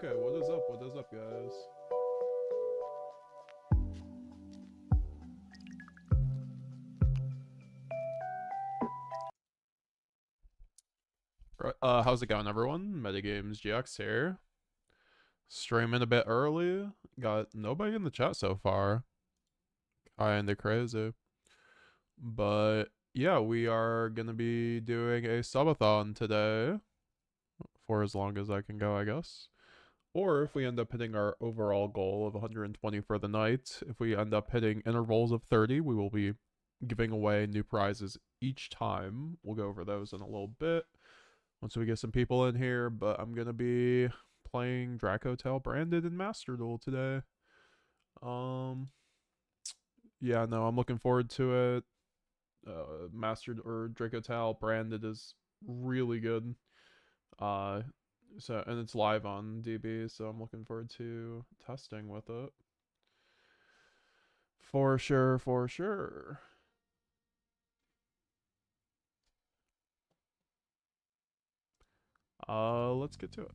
Okay, what is up? What is up, guys? How's it going, everyone? METAGAMESGX here. Streaming a bit early. Got nobody in the chat so far. Kinda crazy. But yeah, we are gonna be doing a subathon today. For as long as I can go, I guess. Or if we end up hitting our overall goal of 120 for the night, if we end up hitting intervals of 30, we will be giving away new prizes each time. We'll go over those in a little bit once we get some people in here, but I'm gonna be playing Dracotail branded in Master Duel today. Yeah, no, I'm looking forward to it. Master or Dracotail branded is really good. So and it's live on DB, so I'm looking forward to testing with it. For sure, for sure. Let's get to it.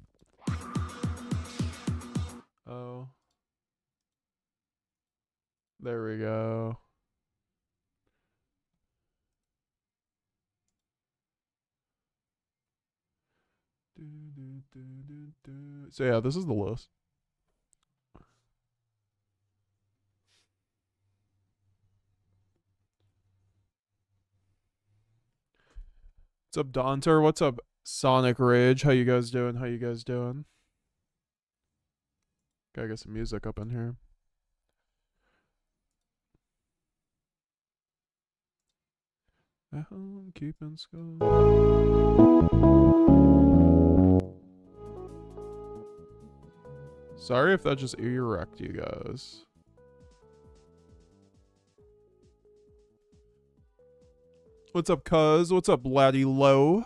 Oh. There we go. So yeah, this is the list. What's up, Donter? What's up, Sonic Rage? How you guys doing? How you guys doing? Gotta get some music up in here. I'm keeping score. Sorry if that just ear-wrecked you guys. What's up, cuz? What's up, laddie low?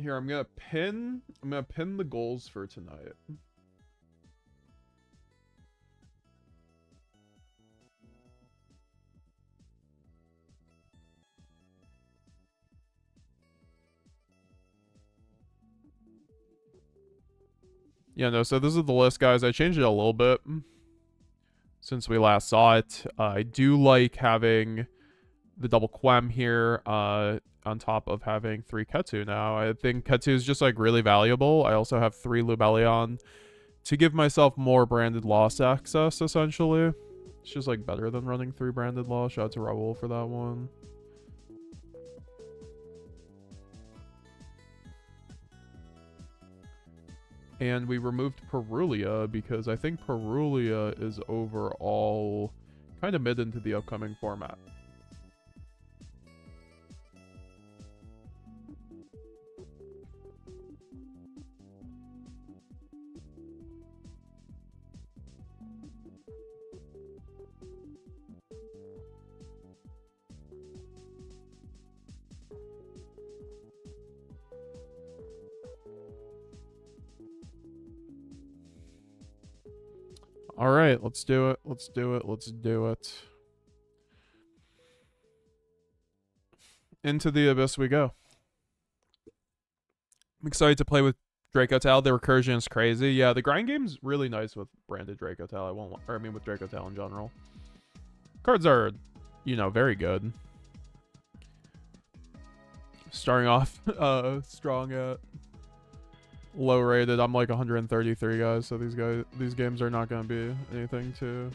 Here, I'm gonna pin the goals for tonight. Yeah, no, so this is the list, guys. I changed it a little bit since we last saw it. I do like having the double Quem here on top of having 3 Ketu now. I think Ketu is just like really valuable. I also have 3 Lubellion to give myself more branded loss access, essentially. It's just like better than running 3 branded loss. Shout out to Raul for that one. And we removed Perulia because I think Perulia is overall kind of mid into the upcoming format. All right, let's do it. Let's do it. Let's do it. Into the abyss we go. I'm excited to play with Dracotail. The recursion is crazy. Yeah, the grind game's really nice with branded Dracotail. With Dracotail in general. Cards are, you know, very good. Starting off strong at low rated. I'm like 133, guys, so these games are not gonna be anything to...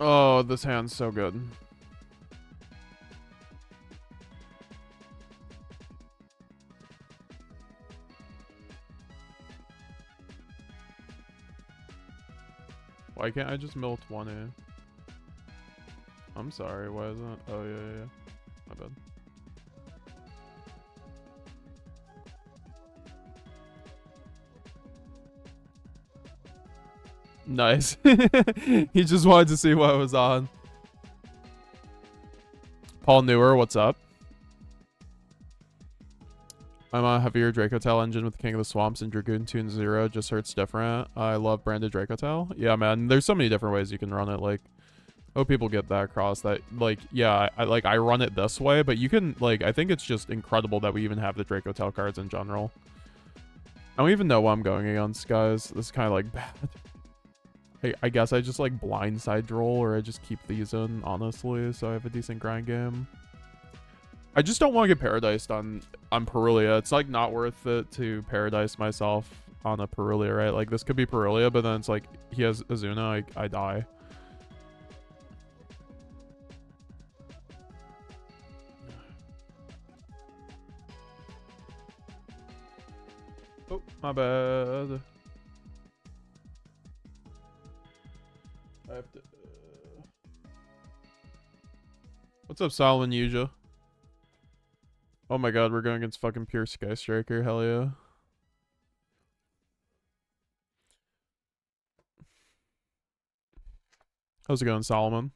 Oh, this hand's so good. Why can't I just mill 20? I'm sorry, why isn't it? Oh, yeah. My bad. Nice. He just wanted to see what was on. Paul Newer, what's up? I'm a heavier Dracotail engine with King of the Swamps and Dragoon Tune 0. Just hurts different. I love branded Dracotail. Yeah, man. There's so many different ways you can run it. Like, Hope people get that across. That, like, yeah, I run it this way, but you can, like, I think it's just incredible that we even have the Dracotail cards in general. I don't even know what I'm going against, guys. This is kind of, like, bad. I guess I just, like, blindside roll, or I just keep these in, honestly, so I have a decent grind game. I just don't want to get paradised on Parulia. It's, like, not worth it to paradise myself on a Parulia, right? Like, this could be Parulia, but then it's, like, he has Azuna, I die. Oh, my bad. I have to... What's up, Solomon Yugioh? Oh my god, we're going against fucking pure Sky Striker. Hell yeah. How's it going, Solomon?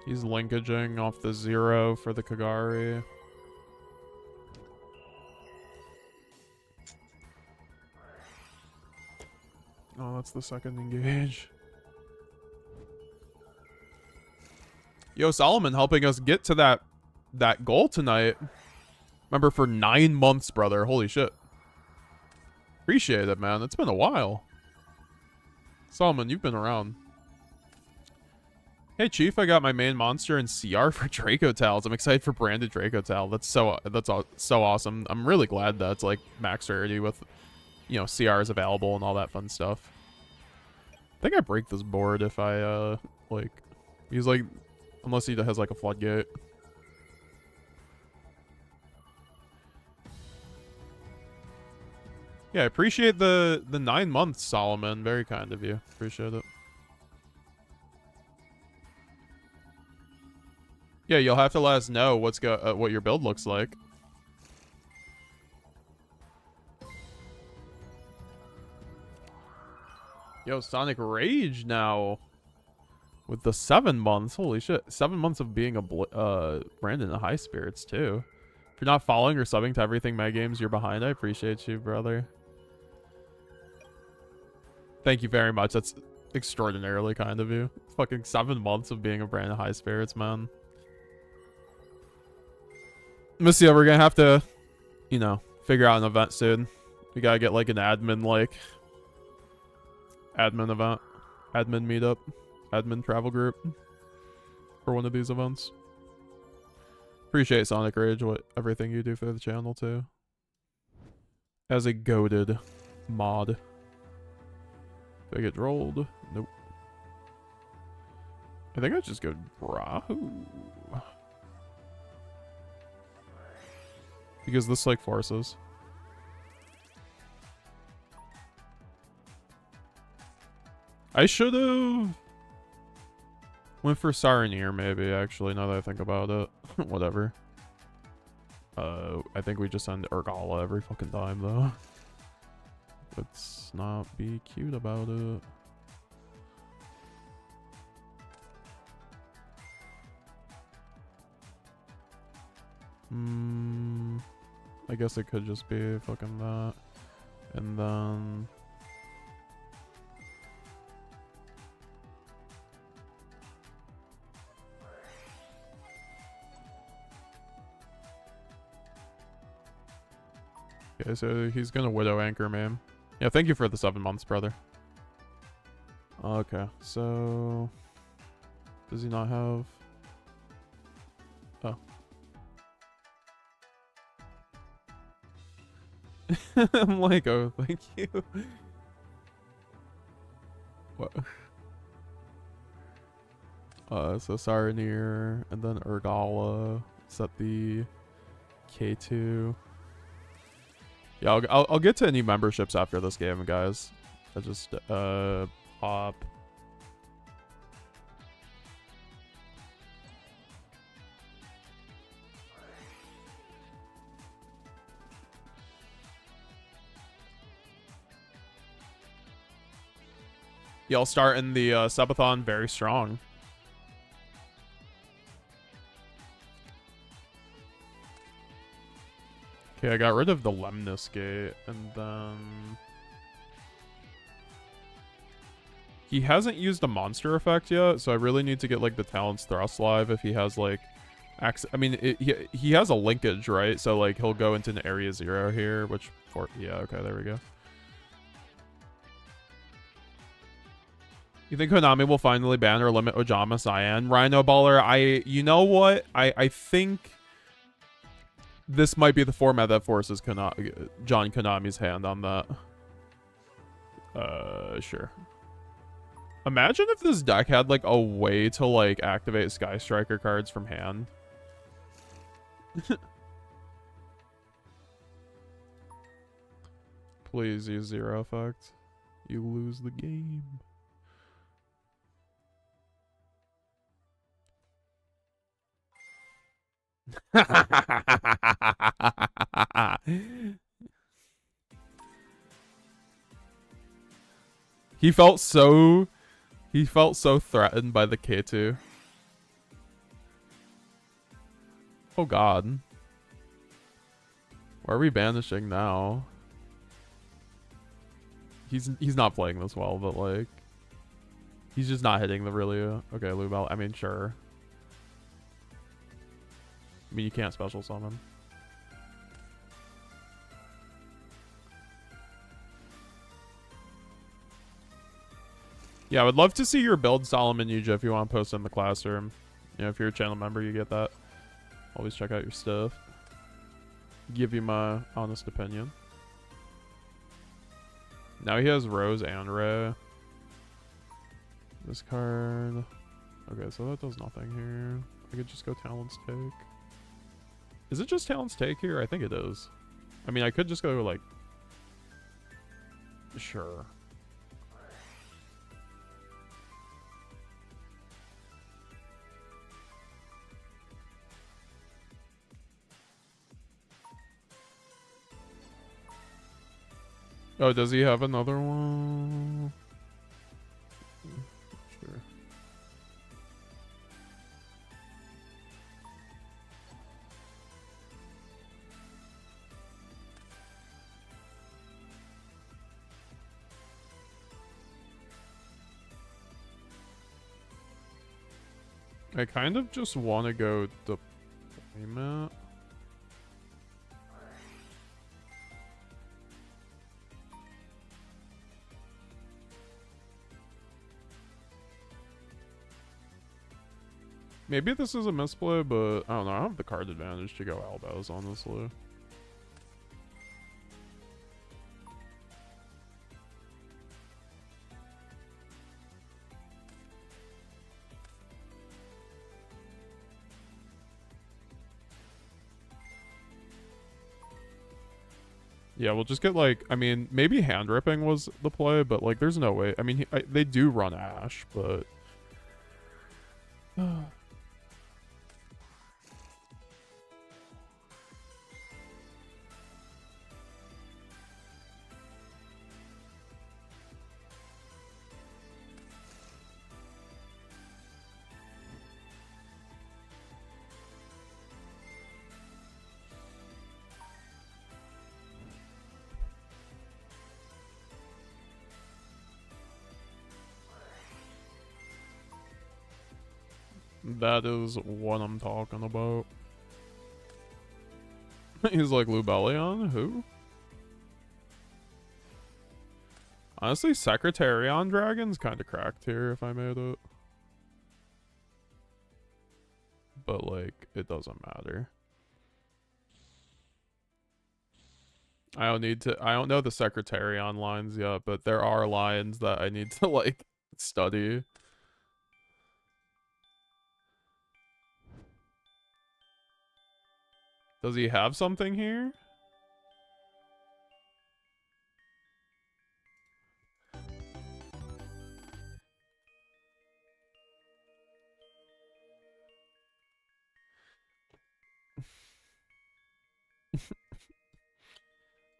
He's linkaging off the 0 for the Kagari. Oh, that's the second engage. Yo, Solomon helping us get to that goal tonight. Remember, for 9 months, brother. Holy shit. Appreciate it, man. It's been a while. Solomon, you've been around. Hey, Chief, I got my main monster in CR for Dracotails. I'm excited for branded Dracotail. That's so awesome. I'm really glad that's, like, max rarity with, you know, CRs available and all that fun stuff. I think I break this board if I, like, he's, like, unless he has, like, a floodgate. Yeah, I appreciate the 9 months, Solomon. Very kind of you. Appreciate it. Yeah, you'll have to let us know what your build looks like. Yo, Sonic Rage now with the 7 months. Holy shit. 7 months of being a Brandon in high spirits too. If you're not following or subbing to everything my games, you're behind. I appreciate you, brother. Thank you very much. That's extraordinarily kind of you. Fucking 7 months of being a Brandon high spirits, man. Missy, we're gonna have to, you know, figure out an event soon. We gotta get like an admin event, admin meetup, admin travel group for one of these events. Appreciate Sonic Rage, everything you do for the channel too. As a goated mod. Did I get rolled? Nope. I think I just go Rahu. Because this, like, forces. I should have went for Saranir, maybe, actually, now that I think about it. Whatever. I think we just send Urgala every fucking time, though. Let's not be cute about it. I guess it could just be fucking that. And then... Okay, so he's gonna Widow Anchor, man. Yeah, thank you for the 7 months, brother. Okay, so... Does he not have... Oh. I'm like, oh, thank you. What? So Saranir, and then Urgala. Set the K2. Yeah, I'll get to any memberships after this game, guys. I just pop. Y'all starting the subathon very strong. Okay, I got rid of the Lemnis Gate, and then... He hasn't used a monster effect yet, so I really need to get, like, the Talon's Thrust live if he has, like... I mean, he has a linkage, right? So, like, he'll go into an Area 0 here, which... yeah, okay, there we go. You think Konami will finally ban or limit Ojama Cyan? Rhino Baller, you know what? I think... This might be the format that forces John Konami's hand on that. Sure. Imagine if this deck had, like, a way to, like, activate Sky Striker cards from hand. Please use zero effect. You lose the game. He felt so threatened by the K2. Oh god. Why are we banishing now? He's not playing this well, but like he's just not hitting the really okay, Lubel. I mean, sure. I mean, you can't special summon. Yeah, I would love to see your build, Solomon Yuja, if you want to post in the classroom. You know, if you're a channel member, you get that. Always check out your stuff. Give you my honest opinion. Now he has Rose and Ray. This card. Okay, so that does nothing here. I could just go Talon's Take. Is it just Talon's Take here? I think it is. I mean, I could just go, like... Sure. Oh, does he have another one? Sure. I kind of just want to go deployment. Maybe this is a misplay, but I don't know. I have the card advantage to go elbows, honestly. Yeah, we'll just get, like, I mean, maybe hand ripping was the play, but, like, there's no way. I mean, they do run Ash, but... That is what I'm talking about. He's like, Lubellion? Who? Honestly, Secretarion Dragon's kind of cracked here if I made it. But, like, it doesn't matter. I don't know the Secretarion lines yet, but there are lines that I need to, like, study. Does he have something here?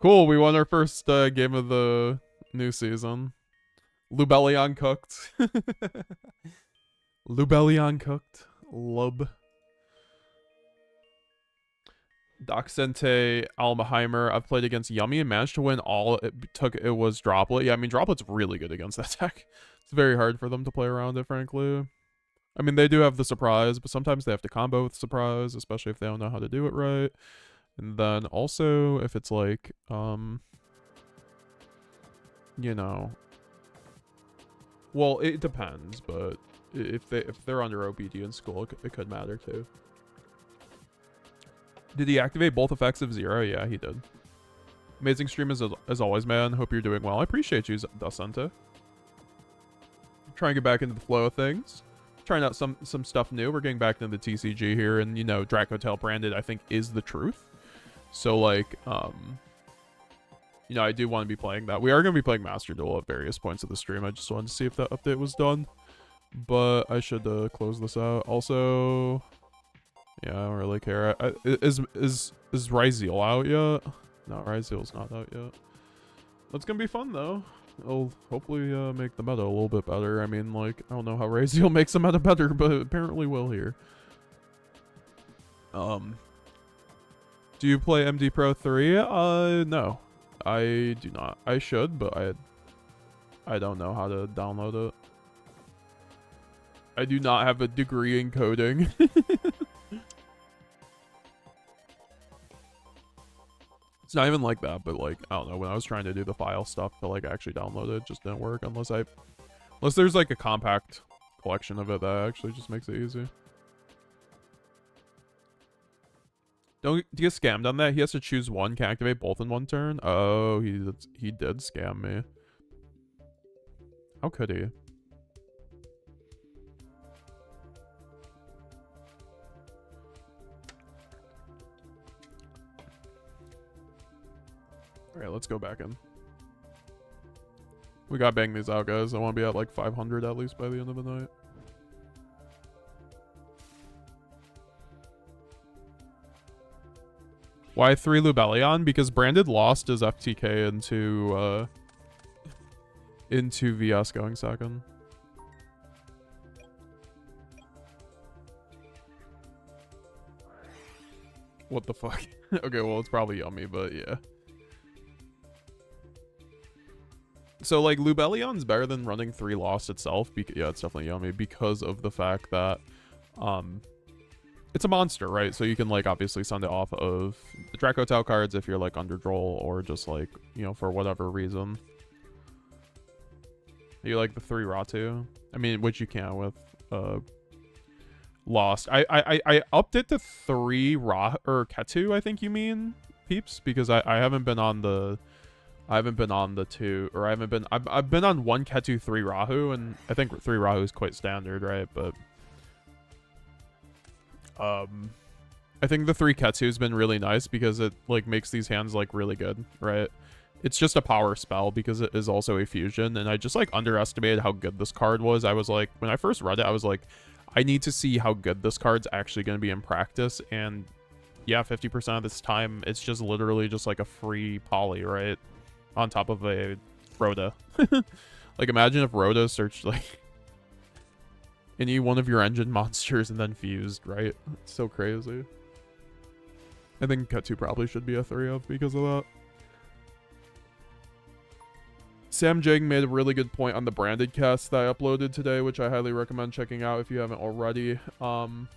Cool, we won our first game of the new season. Lubellion cooked. Lubellion cooked. Lub. Doxente, Almaheimer. I've played against Yummy and managed to win all it was Droplet. Yeah, I mean, Droplet's really good against that deck. It's very hard for them to play around it, frankly. I mean, they do have the surprise, but sometimes they have to combo with surprise, especially if they don't know how to do it right. And then also, if it's like, you know, well, it depends, but if they're under OBD in school, it could matter too. Did he activate both effects of 0? Yeah, he did. Amazing stream as always, man. Hope you're doing well. I appreciate you, Dacente. Trying to get back into the flow of things. Trying out some stuff new. We're getting back into the TCG here, and you know, Dracotail branded, I think, is the truth. So like, you know, I do want to be playing that. We are going to be playing Master Duel at various points of the stream. I just wanted to see if that update was done. But I should close this out. Also, yeah, I don't really care. Is Ryzeal out yet? No, Ryzeal's not out yet. That's going to be fun, though. It'll hopefully make the meta a little bit better. I mean, like, I don't know how Ryzeal makes the meta better, but apparently will here. Do you play MD Pro 3? No. I do not. I should, but I don't know how to download it. I do not have a degree in coding. It's not even like that, but like, I don't know, when I was trying to do the file stuff to like actually download it, it just didn't work unless there's like a compact collection of it that actually just makes it easy. Don't get scammed on that. He has to choose one, can activate both in one turn. Oh, he did scam me. How could he? Alright, let's go back in. We gotta bang these out, guys. I want to be at like 500 at least by the end of the night. Why 3 Lubellion? Because Branded lost his FTK into VS going second. What the fuck? Okay, well, it's probably Yummy, but yeah. So, like, Lubellion's better than running 3 Lost itself. Yeah, it's definitely Yummy because of the fact that, it's a monster, right? So you can, like, obviously send it off of the Dracotail cards if you're, like, underdraw or just, like, you know, for whatever reason. You like the 3 Ratu? I mean, which you can with, Lost. I upped it to 3 Ketu, I think you mean, peeps, because I haven't been on the... I've been on 1 Ketu, 3 Rahu, and I think 3 Rahu is quite standard, right? But I think the 3 Ketu has been really nice because it like makes these hands like really good, right? It's just a power spell because it is also a fusion, and I just like underestimated how good this card was. I was like, when I first read it, I was like, I need to see how good this card's actually going to be in practice, and yeah, 50% of this time, it's just literally just like a free poly, right? On top of a Rhoda. Like, imagine if Rhoda searched, like, any one of your engine monsters and then fused, right? It's so crazy. I think Ketu probably should be a 3 of because of that. Sam Jang made a really good point on the branded cast that I uploaded today, which I highly recommend checking out if you haven't already. You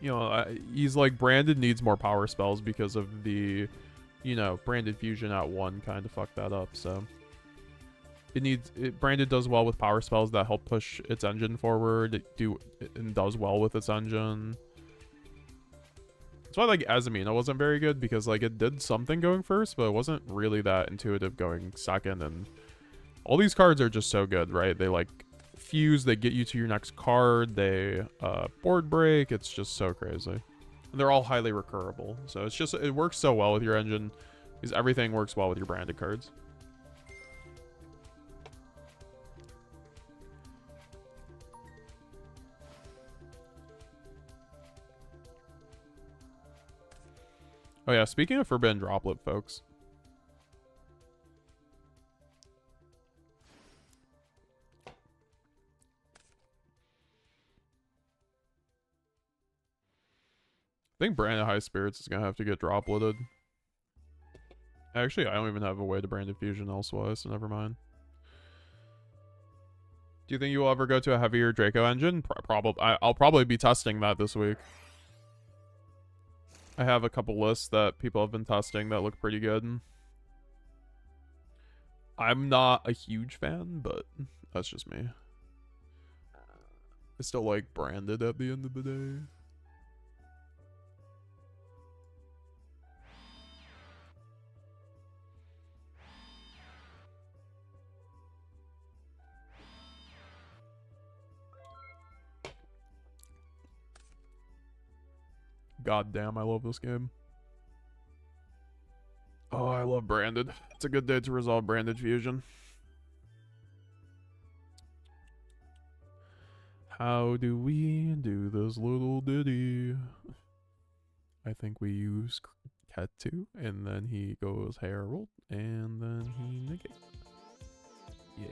know, he's like, branded needs more power spells because of the... You know, branded fusion at 1 kind of fucked that up, so branded does well with power spells that help push its engine forward. It does well with its engine. That's why, like, Azamina wasn't very good, because like it did something going first, but it wasn't really that intuitive going second. And all these cards are just so good, right? They like fuse, they get you to your next card, they board break. It's just so crazy. And they're all highly recurable. So it's just, it works so well with your engine because everything works well with your branded cards. Oh yeah, speaking of Forbidden Droplet, folks. think Branded High Spirits is gonna have to get dropleted. Actually, I don't even have a way to Branded Fusion elsewise, so never mind. Do you think you will ever go to a heavier Draco engine? Probably. I'll probably be testing that this week. I have a couple lists that people have been testing that look pretty good. I'm not a huge fan, but that's just me. I still like Branded at the end of the day. God damn, I love this game. Oh, I love Branded. It's a good day to resolve Branded Fusion. How do we do this little ditty? I think we use Cat 2, and then he goes Herald, and then he negates. Yeah.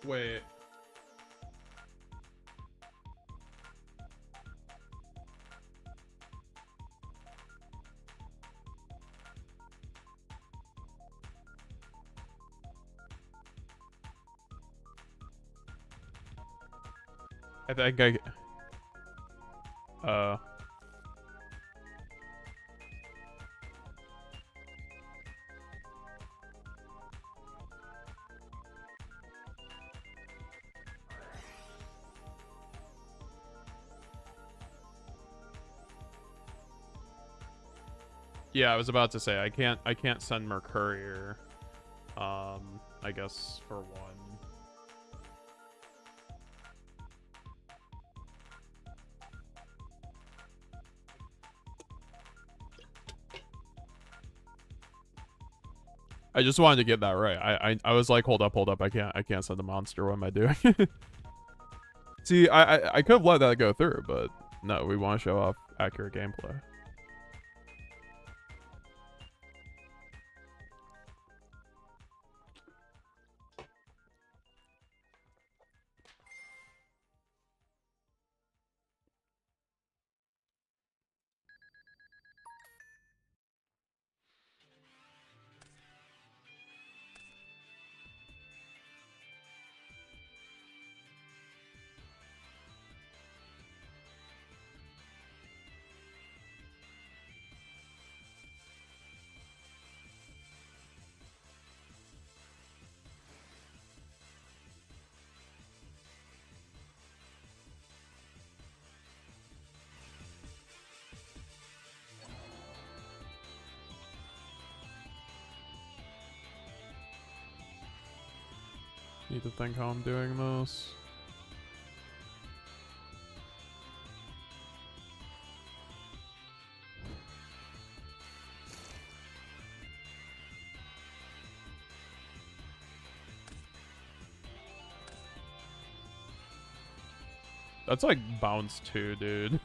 Wait. I think yeah, I was about to say I can't send Mercurier. I guess for one. I just wanted to get that right. I was like, hold up, I can't send a monster. What am I doing? See, I could have let that go through, but no, we want to show off accurate gameplay. Need to think how I'm doing this. That's like bounce too, dude.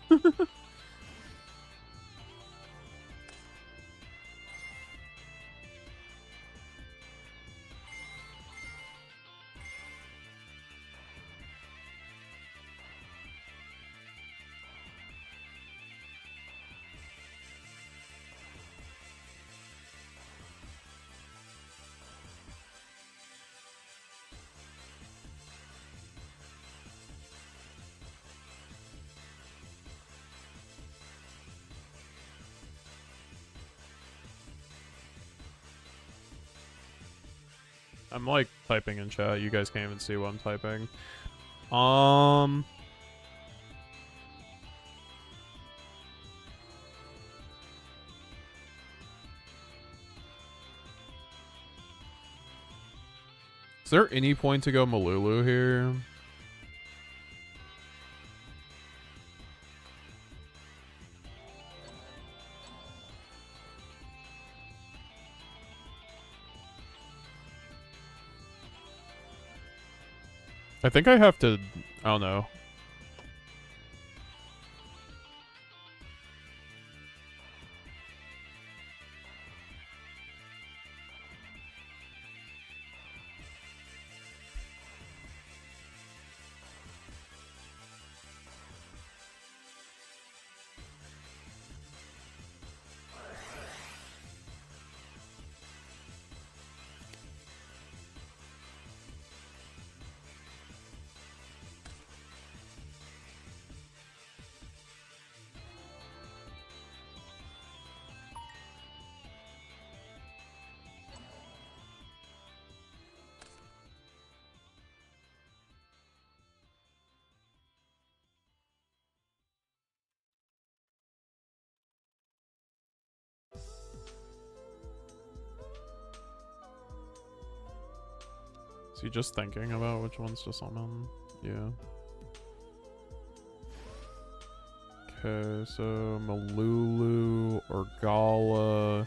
I'm like typing in chat. You guys can't even see what I'm typing. Is there any point to go Malulu here? I think I have to... I don't know. Is he just thinking about which ones to summon? Yeah. Okay, so Malulu or Gala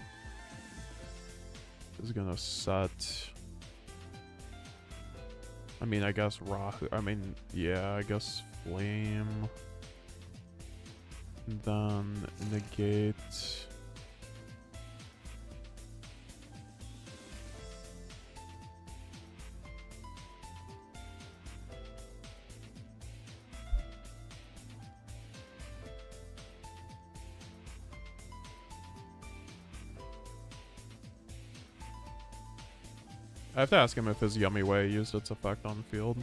is gonna set. I mean, I guess Rahu. I mean, yeah, I guess Flame. And then negate. I have to ask him if his Yummy Way used its effect on field.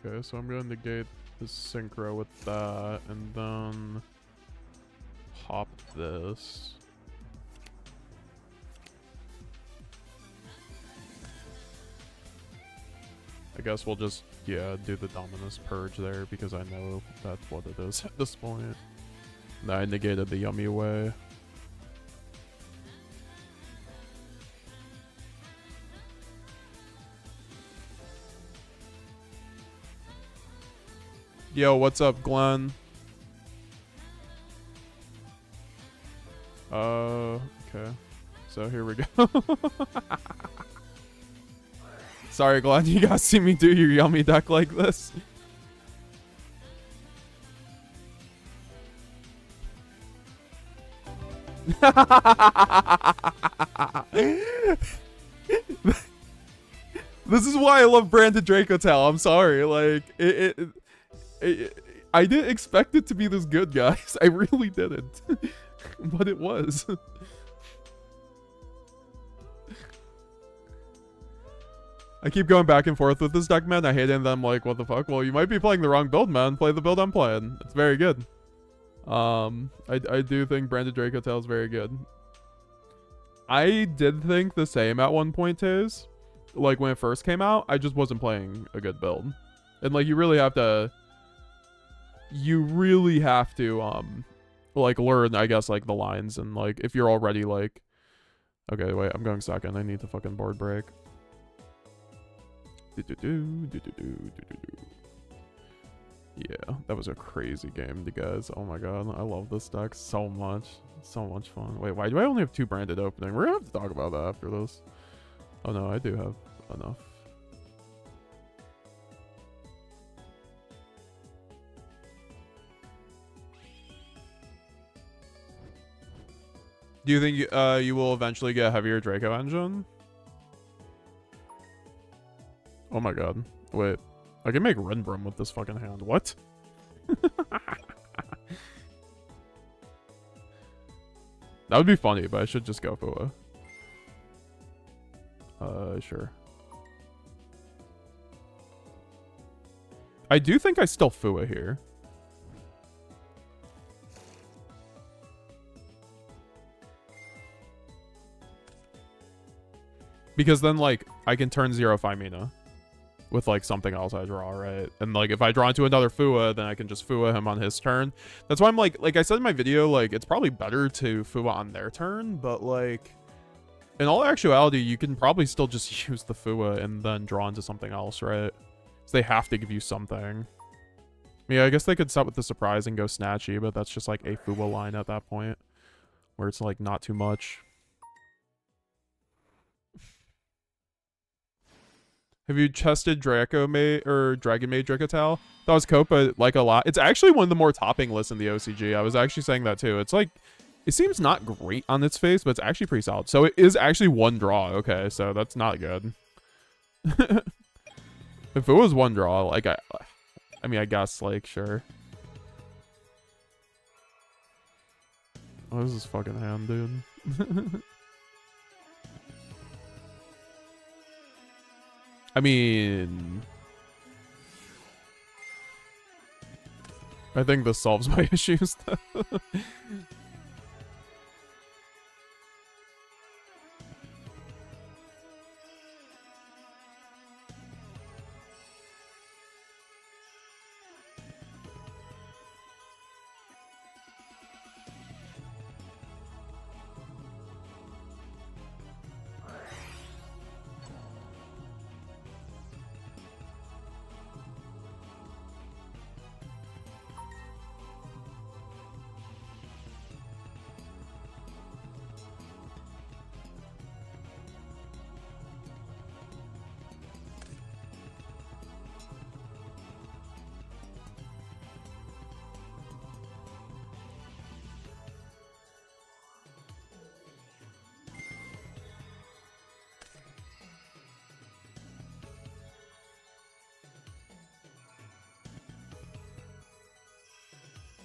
Okay, so I'm going to negate his Synchro with that, and then pop this. I guess we'll just, yeah, do the Dominus Purge there because I know that's what it is at this point. And I negated the Yummy Way. Yo, what's up, Glenn? Okay. So here we go. Sorry, Glenn, you guys see me do your Yummy deck like this? This is why I love branded Dracotail. I'm sorry, like I didn't expect it to be this good, guys. I really didn't, but it was. I keep going back and forth with this deck, man. I hate it, and I'm like, what the fuck? Well, you might be playing the wrong build, man. Play the build I'm playing. It's very good. I do think branded Dracotail is very good. I did think the same at one point, Taze. Like, when it first came out, I just wasn't playing a good build. And, like, you really have to, like, learn, I guess, like, the lines. And, like, if you're already, like... Okay, wait, I'm going second. I need to fucking board break. Yeah, that was a crazy game, you guys. Oh my god, I love this deck so much. So much fun. Wait, why do I only have 2 branded opening? We're gonna have to talk about that after this. Oh no, I do have enough. Do you think you will eventually get a heavier Draco engine? Oh my god. Wait. I can make Renbrum with this fucking hand. What? That would be funny, but I should just go for sure. I do think I still Fua here. Because then, like, I can turn 0 Femina with, like, something else I draw, right? And, like, if I draw into another Fua, then I can just Fua him on his turn. That's why I'm, like I said in my video, like, it's probably better to Fua on their turn, but, like, in all actuality, you can probably still just use the Fua and then draw into something else, right? So they have to give you something. Yeah, I guess they could start with the surprise and go Snatchy, but that's just, like, a Fua line at that point, where it's, like, not too much. Have you tested Dragon Maid Dracotail? That was Copa like a lot. It's actually one of the more topping lists in the OCG. I was actually saying that too. It's like, it seems not great on its face, but it's actually pretty solid. So it is actually one draw. Okay, so that's not good. If it was one draw, like I mean, I guess, like, sure. Oh, this is fucking hand, dude. I mean, I think this solves my issues.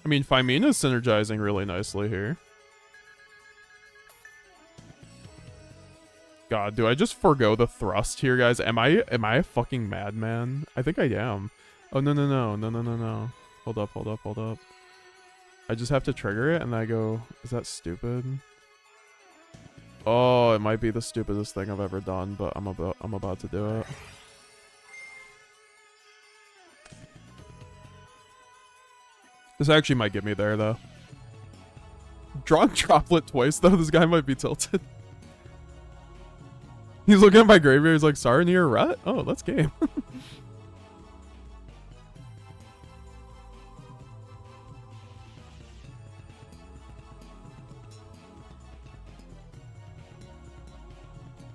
I mean, Femina's synergizing really nicely here. God, do I just forgo the thrust here, guys? Am I a fucking madman? I think I am. Oh, no. Hold up. I just have to trigger it, and I go, is that stupid? Oh, it might be the stupidest thing I've ever done, but I'm about to do it. This actually might get me there, though. Drawing Droplet twice, though, this guy might be tilted. He's looking at my graveyard, he's like, sorry, near a rut? Oh, that's game.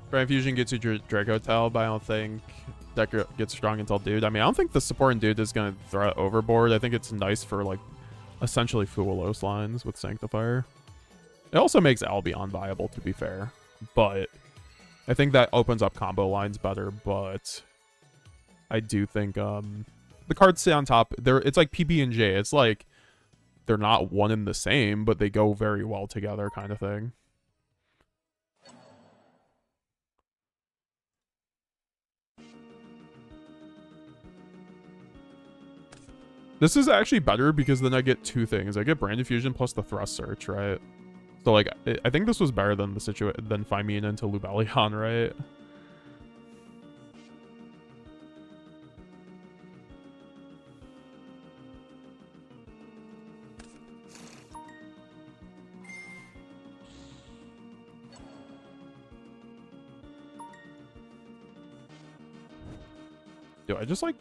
Brand Fusion gets you Dracotail, but I don't think deck gets strong until Dude. I mean, I don't think the support in Dude is going to throw it overboard. I think it's nice for, like, essentially Fualos lines with Sanctifier. It also makes Albion viable, to be fair. But I think that opens up combo lines better, but I do think the cards stay on top. It's like PB and J. It's like they're not one and the same, but they go very well together kind of thing. This is actually better because then I get two things. I get Brand Fusion plus the Thrust Search, right? So, like, I think this was better than the than Femina into Lubellion, right? Yo, I just, like...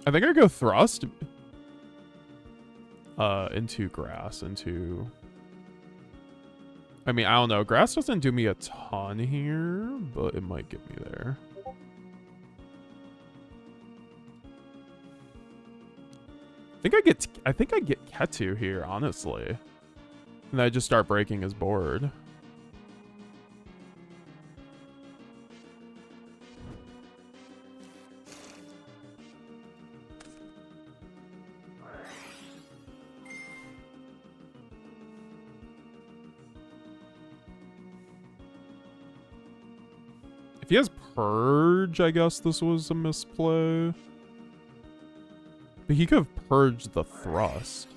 I think I go Thrust into Grass, into... I mean, I don't know. Grass doesn't do me a ton here, but it might get me there. I think I get Ketu here, honestly. And I just start breaking his board. purge, I guess this was a misplay. But he could have purged the thrust.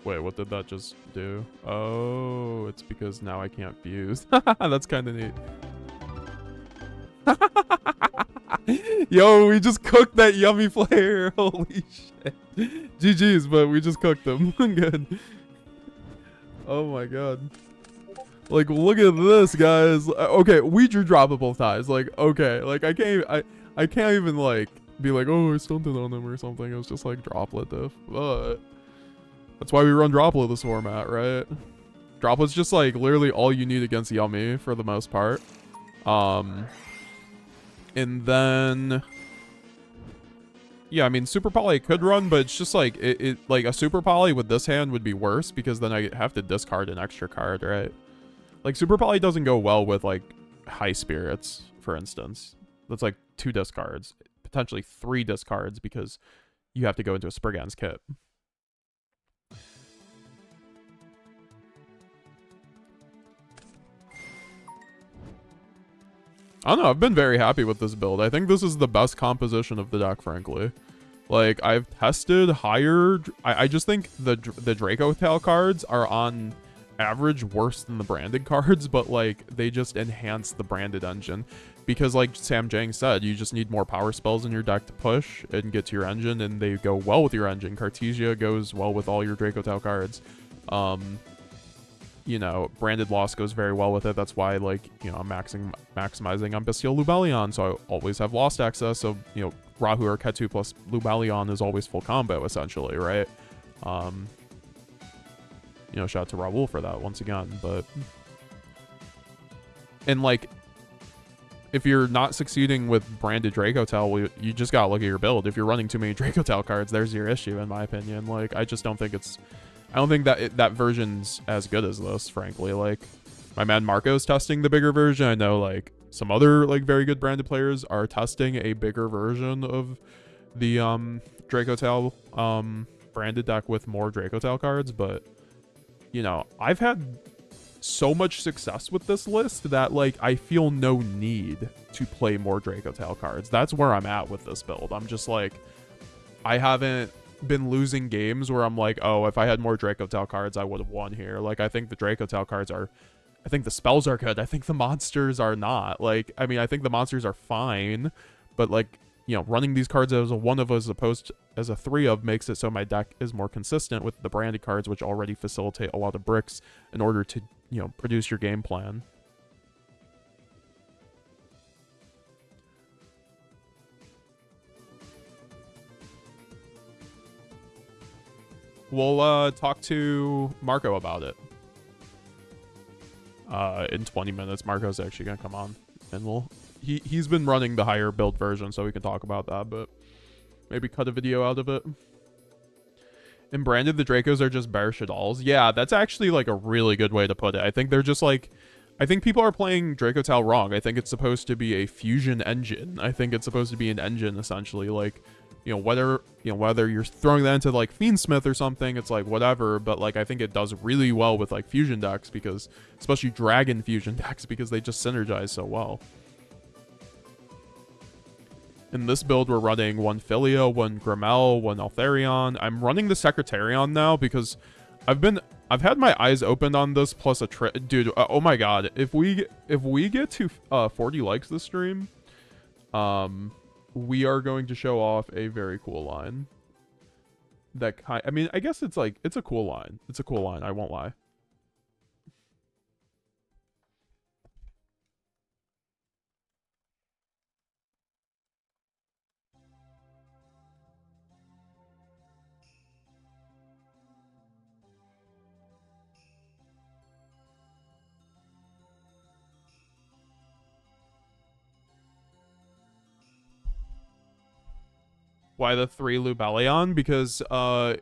Wait, what did that just do? Oh, it's because now I can't fuse. That's kind of neat. Yo, we just cooked that yummy player. Holy shit. GG's, but we just cooked them. Good. Oh my god. Like, look at this, guys. Okay, we drew droppable ties. Like, okay. Like, I can't even, like, be like, oh, I stunted on them or something. It was just, like, droplet diff. But that's why we run droplet this format, right? Droplet's just, like, literally all you need against Yummy for the most part. And then, yeah, I mean, Super Poly could run, but it's just like, like a Super Poly with this hand would be worse because then I have to discard an extra card, right? Like, Super Poly doesn't go well with, like, High Spirits, for instance. That's like 2 discards, potentially 3 discards because you have to go into a Spriggan's kit. I don't know, I've been very happy with this build. I think this is the best composition of the deck, frankly. Like, I've tested higher... I just think the Dracotail cards are on average worse than the branded cards, but, like, they just enhance the branded engine. Because, like Sam Jang said, you just need more power spells in your deck to push and get to your engine, and they go well with your engine. Cartesia goes well with all your Dracotail cards. You know, Branded Loss goes very well with it. That's why, like, you know, I'm maximizing on Bestial Lubellion, so I always have Lost access. So, you know, Rahu or Ketu plus Lubellion is always full combo, essentially, right? You know, shout out to Raul for that once again, but... And, like, if you're not succeeding with Branded Dracotail, well, you just gotta look at your build. If you're running too many Dracotail cards, there's your issue, in my opinion. Like, I just don't think it's... I don't think that that version's as good as this, frankly. Like, my man Marco's testing the bigger version. I know, like, some other, like, very good branded players are testing a bigger version of the Dracotail branded deck with more Dracotail cards. But, you know, I've had so much success with this list that, like, I feel no need to play more Dracotail cards. That's where I'm at with this build. I'm just, like, I haven't been losing games where I'm like, oh, if I had more Dracotail cards, I would have won here. Like, I think the Dracotail cards are... I think the spells are good. I think the monsters are not. Like, I mean, I think the monsters are fine, but, like, you know, running these cards as a 1 of as opposed to as a 3 of makes it so my deck is more consistent with the branded cards, which already facilitate a lot of bricks in order to, you know, produce your game plan. We'll talk to Marco about it. In 20 minutes, Marco's actually gonna come on, and he's been running the higher build version, so we can talk about that, but maybe cut a video out of it. And branded, the Dracos are just bear Shaddolls. Yeah, that's actually, like, a really good way to put it. I think they're just, like... I think people are playing Dracotail wrong. I think it's supposed to be a fusion engine. I think it's supposed to be an engine, essentially. Like, you know, whether you're throwing that into, like, Fiendsmith or something, it's, like, whatever. But, like, I think it does really well with, like, fusion decks, because... Especially Dragon fusion decks, because they just synergize so well. In this build, we're running 1 Filio, 1 Grimmel, 1 Altharion. I'm running the Secretarion now, because I've had my eyes opened on this, plus a dude, oh my god, if we get to 40 likes this stream, we are going to show off a very cool line. I mean, I guess it's like, it's a cool line. It's a cool line, I won't lie. Why the 3 Lubellion? Because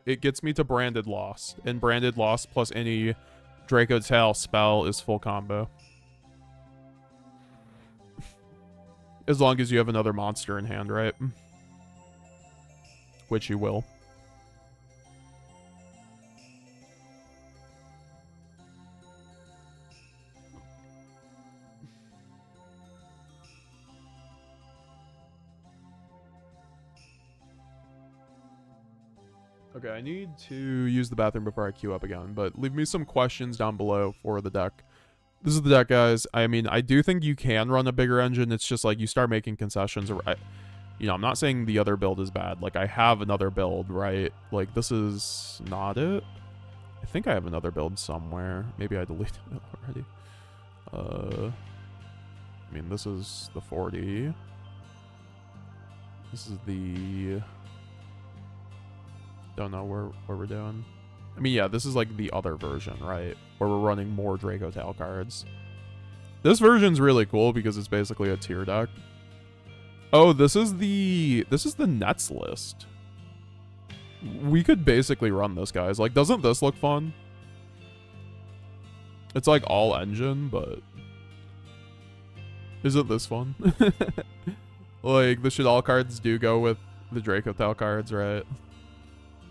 it gets me to Branded Lost, and Branded Lost plus any Dracotail spell is full combo. As long as you have another monster in hand, right? Which you will. Okay, I need to use the bathroom before I queue up again, but leave me some questions down below for the deck. This is the deck, guys. I mean, I do think you can run a bigger engine. It's just like you start making concessions. You know, I'm not saying the other build is bad. Like, I have another build, right? Like, this is not it. I think I have another build somewhere. Maybe I deleted it already. I mean, this is the 40. This is the... Don't know where we're doing. I mean, yeah, this is like the other version, right? Where we're running more Dracotail cards. This version's really cool because it's basically a tier deck. Oh, this is the Nets list. We could basically run this, guys. Like, doesn't this look fun? It's like all engine, but isn't this fun? Like, the Shadal cards do go with the Dracotail cards, right?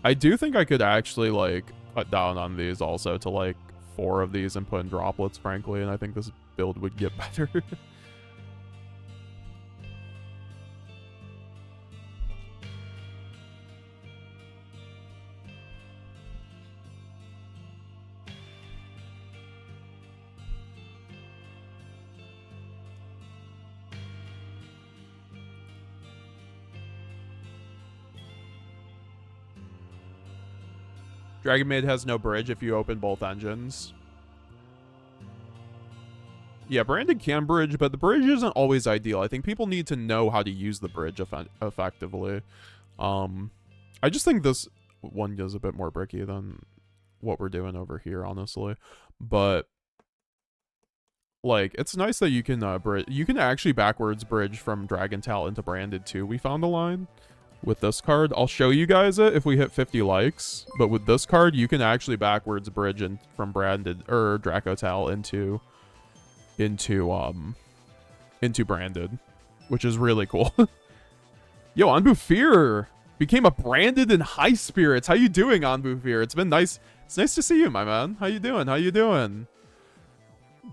I do think I could actually, like, cut down on these also to, like, 4 of these and put in droplets, frankly, and I think this build would get better. Dragon Maid has no bridge if you open both engines. Yeah, Branded can bridge, but the bridge isn't always ideal. I think people need to know how to use the bridge effectively. I just think this one goes a bit more bricky than what we're doing over here, honestly. But, like, it's nice that you can you can actually backwards bridge from Dragontail into Branded too. We found a line with this card. I'll show you guys it if we hit 50 likes. But with this card, you can actually backwards bridge from Branded or Dracotail into Branded, which is really cool. Yo, Anbu Fear became a Branded in High Spirits. How you doing, Anbu Fear? It's been nice. It's nice to see you, my man. How you doing? How you doing?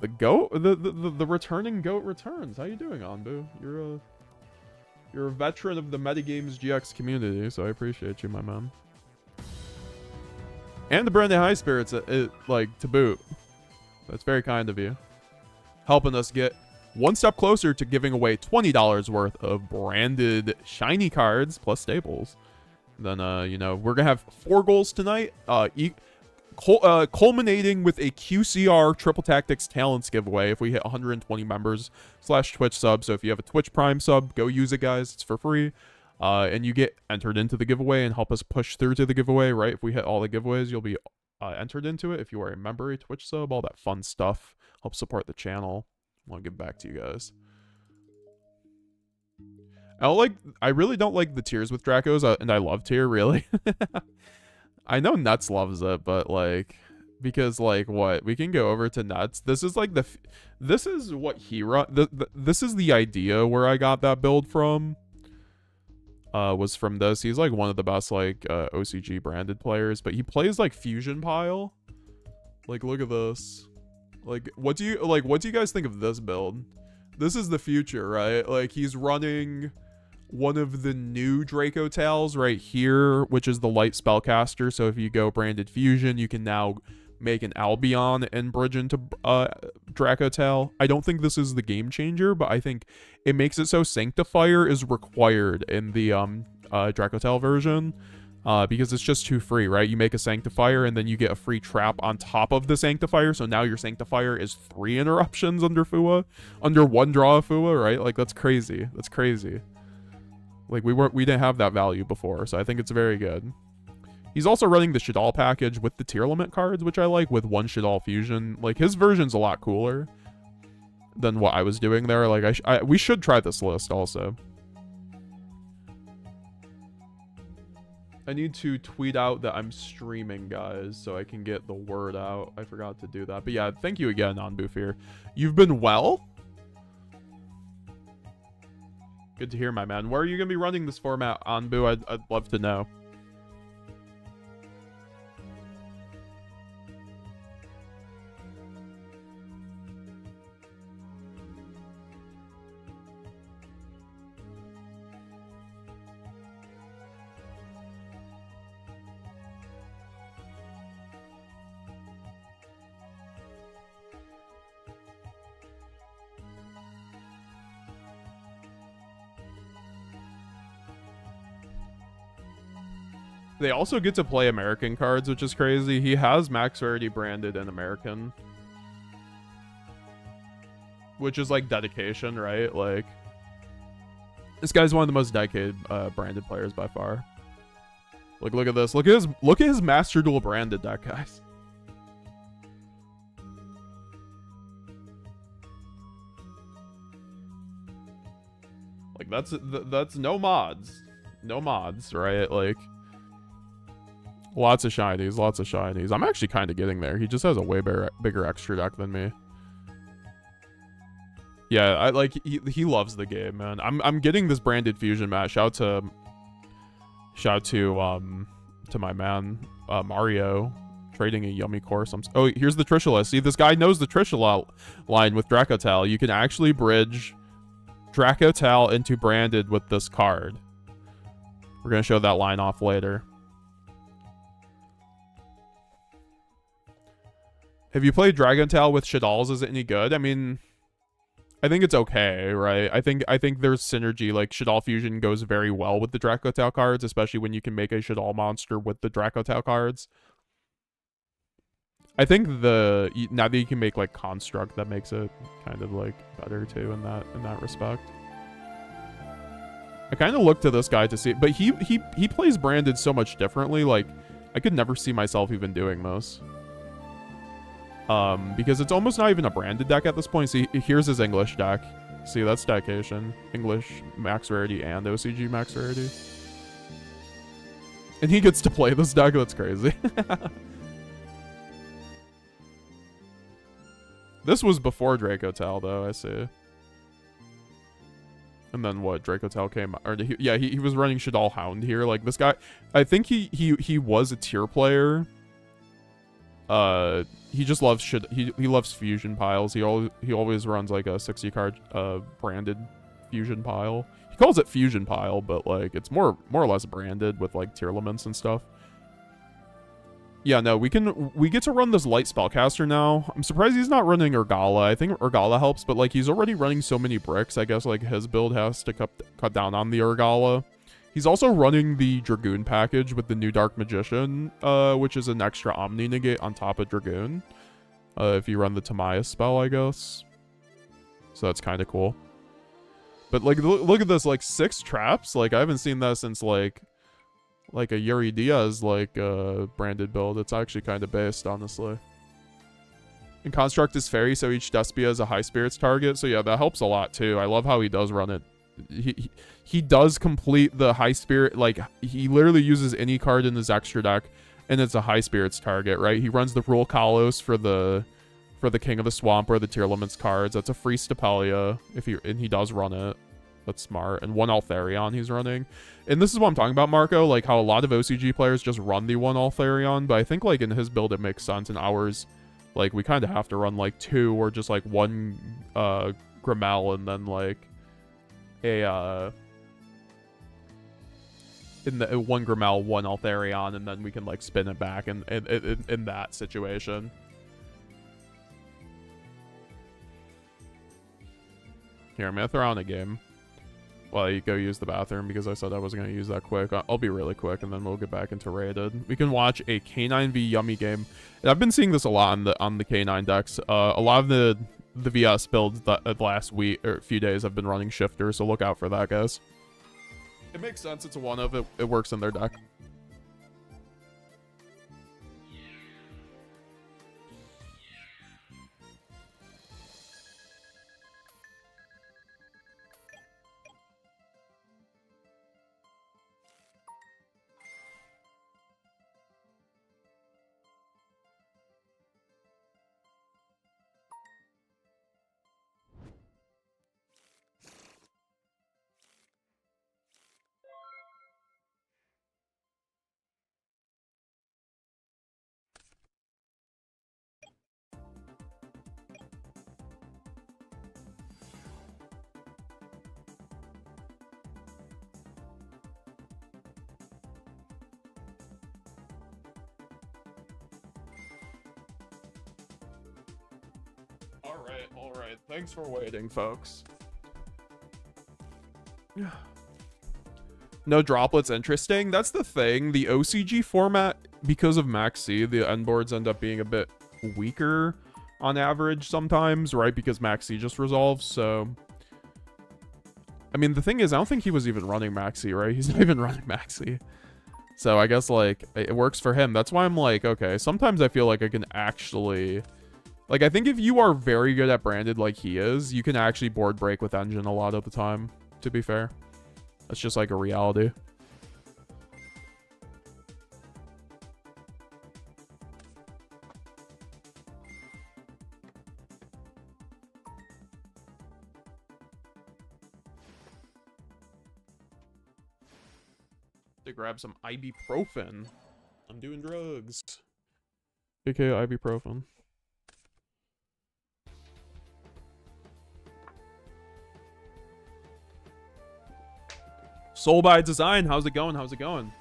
The goat, the returning goat returns. How you doing, Anbu? You're a veteran of the METAGAMESGX community, so I appreciate you, my man. And the Branded High Spirits, like, to boot. That's very kind of you. Helping us get one step closer to giving away $20 worth of branded shiny cards plus staples. Then, you know, we're going to have 4 goals tonight, culminating with a QCR Triple Tactics Talents giveaway if we hit 120 members / Twitch sub. So if you have a Twitch Prime sub, go use it, guys. It's for free. And you get entered into the giveaway and help us push through to the giveaway, right? If we hit all the giveaways, you'll be entered into it. If you are a member, a Twitch sub, all that fun stuff. Help support the channel. I'll get back to you guys. I really don't like the tiers with Dracos, and I love tier, really. I know Nuts loves it, but, like, because, like, what? We can go over to Nuts. This is, like, this is what he this is the idea where I got that build from. Was from this. He's, like, one of the best, like, OCG branded players, but he plays, like, Fusion Pile. Like, look at this. Like, what do you guys think of this build? This is the future, right? Like, he's running one of the new Dracotails right here, which is the Light Spellcaster. So if you go Branded Fusion, you can now make an Albion and bridge into Dracotail. I don't think this is the game changer, but I think it makes it so Sanctifier is required in the Dracotail version. Because it's just too free, right? You make a Sanctifier and then you get a free trap on top of the Sanctifier. So now your Sanctifier is 3 interruptions under Fua, under 1 draw of Fua, right? Like, that's crazy. That's crazy. Like, we didn't have that value before, so I think it's very good. He's also running the Shadal package with the tier limit cards, which I like, with 1 Shadal fusion. Like, his version's a lot cooler than what I was doing there. Like, we should try this list also. I need to tweet out that I'm streaming, guys, so I can get the word out. I forgot to do that. But yeah, thank you again, Anbufir. You've been well? Good to hear, my man. Where are you gonna be running this format on, Boo? I'd love to know. They also get to play American cards, which is crazy. He has max rarity branded in American. Which is like dedication, right? Like, this guy's one of the most dedicated branded players by far. Like, look at this. Look at his Master Duel branded deck, guys. Like, that's no mods. No mods, right? Like, lots of shinies, lots of shinies. I'm actually kind of getting there. He just has a way bigger extra deck than me. Yeah, I like he loves the game, man. I'm getting this branded fusion match. Shout to my man Mario trading a yummy course. Oh, here's the Trishula. See, this guy knows the Trishula line with Dracotail. You can actually bridge Dracotail into branded with this card. We're gonna show that line off later. Have you played Dracotail with Shaddolls? Is it any good? I mean, I think it's okay, right? I think there's synergy. Like, Shaddol Fusion goes very well with the Dracotail cards, especially when you can make a Shaddol monster with the Dracotail cards. I think now that you can make like Construct, that makes it kind of like better too in that respect. I kind of look to this guy to see, but he plays branded so much differently. Like, I could never see myself even doing this. Because it's almost not even a branded deck at this point. See, here's his English deck. See, that's dedication. English max rarity and OCG max rarity. And he gets to play this deck. That's crazy. This was before Dracotail, though, I see. And then what? Dracotail came... Or he was running Shaddol Hound here. Like, this guy... I think he was a tier player. He just loves he loves fusion piles. He always runs like a 60 card branded fusion pile. He calls it fusion pile, but like it's more or less branded with like tier elements and stuff. Yeah, no, we get to run this light spellcaster now. I'm surprised he's not running Urgala. I think Urgala helps, but like he's already running so many bricks. I guess like his build has to cut down on the Urgala. He's also running the Dragoon package with the new Dark Magician, which is an extra Omni negate on top of Dragoon. If you run the Tamiya spell, I guess. So that's kind of cool. But like, look at this, like 6 traps. Like I haven't seen that since like a Yuri Diaz branded build. It's actually kind of based, honestly. And Construct is fairy, so each Despia is a high spirits target. So yeah, that helps a lot too. I love how he does run it. He does complete the high spirit. Like he literally uses any card in his extra deck, and it's a high spirits target, right? He runs the Rule Kalos for the King of the Swamp or the Tier Limits cards. That's a free Stapelia and he does run it. That's smart. And 1 Altharion he's running. And this is what I'm talking about, Marco, like how a lot of OCG players just run the 1 Altharion, but I think like in his build it makes sense. In ours, like we kind of have to run like 2 or just like 1 Grimmel and then like a in the 1 Grimmel, 1 Altharion, and then we can like spin it back in that situation. Here, I'm gonna throw on a game while you go use the bathroom because I said I wasn't gonna use that quick. I'll be really quick and then we'll get back into rated. We can watch a K9 v Yummy game. And I've been seeing this a lot on the K9 decks. A lot of the VS builds that last week or few days have been running Shifter, so look out for that, guys. It makes sense. It's a 1-of. It works in their deck. All right. Thanks for waiting, folks. No droplets, interesting. That's the thing. The OCG format, because of Max C, the end boards end up being a bit weaker on average sometimes, right? Because Max C just resolves, so... I mean, the thing is, I don't think he was even running Max C, right? He's not even running Max C. So I guess, like, it works for him. That's why I'm like, okay, sometimes I feel like I can actually... Like, I think if you are very good at branded like he is, you can actually board break with engine a lot of the time, to be fair. That's just like a reality. To grab some ibuprofen. I'm doing drugs. AKA ibuprofen. Soul by Design, how's it going? How's it going?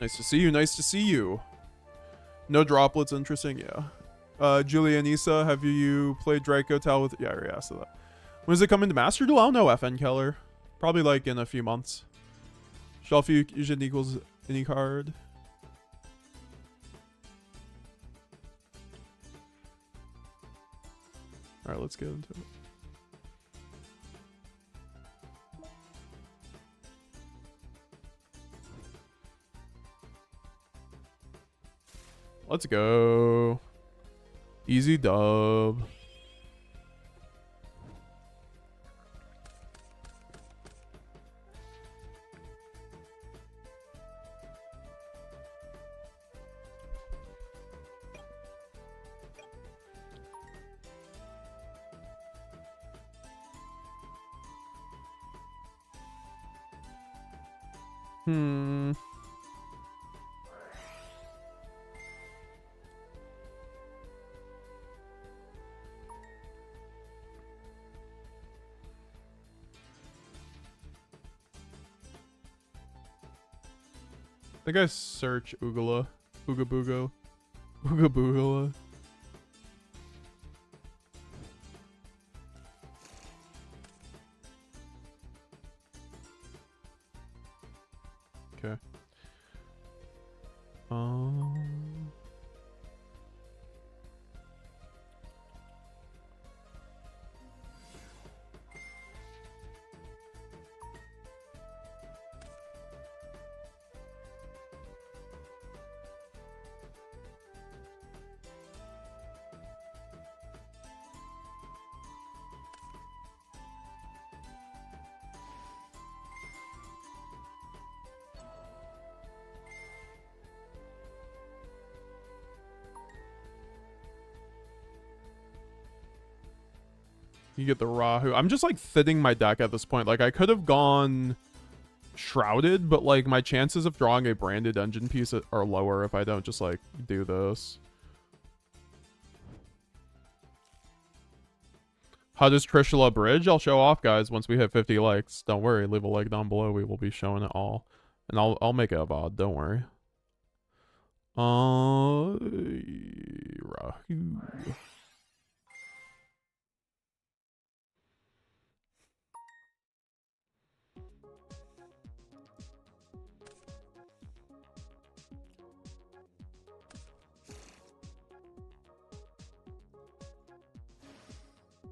Nice to see you. Nice to see you. No droplets, interesting. Yeah. Julianisa, have you played Dracotail with? Yeah, I already asked that. When does it come into Master Duel? I don't know, FN Keller. Probably like in a few months. Shelf fusion equals any card. All right, let's get into it. Let's go. Easy dub. I think I search Oogala. Ooga Booga. Ooga Boogala. Okay. You get the Rahu. I'm just like fitting my deck at this point. Like I could have gone Shrouded, but like my chances of drawing a branded engine piece are lower if I don't just like do this. How does Trishula bridge? I'll show off, guys, once we hit 50 likes. Don't worry, leave a like down below. We will be showing it all. And I'll make it a VOD, don't worry. Rahu.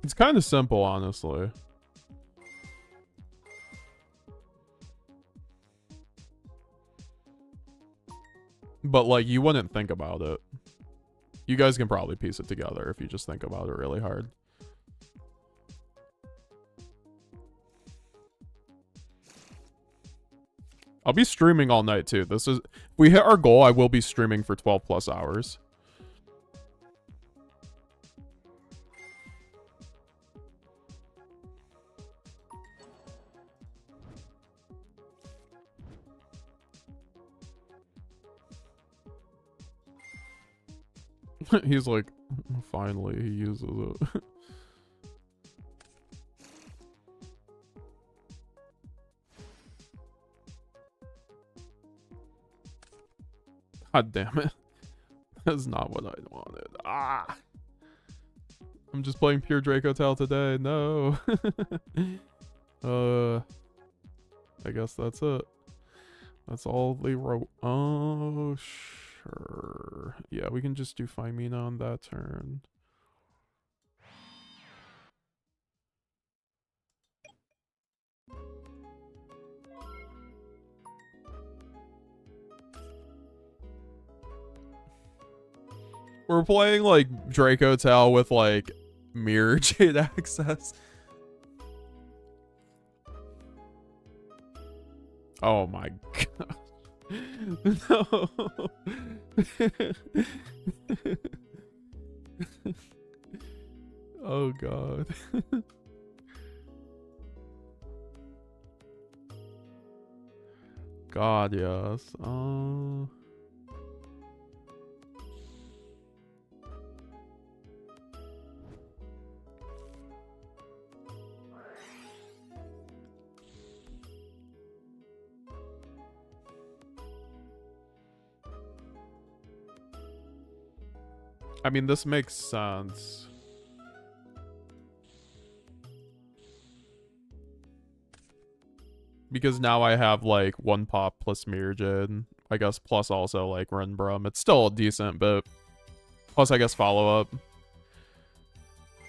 It's kind of simple, honestly. But, like, you wouldn't think about it. You guys can probably piece it together if you just think about it really hard. I'll be streaming all night, too. If we hit our goal, I will be streaming for 12 plus hours. He's like, finally, he uses it. God damn it. That's not what I wanted. Ah! I'm just playing pure Dracotail today. No. I guess that's it. That's all they wrote. Oh, sure. Yeah, we can just do Femina on that turn. We're playing like Dracotail with like Mirror Jade access. Oh my god. No. Oh god. God, yes. I mean, this makes sense. Because now I have like 1 pop plus Mirror Jade. I guess plus also like Renbrum. It's still decent, but plus I guess follow up.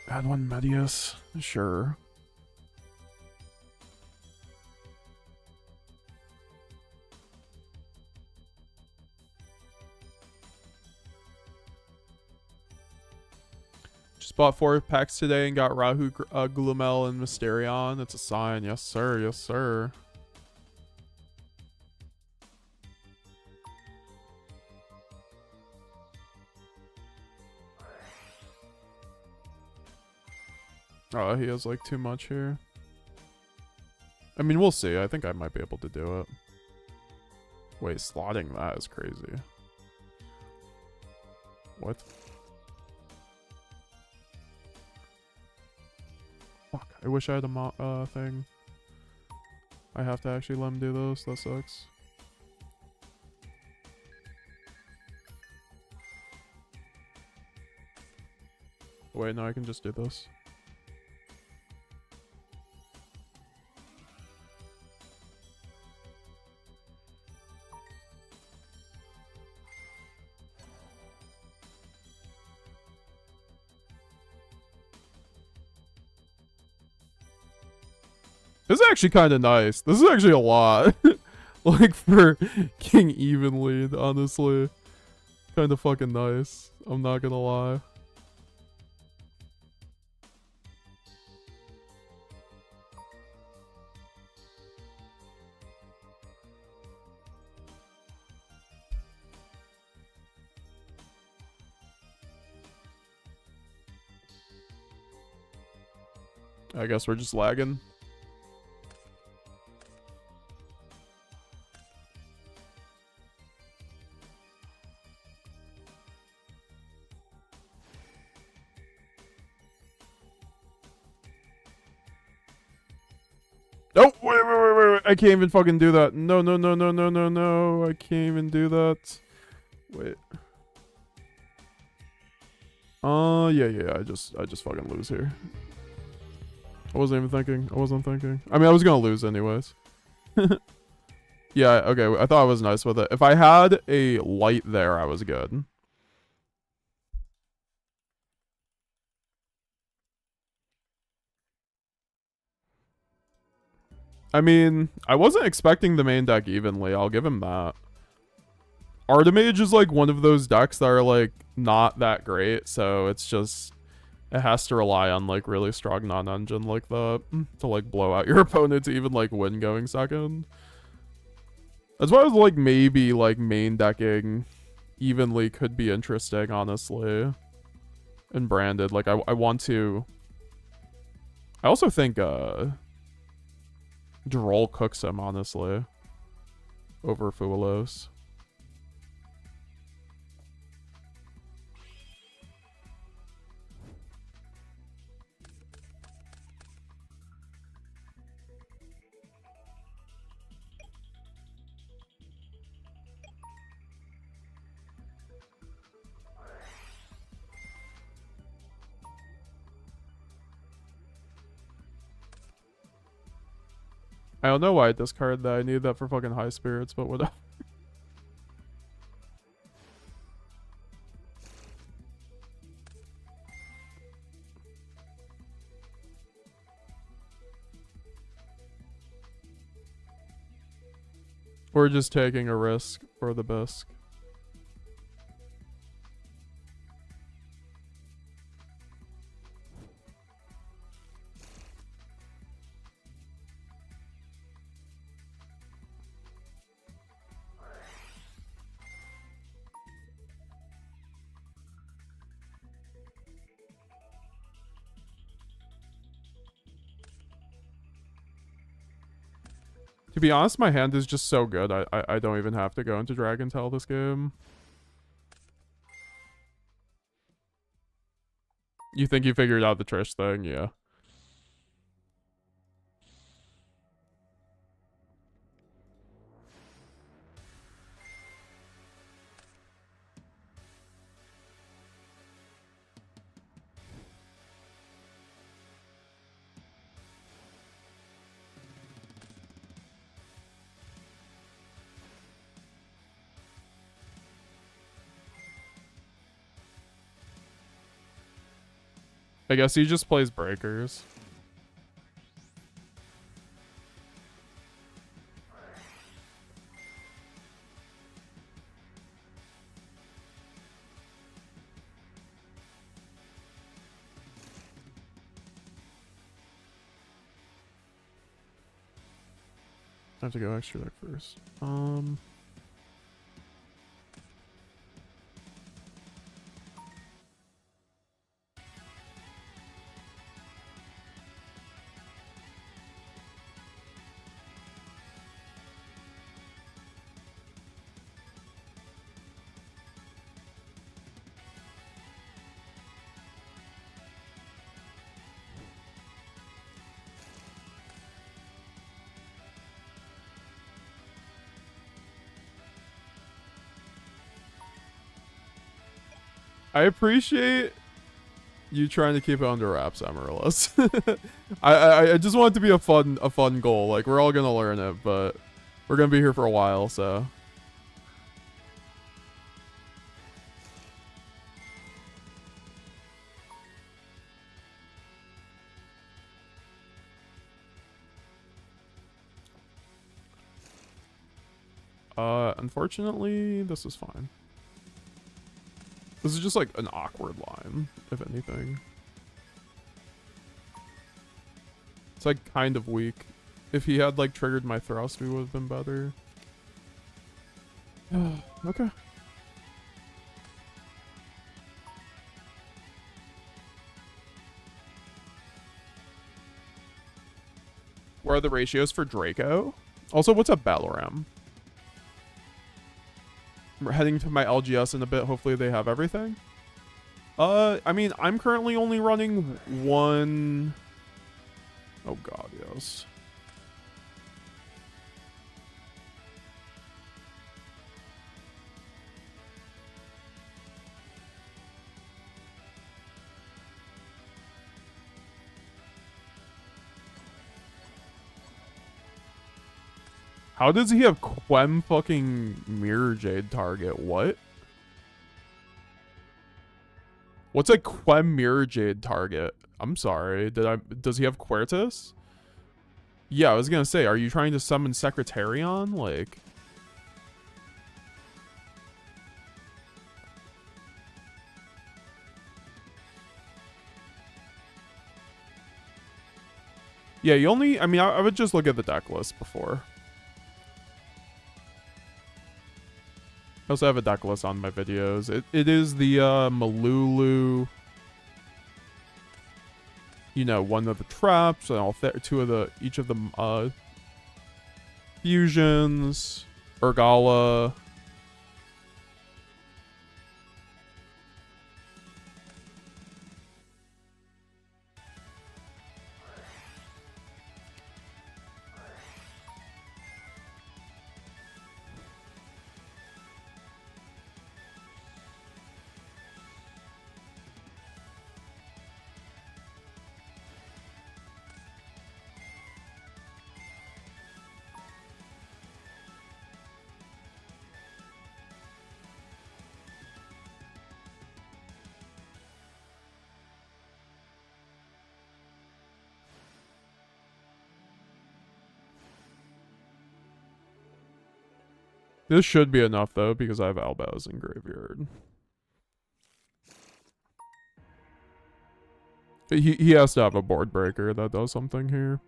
Add 1 Medius. Sure. Just bought 4 packs today and got Rahu, Glumel, and Mysterion. It's a sign. Yes, sir. Yes, sir. Oh, he has like too much here. I mean, we'll see. I think I might be able to do it. Wait, slotting that is crazy. What? Fuck, I wish I had a thing. I have to actually let him do this. That sucks. Wait, no, I can just do this. This is actually kind of nice. This is actually a lot. Like, for King Evenly, honestly. Kind of fucking nice. I'm not gonna lie. I guess we're just lagging. Oh, wait. I can't even fucking do that. No. I can't even do that. Wait. Yeah. I just fucking lose here. I wasn't even thinking. I mean, I was gonna lose anyways. Yeah, okay. I thought I was nice with it. If I had a light there, I was good. I mean, I wasn't expecting the main deck evenly. I'll give him that. Artemage is like one of those decks that are like not that great, so it's just it has to rely on like really strong non-engine like that to like blow out your opponent to even like win going second. That's why I was like maybe like main decking evenly could be interesting, honestly. And branded, like I want to. I also think Droll cooks him, honestly, over Fuelos. I don't know why I discarded that. I needed that for fucking high spirits, but whatever. We're just taking a risk for the bisque. To be honest, my hand is just so good. I don't even have to go into Dracotail this game. You think you figured out the Trish thing? Yeah. I guess he just plays breakers. I have to go extra deck first. I appreciate you trying to keep it under wraps, Amaryllis. I just want it to be a fun goal. Like, we're all gonna learn it, but we're gonna be here for a while, so. Unfortunately, this is fine. This is just like an awkward line, if anything. It's like kind of weak. If he had like triggered my thrust, we would have been better. Okay. What are the ratios for Draco? Also, what's up, Battleram? We're heading to my LGS in a bit. Hopefully they have everything. I mean, I'm currently only running one. Oh god, yes. How does he have Quem fucking Mirror Jade target? What? What's a Quem Mirror Jade target? I'm sorry. Does he have Quertus? Yeah, I was gonna say, are you trying to summon Secretarion? Like. Yeah, you only, I mean, I would just look at the deck list before. I also have a deck list on my videos. It is the Malulu, you know, one of the traps, and all two of the, each of the fusions, Urgala. This should be enough, though, because I have Albaz in graveyard. He has to have a board breaker that does something here.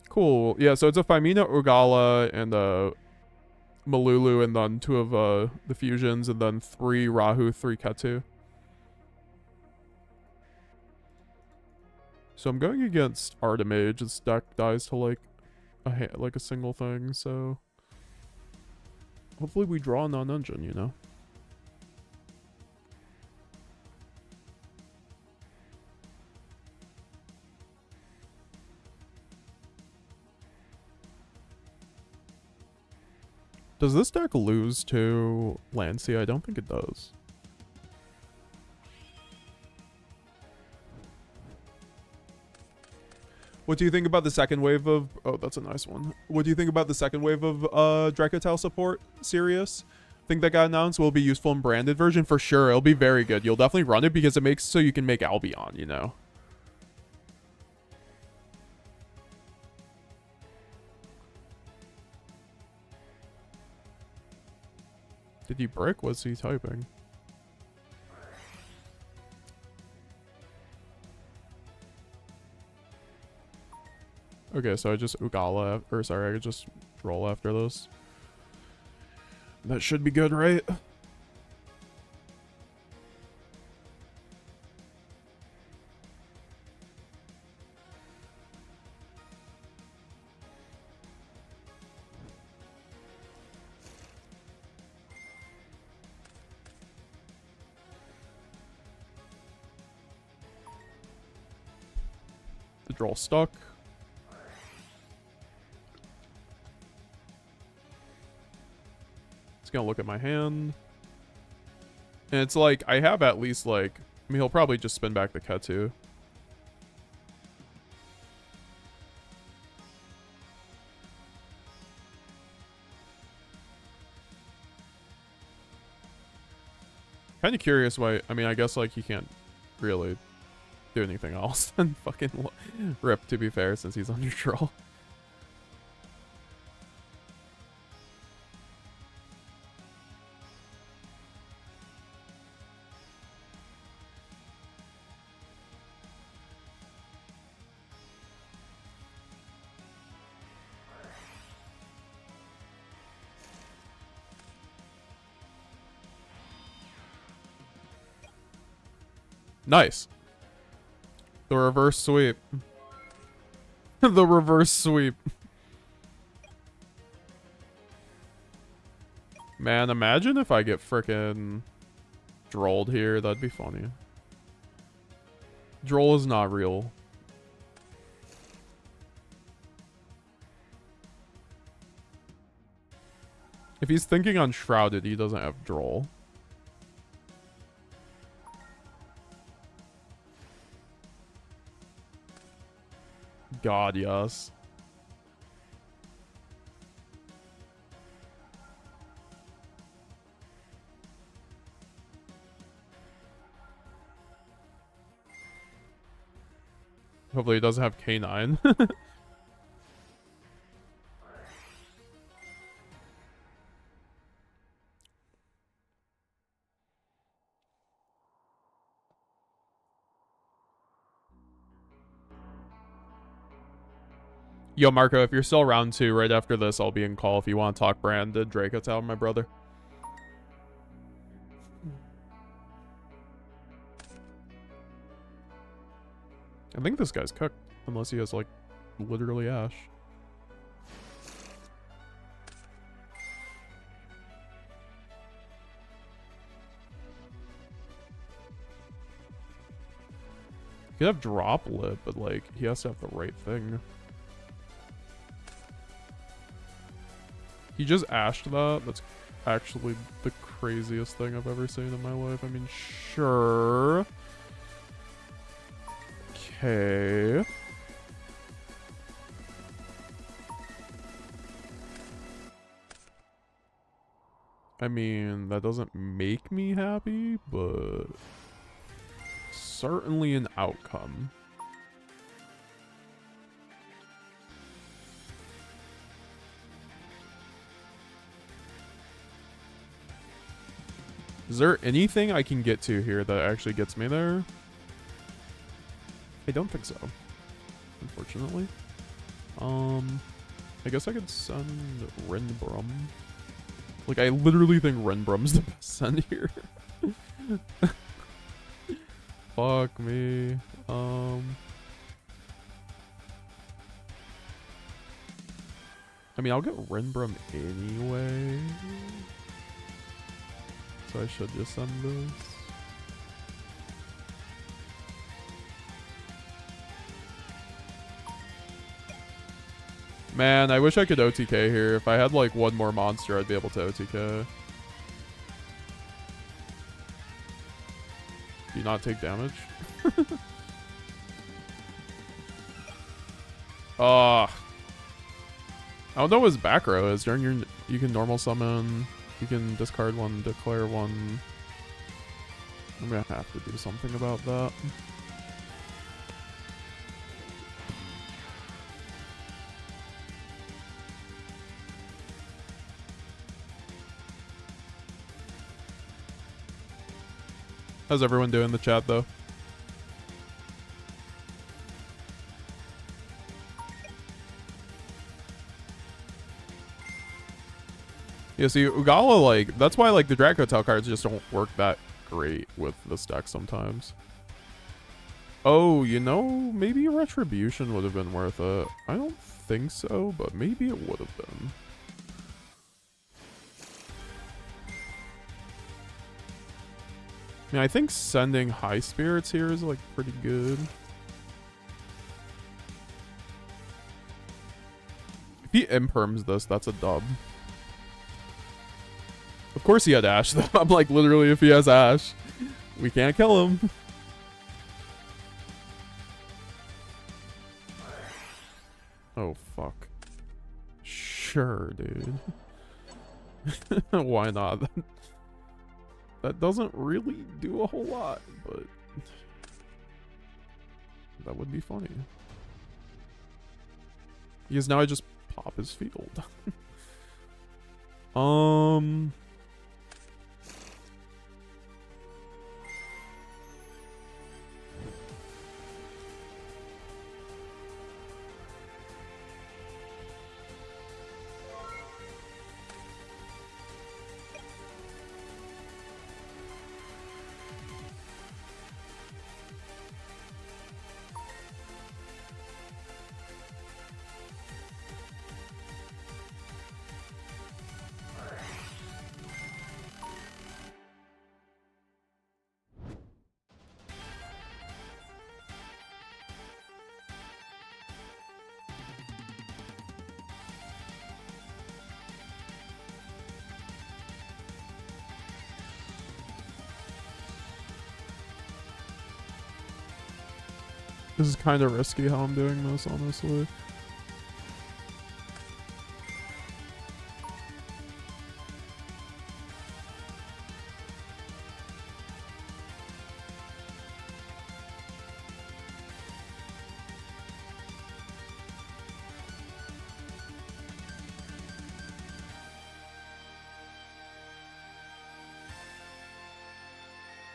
Cool. Yeah, so it's a Femina, Ugala, and a Malulu, and then 2 of the fusions, and then 3 Rahu, 3 Ketu. So I'm going against Artemage. Its deck dies to like a single thing, so hopefully we draw a non-engine, you know? Does this deck lose to Lancey? I don't think it does. What do you think about the second wave of... Oh, that's a nice one. What do you think about the second wave of Dracotail support? Serious? Think that got announced will be useful in branded version? For sure. It'll be very good. You'll definitely run it because it makes so you can make Albion, you know? Did he brick? What's he typing? Okay, so I just Ugala, or sorry, I could just roll after this. That should be good, right? The draw stuck. Gonna look at my hand, and it's like I have at least like, I mean, he'll probably just spin back the Ketu. Kind of curious why. I mean, I guess like he can't really do anything else than fucking rip, to be fair, since he's on neutral. Nice. The reverse sweep. The reverse sweep. Man, imagine if I get frickin' drolled here. That'd be funny. Droll is not real. If he's thinking on Shrouded, he doesn't have droll. God, yes. Hopefully he doesn't have K9. Yo, Marco, if you're still round 2, right after this, I'll be in call if you want to talk branded Dracotail, my brother. I think this guy's cooked, unless he has, like, literally Ash. He could have Droplet, but, like, he has to have the right thing. He just ashed that. That's actually the craziest thing I've ever seen in my life. I mean, sure. Okay. I mean, that doesn't make me happy, but certainly an outcome. Is there anything I can get to here that actually gets me there? I don't think so, unfortunately. I guess I could send Renbrum. Like, I literally think Renbrum's the best send here. Fuck me. I mean, I'll get Renbrum anyway. So I should just send this. Man, I wish I could OTK here. If I had like one more monster, I'd be able to OTK. Do you not take damage? I don't know what his back row is. During your, you can normal summon, you can discard one, declare one. I'm gonna have to do something about that. How's everyone doing in the chat, though? Yeah, see, Ugala, like, that's why, like, the Dracotail cards just don't work that great with this deck sometimes. Oh, you know, maybe Retribution would have been worth it. I don't think so, but maybe it would have been. I mean, I think sending High Spirits here is, like, pretty good. If he imperms this, that's a dub. Of course he had Ash, though. I'm like, literally, if he has Ash, we can't kill him. Oh, fuck. Sure, dude. Why not? That doesn't really do a whole lot, but that would be funny. Because now I just pop his field. This is kind of risky how I'm doing this, honestly.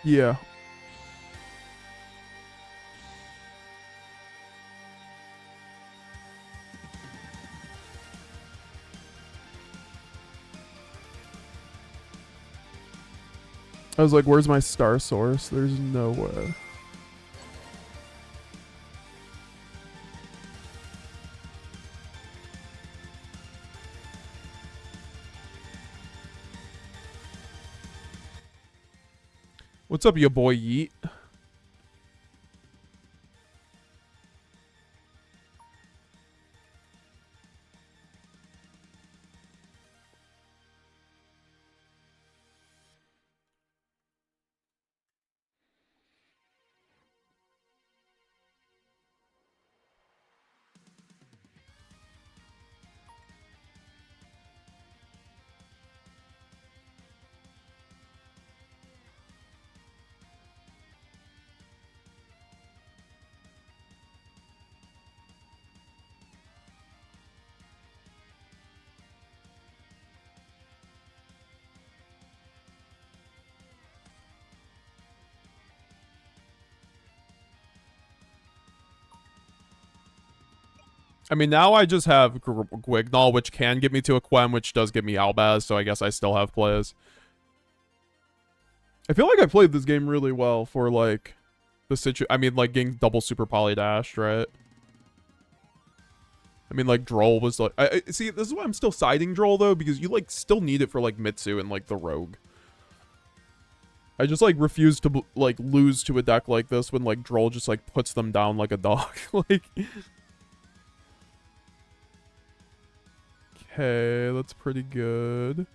Yeah. I was like, where's my star source? There's no way. What's up, ya boy Yeet? I mean, now I just have Gwignall, which can get me to a Quem, which does give me Albaz, so I guess I still have plays. I feel like I played this game really well for, like, the I mean, like, getting double super poly dashed, right? I mean, like, Droll was, like... see, this is why I'm still siding Droll, though, because you, like, still need it for, like, Mitsu and, like, the Rogue. I just, like, refuse to, like, lose to a deck like this when, like, Droll just, like, puts them down like a dog. Like... Okay, that's pretty good.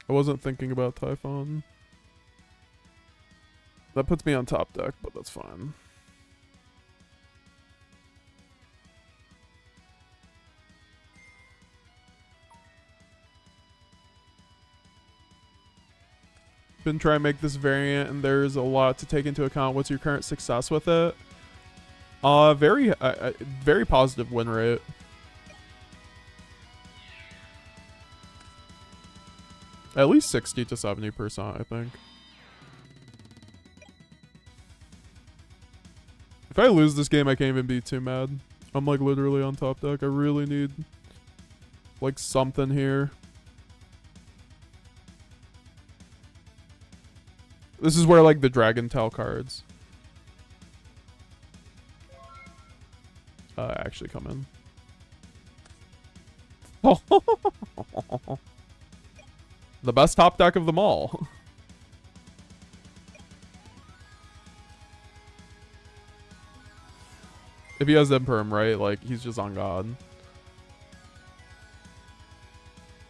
I wasn't thinking about Typhon. That puts me on top deck, but that's fine. Been trying to make this variant, and there's a lot to take into account. What's your current success with it? Very positive win rate. At least 60 to 70%, I think. If I lose this game, I can't even be too mad. I'm, like, literally on top deck. I really need, like, something here. This is where, like, the Dracotail cards actually come in. The best top deck of them all. If he has Imperm, right? Like, he's just on God.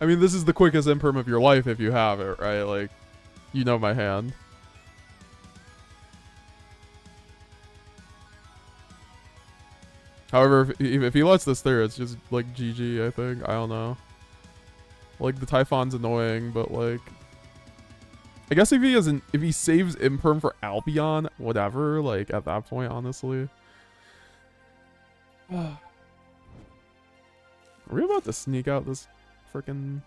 I mean, this is the quickest Imperm of your life if you have it, right? Like, you know my hand. However, if he lets this through, it's just, like, GG, I think. I don't know. Like, the Typhon's annoying, but, like... I guess if he saves Imperm for Albion, whatever, like, at that point, honestly. Are we about to sneak out this freaking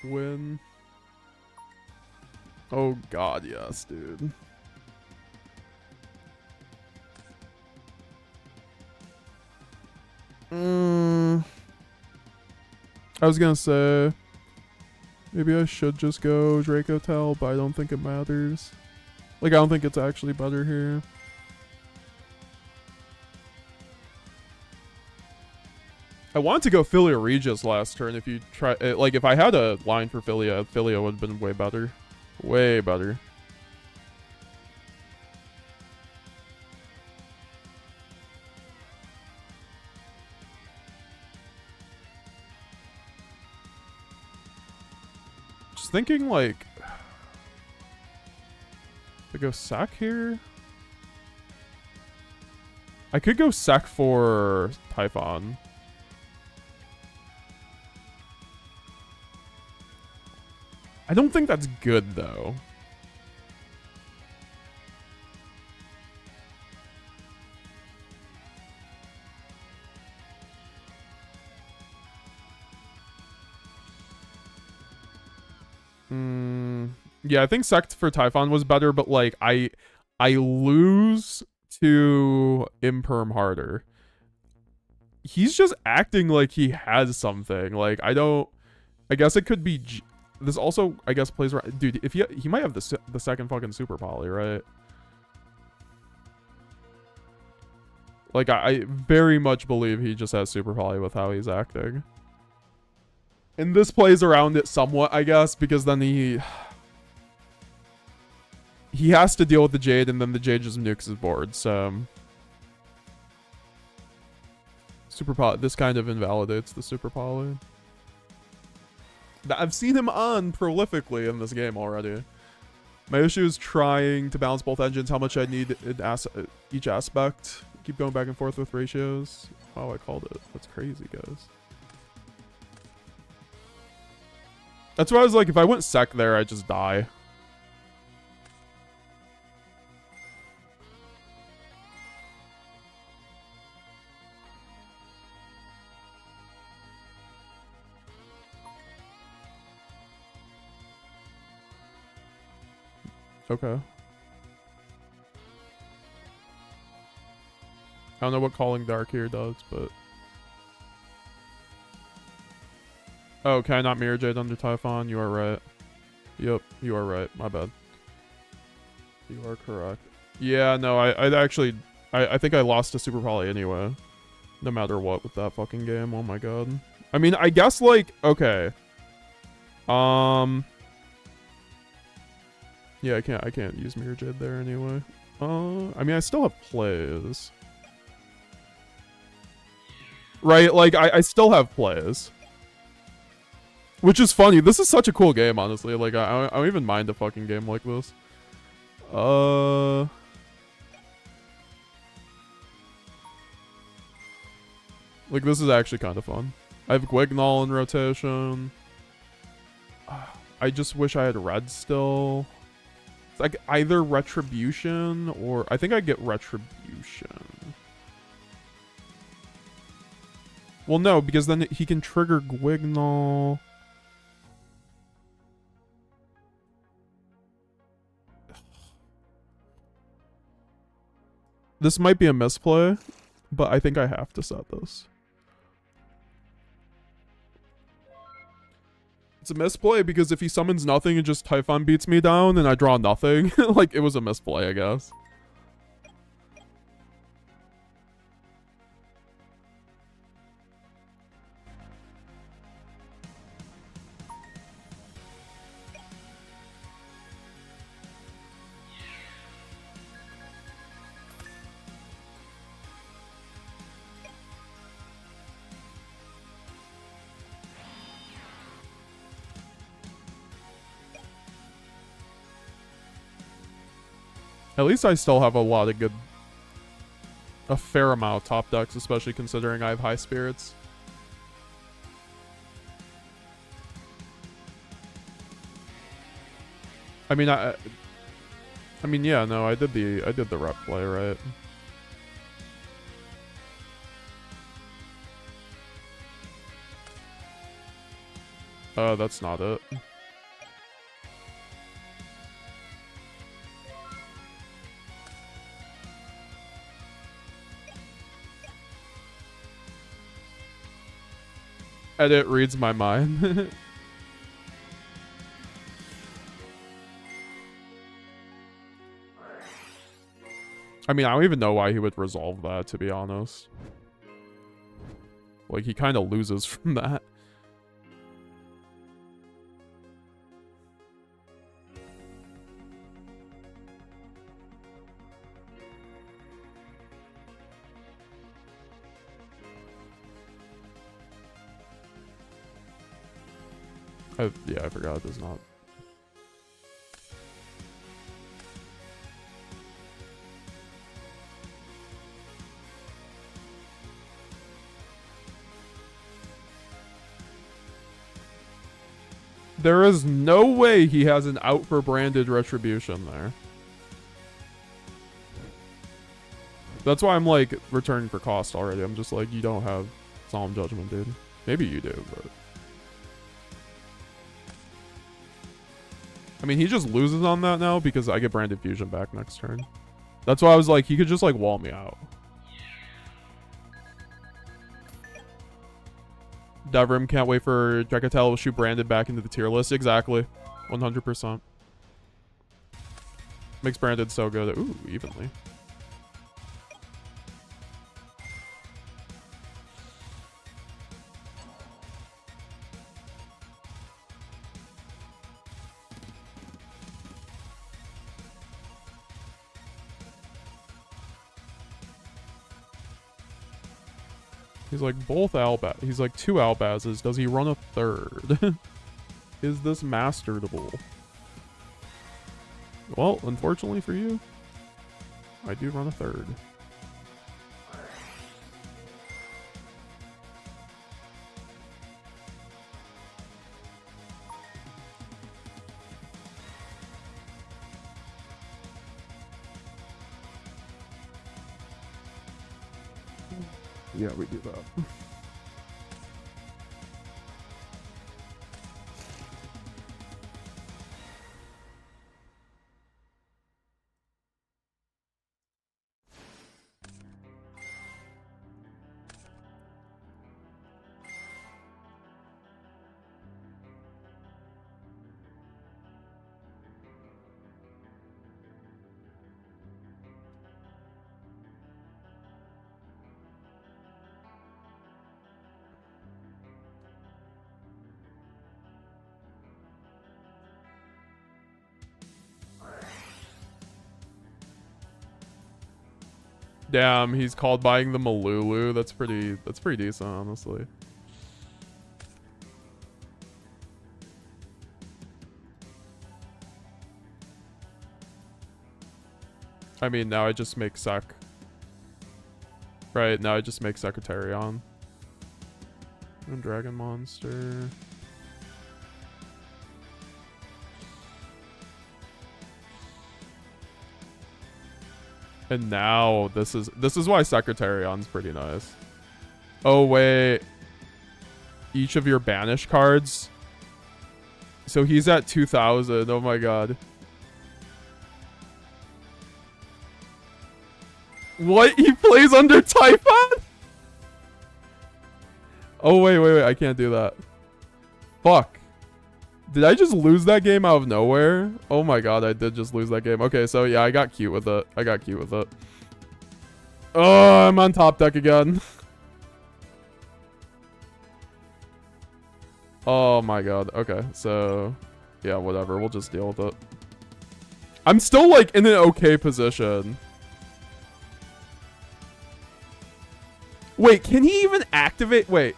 win? Oh god, yes, dude. I was gonna say maybe I should just go Dracotail, but I don't think it matters. Like, I don't think it's actually better here. I want to go Philia Regis last turn. If you try, like, if I had a line for Philia, Philia would have been way better. Way better. Just thinking, like, to go sack here. I could go sack for Typhon. I don't think that's good, though. Yeah, I think Sect for Typhon was better, but, like, I lose to Imperm harder. He's just acting like he has something. Like, I guess it could be... This also, I guess, plays right. Dude, if he might have the second fucking super poly, right? Like, I very much believe he just has super poly with how he's acting. And this plays around it somewhat, I guess, because then he has to deal with the Jade, and then the Jade just nukes his board, so... Super poly, this kind of invalidates the super poly. I've seen him on prolifically in this game already. My issue is trying to balance both engines, how much I need in each aspect. Keep going back and forth with ratios. Wow, I called it. That's crazy, guys. That's why I was like, if I went sec there, I'd just die. Okay. I don't know what Calling Dark here does, but... Oh, can I not Mirror Jade under Typhon? You are right. Yep, you are right. My bad. You are correct. Yeah, no, I actually... I think I lost to Super Poly anyway. No matter what with that fucking game. Oh my god. I mean, I guess, like... Okay. Yeah, I can't use Mirror Jade there anyway. I mean, I still have plays. Right? Like, I still have plays. Which is funny. This is such a cool game, honestly. Like, I don't even mind a fucking game like this. Like, this is actually kind of fun. I have Guignol in rotation. I just wish I had red still. It's like either Retribution or... I think I get Retribution. Well, no, because then he can trigger Guignol. This might be a misplay, but I think I have to set this. It's a misplay because if he summons nothing and just Typhon beats me down and I draw nothing, like, it was a misplay, I guess. At least I still have a lot of a fair amount of top decks, especially considering I have high spirits. I mean, I mean, yeah, no, I did the rep play, right? That's not it. Edit reads my mind. I mean, I don't even know why he would resolve that, to be honest. Like, he kind of loses from that. Yeah, I forgot it does not. There is no way he has an out for branded Retribution there. That's why I'm like returning for cost already. I'm just like, you don't have Solemn Judgment, dude. Maybe you do, but... I mean, he just loses on that now because I get Branded Fusion back next turn. That's why I was like, he could just like wall me out. Devrim, can't wait for Dracotail to shoot Branded back into the tier list. Exactly. 100%. Makes Branded so good. Ooh, evenly. He's like both Albaz. He's like two Albazes. Does he run a third? Is this masterable? Well, unfortunately for you, I do run a third. Yeah, we do that. Damn, he's called buying the Malulu. That's pretty decent, honestly. I mean, now I just make Sec. Right, now I just make Secretarion. And Dragon Monster. And now this is why Secretarion's pretty nice. Oh wait. Each of your banish cards. So he's at 2,000. Oh my god. What? He plays under Typhon? Oh wait. I can't do that. Fuck. Did I just lose that game out of nowhere? Oh my god, I did just lose that game. Okay, so yeah, I got cute with it. Oh, I'm on top deck again. Oh my god. Okay, so yeah, whatever. We'll just deal with it. I'm still like in an okay position. Wait, can he even activate? Wait.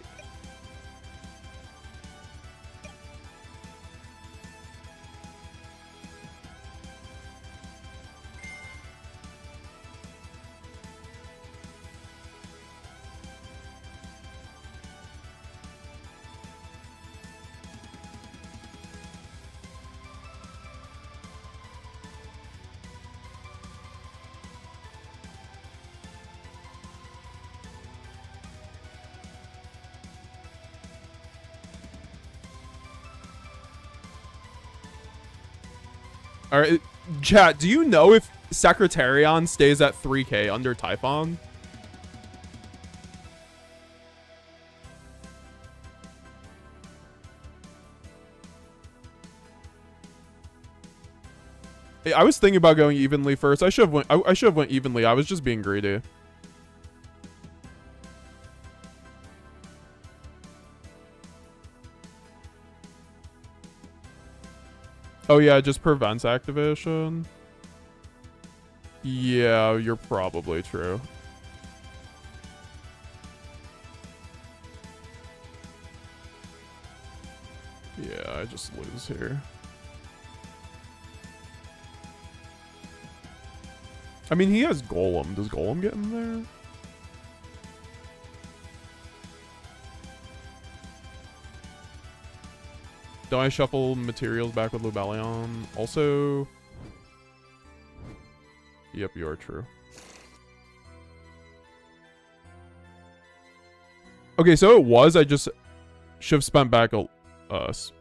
All right, chat, do you know if Secretarion stays at 3k under Typhon? I was thinking about going evenly first. I should have went evenly. I was just being greedy. Oh yeah, it just prevents activation. Yeah, you're probably true. Yeah, I just lose here. I mean, he has Golem. Does Golem get in there? Don't I shuffle materials back with Lubellion? Also... Yep, you are true. Okay, so it was. I just should have spent back us.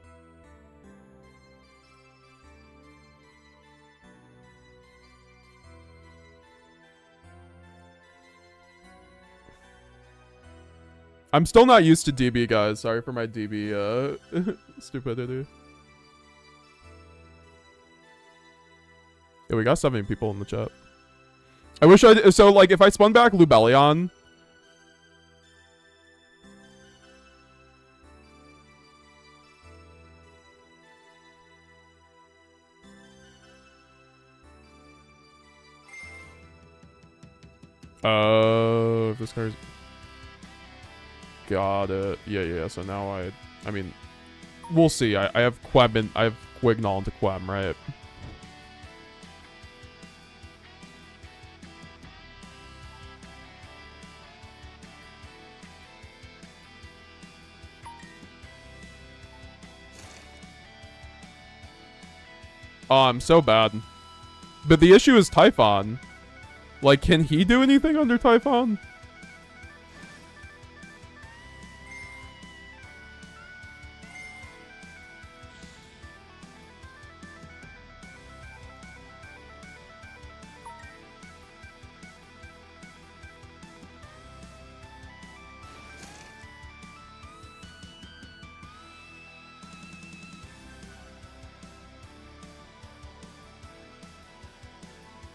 I'm still not used to DB, guys. Sorry for my DB stupidity. Yeah, we got 70 people in the chat. I wish I... So, like, if I spun back Lubellion... This card's... Got it. Yeah. So now I mean, we'll see. I have Queb and I have Quignall into Quem, right? Oh, I'm so bad. But the issue is Typhon. Like, can he do anything under Typhon?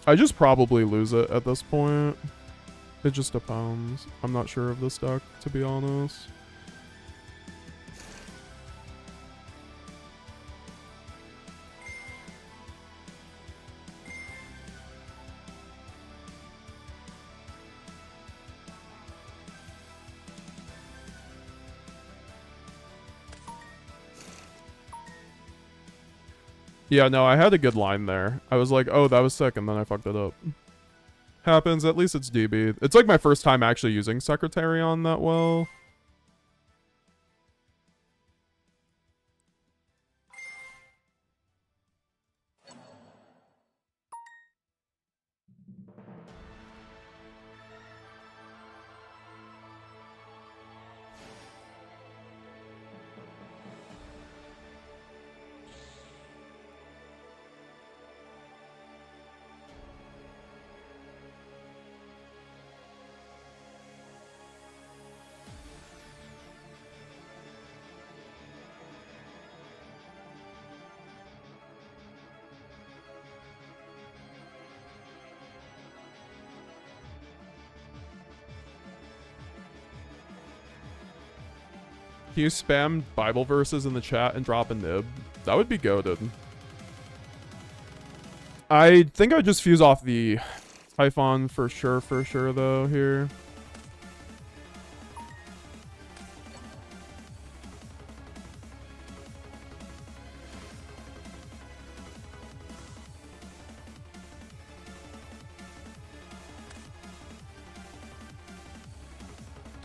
I just probably lose it at this point. It just depends. I'm not sure of this deck, to be honest. Yeah, no, I had a good line there. I was like, oh, that was sick, and then I fucked it up. Happens, at least it's DB. It's like my first time actually using Secretarion that well. Can you spam Bible verses in the chat and drop a nib? That would be goated. I think I would just fuse off the Typhon for sure, though, here.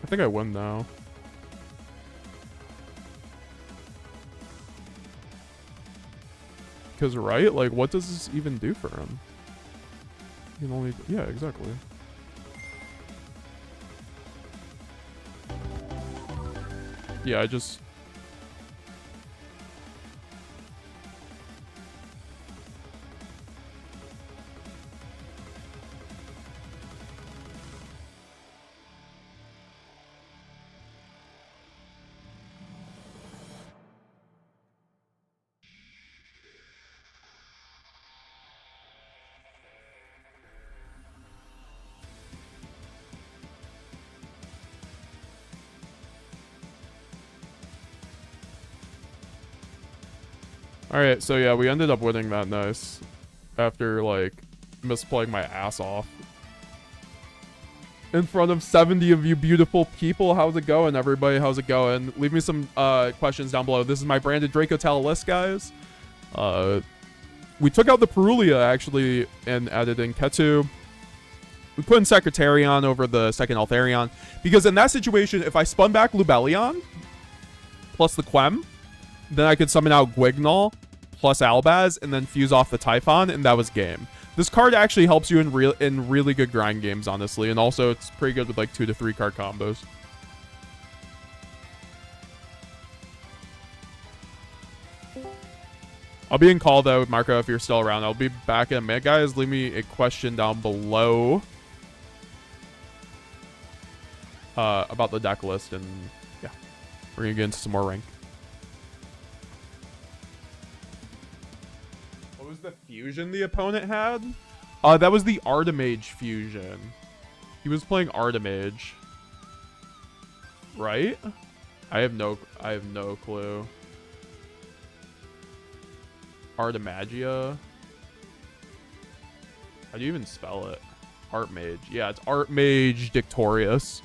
I think I win now. Because, right? Like, what does this even do for him? You can only... Yeah, exactly. Yeah, I just... Alright, so yeah, we ended up winning that nice. After, like, misplaying my ass off. In front of 70 of you beautiful people. How's it going, everybody? How's it going? Leave me some questions down below. This is my branded Dracotail list, guys. We took out the Perulia, actually, and added in Ketu. We put in Secretarion over the second Altharion. Because in that situation, if I spun back Lubellion, plus the Quem, then I could summon out Guignol plus Albaz and then fuse off the Typhon, and that was game. This card actually helps you in really good grind games, honestly, and also it's pretty good with like 2 to 3 card combos. I'll be in call though, Marco, if you're still around. I'll be back in a minute, guys. Leave me a question down below about the deck list, and yeah, we're gonna get into some more rank. The fusion the opponent had? That was the Artemage fusion. He was playing Artemage. Right? I have no clue. Artemagia? How do you even spell it? Artmage. Yeah, it's Artmage Dictorious.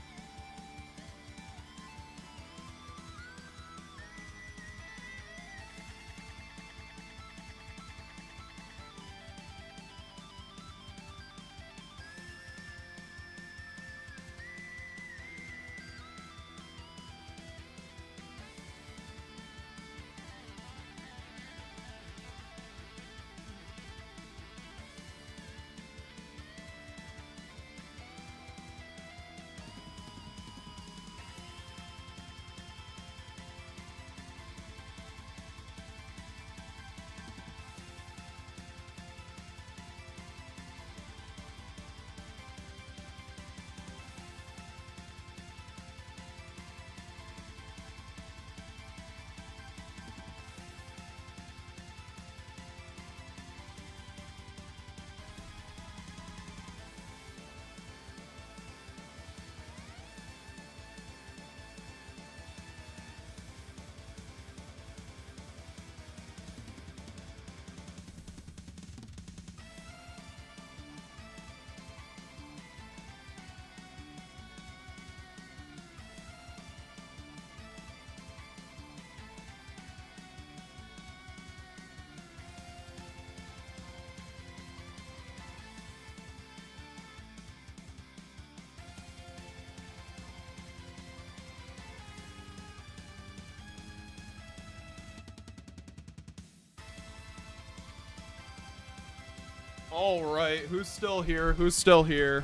All right, who's still here? Who's still here?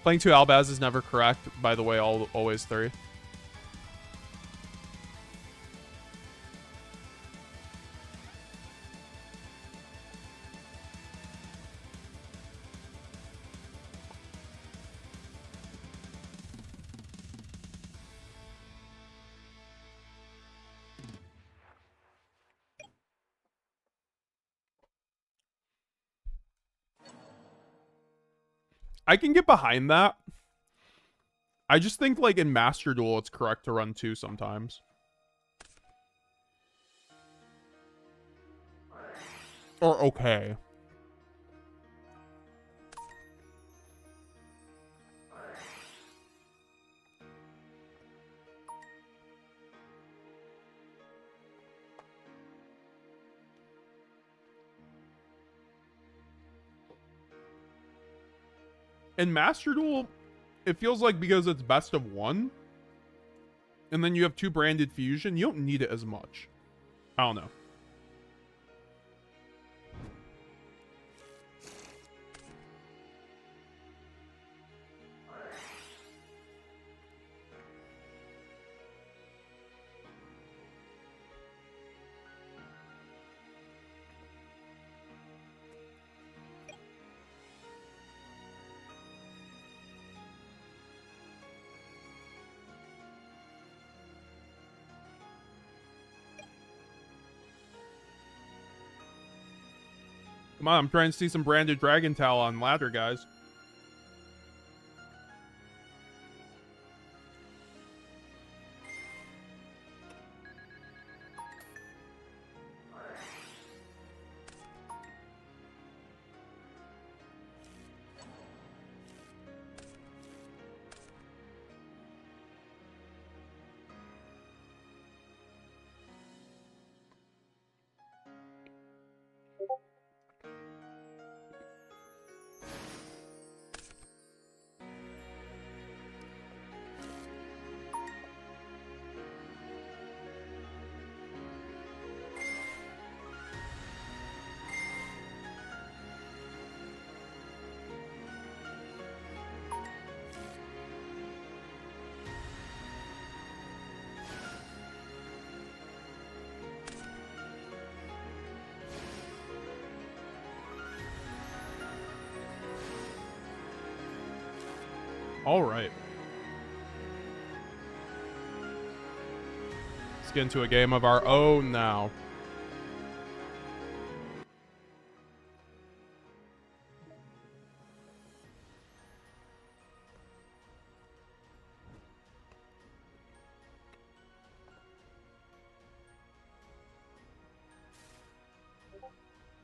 Playing 2 Albaz is never correct. By the way, always 3. I can get behind that. I just think, like, in Master Duel, it's correct to run 2 sometimes. Or okay. In Master Duel, it feels like because it's best of 1, and then you have 2 branded fusion, you don't need it as much. I don't know. Come on, I'm trying to see some branded Dracotail on ladder, guys. All right. Let's get into a game of our own now.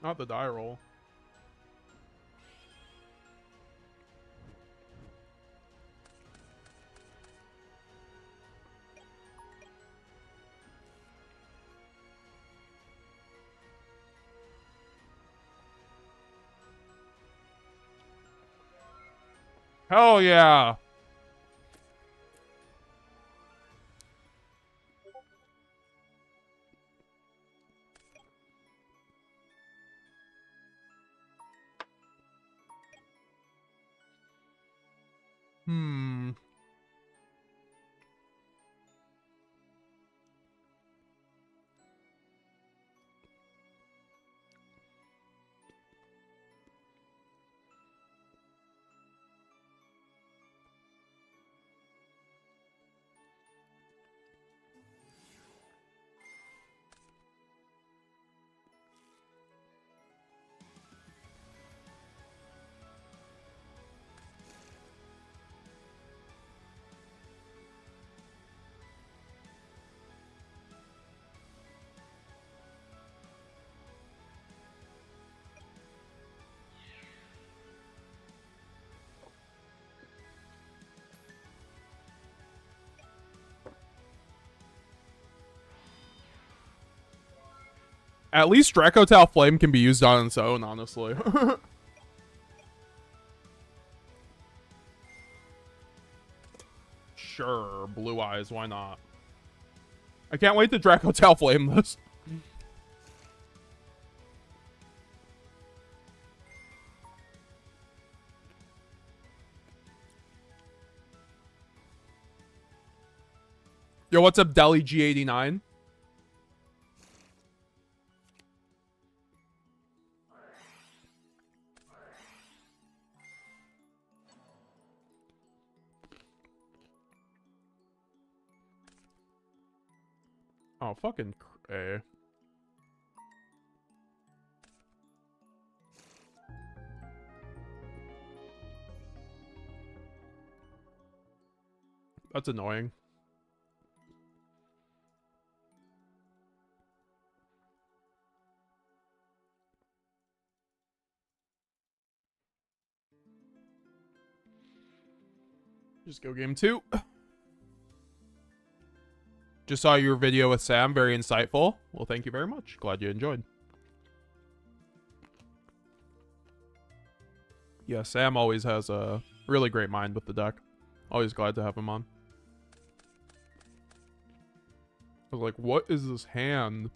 Not the die roll. Hell yeah. At least Dracotail Flame can be used on its own, honestly. Sure, Blue Eyes, why not? I can't wait to Dracotail flame this. Yo, what's up, Deli G89? Oh, fucking A. That's annoying. Just go game 2. Just saw your video with Sam. Very insightful. Well, thank you very much. Glad you enjoyed. Yeah, Sam always has a really great mind with the deck. Always glad to have him on. I was like, what is this hand?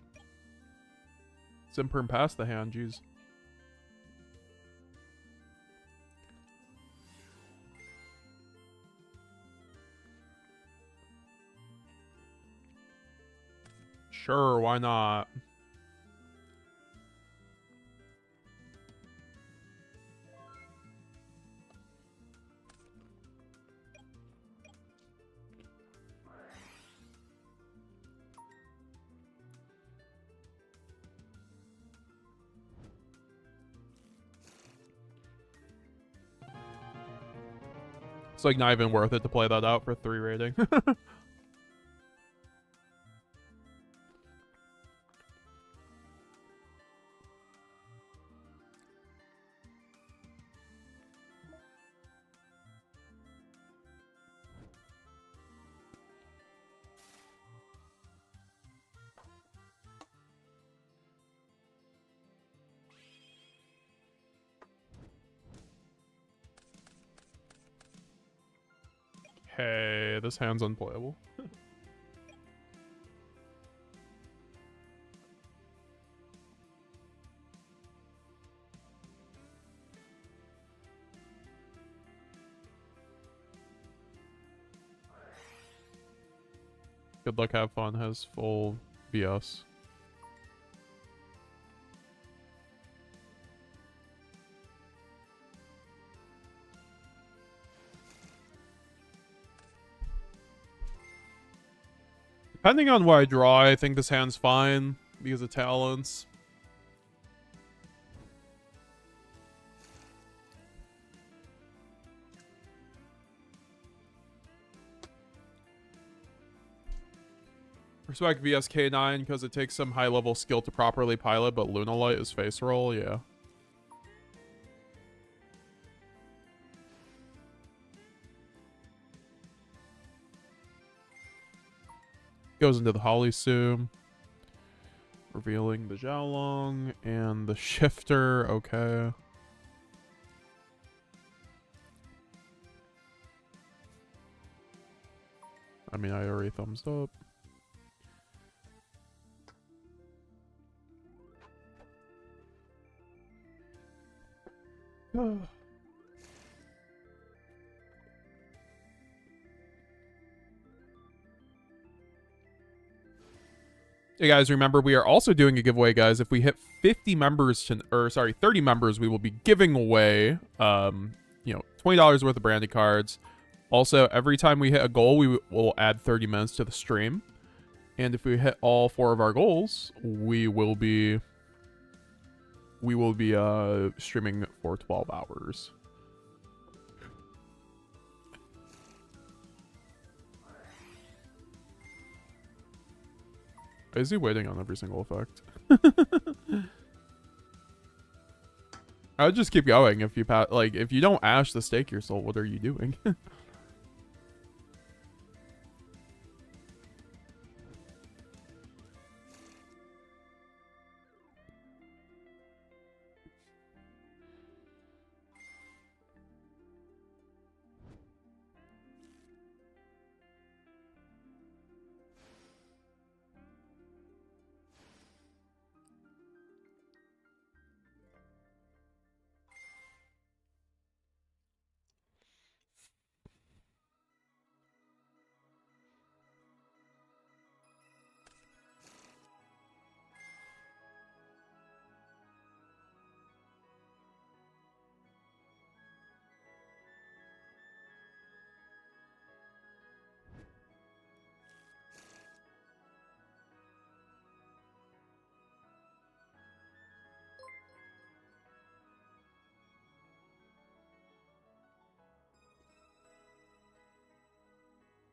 Simper and pass the hand, jeez. Sure, why not? It's like not even worth it to play that out for 3 rating. Hey, this hand's unplayable. Good luck, have fun, has full VS. Depending on what I draw, I think this hand's fine because of talents. Respect VSK9 because it takes some high-level skill to properly pilot, but Lunalight is face roll, yeah. Goes into the Holly Sue. Revealing the Xiaolong and the Shifter, okay. I mean, I already thumbs up. Hey guys, remember we are also doing a giveaway, guys. If we hit 50 members to, or sorry, 30 members, we will be giving away you know, $20 worth of branded cards. Also, every time we hit a goal, we will add 30 minutes to the stream. And if we hit all 4 of our goals, we will be streaming for 12 hours. Is he waiting on every single effect? I would just keep going if you like if you don't ash the stake your soul, what are you doing?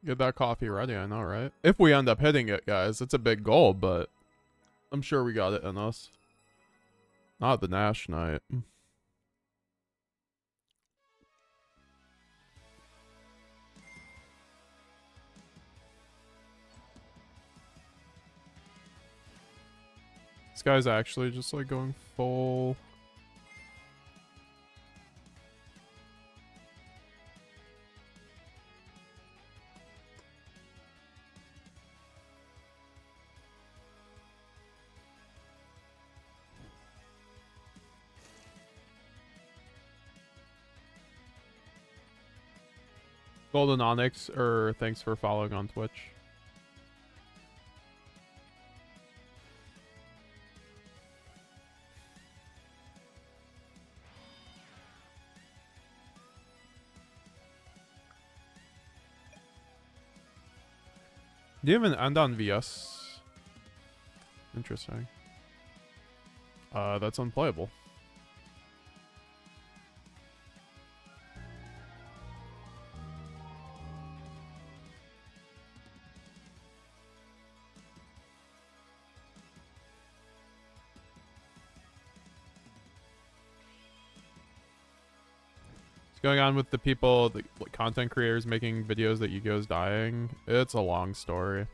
Get that coffee ready, I know, right? If we end up hitting it, guys, it's a big goal, but I'm sure we got it in us. Not the Nash night. This guy's actually just like going full. Golden Onyx, or thanks for following on Twitch. Do you even end on VS? Interesting. That's unplayable. What's going on with the people, the content creators making videos that Yu-Gi-Oh's dying? It's a long story.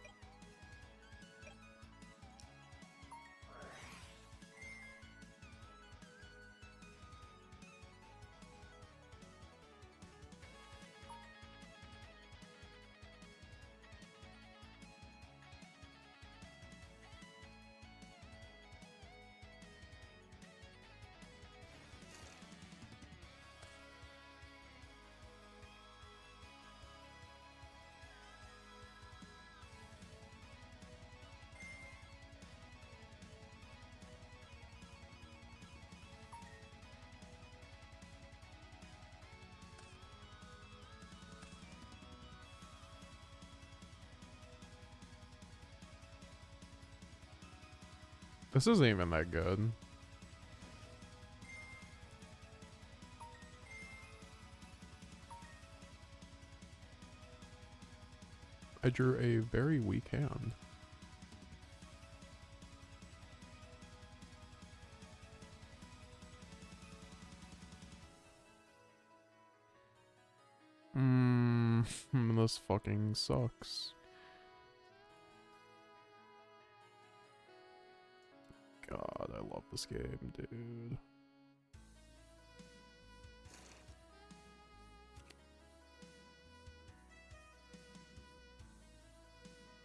This isn't even that good. I drew a very weak hand. This fucking sucks. God, I love this game, dude.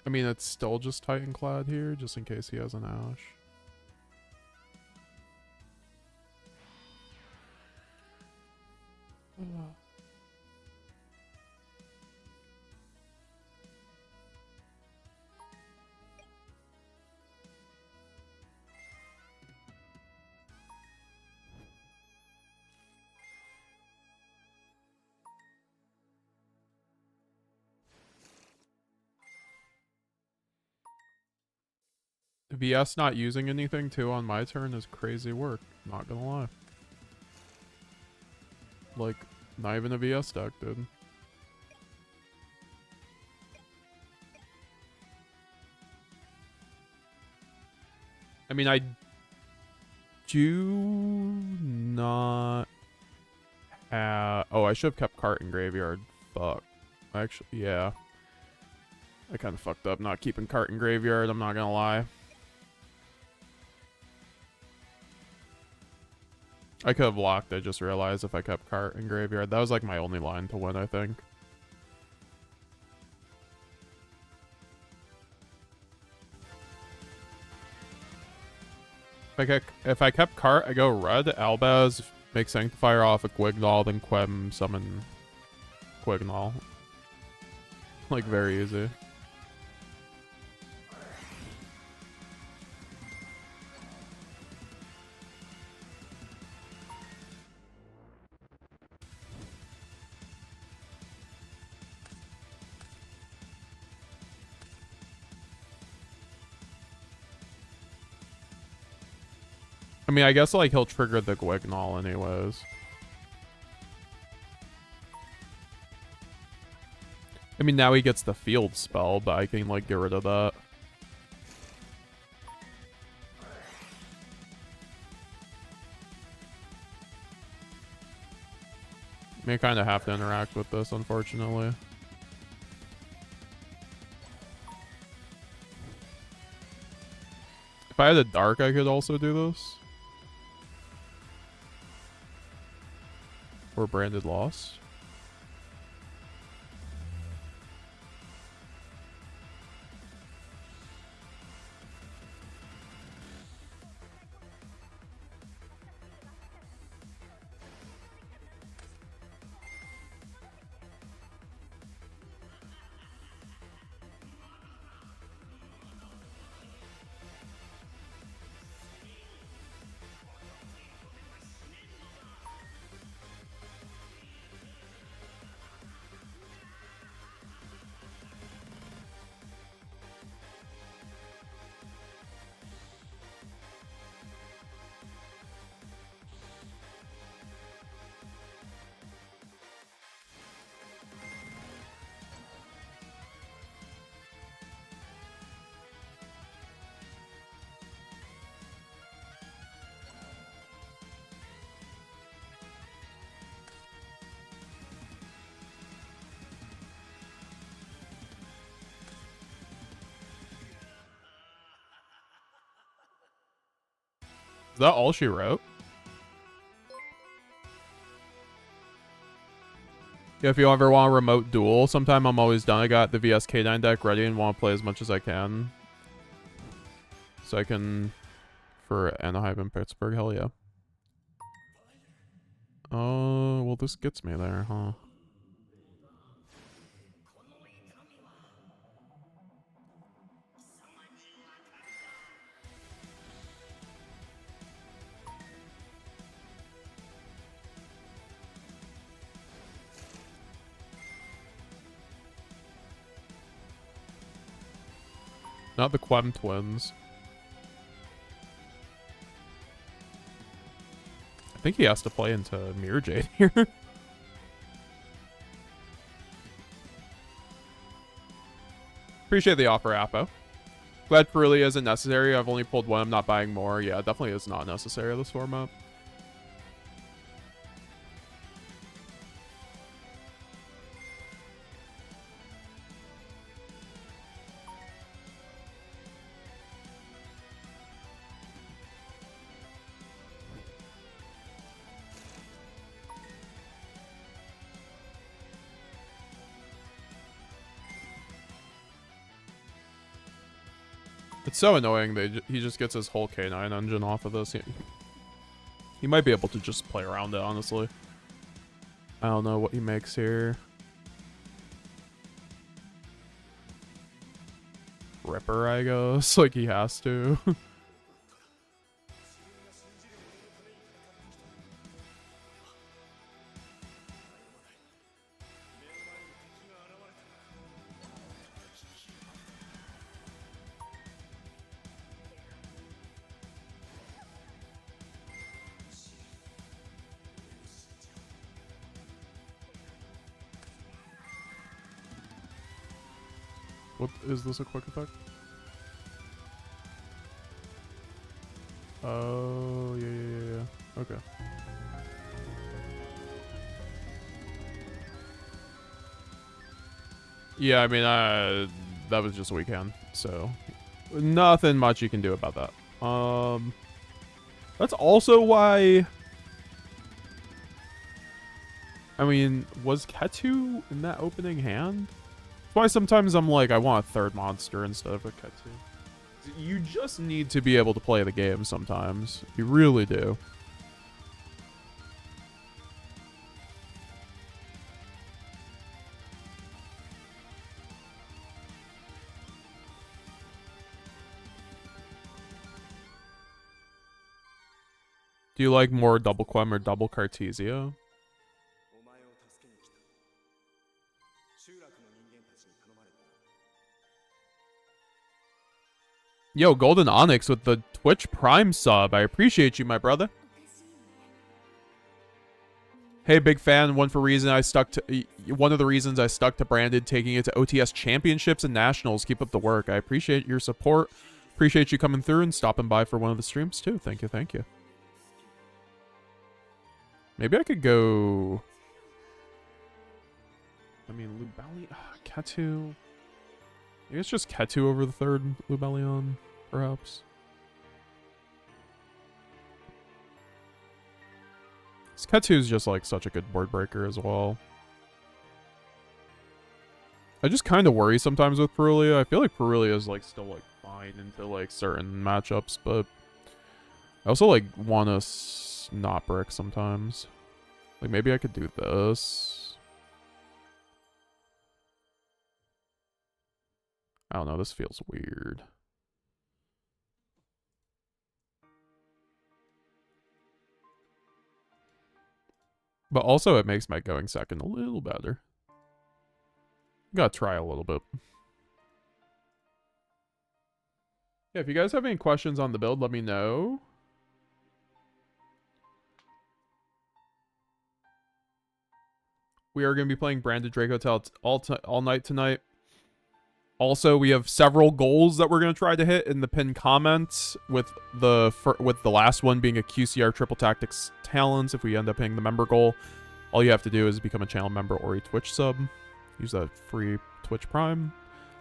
I mean, it's still just Titanclad here, just in case he has an Ash. VS not using anything too on my turn is crazy work, not gonna lie. Like, not even a VS deck, dude. I mean, I do not have... Oh, I should have kept cart in graveyard. Fuck. Actually, yeah. I kind of fucked up not keeping cart in graveyard, I'm not gonna lie. I could have locked, I just realized, if I kept cart in graveyard. That was like my only line to win, I think. If I kept cart, I go red, Albaz, make Sanctifier off a Quignall, then Quem summon Quignall. Like, very easy. I mean, I guess, like, he'll trigger the Quignall anyways. I mean, now he gets the field spell, but I can, like, get rid of that. May kind of have to interact with this, unfortunately. If I had a dark, I could also do this. Or branded loss. Is that all she wrote? Yeah, if you ever want a remote duel, sometime I'm always done. I got the VSK9 deck ready and want to play as much as I can. So I can... For Anaheim and Pittsburgh, hell yeah. Oh, well this gets me there, huh? Not the Quem twins. I think he has to play into Mirror Jade here. Appreciate the offer, Appo. Glad Perulia isn't necessary. I've only pulled one. I'm not buying more. Yeah, definitely is not necessary this format. It's so annoying that he just gets his whole K9 engine off of this. He might be able to just play around it, honestly. I don't know what he makes here. Ripper, I guess. Like, he has to. What is this, a quick effect? Oh, yeah. Okay. Yeah, I mean, that was just a weekend, so nothing much you can do about that. That's also why. I mean, was Ketu in that opening hand? That's why sometimes I'm like, I want a third monster instead of a Ketu. You just need to be able to play the game sometimes. You really do. Do you like more double Quem or double Cartesia? Yo, Golden Onyx with the Twitch Prime sub. I appreciate you, my brother. Hey, big fan. One of the reasons I stuck to Branded taking it to OTS championships and nationals. Keep up the work. I appreciate your support. Appreciate you coming through and stopping by for one of the streams too. Thank you, thank you. Maybe I could go. I mean, Lubellion, Ketu. Maybe it's just Ketu over the third Lubellion, perhaps. Ketu's just like such a good board breaker as well. I just kind of worry sometimes with Perulia. I feel like Perulia is like still like fine into like certain matchups, but I also like want to not brick sometimes. Like maybe I could do this. I don't know. This feels weird. But also it makes my going second a little better. Gotta try a little bit. Yeah, if you guys have any questions on the build, let me know. We are going to be playing Branded Dracotail all night tonight. Also, we have several goals that we're going to try to hit in the pinned comments, with the last one being a QCR Triple Tactics Talents. If we end up hitting the member goal, all you have to do is become a channel member or a Twitch sub. Use that free Twitch Prime.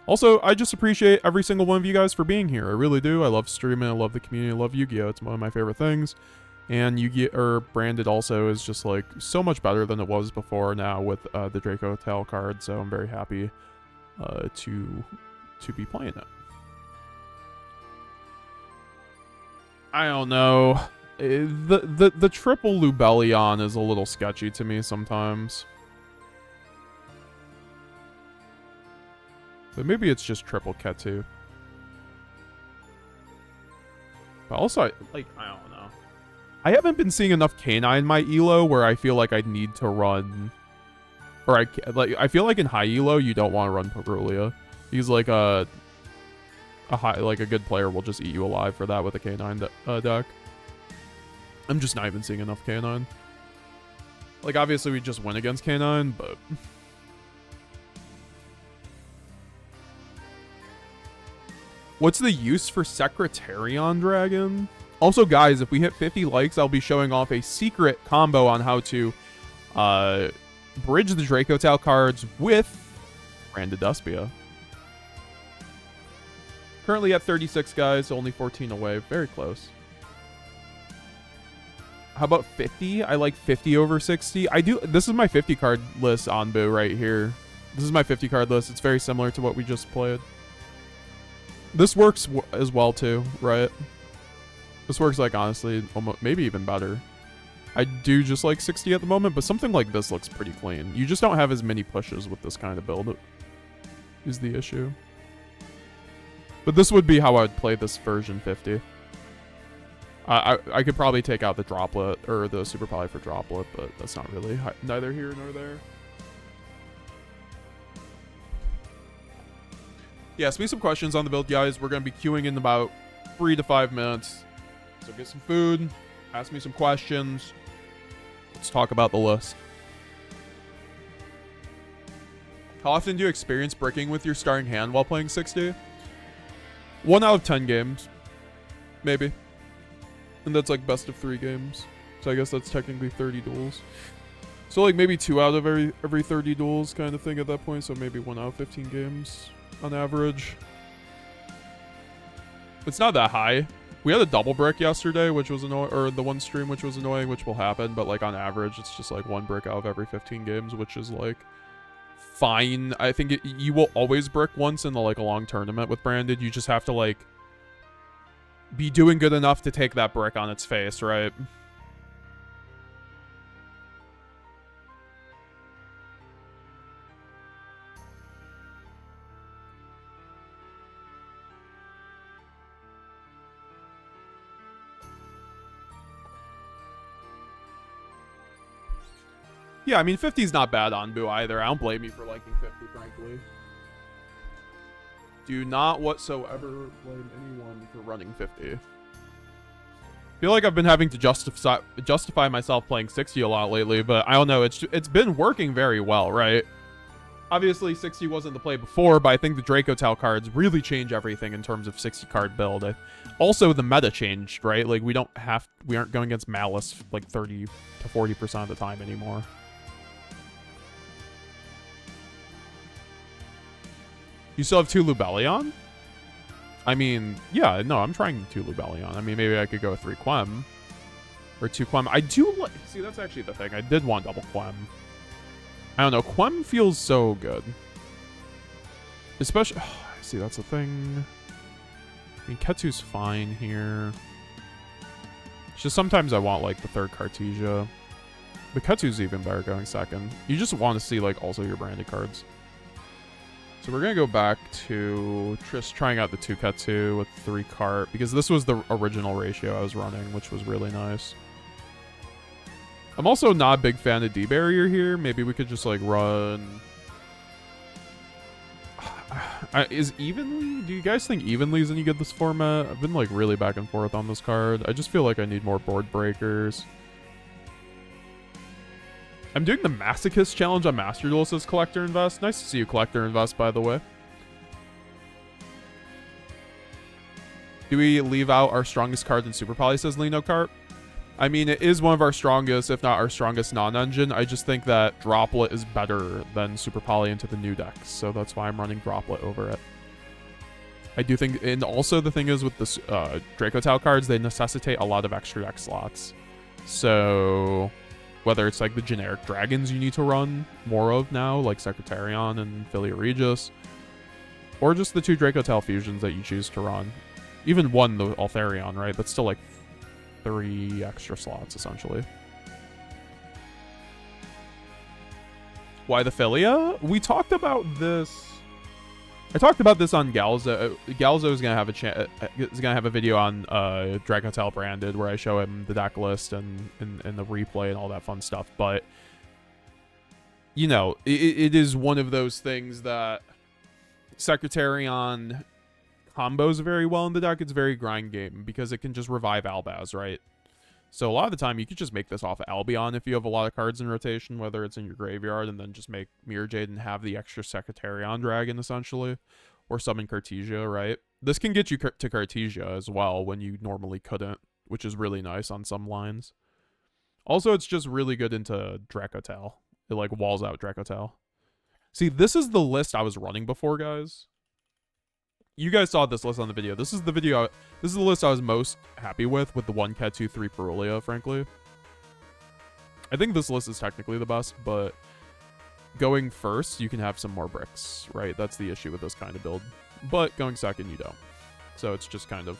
Also, I just appreciate every single one of you guys for being here. I really do. I love streaming. I love the community. I love Yu-Gi-Oh! It's one of my favorite things. And Yu-Gi-Oh! Branded also is just like so much better than it was before now with the Dracotail card. So I'm very happy to be playing it. I don't know. The triple Lubellion is a little sketchy to me sometimes. But maybe it's just triple Ketu. But also, I don't know. I haven't been seeing enough K9 in my elo where I feel like I need to run, or I feel like in high elo you don't want to run Perulia. He's like a good player will just eat you alive for that with a K9 deck. I'm just not even seeing enough K9. Like obviously we just win against K9, but what's the use for Secretarion Dragon? Also, guys, if we hit 50 likes, I'll be showing off a secret combo on how to bridge the Dracotail cards with Branded Despia. Currently at 36, guys, only 14 away. Very close. How about 50? I like 50 over 60. This is my 50 card list, Anbu, right here. This is my 50 card list. It's very similar to what we just played. This works as well, too, right? This works, like, honestly, almost, maybe even better. I do just like 60 at the moment, but something like this looks pretty clean. You just don't have as many pushes with this kind of build, is the issue. But this would be how I would play this version 50. I could probably take out the Droplet, or the Super Poly for Droplet, but that's not really neither here nor there. Yeah, ask me some questions on the build, guys. We're going to be queuing in about 3 to 5 minutes. So get some food, ask me some questions. Let's talk about the list. How often do you experience bricking with your starting hand while playing 60? 1 out of 10 games. Maybe. And that's like best of 3 games. So I guess that's technically 30 duels. So like maybe 2 out of every 30 duels kind of thing at that point. So maybe 1 out of 15 games on average. It's not that high. We had a double brick yesterday, which was annoying, or the one stream, which was annoying, which will happen. But like on average, it's just like 1 brick out of every 15 games, which is like fine. I think you will always brick once in like a long tournament with Branded. You just have to like be doing good enough to take that brick on its face, right? Yeah, I mean, 50 is not bad on Boo either. I don't blame you for liking 50, frankly. Do not whatsoever blame anyone for running 50. feel like I've been having to justify myself playing 60 a lot lately, but I don't know. It's been working very well, right? Obviously, 60 wasn't the play before, but I think the Dracotail cards really change everything in terms of 60 card build. Also, the meta changed, right? Like, we aren't going against Malice like 30 to 40% of the time anymore. You still have 2 Lubellion? I mean, yeah, no, I'm trying 2 Lubellion. I mean, maybe I could go with 3 Quem. Or 2 Quem. I do like... See, that's actually the thing. I did want double Quem. I don't know. Quem feels so good. Especially... Oh, see, that's the thing. I mean, Ketsu's fine here. It's just sometimes I want, like, the 3rd Cartesia. But Ketsu's even better going 2nd. You just want to see, like, also your branded cards. So we're going to go back to just trying out the 2 Ketsu with 3 cart. Because this was the original ratio I was running, which was really nice. I'm also not a big fan of D-Barrier here. Maybe we could just, like, run... Is Evenly? Do you guys think Evenly is any good this format? I've been, like, really back and forth on this card. I just feel like I need more board breakers. I'm doing the Masochist challenge on Master Duel, says Collector Invest. Nice to see you, Collector Invest, by the way. Do we leave out our strongest card in Super Poly, says Lino Carp? I mean, it is one of our strongest, if not our strongest non-engine. I just think that Droplet is better than Super Poly into the new decks, so that's why I'm running Droplet over it. I do think, and also the thing is with the Dracotail cards, they necessitate a lot of extra deck slots. So, whether it's like the generic dragons you need to run more of now, like Secretarion and Philia Regis, or just the 2 Dracotail fusions that you choose to run. Even one, the Altharion, right? That's still like 3 extra slots, essentially. Why the Philia? We talked about this. I talked about this on Galzo. Galzo is gonna have a video on Dracotail branded where I show him the deck list and the replay and all that fun stuff. But you know, it is one of those things that Secretarion combos very well in the deck. It's very grind game because it can just revive Albaz, right? So a lot of the time you could just make this off of Albion if you have a lot of cards in rotation, whether it's in your graveyard, and then just make Mirror Jade and have the extra Secretarion dragon essentially, or summon Cartesia, right? This can get you to Cartesia as well when you normally couldn't, which is really nice on some lines. Also, it's just really good into Dracotail. It like walls out Dracotail. See, this is the list I was running before, guys. You guys saw this list on the video. This is the list I was most happy with the 1 Ketsu, 3 Perulia, frankly. I think this list is technically the best, but going first, you can have some more bricks, right? That's the issue with this kind of build. But going second, you don't. So it's just kind of...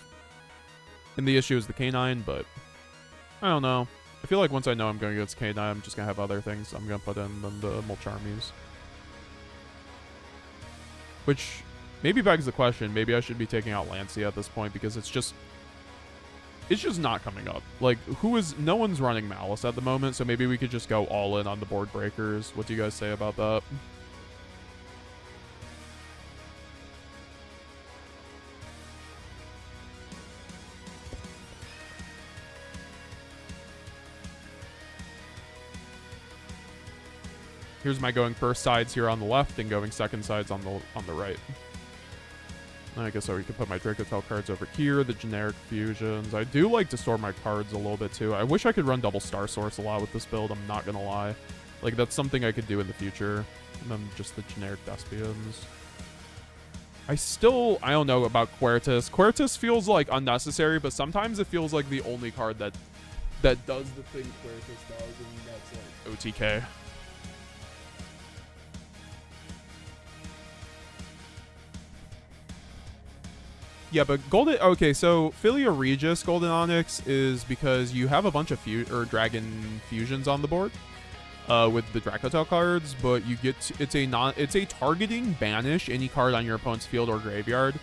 And the issue is the K9, but I don't know. I feel like once I know I'm going against K9, I'm just going to have other things I'm going to put in than the Mulcharmies. Which... maybe begs the question, maybe I should be taking out Lancia at this point because it's just not coming up. Like, no one's running Malice at the moment, so maybe we could just go all in on the board breakers. What do you guys say about that? Here's my going first sides here on the left and going second sides on the right. I guess we could put my Dracotail cards over here, the generic fusions. I do like to store my cards a little bit too. I wish I could run double Star Source a lot with this build, I'm not gonna lie. Like, that's something I could do in the future. And then just the generic Despians. I don't know about Quertus. Quertus feels like unnecessary, but sometimes it feels like the only card that does the thing Quertus does, and that's like OTK. Yeah, but Golden... okay, so Philia Regis Golden Onyx is because you have a bunch of Dragon Fusions on the board with the Dracotail cards, but you get... it's a targeting banish any card on your opponent's field or graveyard.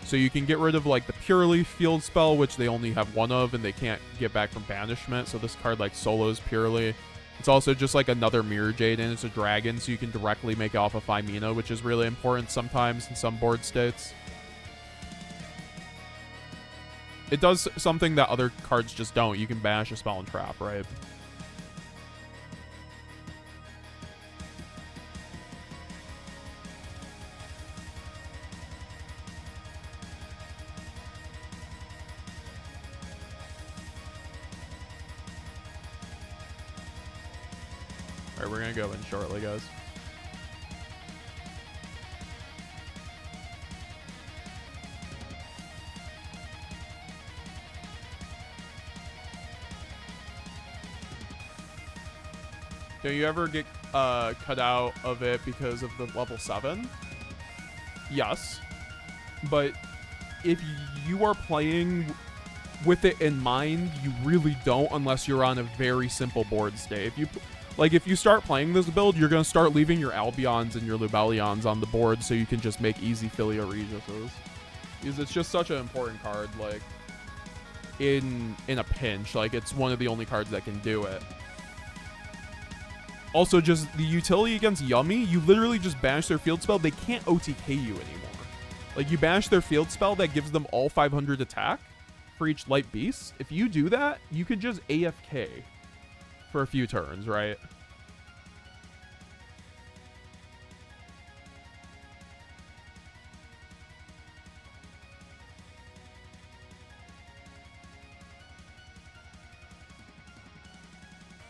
So you can get rid of, like, the purely field spell, which they only have one of, and they can't get back from banishment. So this card, like, solos purely. It's also just, like, another Mirror Jade, and it's a dragon, so you can directly make it off of Phymena, which is really important sometimes in some board states. it does something that other cards just don't. You can banish a spell and trap, right? Alright, we're gonna go in shortly, guys. Do you ever get cut out of it because of the level 7? Yes. But if you are playing with it in mind, you really don't unless you're on a very simple board state. If you start playing this build, you're going to start leaving your Albions and your Lubellions on the board so you can just make easy Filia Regises. Because it's just such an important card, like, in a pinch. Like, it's one of the only cards that can do it. Also, just the utility against Yummy, you literally just banish their field spell. They can't OTK you anymore. Like, you banish their field spell that gives them all 500 attack for each light beast. If you do that, you could just AFK for a few turns, right?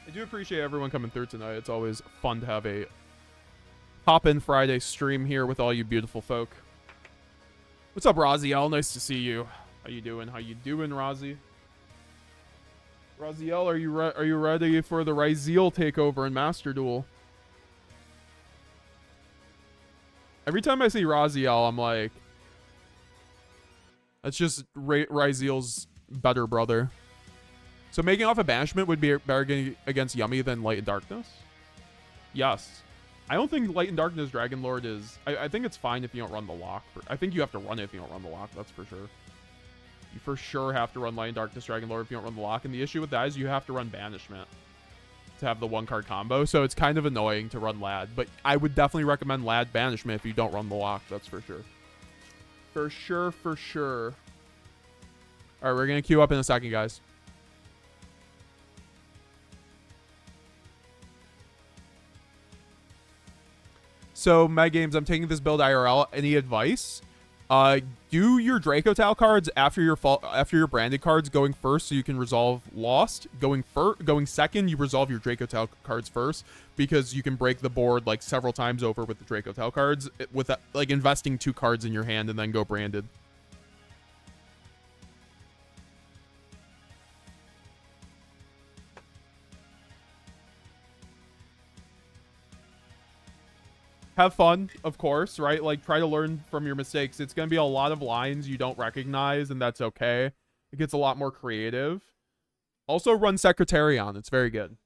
I do appreciate everyone coming through tonight. It's always fun to have a Hop-In Friday stream here with all you beautiful folk. What's up, Raziel? Nice to see you. How you doing? How you doing, Razi? Raziel, are you ready for the Raziel takeover in Master Duel? Every time I see Raziel, I'm like, that's just Raziel's better brother. So making off a banishment would be better against Yummy than Light and Darkness? Yes. I don't think Light and Darkness Dragon Lord is... I think it's fine if you don't run the lock. I think you have to run it if you don't run the lock, that's for sure. You for sure have to run Light and Darkness Dragon Lord if you don't run the lock. And the issue with that is you have to run Banishment to have the 1-card combo. So it's kind of annoying to run Lad. But I would definitely recommend Lad Banishment if you don't run the lock, that's for sure. For sure, for sure. Alright, we're going to queue up in a second, guys. So, MetaGames, I'm taking this build IRL. Any advice? Do your Dracotail cards after your branded cards going first so you can resolve Lost. Going second, you resolve your Dracotail cards first because you can break the board like several times over with the Dracotail cards with like investing 2 cards in your hand and then go branded. Have fun, of course, right? Like, try to learn from your mistakes. It's going to be a lot of lines you don't recognize, and that's okay. It gets a lot more creative. Also, run Secretarion. It's very good.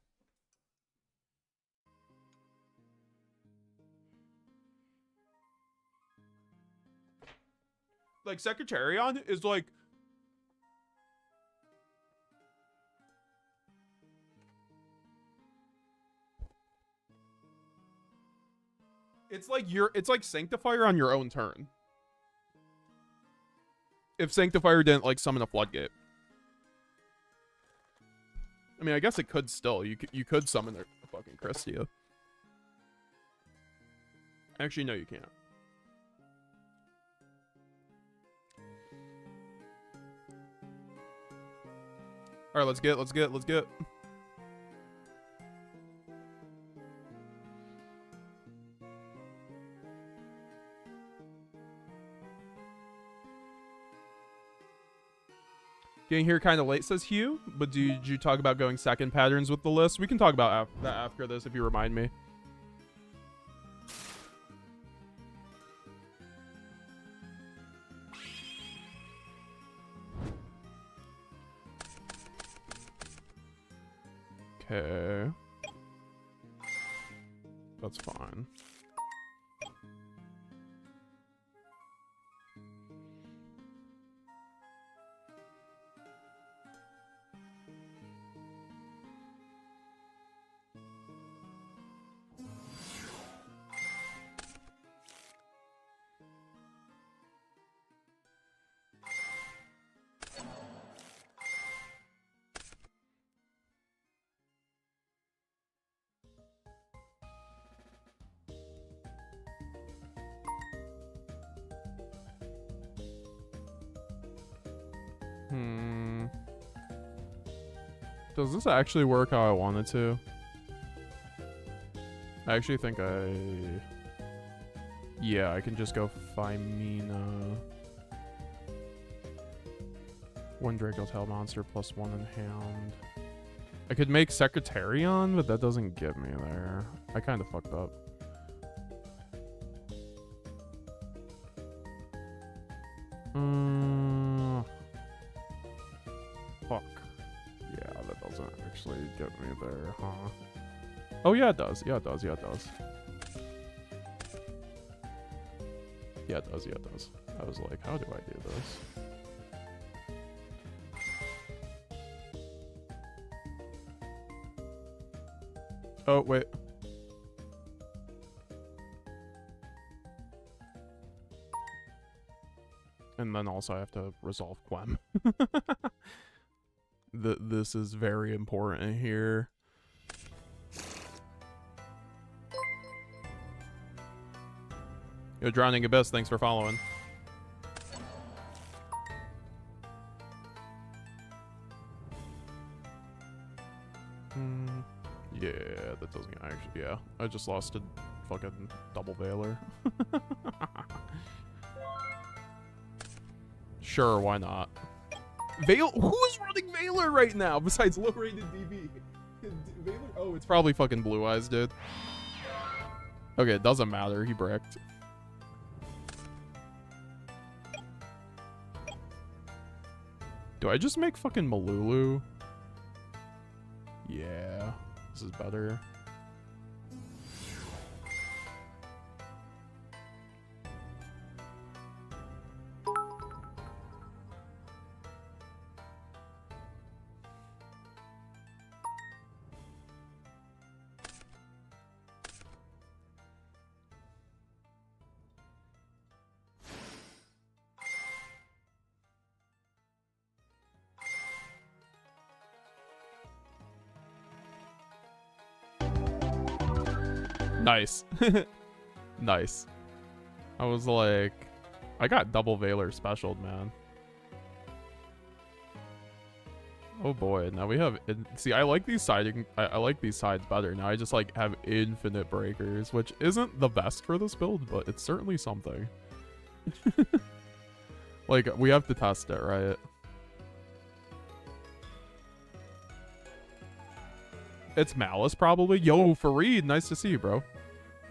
Like, Secretarion is, like... It's like Sanctifier on your own turn. If Sanctifier didn't like summon a floodgate. I mean, I guess it could still. You could summon a fucking Christia. Actually, no, you can't. All right, let's get. Getting here kind of late, says Hugh. But did you talk about going second patterns with the list? We can talk about that after this if you remind me. Okay. That's fine. Does this actually work how I want it to? I actually think yeah, I can just go Femina. 1 Dracotail monster plus 1 in hand. I could make Secretarion, but that doesn't get me there. I kind of fucked up. Fuck. Yeah, that doesn't actually get me there, huh? Oh, yeah, it does. Yeah, it does. Yeah, it does. Yeah, it does. Yeah, it does. I was like, how do I do this? Oh, wait. And then also I have to resolve Quem. This is very important here. Yo, Drowning Abyss, thanks for following. Yeah, that doesn't actually, yeah. I just lost a fucking double Veiler. Sure, why not? Who is running Veiler right now besides low-rated DB? Veiler? Oh, it's probably fucking Blue Eyes, dude. Okay, it doesn't matter. He bricked. Do I just make fucking Malulu? Yeah, this is better. Nice. Nice. I was like, I got double Veiler specialed, man. Oh boy, now we have, see, I like these siding, I like these sides better. Now I just like have infinite breakers, which isn't the best for this build, but it's certainly something. Like, we have to test it, right? It's Malice, probably. Yo, Fareed, nice to see you, bro.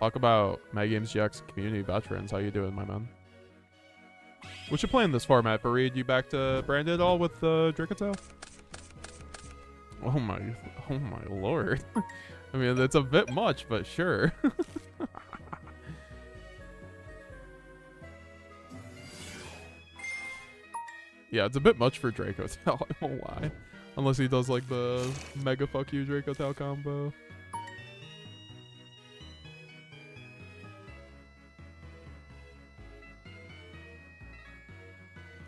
Talk about MetaGamesGX community veterans. How you doing, my man? What you playing this format, Fareed? You back to Branded at all with Dracotail? Oh my lord. I mean, it's a bit much, but sure. Yeah, it's a bit much for Dracotail, I won't lie. Unless he does like the mega fuck you Dracotail combo.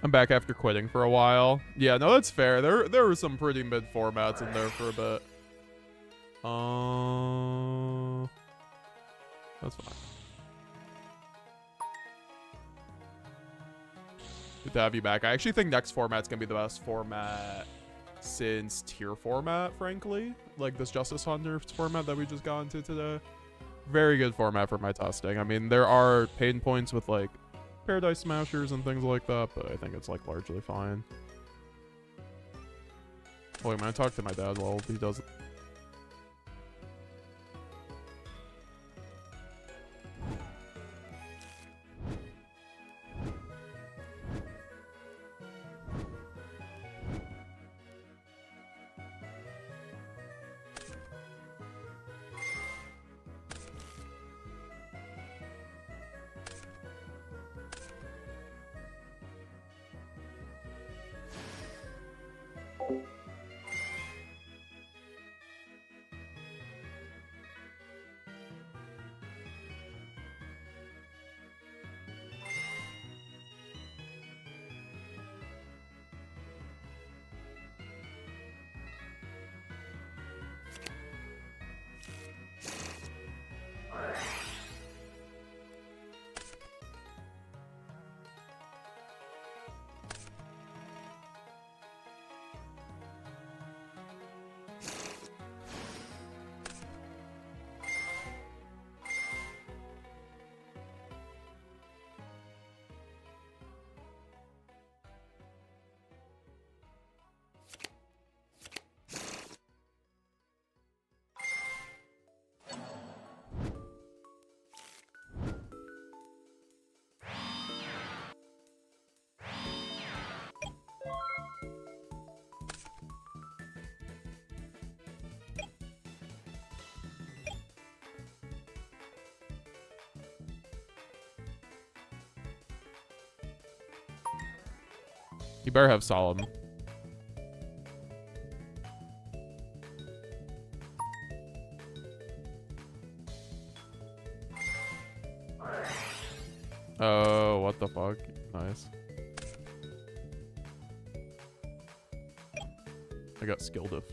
I'm back after quitting for a while. Yeah, no, that's fair. There were some pretty mid formats in there for a bit. That's fine. Good to have you back. I actually think next format's gonna be the best format since tier format, frankly. Like this Justice Hunter format that we just got into today. Very good format for my testing. I mean, there are pain points with like Paradise Smashers and things like that, but I think it's like largely fine. Wait, man, I talk to my dad while he does it. You better have solemn. Oh, what the fuck? Nice. I got skill diff.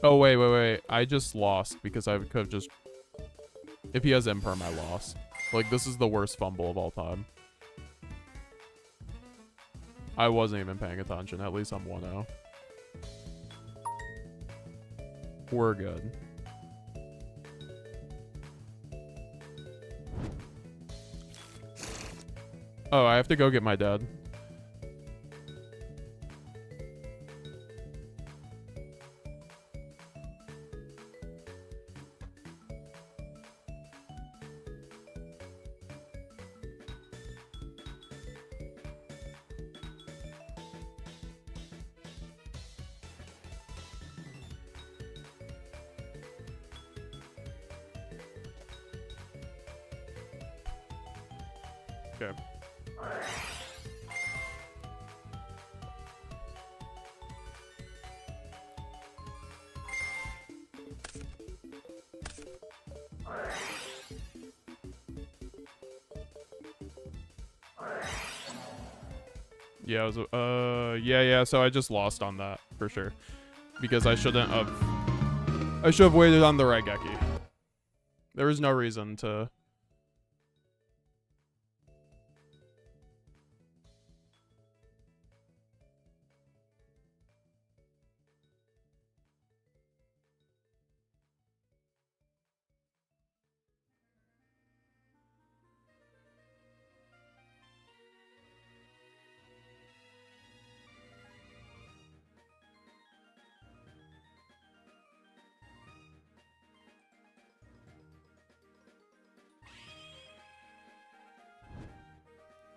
Oh, wait. I just lost because I could have just... If he has imperm, I lost. Like, this is the worst fumble of all time. I wasn't even paying attention. At least I'm 1-0. We're good. Oh, I have to go get my dad. Okay. Yeah, it was, yeah, so I just lost on that, for sure. Because I shouldn't have... I should have waited on the Raigeki. There was no reason to...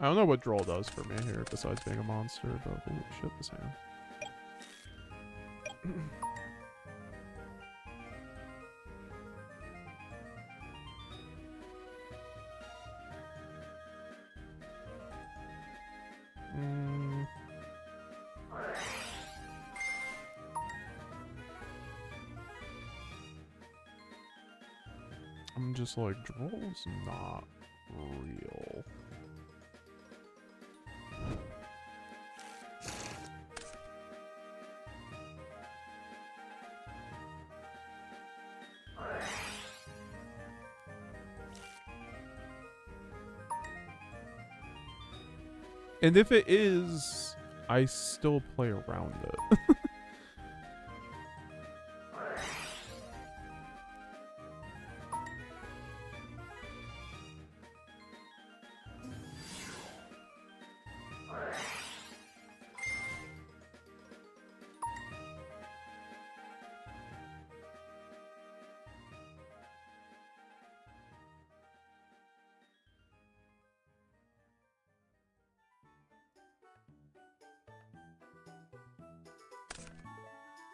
I don't know what Droll does for me here, besides being a monster, but holy shit, this hand. I'm just like, Droll's not real. And if it is, I still play around it.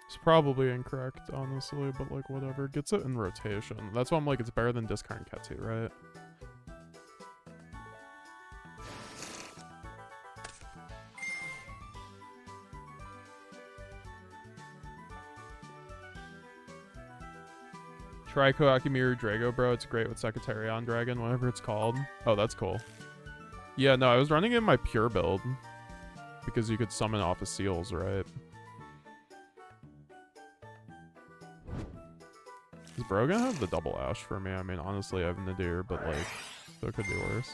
It's probably incorrect, honestly, but like whatever. Gets it in rotation. That's why I'm like, it's better than discard Ketsu, right? Trico Akimiru Drago, bro. It's great with Secretarion Dragon, whatever it's called. Oh, that's cool. Yeah, no, I was running in my pure build. Because you could summon off of seals, right? Is bro gonna have the double ash for me? I mean, honestly, I have Nadir, but like, still could be worse.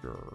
Sure.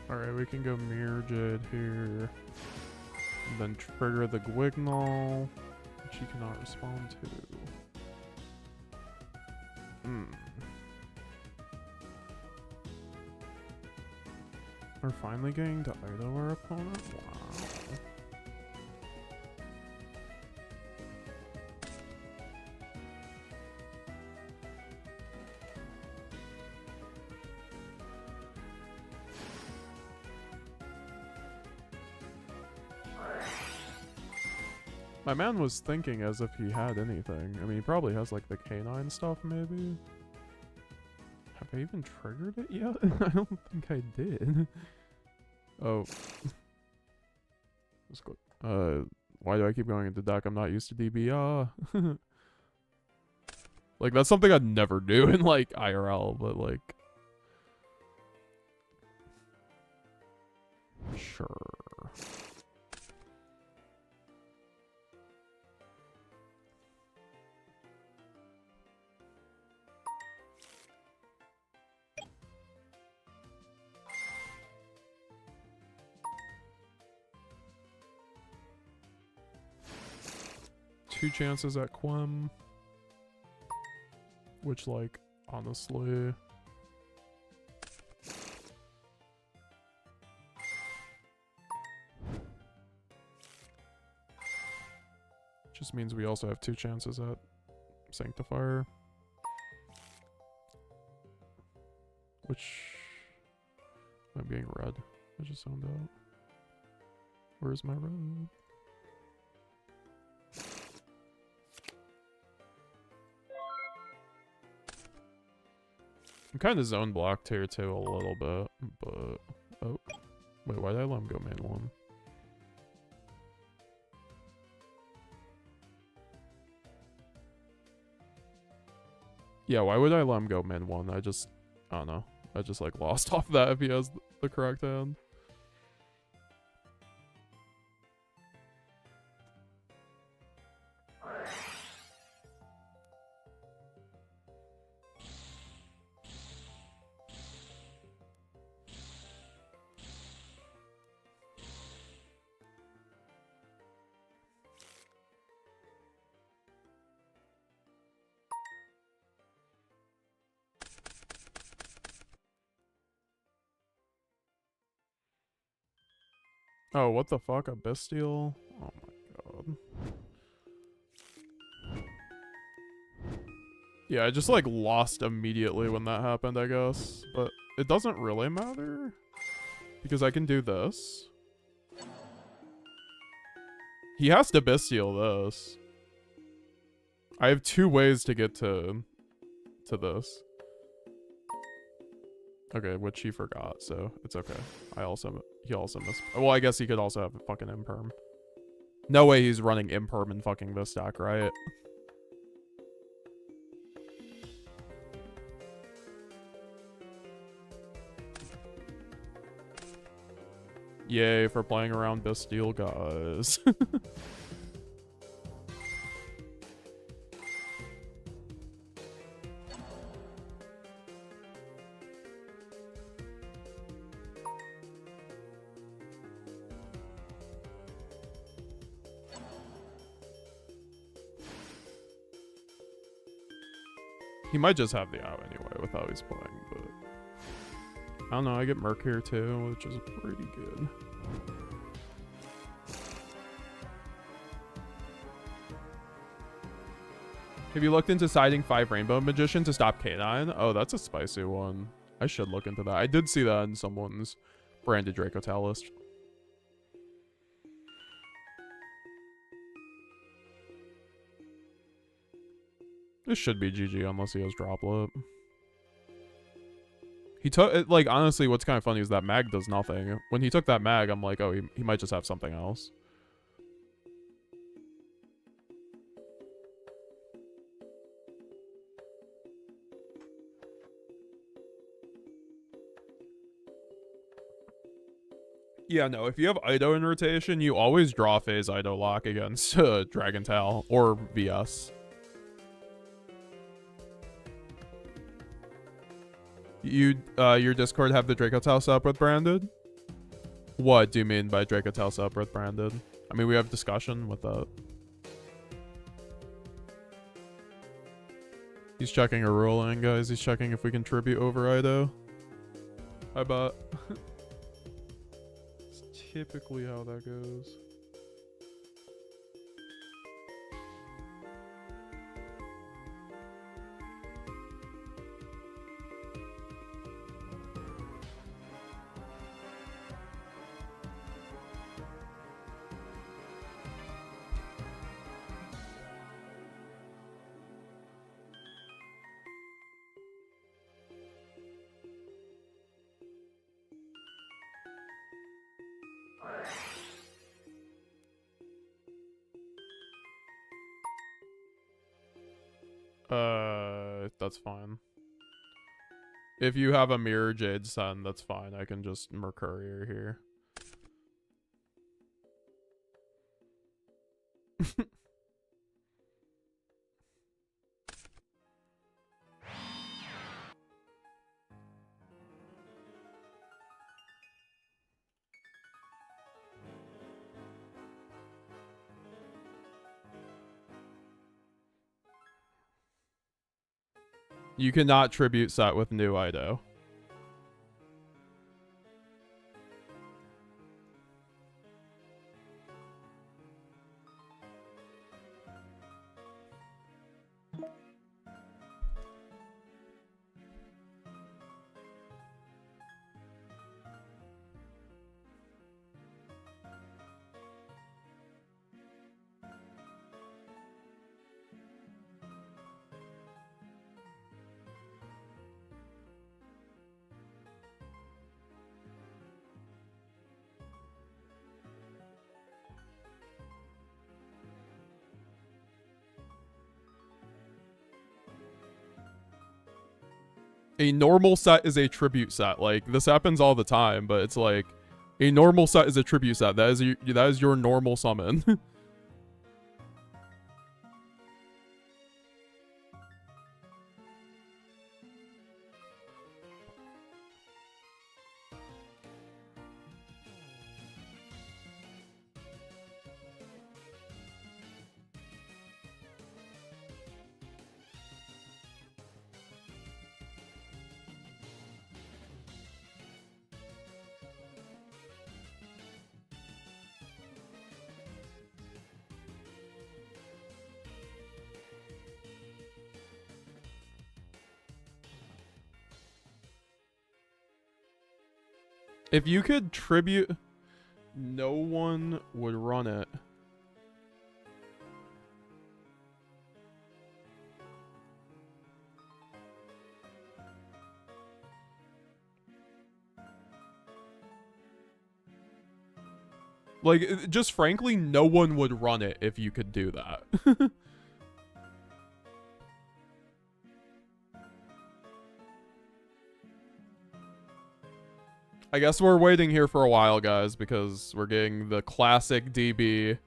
Alright, we can go Mirror Jade here. And then trigger the Gwignall, which he cannot respond to. We're finally getting to idle our opponent? Wow. My man was thinking as if he had anything. I mean, he probably has like the canine stuff, maybe. Have I even triggered it yet? I don't think I did. Oh. Let's go. Why do I keep going into deck? I'm not used to DB. Like, that's something I'd never do in like IRL, but like. Sure. Two chances at Quem. Which, like, honestly... just means we also have two chances at Sanctifier. Which... I'm getting red. I just zoned out. Where's my red? I'm kind of zone blocked here too a little bit, but... Oh. Wait, why did I let him go main one? Yeah, why would I let him go main one? I don't know. I just like lost off that if he has the correct hand. Oh, what the fuck? A Bestial? Oh my god. Yeah, I just like lost immediately when that happened, I guess. But it doesn't really matter. Because I can do this. He has to Bestial this. I have two ways to get to this. Okay, which he forgot, so it's okay. He also missed. Well, I guess he could also have a fucking imperm. No way he's running imperm in fucking this deck, right? Yay for playing around Bestial, guys. He might just have the out anyway with how he's playing, but... I don't know, I get Merc here too, which is pretty good. Have you looked into siding 5 Rainbow Magician to stop K9? Oh, that's a spicy one. I should look into that. I did see that in someone's branded Dracotail list. This should be GG unless he has Droplet. He took, like, honestly, what's kind of funny is that mag does nothing. When he took that mag, I'm like, oh, he might just have something else. Yeah, no, if you have Ido in rotation, you always draw phase Ido lock against Dracotail or VS. Your Discord have the Dracotail set up with branded? What do you mean by Dracotail separate branded? I mean, we have discussion with that. He's checking a ruling, guys. He's checking if we can tribute over Ido. I bet. It's typically how that goes. That's fine. If you have a Mirror Jade Sun, that's fine. I can just Mercurier here. You cannot tribute set with new Ido. A normal set is a tribute set. Like, this happens all the time, but it's like a normal set is a tribute set. That is your normal summon. If you could tribute, no one would run it. Like, just frankly, no one would run it if you could do that. I guess we're waiting here for a while, guys, because we're getting the classic DB.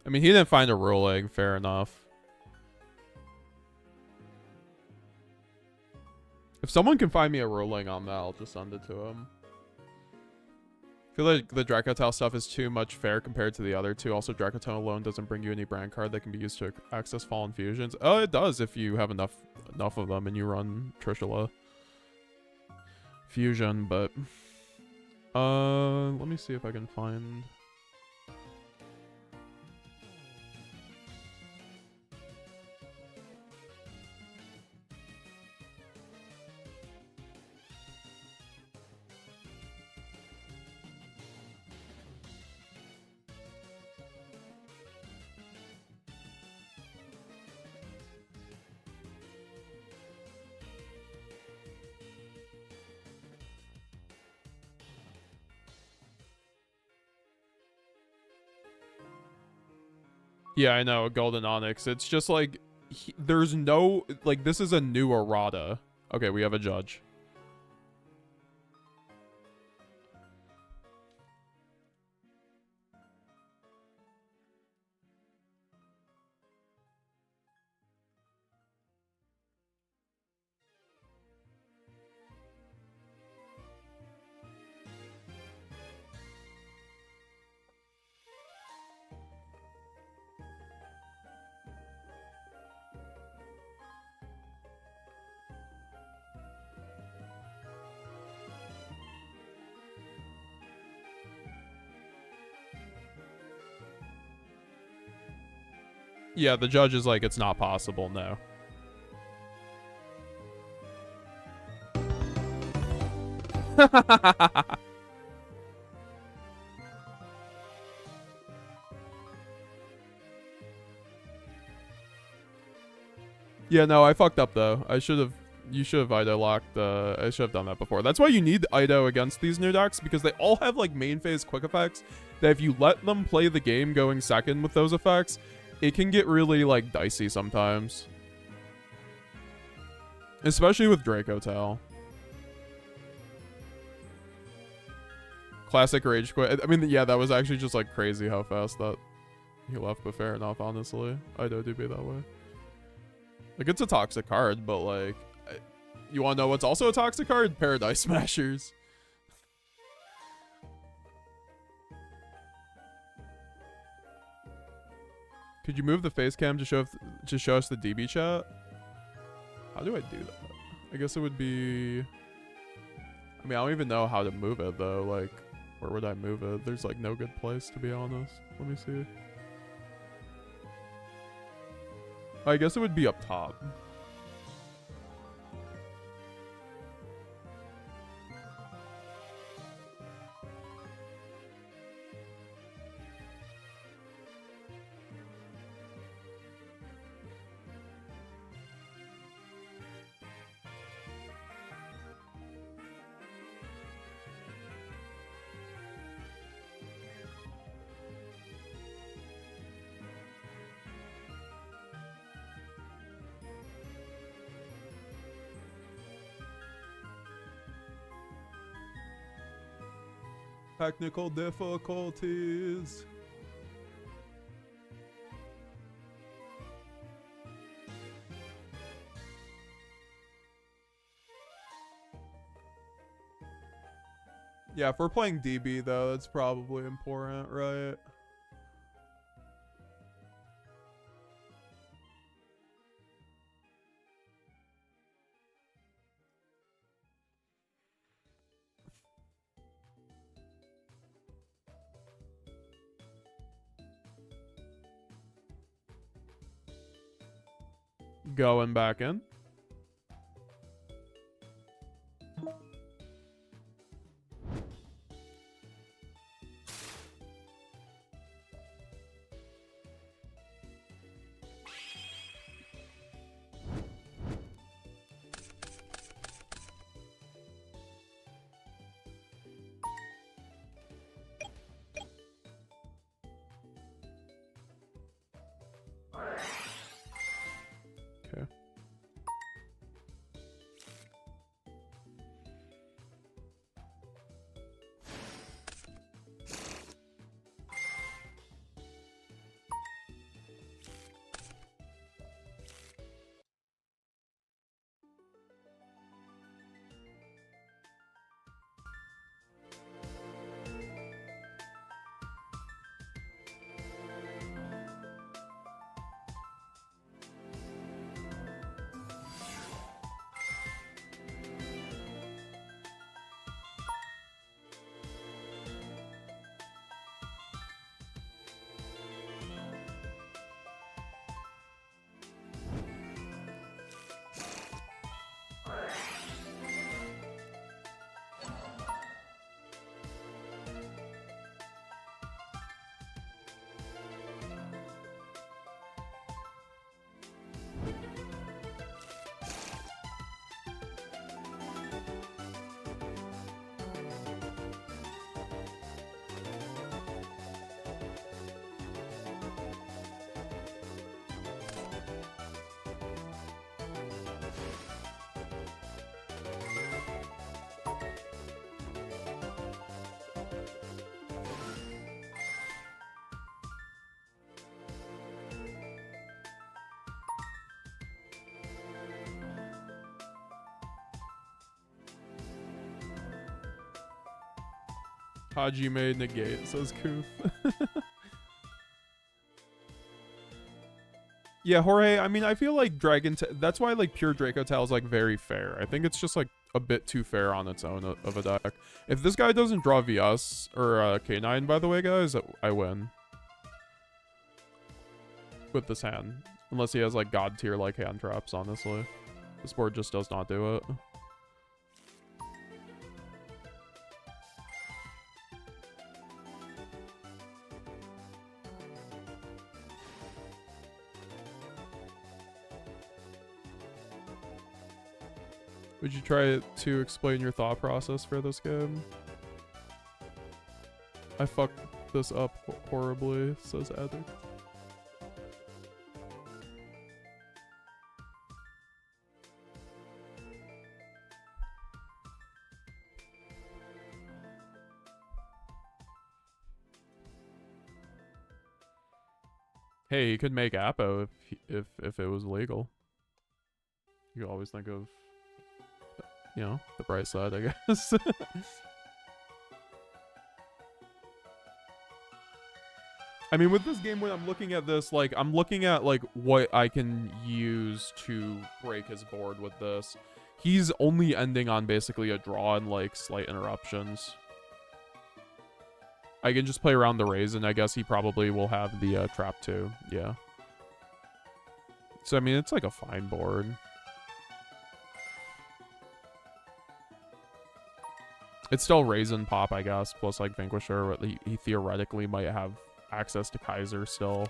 I mean, he didn't find a ruling, fair enough. If someone can find me a ruling on that, I'll just send it to him. I feel like the Dracotail stuff is too much fair compared to the other two. Also, Dracotail alone doesn't bring you any brand card that can be used to access Fallen Fusions. Oh, it does if you have enough of them and you run Trishula Fusion, but let me see if I can find. Yeah, I know, Golden Onyx. It's just like, there's no, like, this is a new errata. Okay, we have a judge. Yeah, the judge is like, it's not possible, no. Yeah, no, I fucked up though. You should have Ido locked. I should have done that before. That's why you need Ido against these new decks, because they all have like main phase quick effects that if you let them play the game going second with those effects, it can get really like dicey sometimes. Especially with Dracotail. Classic rage quit. I mean, yeah, that was actually just like crazy how fast that he left, but fair enough, honestly. Ido do be that way. Like, it's a toxic card, but like, you want to know what's also a toxic card? Paradise Smashers. Could you move the face cam to show us the DB chat? How do I do that? I guess it would be... I mean, I don't even know how to move it, though. Like, where would I move it? There's, like, no good place, to be honest. Let me see. I guess it would be up top. Technical difficulties. Yeah, if we're playing DB though, that's probably important, right? Going back in. Okay. Haji made negate, says Koof. Yeah, Jorge, I mean, I feel like that's why, like, pure Dracotail is, like, very fair. I think it's just, like, a bit too fair on its own of a deck. If this guy doesn't draw VS, or K9, by the way, guys, I win. with this hand. Unless he has like god tier like hand traps, honestly. This board just does not do it. Would you try to explain your thought process for this game? I fucked this up horribly, says Edric. Hey, you could make Apo if it was legal. You could always think of, you know, the bright side, I guess. I mean, with this game, when I'm looking at this, like, I'm looking at, like, what I can use to break his board with this. He's only ending on basically a draw and, like, slight interruptions. I can just play around the raise, and I guess he probably will have the trap too. Yeah. So, I mean, it's like a fine board. It's still raise and pop, I guess, plus, like, Vanquisher. He theoretically might have access to Kaiser still.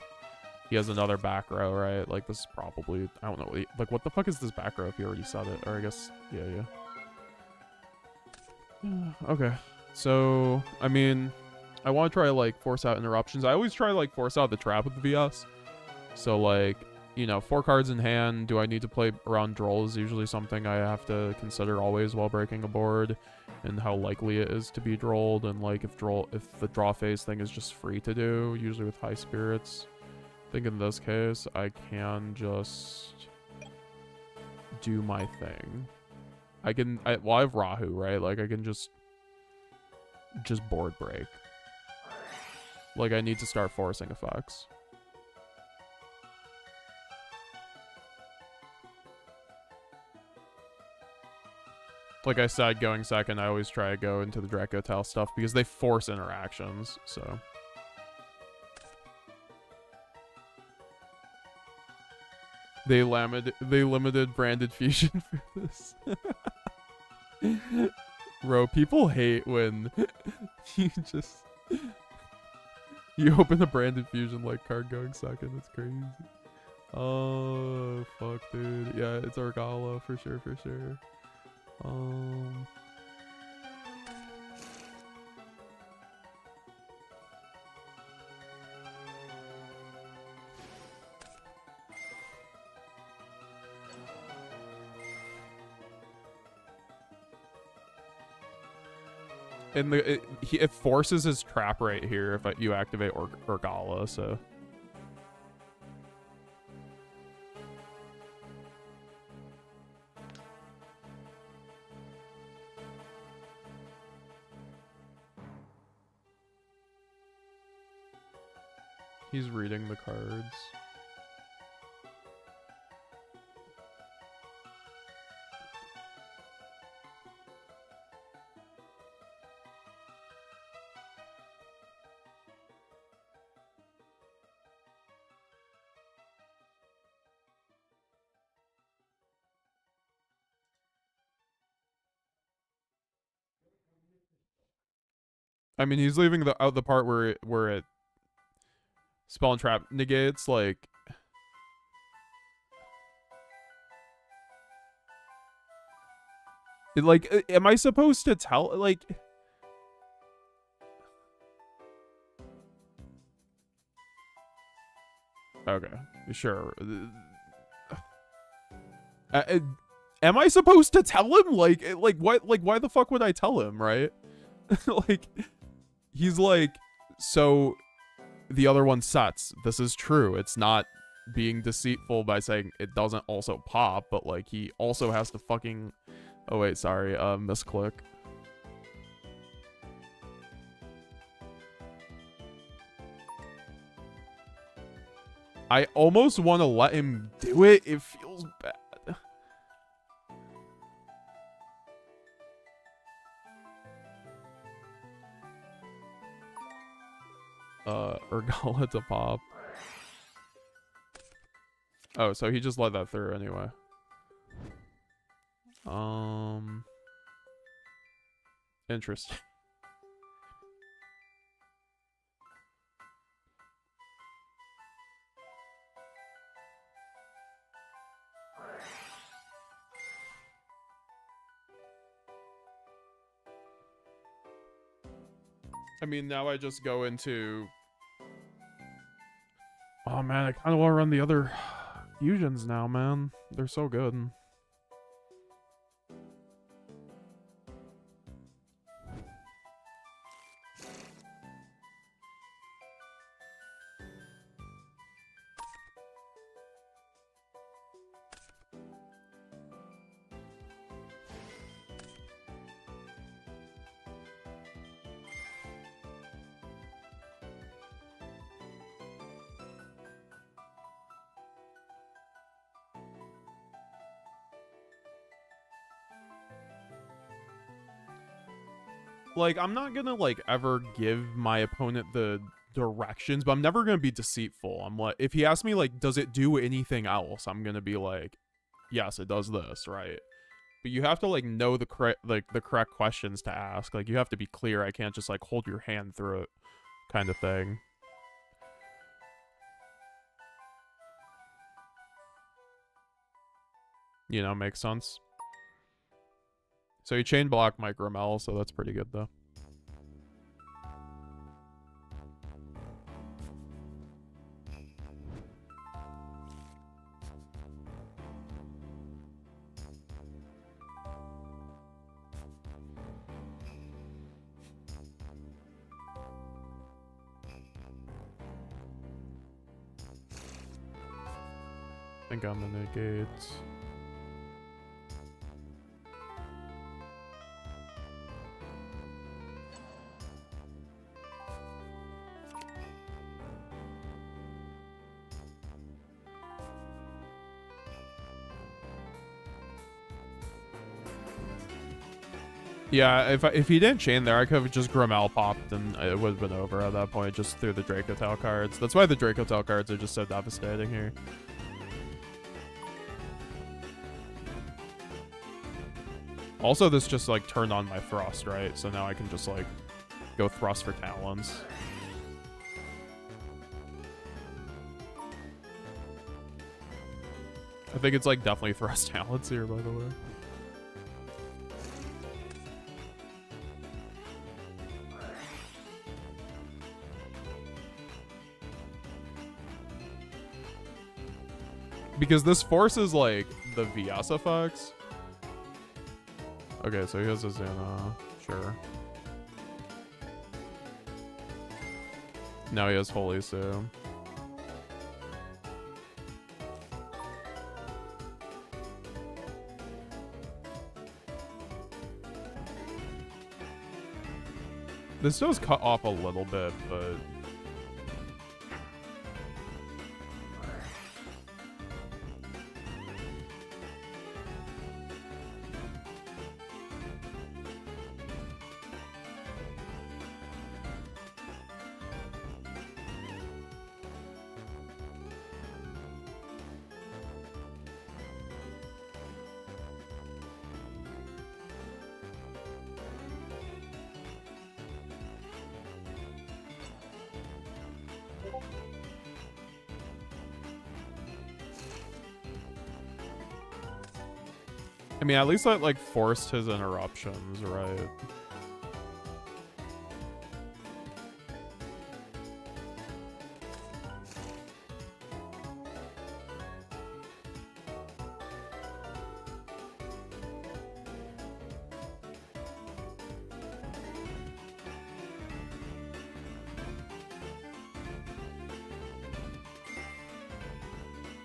He has another back row, right? Like, this is probably... I don't know. Like, what the fuck is this back row if you already said it? Or I guess... Yeah. Okay. So, I mean... I want to try, like, force out interruptions. I always try, like, force out the trap with the VS. So, like, you know, 4 cards in hand. Do I need to play around droll is usually something I have to consider always while breaking a board. And how likely it is to be drolled. And, like, if the draw phase thing is just free to do, usually with high spirits. I think in this case, I can just do my thing. I have Rahu, right? Like, I can just board break. Like, I need to start forcing effects. Like I said, going second, I always try to go into the Dracotail stuff because they force interactions, so. They limited branded fusion for this. Bro, people hate when you just... You open a branded fusion like card going second. It's crazy. Oh, fuck, dude. Yeah, it's Argala for sure, for sure. And it forces his trap right here if you activate Argala, so. He's reading the cards. I mean, he's leaving out the part where it spell and trap negates, like. Like, am I supposed to tell, like. Okay, sure. Am I supposed to tell him? Like what? Like, why the fuck would I tell him, right? Like, he's like, so the other one sets. This is true. It's not being deceitful by saying it doesn't also pop, but like he also has to fucking... Oh wait, sorry, misclick. I almost want to let him do it. It feels bad. Urgala to pop. Oh, so he just let that through anyway. Interesting. I mean, now I just go into... Oh, man, I kind of want to run the other fusions now, man. They're so good. Like, I'm not gonna, like, ever give my opponent the directions, but I'm never gonna be deceitful. I'm like, if he asks me, like, does it do anything else? I'm gonna be like, yes, it does this, right? But you have to, like, know the correct questions to ask. Like, you have to be clear. I can't just, like, hold your hand through it kind of thing. You know, makes sense. So he chain blocked my Grimmel, so that's pretty good, though. I think I'm gonna negate. Yeah, if he didn't chain there, I could have just Grimmel popped and it would have been over at that point, just through the Dracotail cards. That's why the Dracotail cards are just so devastating here. Also, this just, like, turned on my Thrust, right? So now I can just, like, go Thrust for Talons. I think it's, like, definitely Thrust Talons here, by the way. Because this forces, like, the VS effects. Okay, so he has a Xana. Sure. Now he has Holy Sue. This does cut off a little bit, but... I mean, at least that, like, forced his interruptions, right?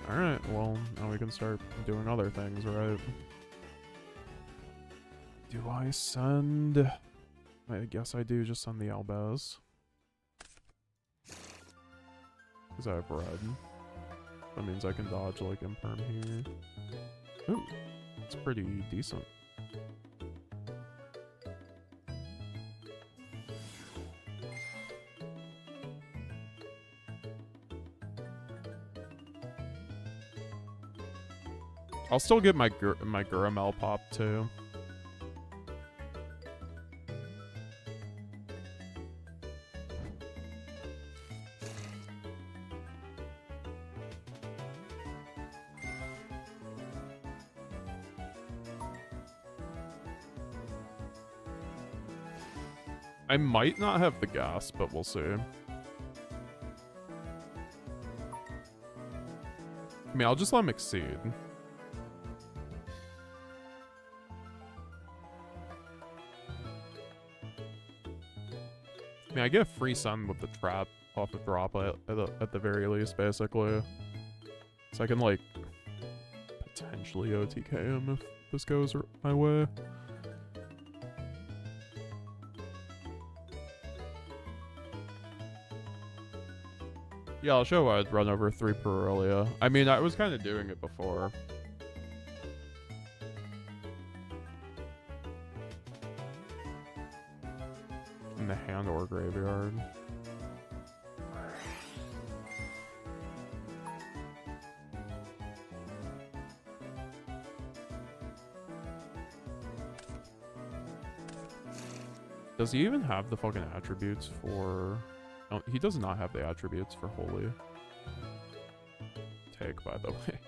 Alright, well, now we can start doing other things, right? Do I send... I guess I do just send the Albaz. Because I have red. That means I can dodge, like, Imperm here. Ooh, it's pretty decent. I'll still get my Guramel pop too. I might not have the gas, but we'll see. I mean, I'll just let him exceed. I mean, I get a free sun with the trap off the drop at the very least, basically. So I can, like, potentially OTK him if this goes my way. Yeah, I'll show I'd run over 3 per earlier. I mean, I was kind of doing it before. In the hand or graveyard. Does he even have the fucking attributes for... Oh, he does not have the attributes for Holy. Take, by the way.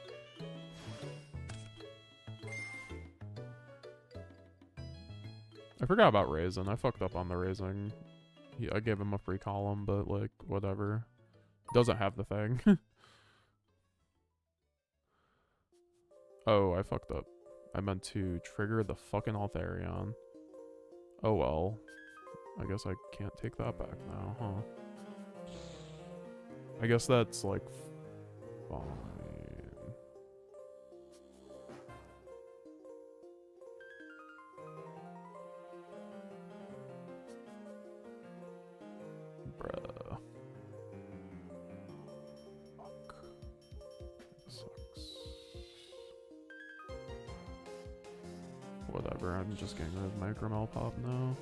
I forgot about Raisin. I fucked up on the Raising. I gave him a free column, but, like, whatever. Doesn't have the thing. Oh, I fucked up. I meant to trigger the fucking Altharion. Oh well. I guess I can't take that back now, huh? I guess that's, like, fine. Bruh. Fuck. Sucks. Whatever, I'm just getting rid of my Grimel Pop now.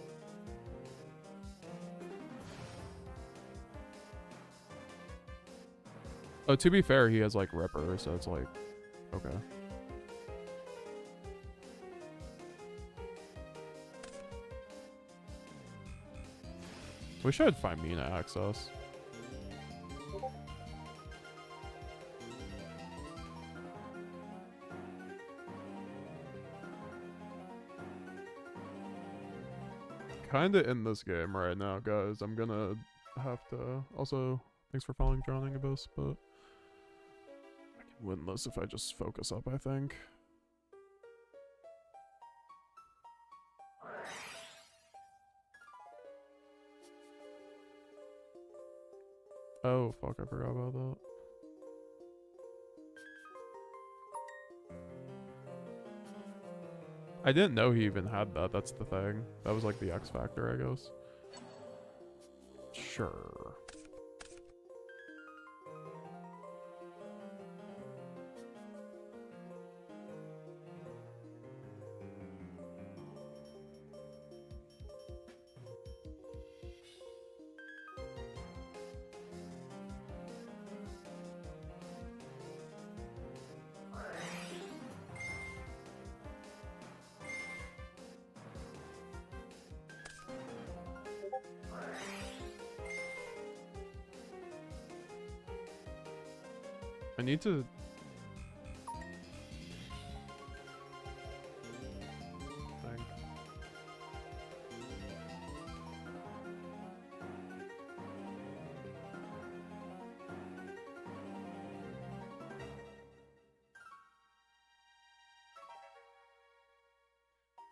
Oh, to be fair, he has, like, Ripper, so it's like, okay. Wish I had Femina access. Kinda in this game right now, guys. I'm gonna have to... Also, thanks for following Drowning Abyss, but... win this if I just focus up, I think. Oh, fuck, I forgot about that. I didn't know he even had that, that's the thing. That was like the X factor, I guess. Sure. I need to... think.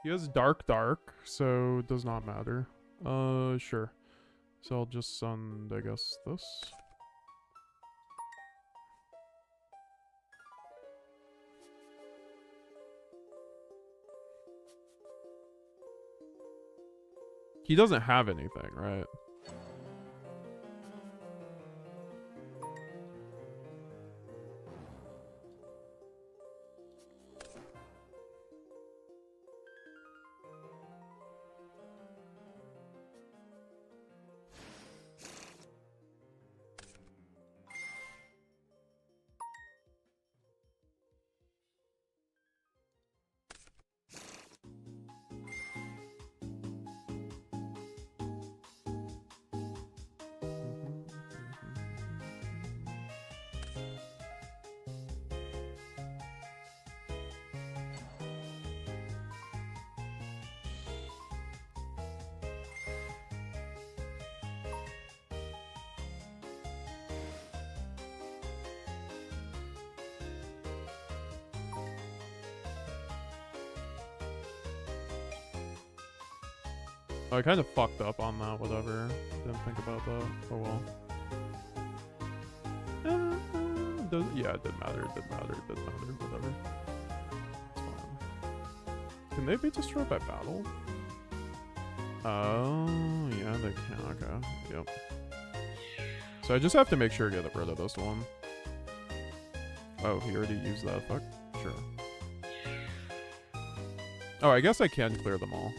He has dark, so it does not matter. Sure. So I'll just send, I guess, this. He doesn't have anything, right? I kind of fucked up on that, whatever. Didn't think about that. Oh well. Yeah, it didn't matter, whatever. It's fine. Can they be destroyed by battle? Oh, yeah, they can. Okay, yep. So I just have to make sure to get rid of this one. Oh, he already used that. Fuck. Sure. Oh, I guess I can clear them all.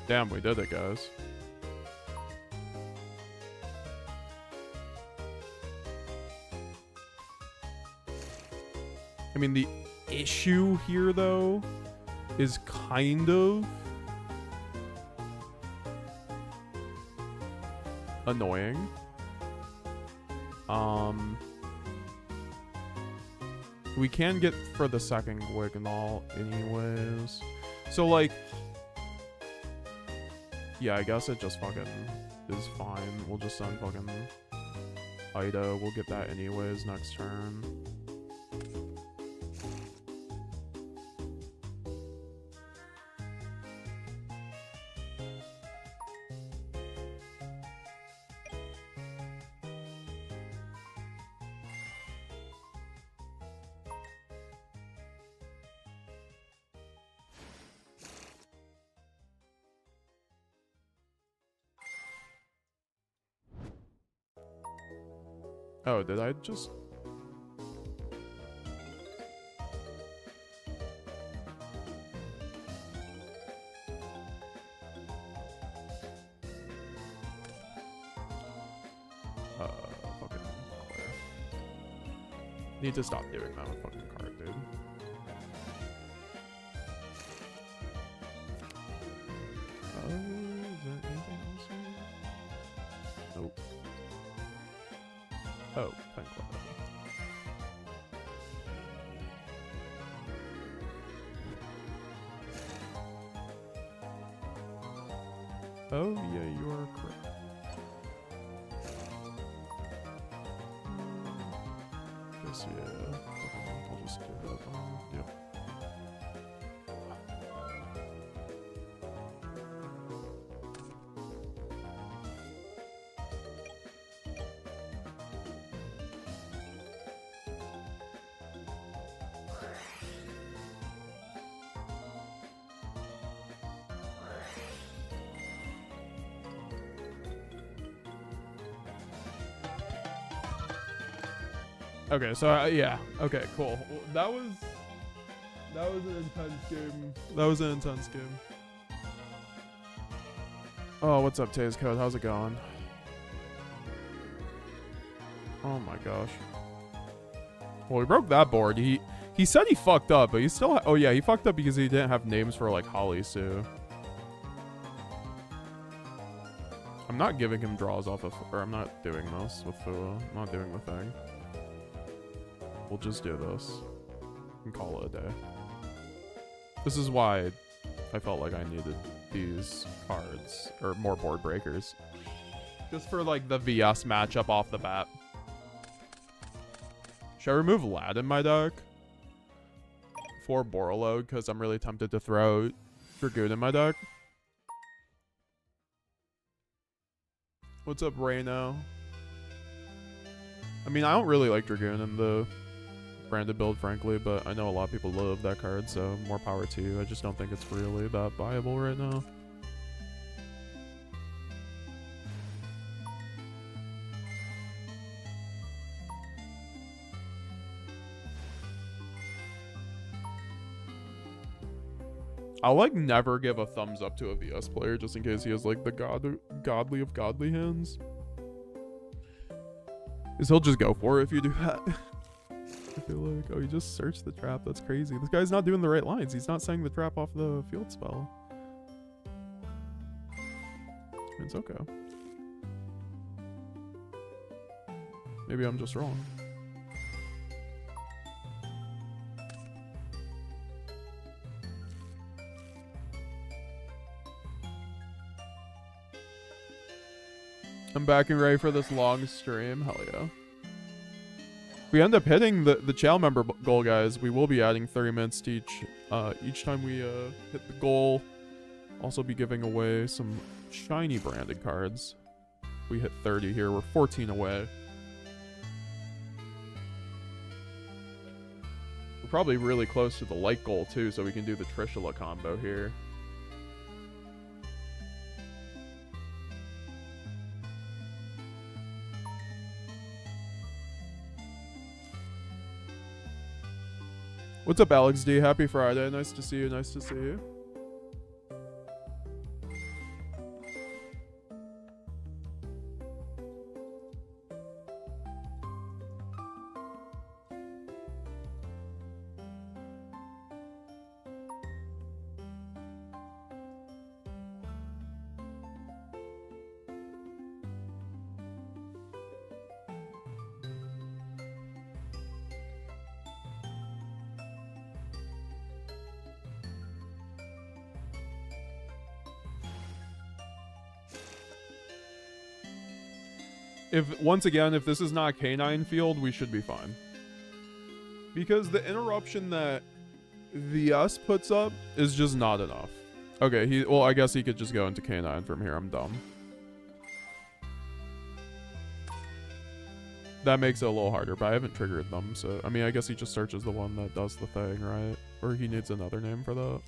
Damn, we did it, guys. I mean, the issue here, though, is kind of annoying. We can get for the second Wignall anyways. So, like, yeah, I guess it just fucking is fine. We'll just send fucking Ida. We'll get that anyways next turn. Oh, did I just... fucking color. Need to stop doing that with fucking card, dude. Is there anything else in here? Nope. Oh, thank God. Oh, yeah, you are correct. Guess, yeah. I'll just do that. Yep. Okay, so yeah. Okay, cool. That was an intense game. That was an intense game. Oh, what's up, Taze Code? How's it going? Oh my gosh. Well, he broke that board. He said he fucked up, but he still. Oh yeah, he fucked up because he didn't have names for like Holly Sue. I'm not giving him draws off of, or I'm not doing this with Fua. I'm not doing the thing. We'll just do this and call it a day. This is why I felt like I needed these cards, or more board breakers. Just for like the VS matchup off the bat. Should I remove Lad in my deck? For Borreload, because I'm really tempted to throw Dragoon in my deck. What's up, Rayno? I mean, I don't really like Dragoon in the branded build, frankly, but I know a lot of people love that card, so more power to you. I just don't think it's really that viable right now. I'll like never give a thumbs up to a VS player just in case he has like the godly of godly hands. Because he'll just go for it if you do that. I feel like, oh, you just searched the trap. That's crazy. This guy's not doing the right lines. He's not saying the trap off the field spell. It's okay. Maybe I'm just wrong. I'm back and ready for this long stream. Hell yeah. If we end up hitting the channel member goal, guys, we will be adding 30 minutes to each time we hit the goal. Also be giving away some shiny branded cards. We hit 30 here. We're 14 away. We're probably really close to the light goal too, so we can do the Trishula combo here. What's up, Alex D? Happy Friday. Nice to see you. Nice to see you. Once again, if this is not canine field, we should be fine. Because the interruption that the S puts up is just not enough. Okay, well, I guess he could just go into canine from here. I'm dumb. That makes it a little harder, but I haven't triggered them, so... I mean, I guess he just searches the one that does the thing, right? Or he needs another name for that.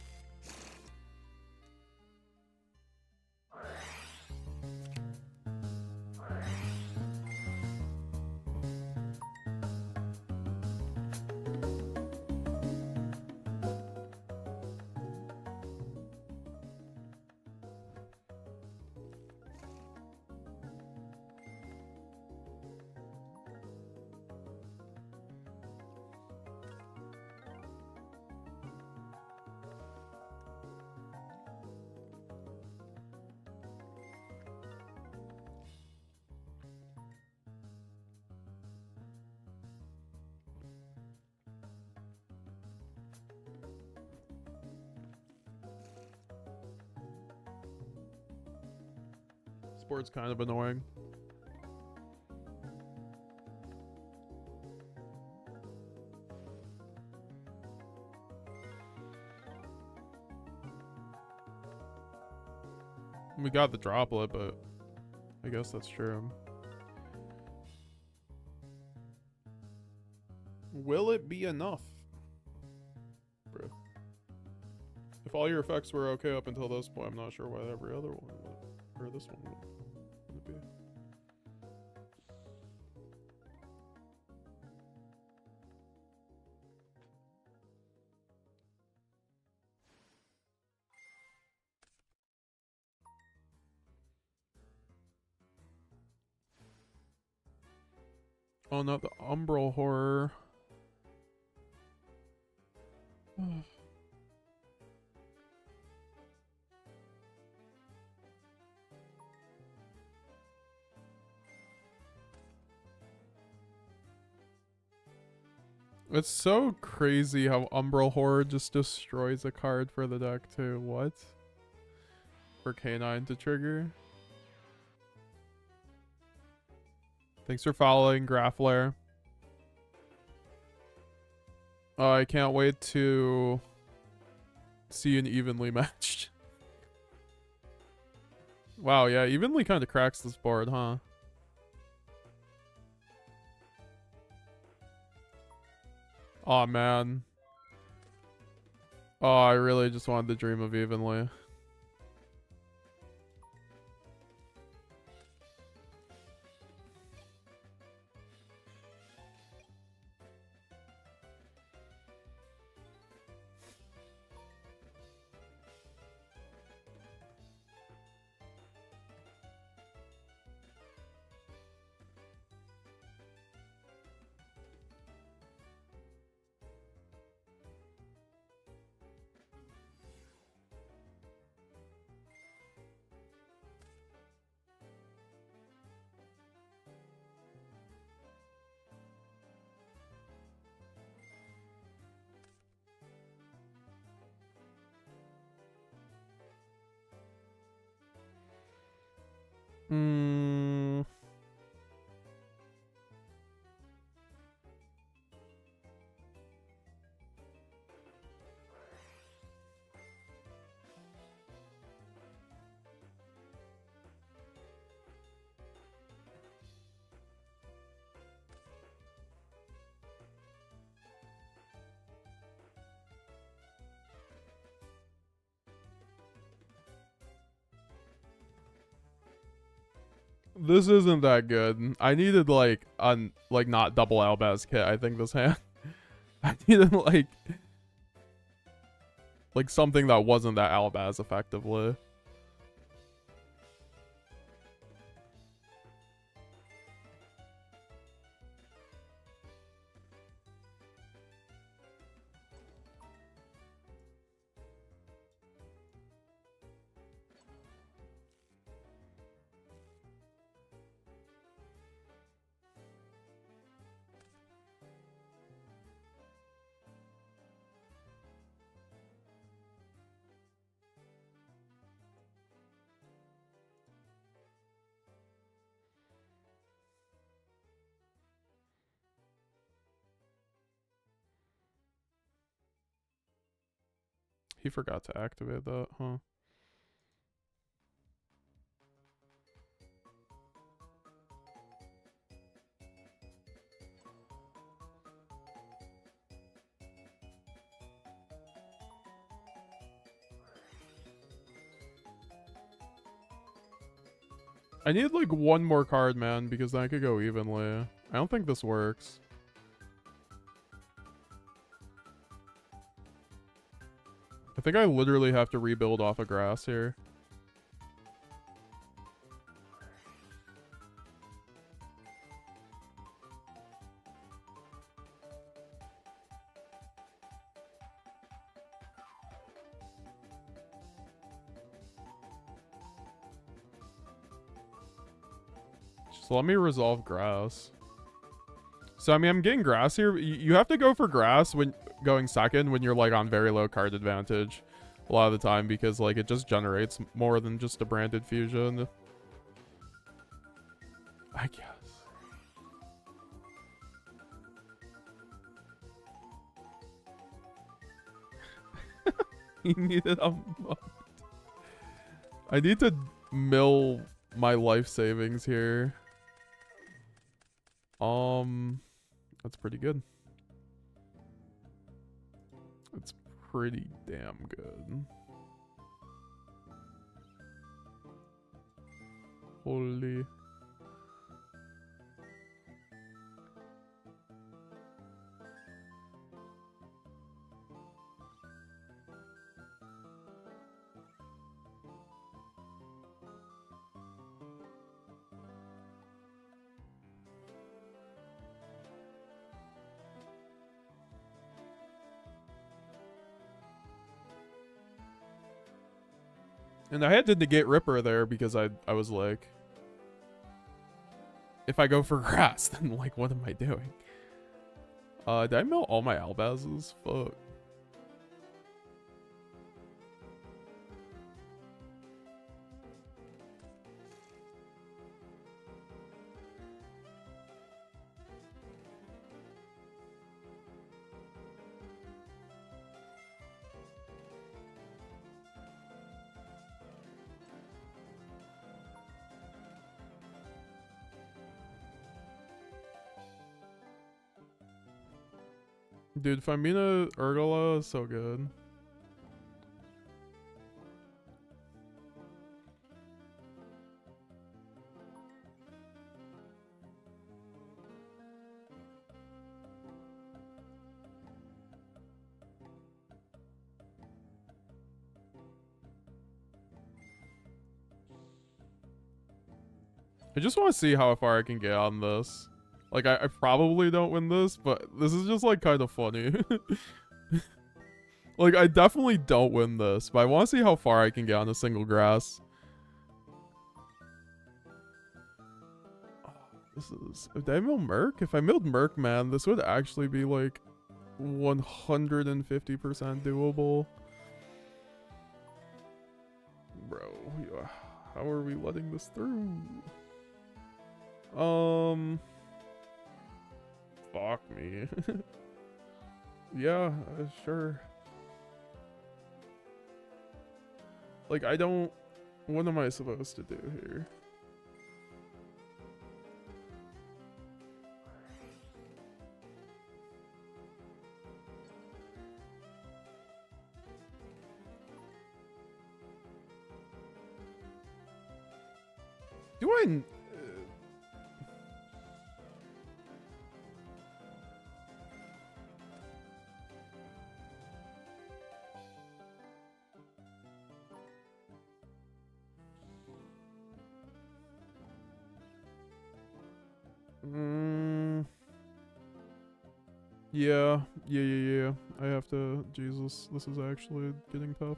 Sport's kind of annoying. We got the droplet, but I guess that's true. Will it be enough? Bro. If all your effects were okay up until this point, I'm not sure why every other one would, or this one would be. Oh, not the umbral horror. It's so crazy how Umbral Horror just destroys a card for the deck too. What? For K9 to trigger? Thanks for following, Graffler. I can't wait to see an evenly matched. Wow, yeah, evenly kind of cracks this board, huh? Aw, man. Oh, I really just wanted to dream of evenly. This isn't that good. I needed like not double Albaz kit. I think this hand. I needed like something that wasn't that Albaz effectively. He forgot to activate that, huh? I need like one more card, man, because then I could go evenly. I don't think this works. I think I literally have to rebuild off of grass here. Just let me resolve grass. So, I mean, I'm getting grass here. You have to go for grass when going second when you're, like, on very low card advantage a lot of the time because, like, it just generates more than just a branded fusion. I guess. He needed a month. I need to mill my life savings here. That's pretty good. It's pretty damn good. Holy. And I had to negate Ripper there because I was like, if I go for grass, then like, what am I doing? Did I mill all my Albazes? Fuck. Dude, Famina Urgola is so good. I just want to see how far I can get on this. Like, I probably don't win this, but this is just, like, kind of funny. Like, I definitely don't win this, but I want to see how far I can get on a single grass. This is... Did I mill Merc? If I milled Merc, man, this would actually be, like, 150% doable. Bro, how are we letting this through? Fuck me. Yeah, sure. Like, I don't... What am I supposed to do here? Do I... Yeah. I have to. Jesus, this is actually getting tough.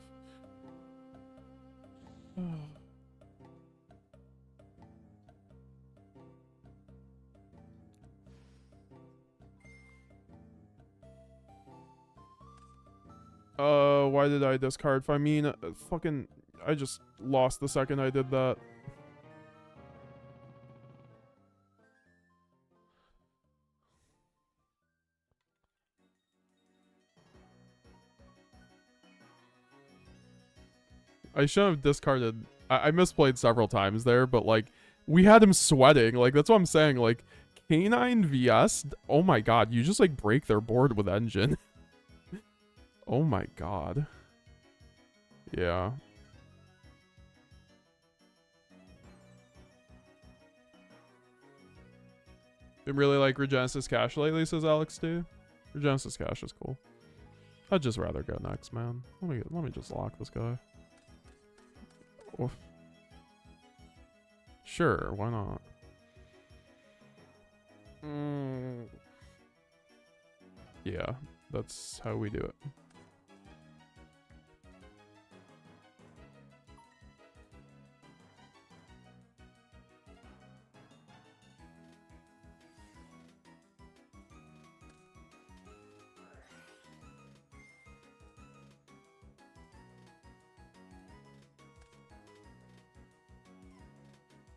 Why did I discard? I mean, fucking, I just lost the second I did that. I should have discarded. I misplayed several times there, but like, we had him sweating. Like, that's what I'm saying. Like, Canine VS, oh my god, you just like break their board with engine. Oh my god. Yeah. Been really like Regenesis Cash lately, says Alex too. Regenesis Cash is cool. I'd just rather go next, man. Let me just lock this guy. Oof. Sure, why not? Yeah, that's how we do it.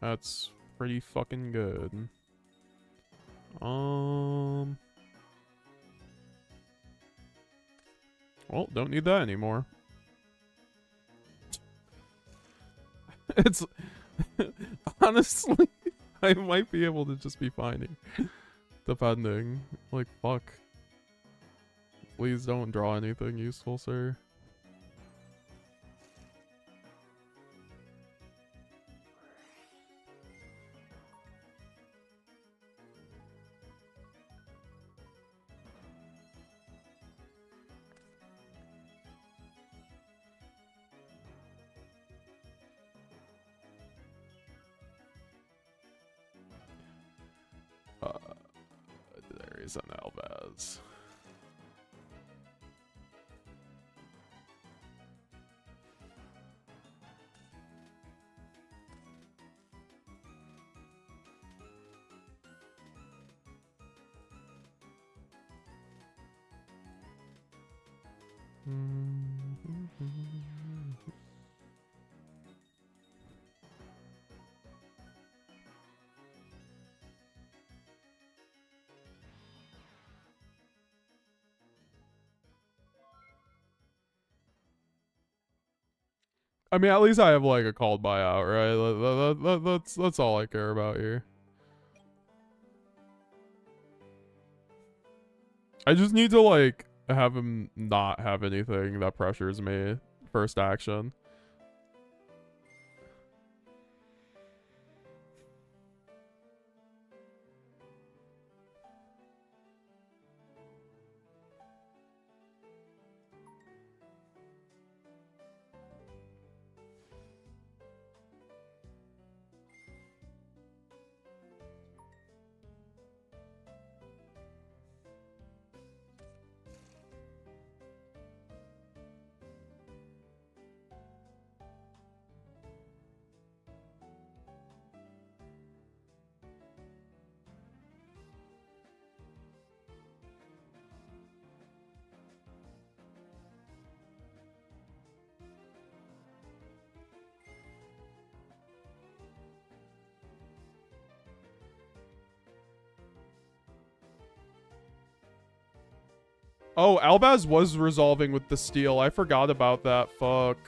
That's pretty fucking good. Well, don't need that anymore. It's honestly, I might be able to just be finding, depending. Like, fuck. Please don't draw anything useful, sir. There is an Albaz. I mean, at least I have like a called buyout, right? That's all I care about here. I just need to like have him not have anything that pressures me first action. Oh, Albaz was resolving with the steal. I forgot about that. Fuck.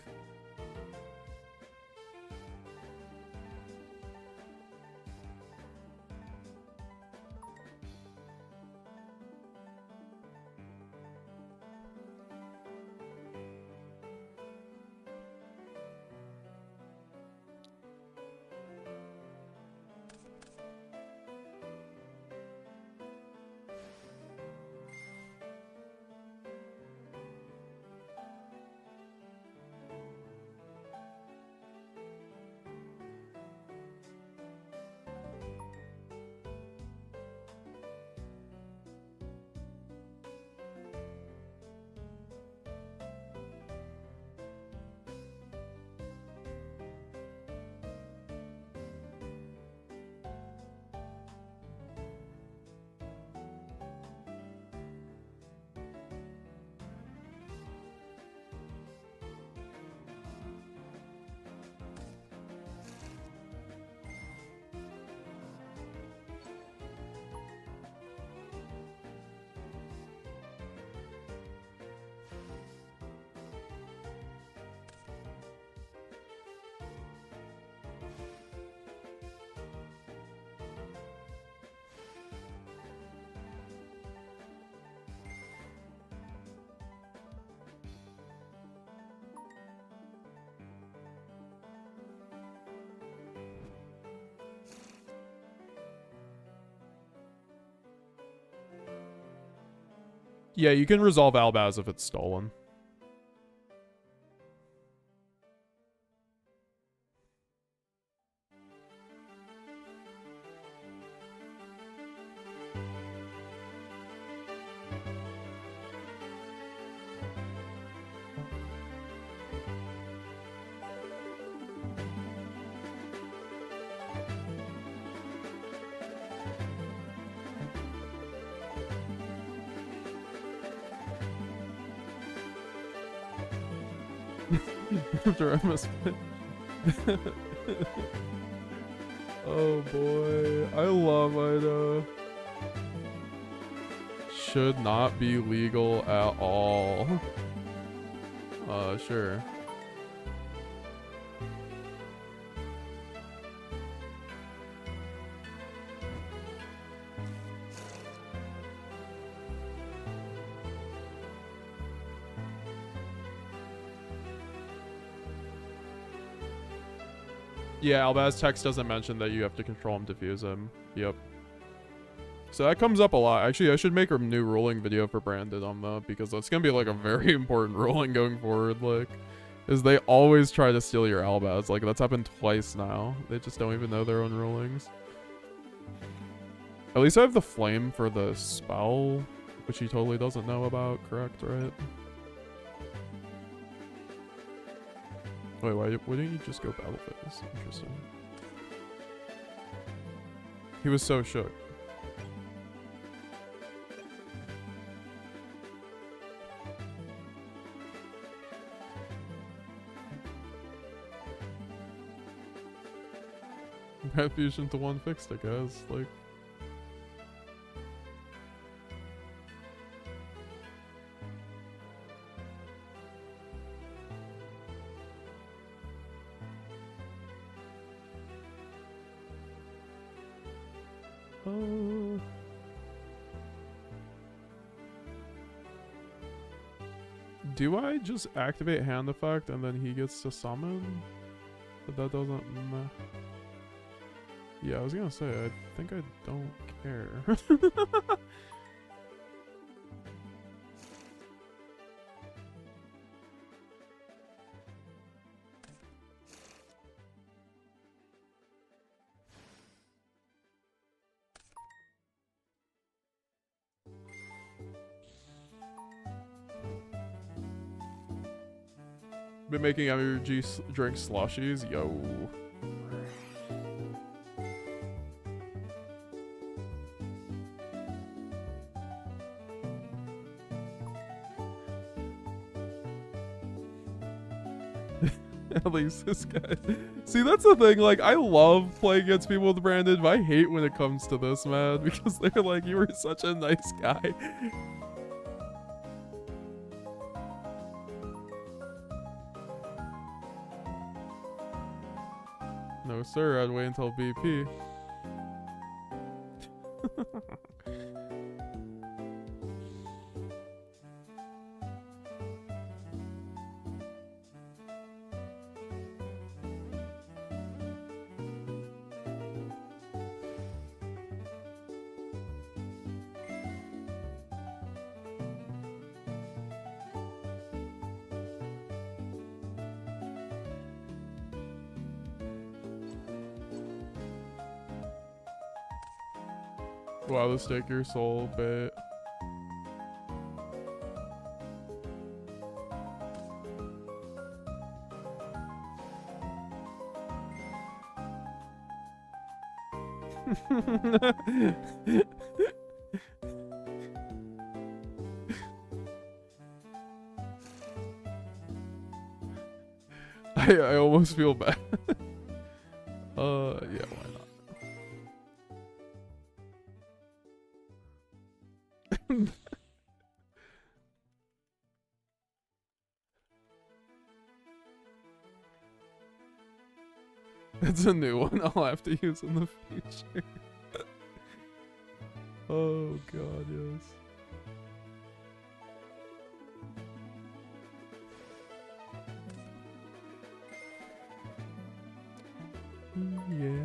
Yeah, you can resolve Albaz if it's stolen. After I must. Oh boy, I love Ida. Should not be legal at all. Sure. Yeah, Albaz text doesn't mention that you have to control him, defuse him. Yep. So that comes up a lot. Actually, I should make a new ruling video for Brandon on that, because that's gonna be like a very important ruling going forward. Like, is they always try to steal your Albaz. Like, that's happened twice now. They just don't even know their own rulings. At least I have the flame for the spell, which he totally doesn't know about, correct, right? Wait, why didn't you just go battle phase? Interesting. He was so shook. Red fusion to one fixed, I guess. Like, do I just activate hand effect and then he gets to summon? But that doesn't yeah, I was gonna say, I think I don't care. Been making energy drink slushies, yo. At least this guy. See, that's the thing. Like, I love playing against people with Brandon, but I hate when it comes to this, man, because they're like, you were such a nice guy. No, sir. I'd wait until BP. Wow, this take your soul bit. I almost feel bad. Yeah, why not? It's a new one I'll have to use in the future. Oh god, yes. Yeah.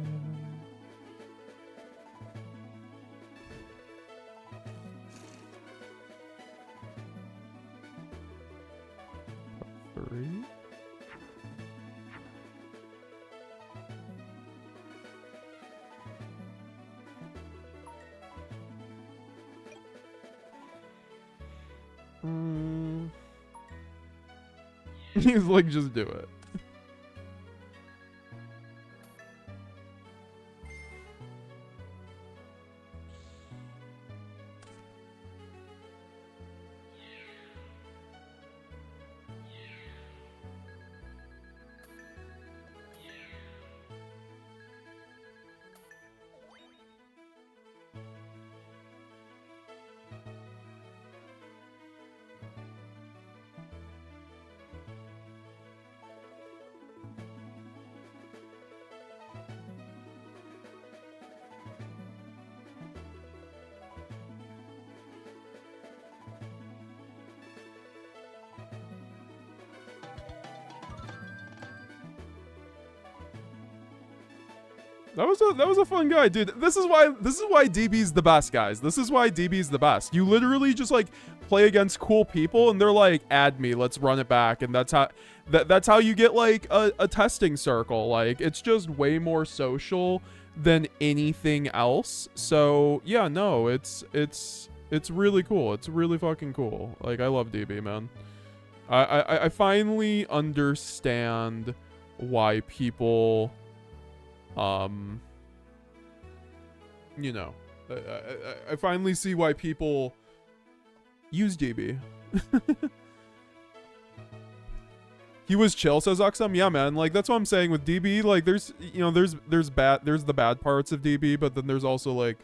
3. He's like, just do it. That was a fun guy, dude. This is why DB's the best, guys. This is why DB's the best. You literally just like play against cool people and they're like, add me, let's run it back. And that's how you get like a testing circle. Like it's just way more social than anything else. So yeah, no, it's really cool. It's really fucking cool. Like I love DB, man. I finally understand why people you know, I finally see why people use DB. He was chill, says Oxum. Yeah, man. Like that's what I'm saying with DB. Like there's, you know, there's the bad parts of DB, but then there's also like,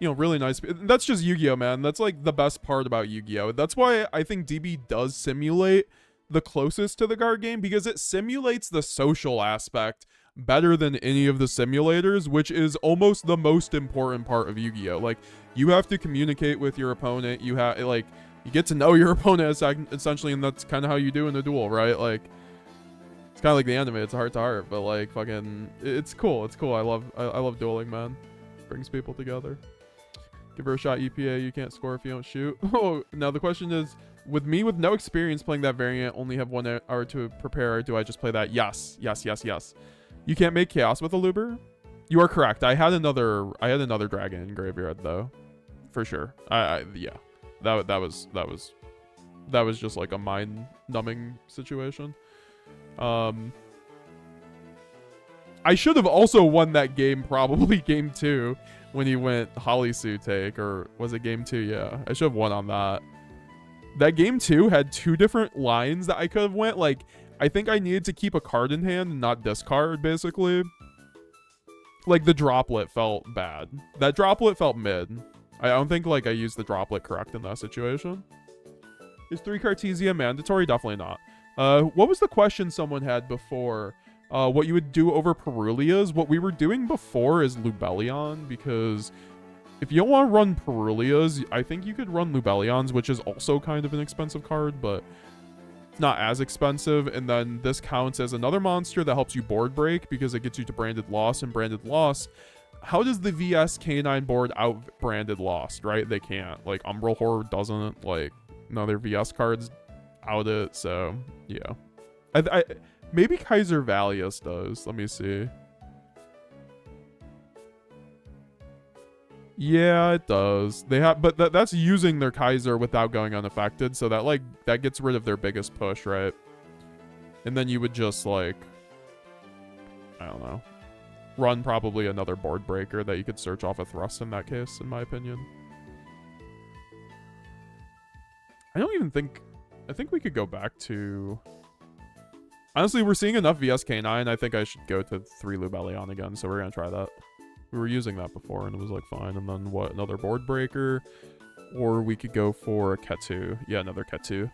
you know, really nice. That's just Yu-Gi-Oh, man. That's like the best part about Yu-Gi-Oh. That's why I think DB does simulate the closest to the card game, because it simulates the social aspect better than any of the simulators, which is almost the most important part of Yu-Gi-Oh. Like you have to communicate with your opponent. You have like you get to know your opponent essentially, and that's kind of how you do in a duel, right? Like it's kind of like the anime. It's heart to heart, but like fucking, it's cool. It's cool. I love dueling, man. Brings people together. Give her a shot, EPA. You can't score if you don't shoot. Oh, now the question is, with me with no experience playing that variant, only have 1 hour to prepare, do I just play that? Yes. You can't make chaos with a Luber? You are correct. I had another dragon in graveyard though. For sure. Yeah. That was just like a mind numbing situation. I should have also won that game, probably game 2, when he went Halisu take, or was it game 2? Yeah. I should have won on that. That game 2 had 2 different lines that I could have went. Like, I think I needed to keep a card in hand and not discard, basically. Like, the droplet felt bad. That droplet felt mid. I don't think, like, I used the droplet correct in that situation. Is 3 Cartesia mandatory? Definitely not. What was the question someone had before? What you would do over Perulias? What we were doing before is Lubellion, because if you don't want to run Perulias, I think you could run Lubellions, which is also kind of an expensive card, but it's not as expensive. And then this counts as another monster that helps you board break because it gets you to Branded Lost, and Branded Lost. How does the VS K9 board out Branded Lost, right? They can't. Like, Umbral Horror doesn't. Like, none of their VS cards out it, so yeah. I maybe Kaiser Valius does. Let me see. Yeah, it does. They have, but that's using their Kaiser without going unaffected, so that like that gets rid of their biggest push, right? And then you would just like, I don't know, run probably another board breaker that you could search off a thrust in that case, in my opinion. I don't even think, I think we could go back to, honestly, we're seeing enough VSK9. I think I should go to 3 Lubellion again, so we're gonna try that. We were using that before and it was like fine. And then what, another board breaker? Or we could go for a Ketu. Yeah, another Ketu.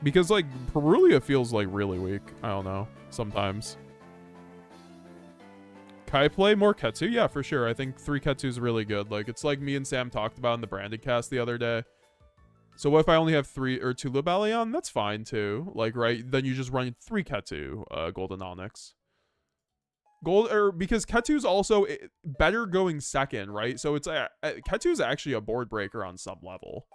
Because like Perulia feels like really weak. I don't know. Sometimes. Kai play more Ketu? Yeah, for sure. I think 3 Ketu is really good. Like it's like me and Sam talked about in the Branded cast the other day. So what if I only have 3 or 2 Lubellion? That's fine too. Like, right? Then you just run 3 Ketu, Golden Onyx. Gold, or because Ketu's also better going second, right? So it's Ketu's actually a board breaker on some level.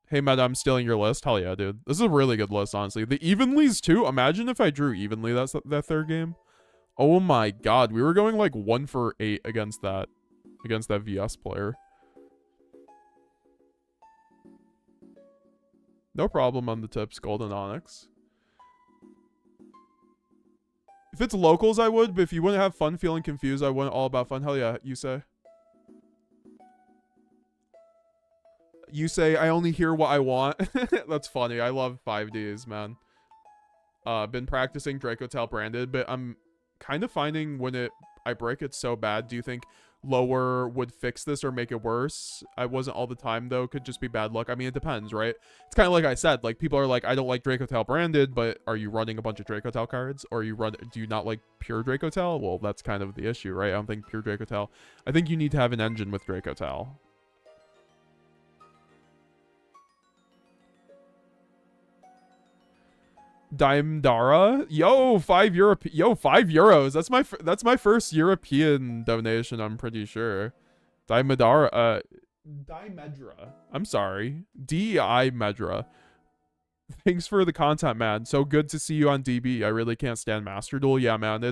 Hey, Meta, I'm stealing your list. Hell yeah, dude. This is a really good list, honestly. The Evenlys, too. Imagine if I drew Evenly that third game. Oh my god. We were going like 1 for 8 against that VS player. No problem on the tips, Golden Onyx. If it's locals, I would. But if you wouldn't have fun feeling confused, I wouldn't all about fun. Hell yeah, you say. You say, I only hear what I want. That's funny. I love 5Ds, man. Been practicing Dracotail branded, but I'm kind of finding when I break it so bad. Do you think lower would fix this or make it worse? I wasn't all the time, though. Could just be bad luck. I mean, it depends, right? It's kind of like I said. Like, people are like, I don't like Dracotail branded, but are you running a bunch of Dracotail cards? Or do you not like pure Dracotail? Well, that's kind of the issue, right? I don't think pure Dracotail. I think you need to have an engine with Dracotail. Daimdara, yo, €5. That's my first European donation. I'm pretty sure. Daimedra. I'm sorry, DI Medra. Thanks for the content, man. So good to see you on DB. I really can't stand Master Duel. Yeah, man.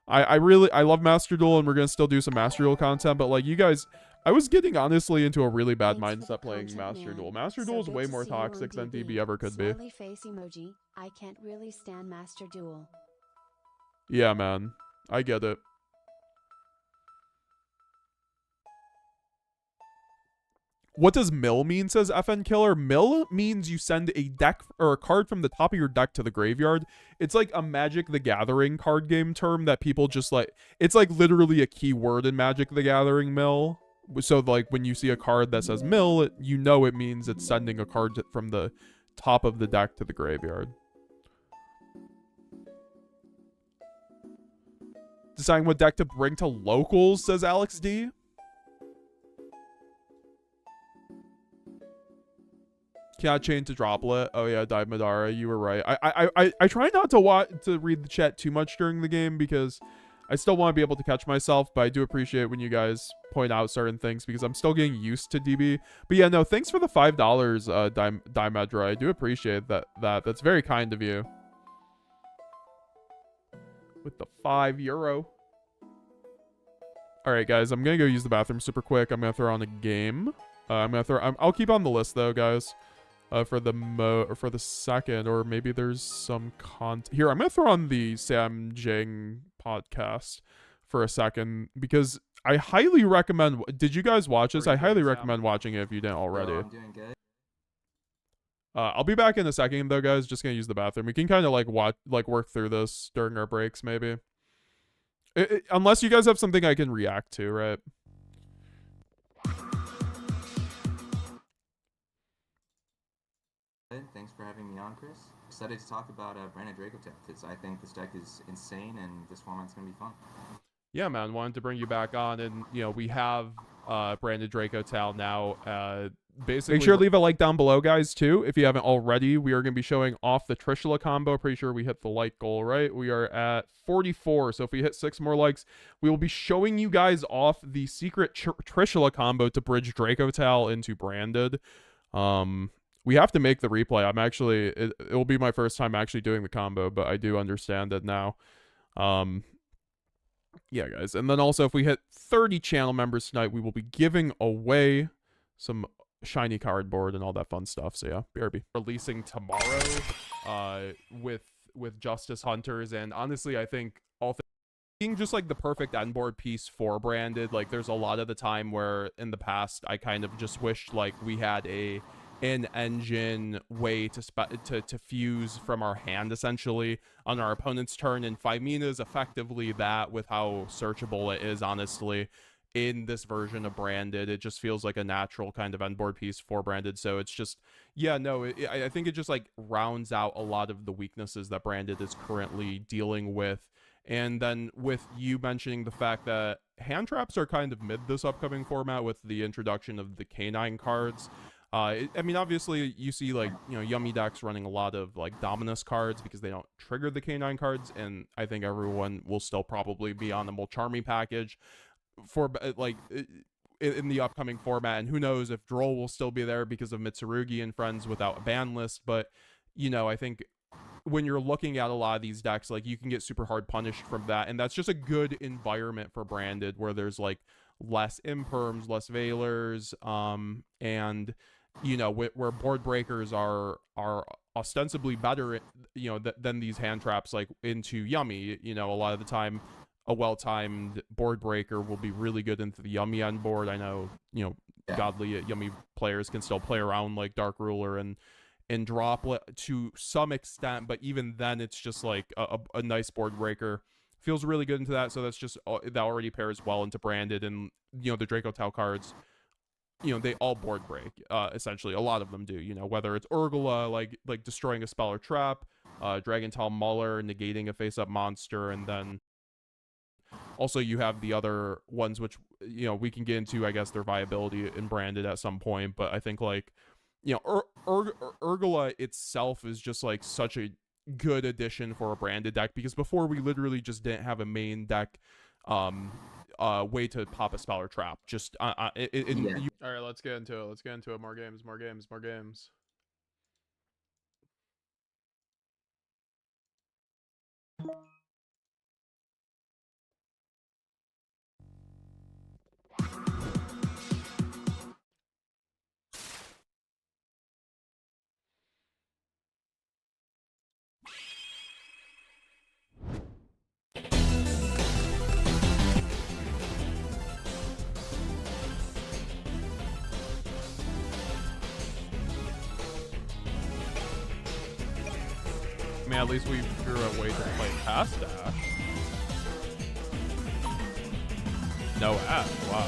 I love Master Duel, and we're gonna still do some Master Duel content. But like you guys, I was getting honestly into a really bad mindset playing Master Duel. Master Duel is way more toxic than DB ever could be. Face emoji. I can't really stand Master Duel. Yeah, man. I get it. What does mill mean, says FN Killer? Mill means you send a deck or a card from the top of your deck to the graveyard. It's like a Magic the Gathering card game term that people just like. It's like literally a keyword in Magic the Gathering, mill. So like when you see a card that says mill, you know it means it's sending a card from the top of the deck to the graveyard. Deciding what deck to bring to locals, says Alex D. Cannot change to droplet. Oh yeah, Dive Madara, you were right. I try not to read the chat too much during the game because I still want to be able to catch myself, but I do appreciate when you guys point out certain things because I'm still getting used to DB. But yeah, no, thanks for the $5, Dimedra. I do appreciate that. That's very kind of you. With the €5. All right, guys, I'm gonna go use the bathroom super quick. I'm gonna throw on a game. I'll keep on the list though, guys. For the second, or maybe there's some content here. I'm gonna throw on the Sam Jing podcast for a second because I highly recommend. Did you guys watch this? I highly recommend watching it if you didn't already. I'm doing good. I'll be back in a second though, guys. Just gonna use the bathroom. We can kind of work through this during our breaks, maybe. Unless you guys have something I can react to, right? Thanks for having me on, Chris. Excited to talk about branded Dracotail because I think this deck is insane and this format's gonna be fun. Yeah, man. Wanted to bring you back on, and you know we have branded Dracotail now. Basically, make sure to leave a like down below, guys, too, if you haven't already. We are going to be showing off the Trishula combo. Pretty sure we hit the like goal, right? We are at 44, so if we hit 6 more likes, we will be showing you guys off the secret Trishula combo to bridge Dracotail into branded. We have to make the replay. I'm actually, it will be my first time actually doing the combo, but I do understand it now. Yeah, guys. And then also, if we hit 30 channel members tonight, we will be giving away some shiny cardboard and all that fun stuff. So yeah, BRB. Releasing tomorrow with Justice Hunters, and honestly, I think all being just like the perfect end board piece for branded. Like there's a lot of the time where in the past I kind of just wished like we had an engine way to fuse from our hand essentially on our opponent's turn, and Fimina is effectively that with how searchable it is. Honestly, in this version of branded, it just feels like a natural kind of end board piece for branded. So it's just, yeah, no, I think it just like rounds out a lot of the weaknesses that branded is currently dealing with. And then with you mentioning the fact that hand traps are kind of mid this upcoming format with the introduction of the canine cards, I mean, obviously, you see, like, you know, Yummy decks running a lot of, like, Dominus cards because they don't trigger the K9 cards, and I think everyone will still probably be on the Molcharmy package for, like, in the upcoming format, and who knows if Droll will still be there because of Mitsurugi and friends without a ban list, but, you know, I think when you're looking at a lot of these decks, like, you can get super hard punished from that, and that's just a good environment for Branded, where there's, like, less imperms, less veilers, and, you know, where board breakers are ostensibly better, you know, than these hand traps, like, into Yummy. You know, a lot of the time, a well-timed board breaker will be really good into the Yummy end board. I know, you know, godly Yummy players can still play around, like, Dark Ruler and Droplet to some extent, but even then, it's just, like, a nice board breaker. Feels really good into that, so that's just, that already pairs well into Branded, and, you know, the Dracotail cards, you know, they all board break, essentially. A lot of them do, you know, whether it's Urgula, like destroying a spell or trap, Dragontail Muller, negating a face-up monster, and then also you have the other ones, which, you know, we can get into, I guess, their viability in Branded at some point, but I think, like, you know, Urgula itself is just, like, such a good addition for a Branded deck, because before we literally just didn't have a main deck way to pop a spell or trap. Just all right, let's get into it. More games. I mean, at least we drew a way to play past Dash. No app. Wow.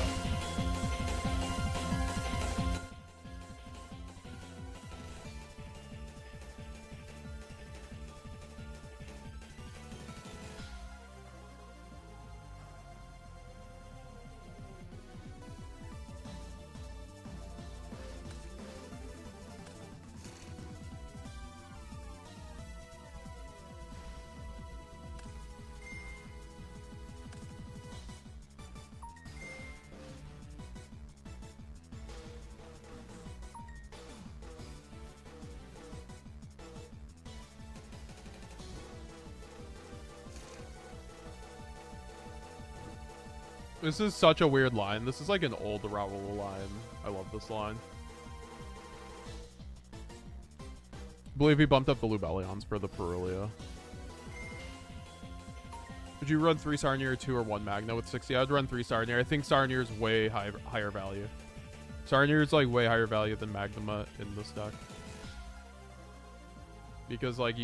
This is such a weird line. This is like an old Raul line. I love this line. I believe he bumped up the Lubellions for the Perulia. Would you run 3 Sarnier, 2 or 1 Magna with 60? I'd run 3 Sarnier. I think Sarnier is way higher value. Sarnier is, like, way higher value than Magnuma in this deck. Because, like,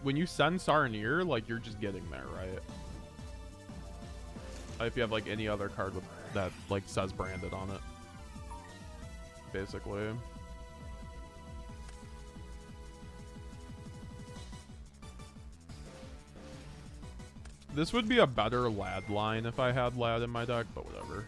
when you send Sarnier, like, you're just getting there, right? If you have, like, any other card with that, like, says Branded on it. Basically. This would be a better Lad line if I had Lad in my deck, but whatever.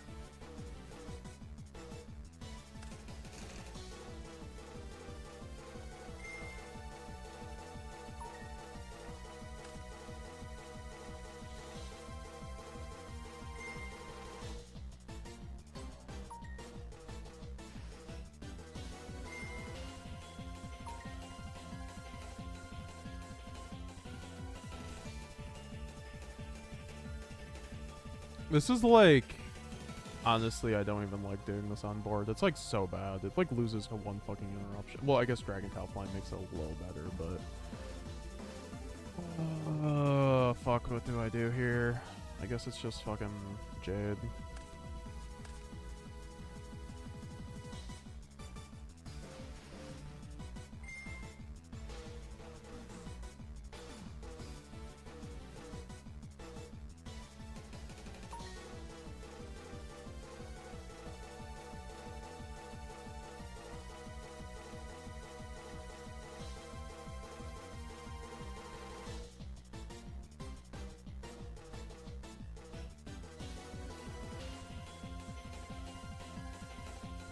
This is like, honestly, I don't even like doing this on board. It's like so bad. It like loses to 1 fucking interruption. Well, I guess Dragontail Fly makes it a little better, but fuck, what do I do here? I guess it's just fucking Jade.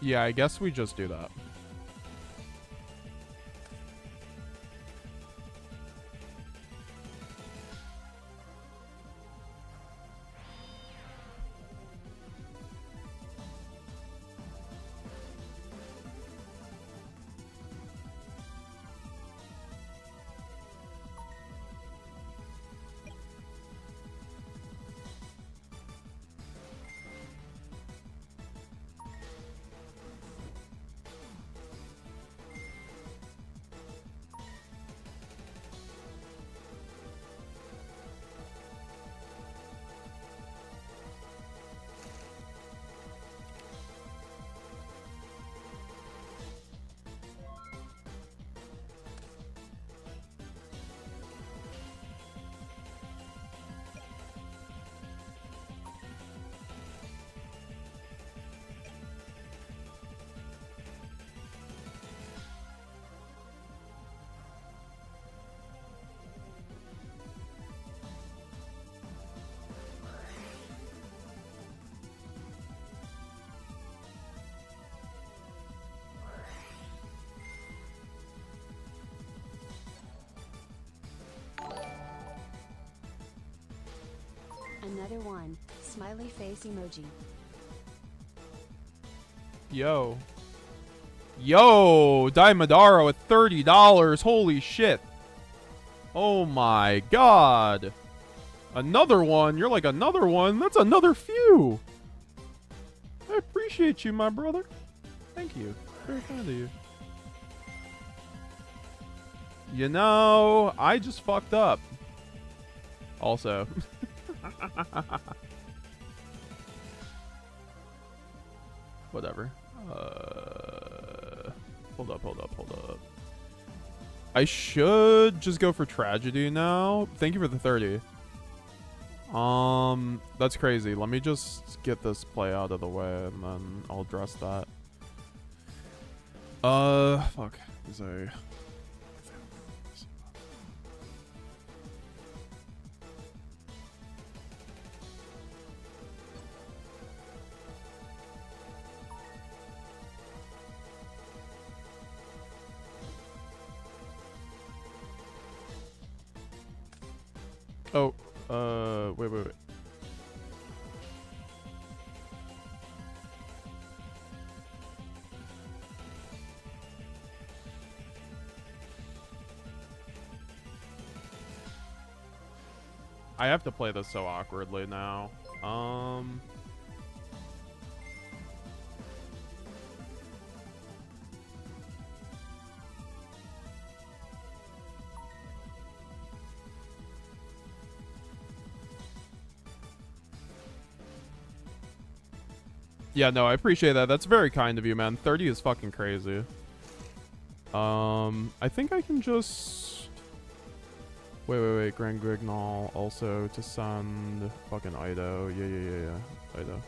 Yeah, I guess we just do that. another one. Smiley face emoji. Yo. Yo, Diamondaro at $30. Holy shit. Oh my god. Another one. You're like another one. That's another few. I appreciate you, my brother. Thank you. Very kind of you. You know, I just fucked up. Also. Whatever. Hold up. I should just go for tragedy now. Thank you for the 30. That's crazy. Let me just get this play out of the way and then I'll address that. Fuck. Sorry. Oh, wait. I have to play this so awkwardly now. Yeah, no, I appreciate that. That's very kind of you, man. 30 is fucking crazy. I think I can just... Wait. Grand Grignal also to send fucking Ido. Yeah. Ido.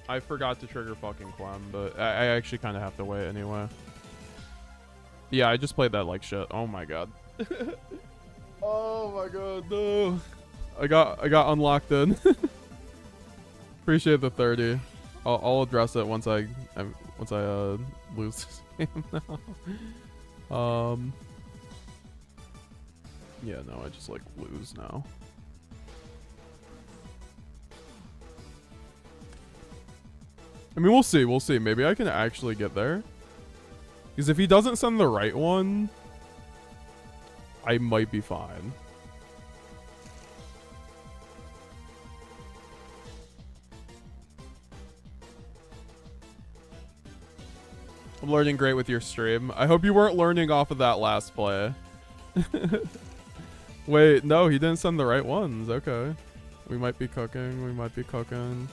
I forgot to trigger fucking Clem, but I actually kind of have to wait anyway. Yeah, I just played that like shit. Oh my god. Oh my god, no. I got unlocked in. Appreciate the 30. I'll address it once I lose this game now. Yeah, no, I just like lose now. I mean, we'll see. Maybe I can actually get there. Because if he doesn't send the right one, I might be fine. I'm learning great with your stream. I hope you weren't learning off of that last play. Wait, no, he didn't send the right ones. Okay. We might be cooking.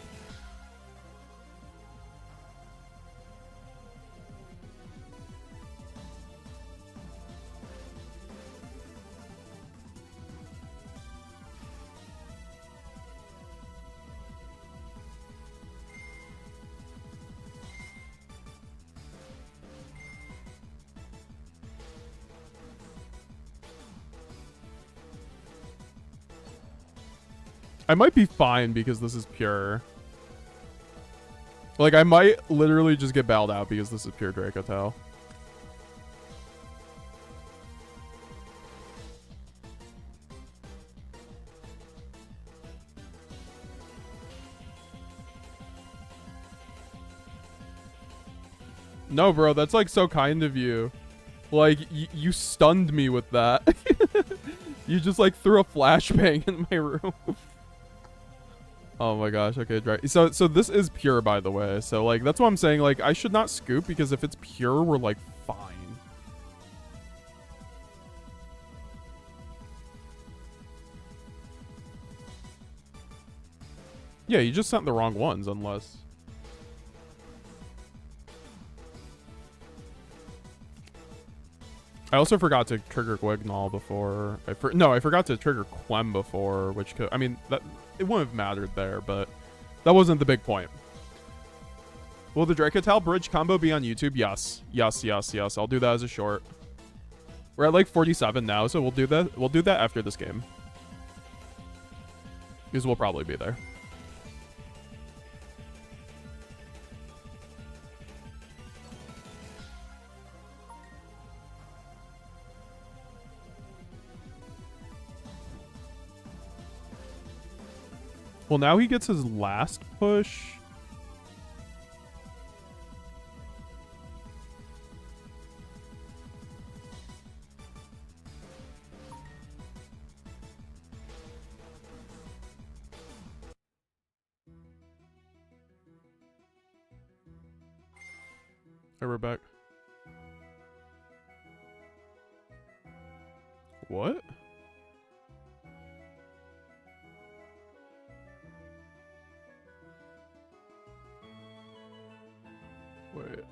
I might be fine because this is pure. Like, I might literally just get bailed out because this is pure Dracotail. No, bro, that's like so kind of you. Like, you stunned me with that. You just like threw a flashbang in my room. Oh my gosh, okay, so this is pure, by the way. So like that's what I'm saying, like I should not scoop because if it's pure, we're like fine. Yeah, you just sent the wrong ones unless I also forgot to trigger Guignol before. I forgot to trigger Clem before, which could, I mean, that it wouldn't have mattered there, but that wasn't the big point. Will the Dracotail bridge combo be on YouTube? Yes. I'll do that as a short. We're at like 47 now, so we'll do that. We'll do that after this game. Because we'll probably be there. Well, now he gets his last push. Hey, we're back. What? Wait.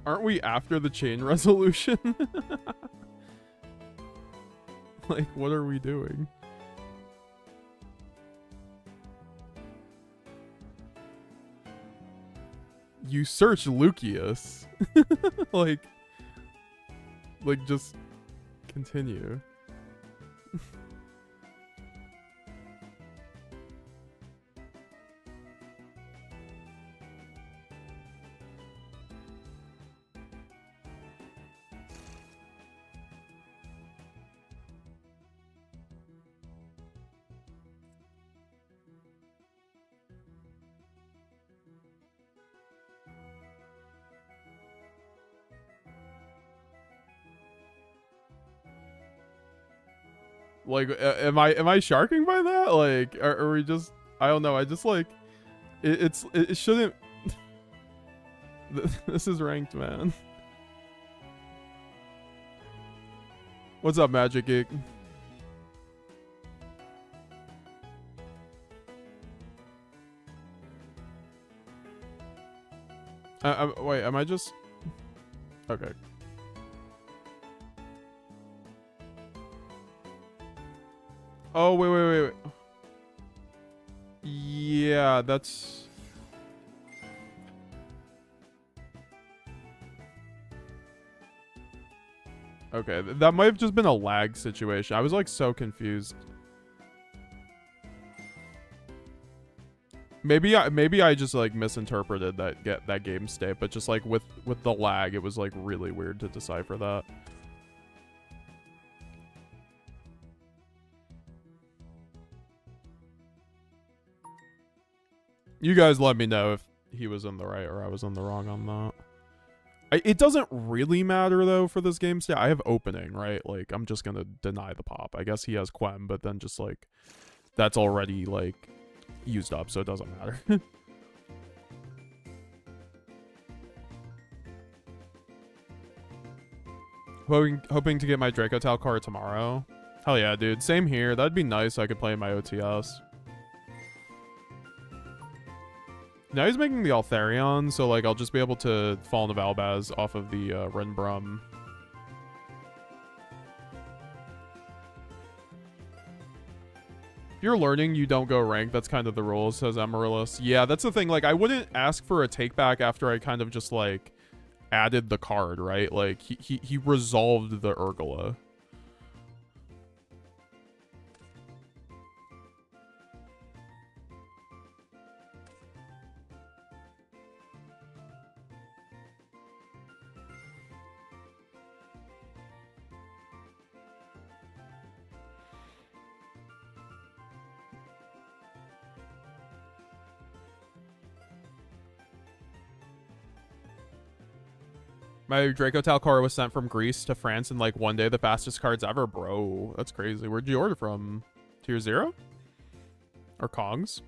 Aren't we after the chain resolution? Like, what are we doing? You search Lucius. like just continue. Like, am I sharking by that? Like, are we just? I don't know. I just like, it shouldn't. This is ranked, man. What's up, Magic Geek? Wait, am I just? Okay. Oh, wait. Yeah, that's... Okay, that might have just been a lag situation. I was like so confused. Maybe I just like misinterpreted that game state, but just like with the lag, it was like really weird to decipher that. You guys let me know if he was in the right or I was in the wrong on that. It doesn't really matter, though, for this game state. I have opening, right? Like, I'm just going to deny the pop. I guess he has Quem, but then just, like, that's already, like, used up, so it doesn't matter. Hoping to get my Dracotail card tomorrow. Hell yeah, dude. Same here. That'd be nice so I could play my OTS. Now he's making the Altharion, so like I'll just be able to fall into Valbaz off of the Rinbrum. If you're learning, you don't go rank. That's kind of the rules, says Amaryllis. Yeah, that's the thing. Like, I wouldn't ask for a take back after I kind of just like added the card, right? Like he resolved the Urgula. My Dracotail card was sent from Greece to France in like one day. The fastest cards ever, bro. That's crazy. Where'd you order from? Tier 0? Or Kongs?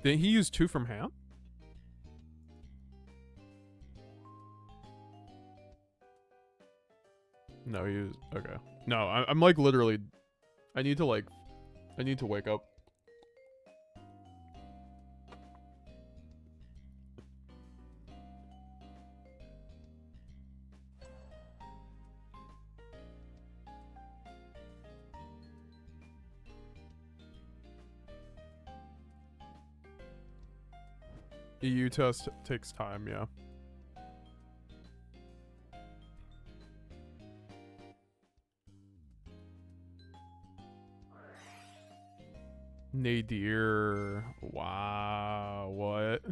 Didn't he use 2 from Ham? No, he used... Okay. No, I'm like literally... I need to wake up. EU test takes time, yeah. Nadir. Wow, what?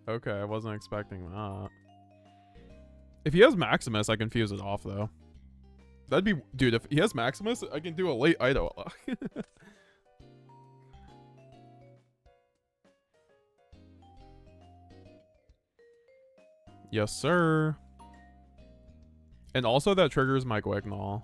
Okay, I wasn't expecting that. If he has Maximus, I can fuse it off, though. That'd be... Dude, if he has Maximus, I can do a late Ido. Yes, sir. And also that triggers my Guignol.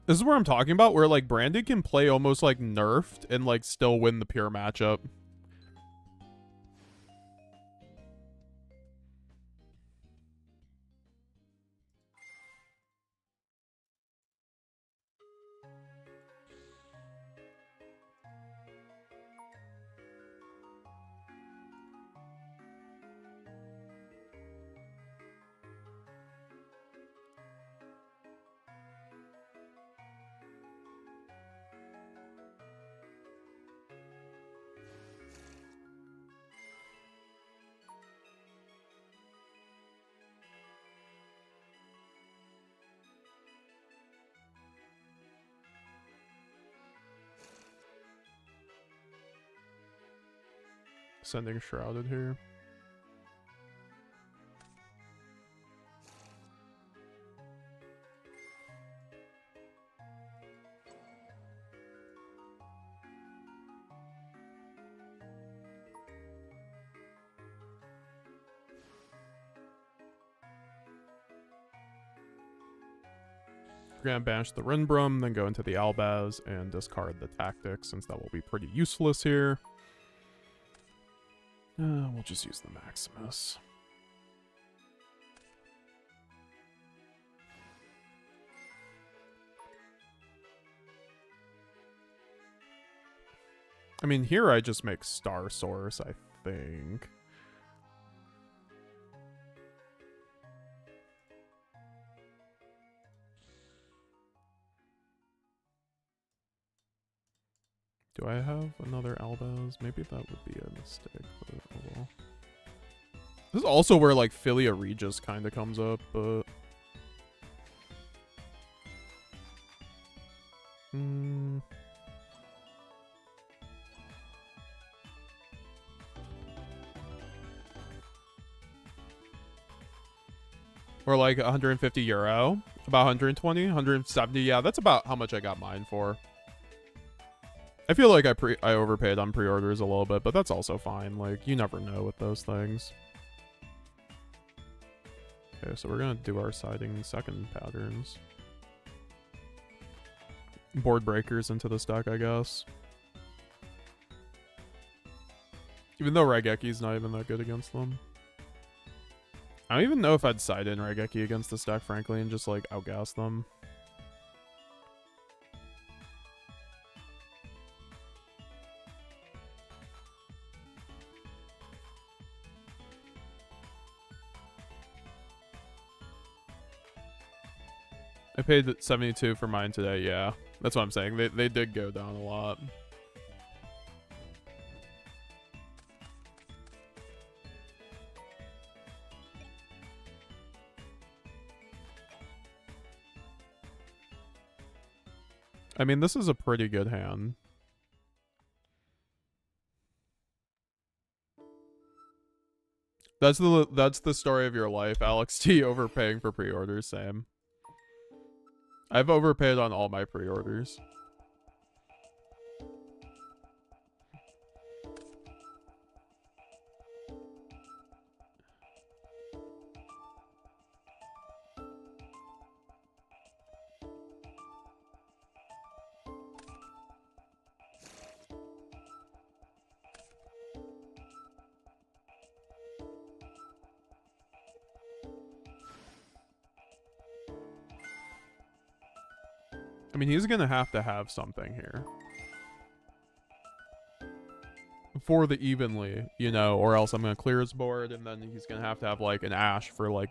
This is where I'm talking about, where like Brandon can play almost like nerfed and like still win the pure matchup. Sending Shrouded here. We're gonna banish the Rinbrum, then go into the Albaz and discard the Tactics, since that will be pretty useless here. We'll just use the Maximus. I mean, here I just make Star Source, I think. Do I have another Albaz? Maybe that would be a mistake, but oh well. This is also where, like, Philia Regis kind of comes up, but... Or like 150 euro, about 120, 170. Yeah, that's about how much I got mine for. I feel like I overpaid on pre-orders a little bit, but that's also fine. Like, you never know with those things. Okay, so we're gonna do our siding second patterns. Board breakers into this deck, I guess. Even though Raigeki's not even that good against them. I don't even know if I'd side in Raigeki against this deck, frankly, and just, like, outgas them. I paid 72 for mine today, yeah. That's what I'm saying. They did go down a lot. I mean, this is a pretty good hand. That's the story of your life, Alex T, overpaying for pre-orders, Sam. I've overpaid on all my pre-orders. I mean, he's gonna have to have something here. for the evenly, you know, or else I'm gonna clear his board, and then he's gonna have like an Ash for like,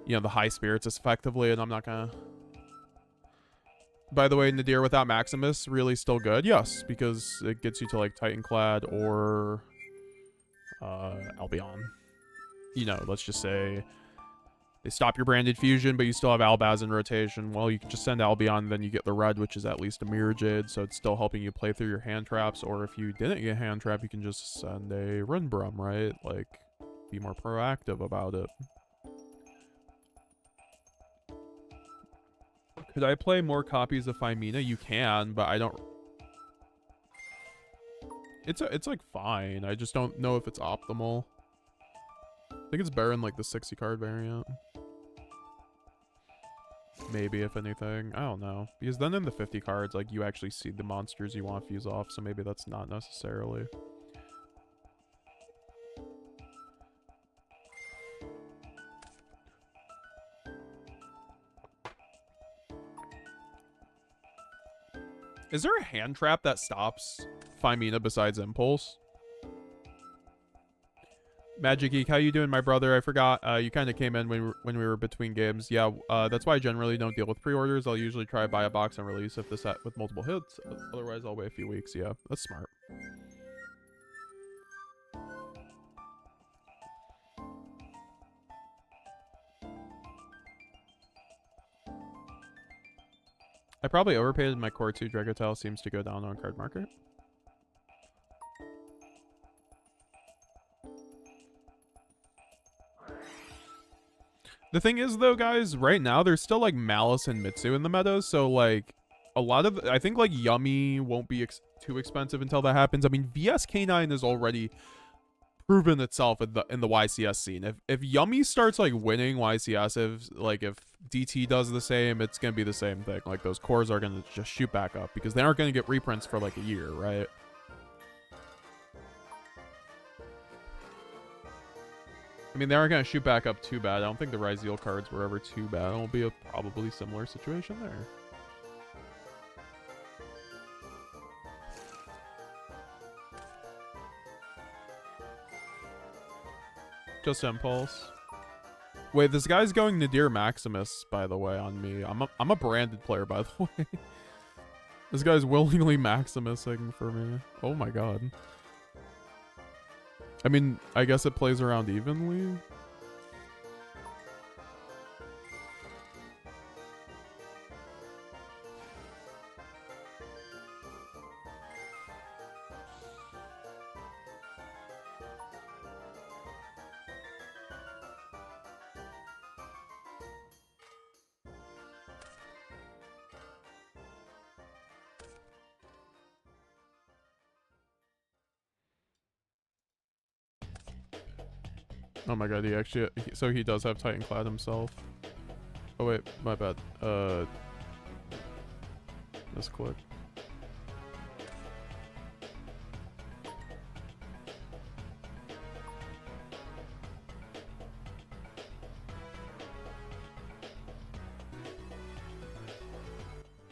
you know, the high spirits effectively, and I'm not gonna. By the way, Nadir without Maximus really still good? Yes, because it gets you to like Titanclad or Albion. You know, let's just say they stop your branded fusion, but you still have Albaz in rotation. Well, you can just send Albion, then you get the red, which is at least a Mirror Jade, so it's still helping you play through your hand traps. Or if you didn't get hand trap, you can just send a Runbrum, right? Like, be more proactive about it. Could I play more copies of Phimina? You can, but I don't. It's like fine. I just don't know if it's optimal. I think it's better in like the 60 card variant. Maybe, if anything. I don't know. Because then in the 50 cards, like, you actually see the monsters you want to fuse off, so maybe that's not necessarily. Is there a hand trap that stops Phimina besides Impulse? Magic Geek, how you doing, my brother? I forgot. You kind of came in when we were between games. Yeah, that's why I generally don't deal with pre-orders. I'll usually try to buy a box and release if the set with multiple hits. Otherwise, I'll wait a few weeks. Yeah, that's smart. I probably overpaid my core 2. Dracotail seems to go down on card market. The thing is, though, guys, right now there's still like Malice and Mitsu in the meta, so like a lot of I think like Yummy won't be too expensive until that happens. I mean, VSK9 has already proven itself in the YCS scene. If Yummy starts like winning YCS, if DT does the same, it's gonna be the same thing. Like those cores are gonna just shoot back up because they aren't gonna get reprints for like a year, right? I mean, they aren't going to shoot back up too bad. I don't think the Ryzeal cards were ever too bad. It'll be a probably similar situation there. Just Impulse. Wait, this guy's going Nadir Maximus, by the way, on me. I'm a branded player, by the way. This guy's willingly Maximusing for me. Oh my god. I mean, I guess it plays around evenly. Oh my god, he actually... So he does have Titanclad himself. Oh wait, my bad. Misclick.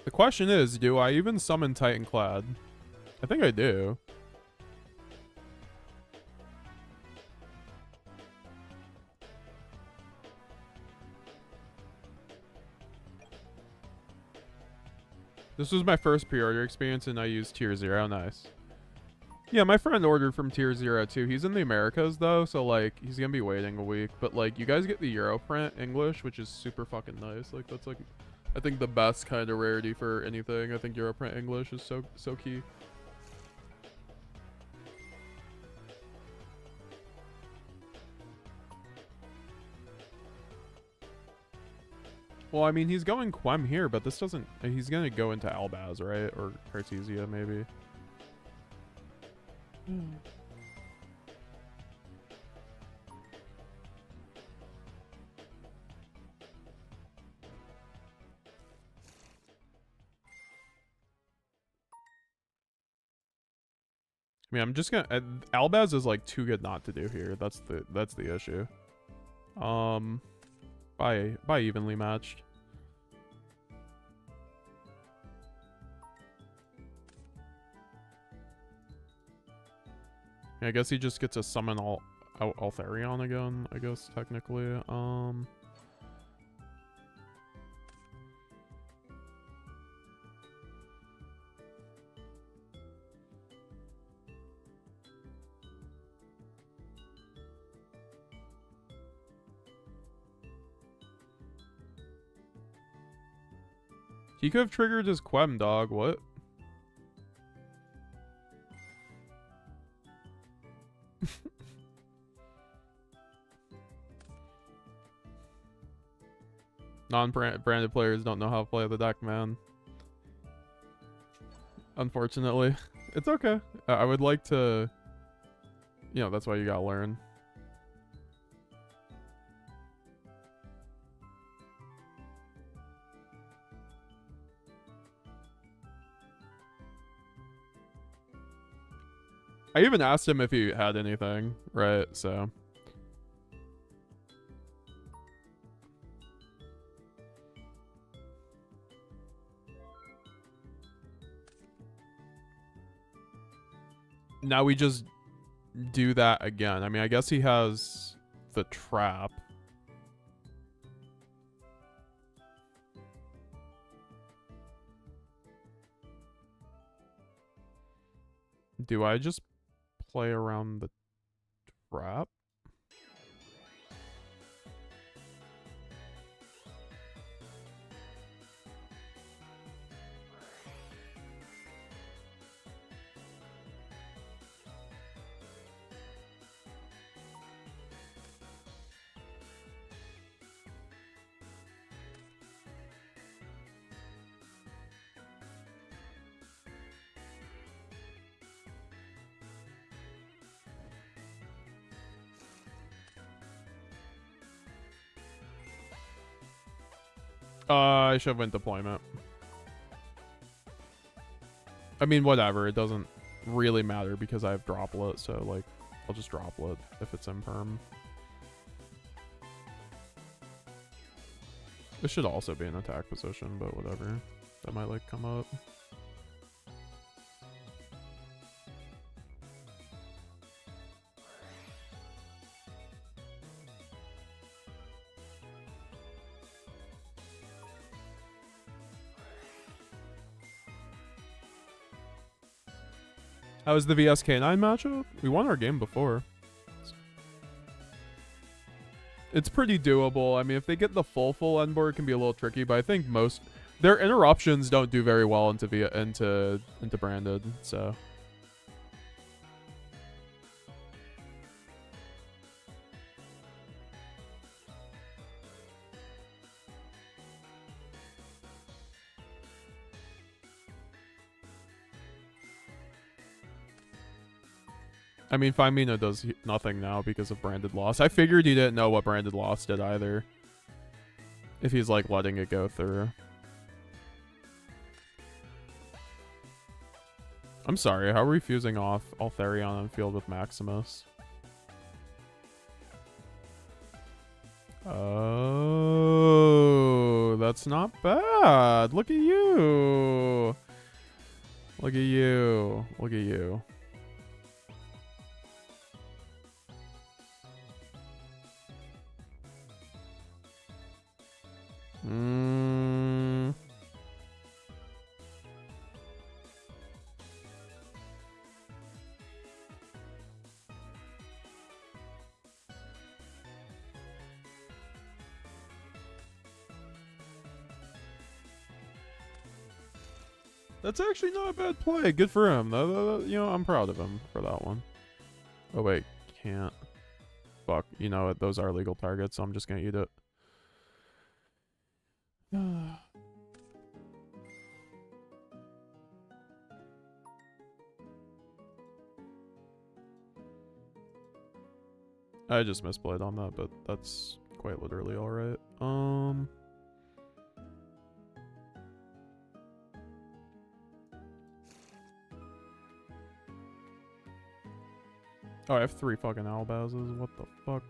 The question is, do I even summon Titanclad? I think I do. This was my first pre-order experience and I used Tier 0. Nice. Yeah, my friend ordered from Tier 0 too. He's in the Americas though, so like he's gonna be waiting a week. But like you guys get the Euro print English, which is super fucking nice. Like that's like I think the best kind of rarity for anything. I think Euro print English is so key. Well, I mean, he's going Quem here, but this doesn't... He's going to go into Albaz, right? Or Cartesia, maybe. I mean, I'm just gonna... Albaz is, like, too good not to do here. That's the issue. By evenly matched. I guess he just gets to summon Altharion again, I guess, technically. He could have triggered his Quem, dog. What? Non-branded players don't know how to play the deck, man. Unfortunately. It's okay. I would like to... You know, that's why you gotta learn. I even asked him if he had anything, right? So... Now we just do that again. I mean, I guess he has the trap. Do I just play around the trap? I should have went deployment. I mean, whatever. It doesn't really matter because I have droplet, so, like, I'll just droplet if it's in perm. This should also be an attack position, but whatever. That might, like, come up. How was the VSK9 matchup? We won our game before. It's pretty doable. I mean, if they get the full end board, it can be a little tricky, but I think most their interruptions don't do very well into branded, so. I mean, Femina does nothing now because of branded loss. I figured he didn't know what branded loss did either. If he's, like, letting it go through. I'm sorry, how are we fusing off Altharion on field with Maximus? Oh, that's not bad. Look at you. Look at you. Look at you. That's actually not a bad play. Good for him. You know, I'm proud of him for that one. Oh, wait. Can't. Fuck. You know what? Those are legal targets, so I'm just gonna eat it. I just misplayed on that, but that's quite literally alright. Oh, I have 3 fucking Albazes. What the fuck?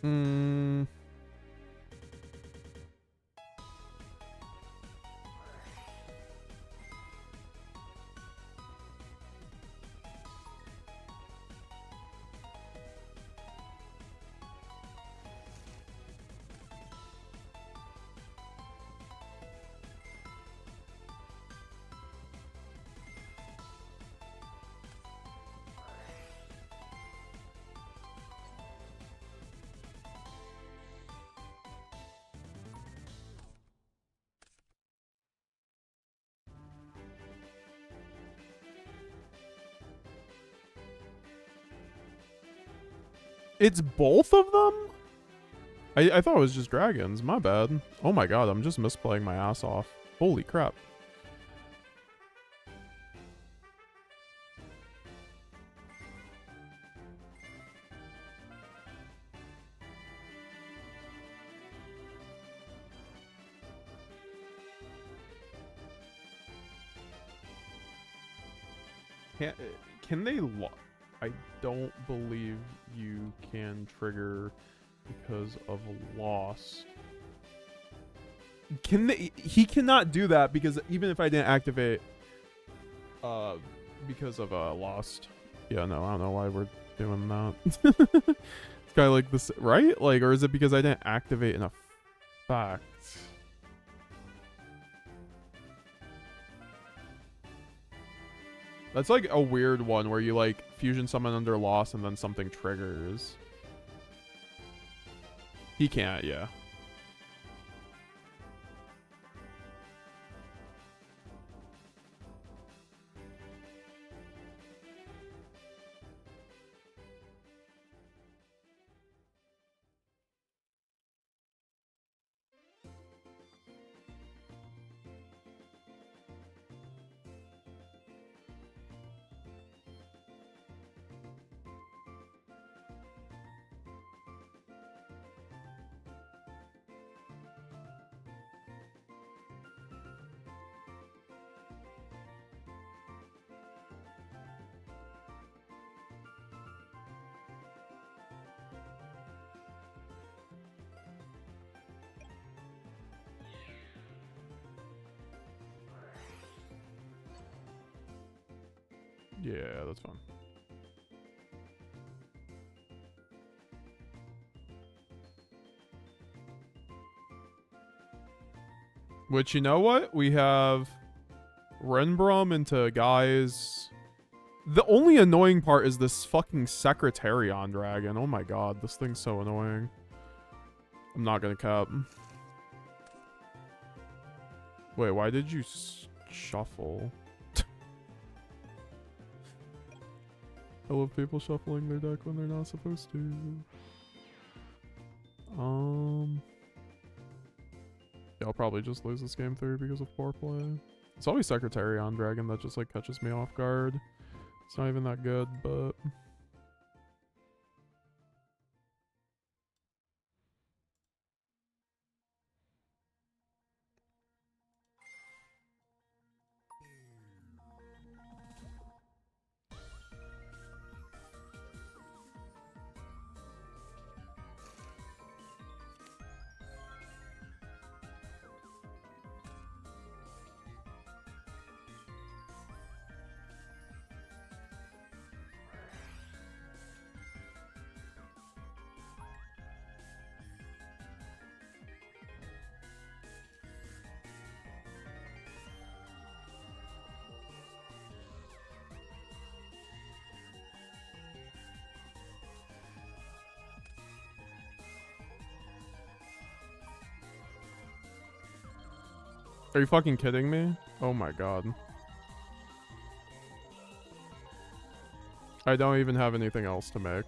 Hmm. It's both of them? I thought it was just dragons. My bad. Oh my god, I'm just misplaying my ass off. Holy crap. Can they I don't believe you can trigger because of lost. Can they? He cannot do that because even if I didn't activate, because of lost. Yeah, no, I don't know why we're doing that. It's kind of like this, right? Like, or is it because I didn't activate an effect? That's like a weird one where you like fusion summon under loss and then something triggers. He can't, yeah. Yeah, that's fine. Which, you know what? We have Renbrum into guys. The only annoying part is this fucking Secretarion dragon. Oh my god, this thing's so annoying. I'm not gonna cap. Wait, why did you shuffle? I love people shuffling their deck when they're not supposed to. Yeah, I'll probably just lose this game 3 because of poor play. It's always Secretarion Dragon that just like catches me off guard. It's not even that good, but... Are you fucking kidding me? Oh my god. I don't even have anything else to make.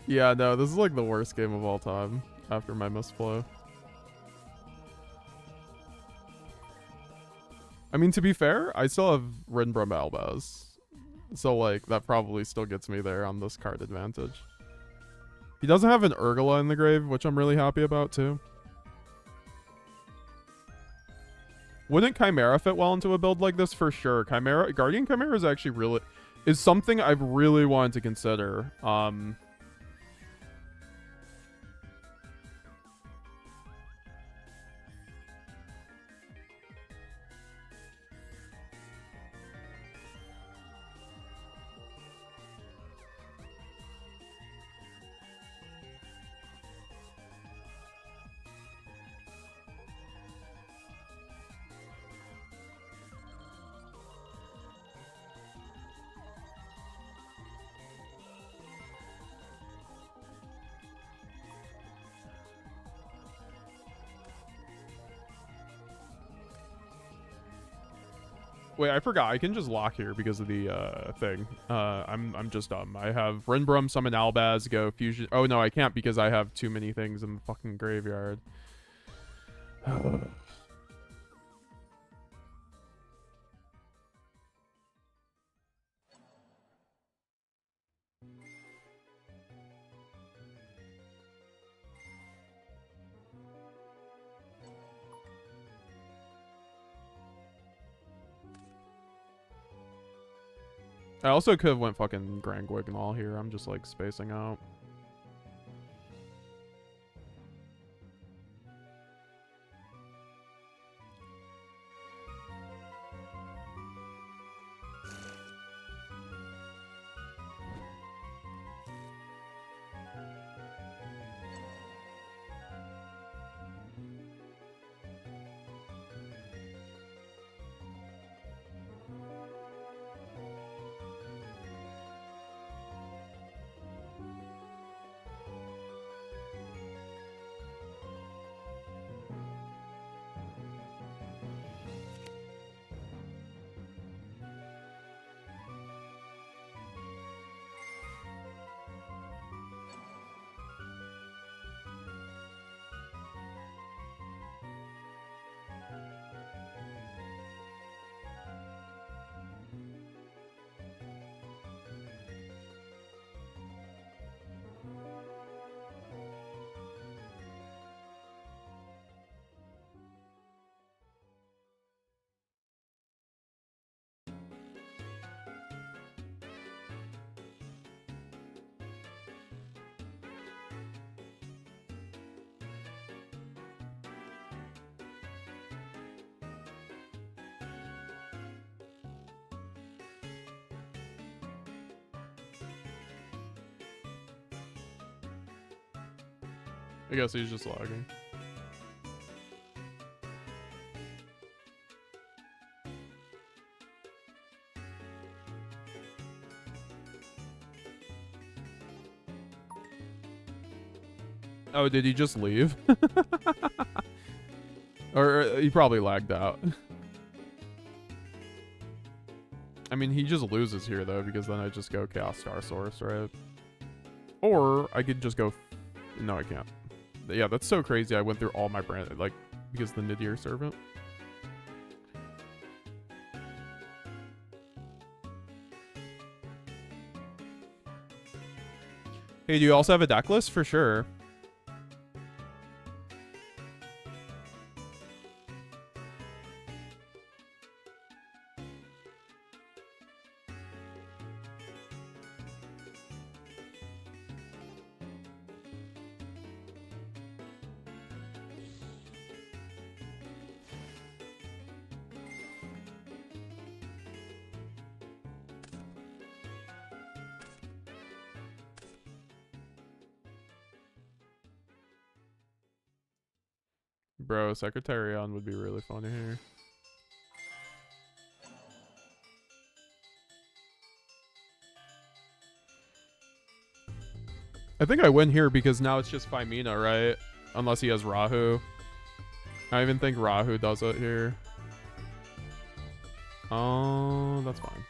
Yeah, no, this is like the worst game of all time after my misplay. I mean, to be fair, I still have Renbrum Albaz. So, like, that probably still gets me there on this card advantage. He doesn't have an Urgula in the grave, which I'm really happy about, too. Wouldn't Chimera fit well into a build like this? For sure. Guardian Chimera is actually really... is something I've really wanted to consider. Wait, I forgot. I can just lock here because of the thing. I'm just dumb. I have Rinbrum, summon Albaz, go fusion. Oh no, I can't because I have too many things in the fucking graveyard. I also could have went fucking Grand Guignol here. I'm just like spacing out. I guess he's just lagging. Oh, did he just leave? Or he probably lagged out. I mean, he just loses here, though, because then I just go Chaos Star Source, right? Or I could just go... No, I can't. Yeah, that's so crazy. I went through all my brand, like, because the Nidir Servant. Hey, do you also have a deck list? For sure. Bro, Secretarion would be really funny here. I think I win here because now it's just Femina, right? Unless he has Rahu. I even think Rahu does it here. Oh, that's fine.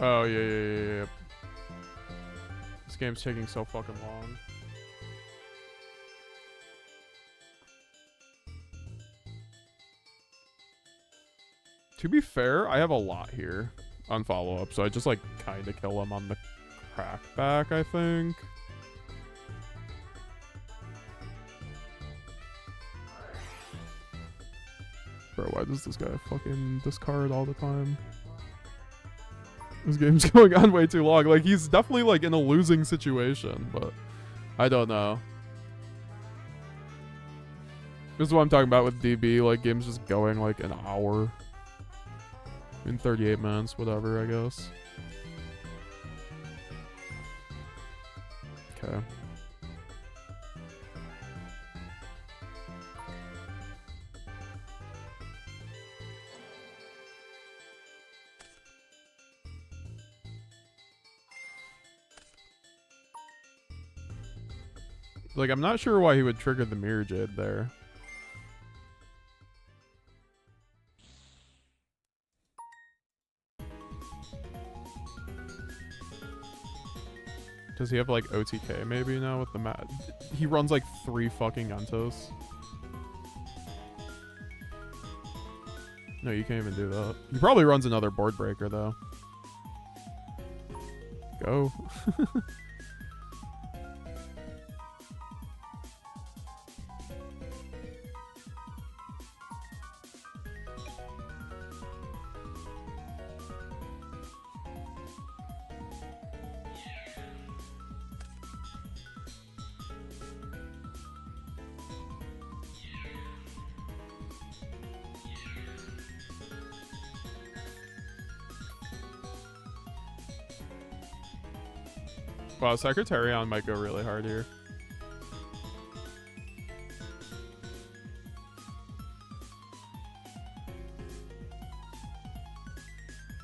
Oh, yeah. This game's taking so fucking long. To be fair, I have a lot here on follow-up, so I just, like, kind of kill him on the crackback, I think. Bro, why does this guy fucking discard all the time? This game's going on way too long. Like, he's definitely, like, in a losing situation, but I don't know. This is what I'm talking about with DB. Like, game's just going, like, an hour. In 38 minutes, whatever, I guess. Okay. Like, I'm not sure why he would trigger the Mirror Jade there. Does he have like OTK maybe now with the mat? He runs like 3 fucking Entos. No, you can't even do that. He probably runs another board breaker though. Go. Wow, Secretarion might go really hard here.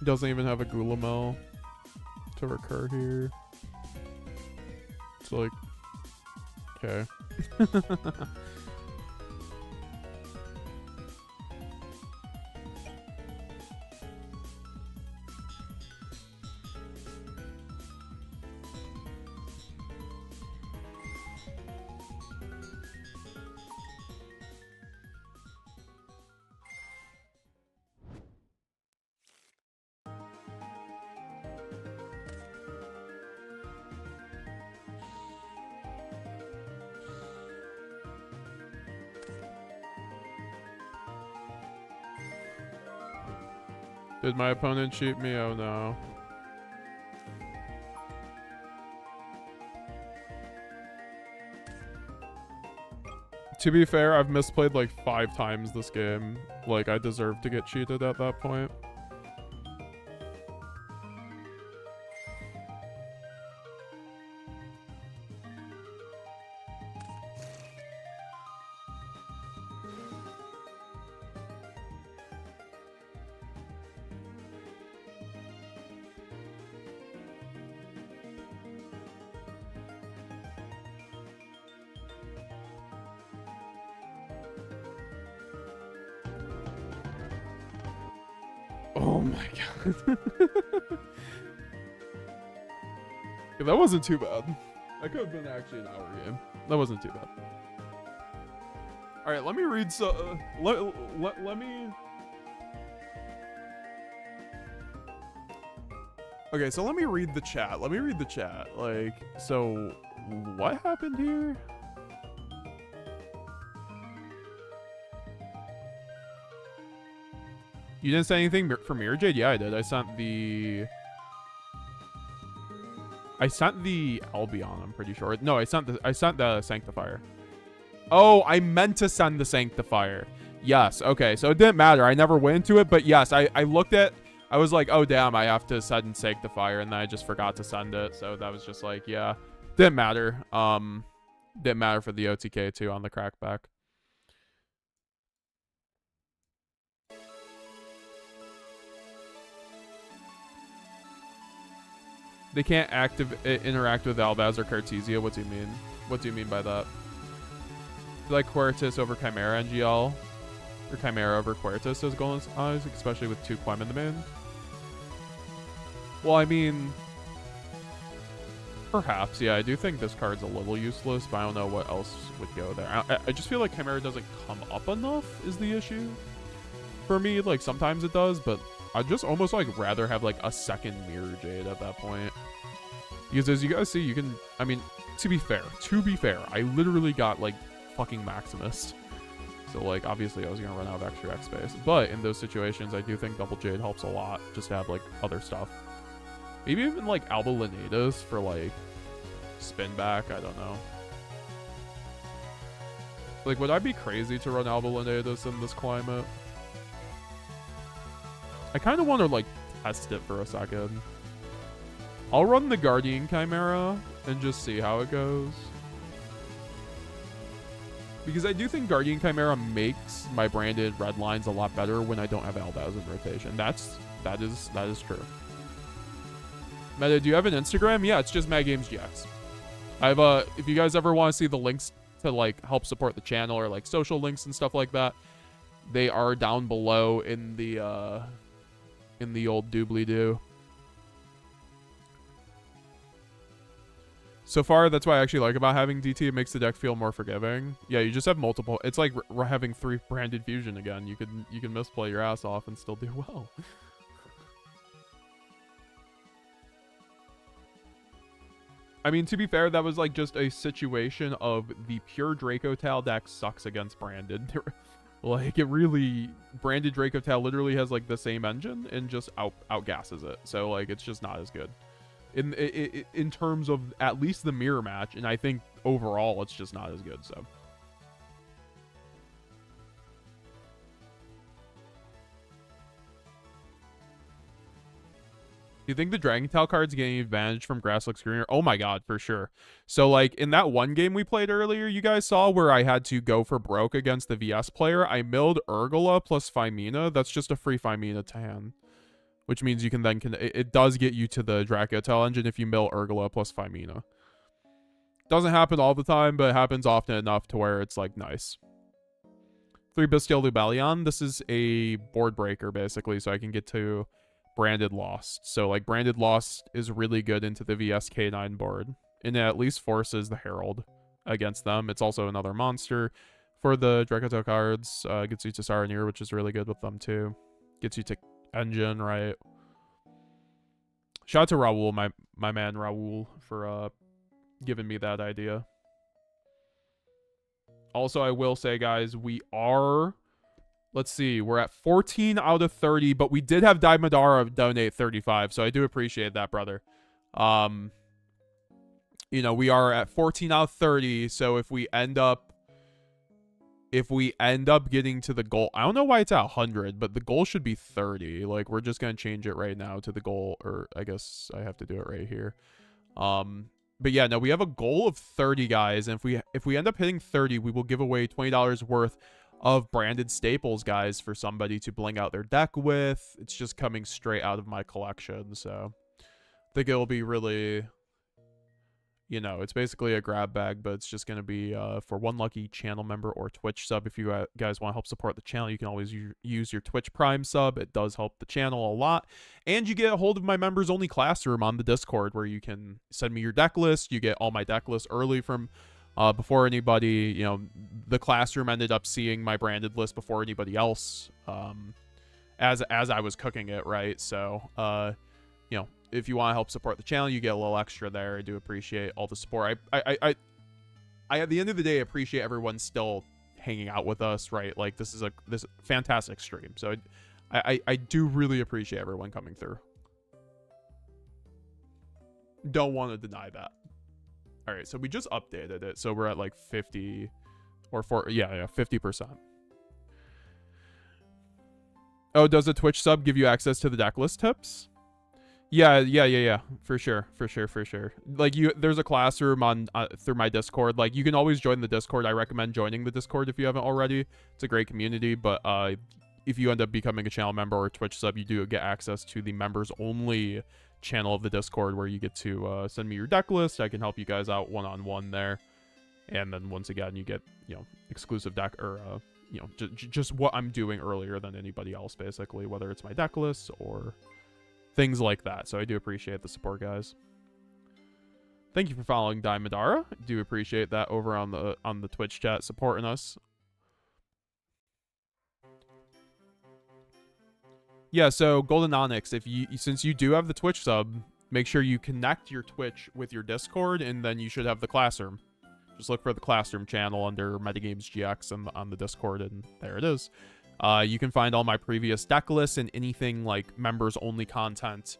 Doesn't even have a Gulamel to recur here. It's like, okay. Did my opponent cheat me? Oh no. To be fair, I've misplayed like 5 times this game. Like, I deserve to get cheated at that point. Oh my god. Yeah, that wasn't too bad. That could have been actually an hour game. That wasn't too bad. All right, let me read let me. Okay, so let me read the chat. Let me read the chat. Like, so what happened here? You didn't say anything for Mirror Jade? Yeah, I did. I sent the Albion, I'm pretty sure. No, I sent the Sanctifier. Oh, I meant to send the Sanctifier. Yes, okay. So it didn't matter. I never went into it, but yes, I looked at, I was like, oh damn, I have to send Sanctifier, and then I just forgot to send it. So that was just like, yeah. Didn't matter. Didn't matter for the OTK too on the crackback. They can't interact with Albaz or Cartesia. What do you mean? What do you mean by that? You like Quertus over Chimera NGL? Or Chimera over Quertus as Golden's Eyes, especially with 2 Quem in the main? Well, I mean, perhaps, yeah. I do think this card's a little useless, but I don't know what else would go there. I just feel like Chimera doesn't come up enough is the issue. For me, like, sometimes it does, but I'd just almost like rather have like a second Mirror Jade at that point. Because as you guys see, you can, I mean, to be fair, I literally got like fucking Maximus. So like, obviously I was going to run out of extra X space. But in those situations, I do think Double Jade helps a lot just to have like other stuff. Maybe even like Alba Lenatus for like spin back, I don't know. Like, would I be crazy to run Alba Lenatus in this climate? I kind of want to, like, test it for a second. I'll run the Guardian Chimera and just see how it goes. Because I do think Guardian Chimera makes my branded red lines a lot better when I don't have Aldaz in rotation. That is true. Meta, do you have an Instagram? Yeah, it's just MagicGamesGX. I have if you guys ever want to see the links to like help support the channel or like social links and stuff like that, they are down below in the old doobly-doo. So far, that's what I actually like about having DT. It makes the deck feel more forgiving. Yeah, you just have multiple. It's like having 3 branded fusion again. You can misplay your ass off and still do well. I mean, to be fair, that was like just a situation of the pure Dracotail deck sucks against branded. Like, it really... Branded Dracotail literally has like the same engine and just outgasses it. So like, it's just not as good. In terms of at least the mirror match, and I think overall it's just not as good. So do you think the Dracotail card's getting advantage from Grasslook Screener? Oh my god, for sure. So like in that one game we played earlier, you guys saw where I had to go for broke against the VS player. I milled Urgula plus Phimina. That's just a free Phimina to hand. Which means you can then... It does get you to the Dracotail engine if you mill Urgula plus Phimina. Doesn't happen all the time, but it happens often enough to where it's, like, nice. 3 Bestial Lubellion. This is a board breaker, basically, so I can get to Branded Lost. So, like, Branded Lost is really good into the VSK9 board. And it at least forces the Herald against them. It's also another monster. For the Dracotail cards, gets you to Saranir, which is really good with them, too. Gets you to engine, right? Shout out to Raul, my man Raul, for giving me that idea. Also, I will say, guys, we are... Let's see, we're at 14 out of 30, but we did have Daimadara donate 35, so I do appreciate that, brother. You know, we are at 14 out of 30, so if we end up getting to the goal, I don't know why it's at 100, but the goal should be 30. Like, we're just going to change it right now to the goal, or I guess I have to do it right here. But yeah, no, we have a goal of 30, guys, and if we end up hitting 30, we will give away $20 worth of branded staples, guys, for somebody to bling out their deck with. It's just coming straight out of my collection, so I think it'll be really... You know, it's basically a grab bag, but it's just going to be for one lucky channel member or Twitch sub. If you guys want to help support the channel, you can always use your Twitch Prime sub. It does help the channel a lot. And you get a hold of my members-only classroom on the Discord where you can send me your deck list. You get all my deck lists early from before anybody. You know, the classroom ended up seeing my branded list before anybody else as I was cooking it, right? So, you know, if you want to help support the channel, you get a little extra there. I do appreciate all the support. I at the end of the day, appreciate everyone still hanging out with us, right? Like, this is this fantastic stream. So I do really appreciate everyone coming through. Don't want to deny that. All right, so we just updated it. So we're at like 50 or 40, yeah, 50%. Oh, does a Twitch sub give you access to the deck list tips? Yeah, for sure. Like, there's a classroom on through my Discord. Like, you can always join the Discord. I recommend joining the Discord if you haven't already. It's a great community, but if you end up becoming a channel member or a Twitch sub, you do get access to the members only channel of the Discord where you get to send me your deck list. I can help you guys out one-on-one there. And then once again, you get, you know, exclusive deck or you know, just what I'm doing earlier than anybody else, basically, whether it's my deck list or things like that. So I do appreciate the support, guys. Thank you for following Daimadara. I do appreciate that over on the Twitch chat, supporting us. Yeah, so Golden Onyx, since you do have the Twitch sub, make sure you connect your Twitch with your Discord, and then you should have the classroom. Just look for the classroom channel under MetaGamesGX and on the Discord, and there it is. You can find all my previous deck lists and anything like members-only content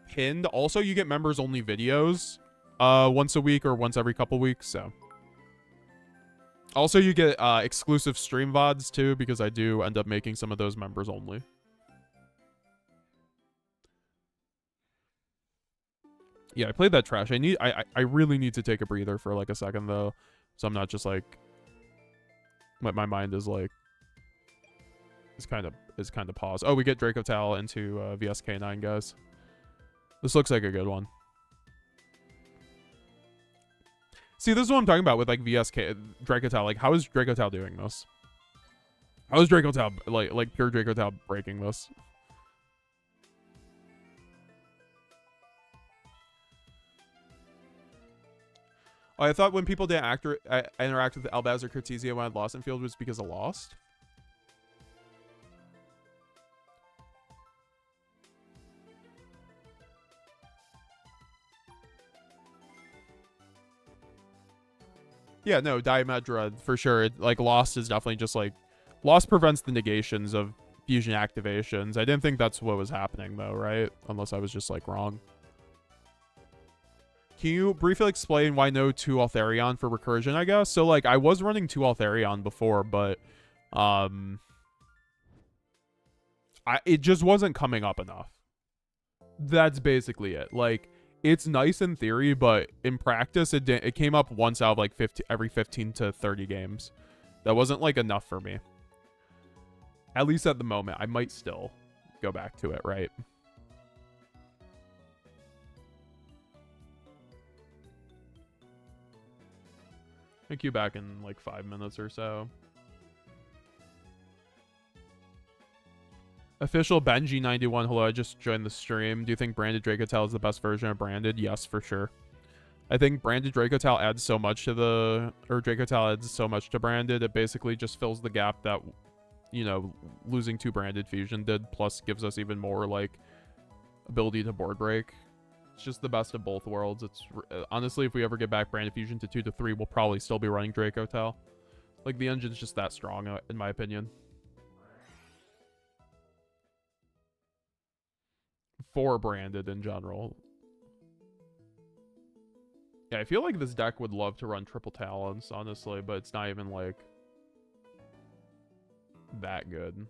pinned. Also, you get members-only videos once a week or once every couple weeks. So, also you get exclusive stream VODs too, because I do end up making some of those members-only. Yeah, I played that trash. I really need to take a breather for like a second though, so I'm not just like, my mind is like, is kind of paused. Oh, we get Dracotail into VSK9, guys. This looks like a good one. See, this is what I'm talking about with like VSK Dracotail. Like, how is Dracotail doing this? How is Dracotail like pure Dracotail breaking this? Oh, I thought when people didn't interact with Albaz or Cartesia when I lost in field was because of Lost. Yeah, no, Diamedra for sure. Like Lost is definitely just like, Lost prevents the negations of fusion activations. I didn't think that's what was happening though, right? Unless I was just like wrong. Can you briefly explain why no 2 Altharion for recursion, I guess? So, like, I was running 2 Altharion before, but, it just wasn't coming up enough. That's basically it. Like, it's nice in theory, but in practice, it came up once out of, like, every 15 to 30 games. That wasn't, like, enough for me. At least at the moment. I might still go back to it, right? I'll queue back in like 5 minutes or so. Official Benji91, hello, I just joined the stream. Do you think Branded Dracotail is the best version of Branded? Yes, for sure. I think Branded Dracotail adds so much to Dracotail adds so much to Branded, it basically just fills the gap that, you know, losing 2 Branded Fusion did, plus gives us even more, like, ability to board break. It's just the best of both worlds. It's honestly, if we ever get back Branded Fusion to 2 to 3, we'll probably still be running Dracotail. Like, the engine's just that strong, in my opinion. For Branded in general. Yeah, I feel like this deck would love to run Triple Talents, honestly, but it's not even, like, that good.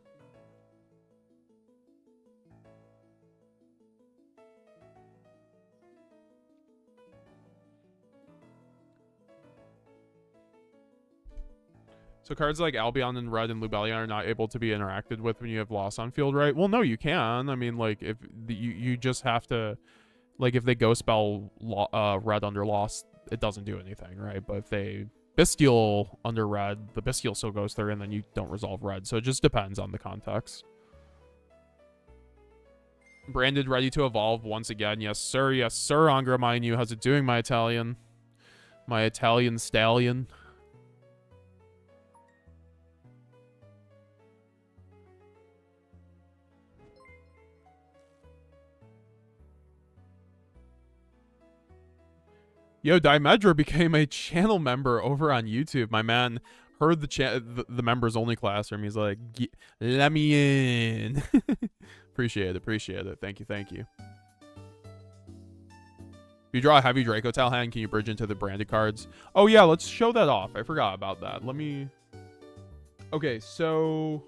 So cards like Albion and Red and Lubellion are not able to be interacted with when you have Lost on field, right? Well, no, you can. I mean, like, if you just have to, like, if they go spell Red under Lost, it doesn't do anything, right? But if they Bestial under Red, the Bestial still goes through, and then you don't resolve Red. So it just depends on the context. Branded ready to evolve once again. Yes, sir. Yes, sir. Angra Mainu. How's it doing, my Italian? My Italian stallion. Yo, Diamedra became a channel member over on YouTube. My man heard the members only classroom. He's like, let me in. Appreciate it. Appreciate it. Thank you. Thank you. If you draw a heavy Dracotail hand, can you bridge into the branded cards? Oh, yeah. Let's show that off. I forgot about that. Let me... Okay, so...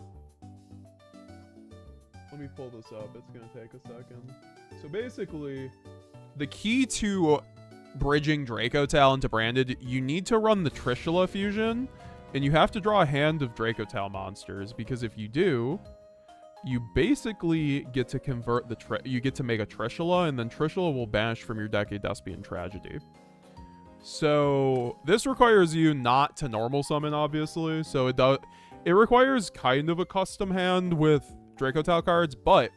Let me pull this up. It's going to take a second. So basically, the key to bridging Dracotail into Branded, you need to run the Trishula fusion, and you have to draw a hand of Dracotail monsters, because if you do, you basically get to convert you get to make a Trishula, and then Trishula will banish from your deck a Despian Tragedy. So this requires you not to normal summon, obviously, so it requires kind of a custom hand with Dracotail cards, but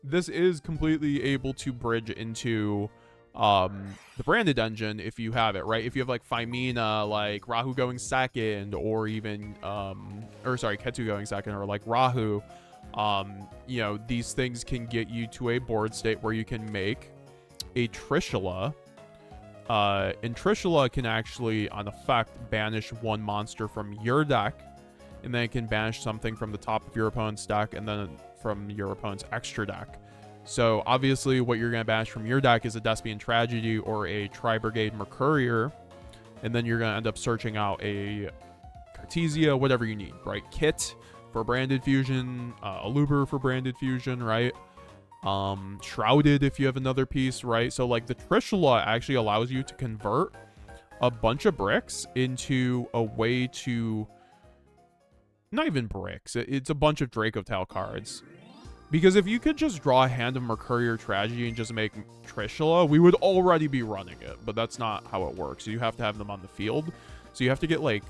this is completely able to bridge into the Branded engine if you have it, right? If you have like Phimina, like Rahu going second, or even Ketu going second, or like Rahu, you know, these things can get you to a board state where you can make a Trishula, and Trishula can actually on effect banish one monster from your deck, and then it can banish something from the top of your opponent's deck and then from your opponent's extra deck. So obviously what you're going to banish from your deck is a Despian Tragedy or a Tri-Brigade Mercurier, and then you're going to end up searching out a Cartesia, whatever you need, right? Kit for Branded Fusion, Aluber for Branded Fusion, right? Shrouded if you have another piece, right? So like the Trishula actually allows you to convert a bunch of bricks into a way to, not even bricks, it's a bunch of Dracotail cards. Because if you could just draw a hand of Mercurial Tragedy and just make Trishula, we would already be running it, but that's not how it works. You have to have them on the field. So you have to get like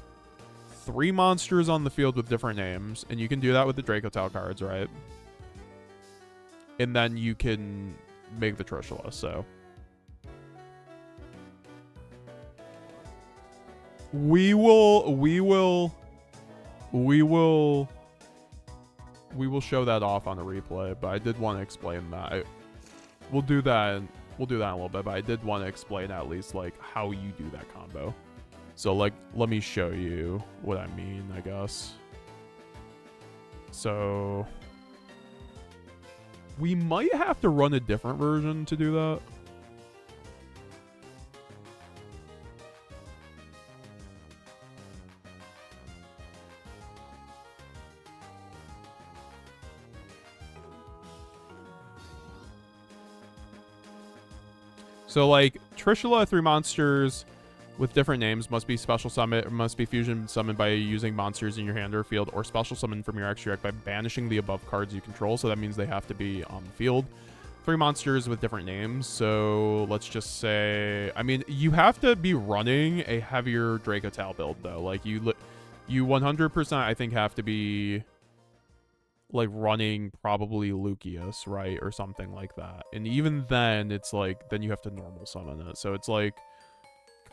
3 monsters on the field with different names, and you can do that with the Dracotail cards, right? And then you can make the Trishula, so. We will show that off on a replay, but I did want to explain that. We'll do that in a little bit, but I did want to explain at least like how you do that combo. So like, let me show you what I mean, I guess. So we might have to run a different version to do that. So like Trishula 3 monsters with different names must be special summon, must be fusion summoned by using monsters in your hand or field, or special summon from your extra deck by banishing the above cards you control. So that means they have to be on the field. 3 monsters with different names. So let's just say, I mean, you have to be running a heavier Dracotail build though. Like you 100% I think have to be like running probably Lucius, right? Or something like that. And even then it's like, then you have to normal summon it. So it's like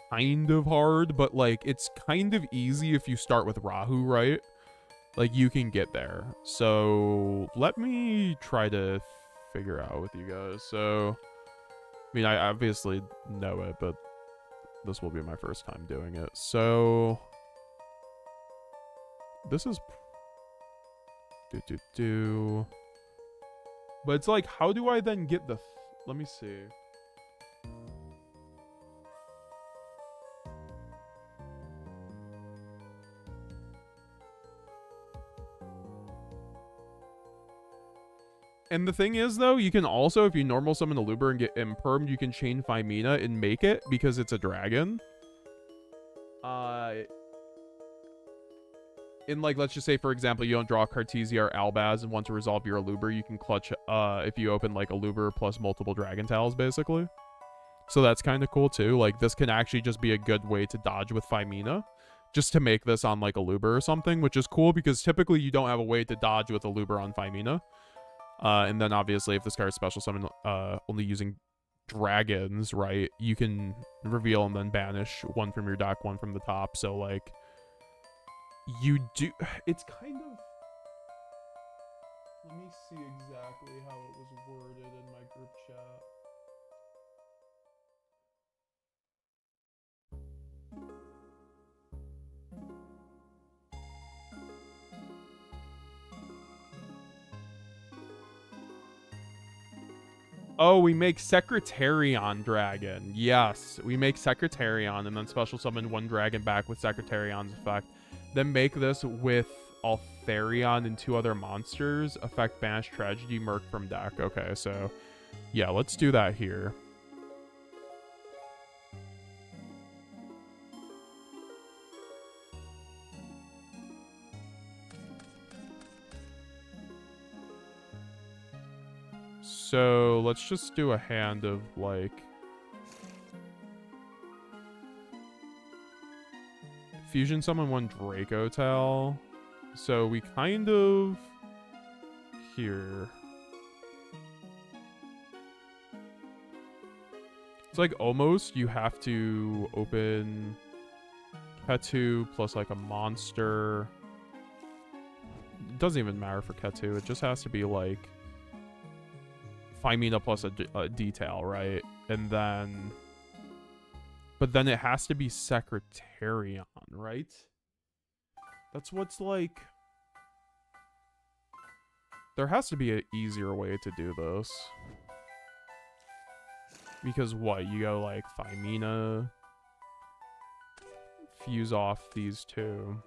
kind of hard, but like it's kind of easy if you start with Rahu, right? Like you can get there. So let me try to figure out with you guys. So, I mean, I obviously know it, but this will be my first time doing it. So this is but it's like, how do I then get the let me see. And the thing is, though, you can also, if you normal summon a Luber and get impermed, you can chain Phimina and make it because it's a dragon. In like, let's just say, for example, you don't draw Cartesia or Albaz and want to resolve your Luber, you can clutch if you open like a Luber plus multiple Dragon Tails, basically. So that's kind of cool too. Like this can actually just be a good way to dodge with Phimina, just to make this on like a Luber or something, which is cool because typically you don't have a way to dodge with a Luber on Phimina. And then obviously if this card is special summon only using dragons, right, you can reveal and then banish one from your deck, one from the top. So like you do, it's kind of, let me see exactly how it was worded in my group chat. Oh, we make Secretarion Dragon. Yes, we make Secretarion and then special summon one dragon back with Secretarion's effect. Then make this with Altharion and 2 other monsters. Effect Banish Tragedy Merc from deck. Okay, so yeah, let's do that here. So let's just do a hand of like fusion summon one Dracotail. So we kind of here. It's like almost you have to open Ketu plus like a monster. It doesn't even matter for Ketu. It just has to be like Phimina plus a detail, right? And then, but then it has to be Secretarion, right? That's what's like, there has to be an easier way to do this. Because what, you go like Phimina, fuse off these 2,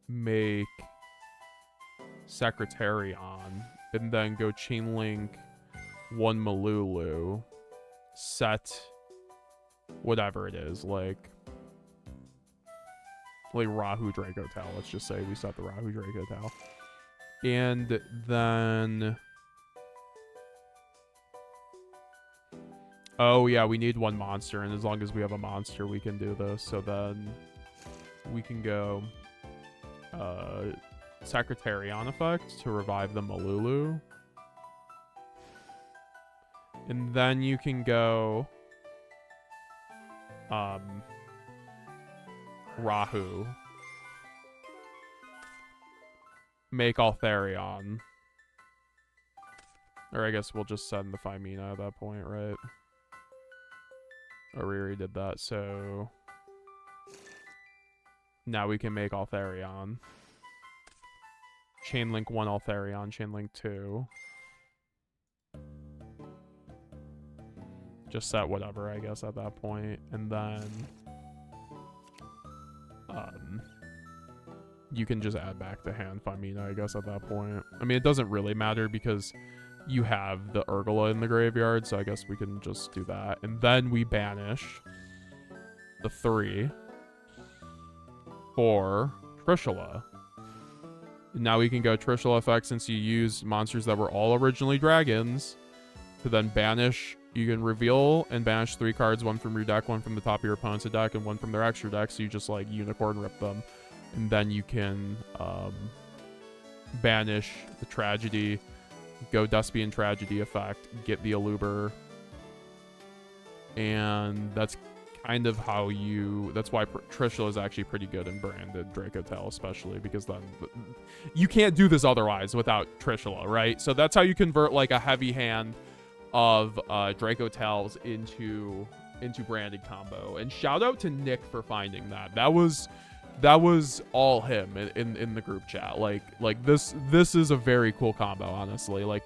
make Secretarion, and then go chain link 1 Malulu, set whatever it is, like Rahu Dracotail. Let's just say we set the Rahu Dracotail. And then... Oh, yeah, we need 1 monster, and as long as we have a monster, we can do this. So then we can go Secretarion effect to revive the Malulu. And then you can go Rahu. Make Altharion. Or I guess we'll just send the Phimina at that point, right? Or we already did that, so... Now we can make Altharion. Chainlink 1 Altharion, chainlink 2. Just set whatever, I guess, at that point. And then... you can just add back the hand Phimina, I guess, at that point. I mean, it doesn't really matter because you have the Urgula in the graveyard, so I guess we can just do that. And then we banish the 3 for Trishula. And now we can go Trishula effect since you use monsters that were all originally dragons to then banish. You can reveal and banish 3 cards, 1 from your deck, 1 from the top of your opponent's deck, and 1 from their extra deck, so you just like unicorn rip them. And then you can banish the Tragedy, go Despian Tragedy effect, get the Aluber, and that's kind of how you... That's why Trishula is actually pretty good in branded Dracotail, especially, because then you can't do this otherwise without Trishula, right? So that's how you convert like a heavy hand of Dracotails into branded combo. And shout out to Nick for finding that. That was all him in the group chat. Like this is a very cool combo, honestly. Like,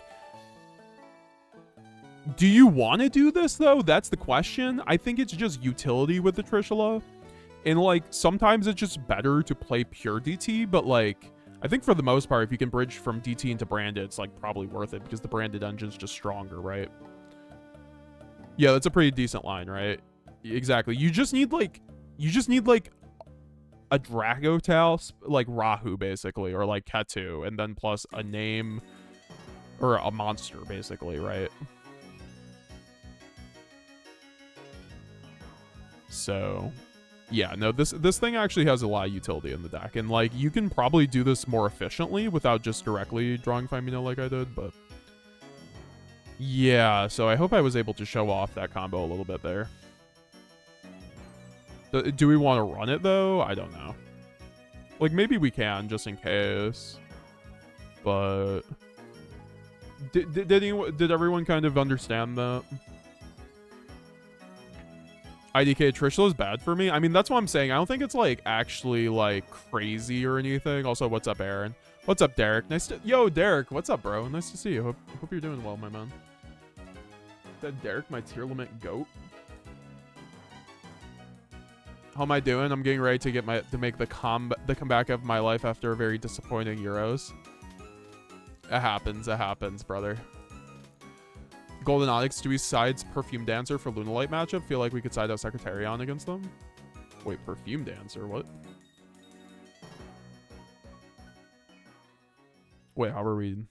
do you want to do this though? That's the question. I think it's just utility with the Trishula, and like sometimes it's just better to play pure DT. But like, I think for the most part, if you can bridge from DT into branded, it's like probably worth it because the branded engine's just stronger, right? Yeah, that's a pretty decent line, right? Exactly. You just need like a Dracotail, like Rahu, basically, or like Ketu, and then plus a name or a monster, basically, right? So, yeah, no, this thing actually has a lot of utility in the deck, and like you can probably do this more efficiently without just directly drawing Phimina like I did, but yeah. So I hope I was able to show off that combo a little bit there. Do we want to run it, though? I don't know. Like, maybe we can, just in case. But... Did everyone kind of understand that? IDK Trishula is bad for me? I mean, that's what I'm saying. I don't think it's, like, actually, like, crazy or anything. Also, what's up, Aaron? What's up, Derek? Nice to... Yo, Derek, what's up, bro? Nice to see you. Hope you're doing well, my man. Is that Derek, my tier limit goat? How am I doing? I'm getting ready to make the comeback of my life after a very disappointing Euros. It happens, brother. Golden Onyx, do we sides Perfume Dancer for Lunalight matchup? Feel like we could side out Secretarion against them. Wait, Perfume Dancer, what? Wait, how are we?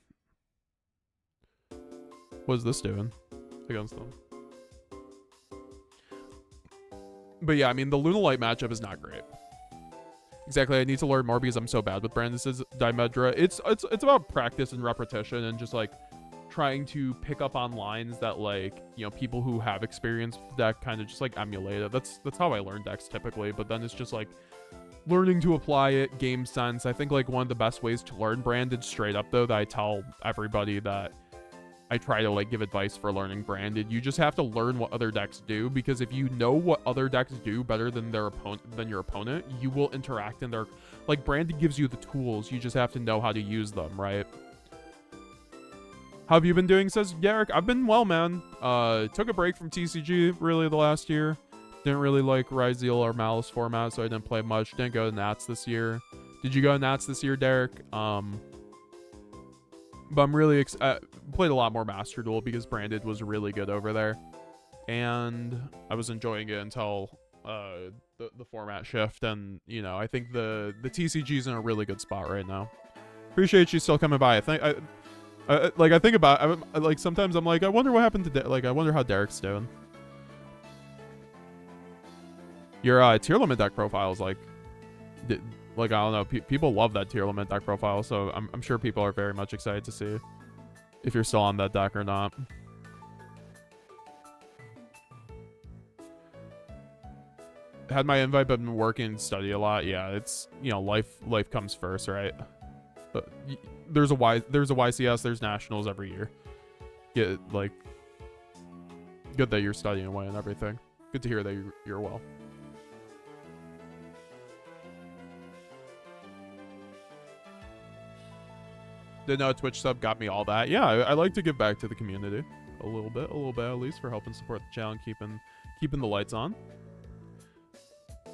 What is this doing against them? But yeah, I mean, the Lunalight matchup is not great. Exactly, I need to learn more because I'm so bad with Brandis's Dimedra. It's about practice and repetition and just, like, trying to pick up on lines that, like, you know, people who have experience with the deck kind of just, like, emulate it. That's how I learn decks typically, but then it's just, like, learning to apply it, game sense. I think, like, one of the best ways to learn branded straight up, though, that I tell everybody that I try to like give advice for learning branded. You just have to learn what other decks do, because if you know what other decks do better than your opponent, you will interact in their, like, branded gives you the tools. You just have to know how to use them, right? How have you been doing, says Garrick? I've been well, man. Took a break from TCG really the last year. Didn't really like Ryzeal or Malice format, so I didn't play much. Didn't go to Nats this year. Did you go to Nats this year, Derek? But I'm really played a lot more Master Duel because Branded was really good over there, and I was enjoying it until the format shift. And you know, I think the TCG's in a really good spot right now. Appreciate you still coming by. I think I think about like sometimes I'm like, I wonder what happened to I wonder how Derek's doing. Your tier limit deck profile is like I don't know, people love that tier limit deck profile, so I'm sure people are very much excited to see if you're still on that deck or not. Had my invite but been working and study a lot, yeah, it's, you know, life comes first, right? But there's a YCS, there's nationals every year. Get like, good that you're studying away and everything. Good to hear that you're well. Didn't know a Twitch sub got me all that. Yeah, I like to give back to the community a little bit at least, for helping support the channel and keeping the lights on.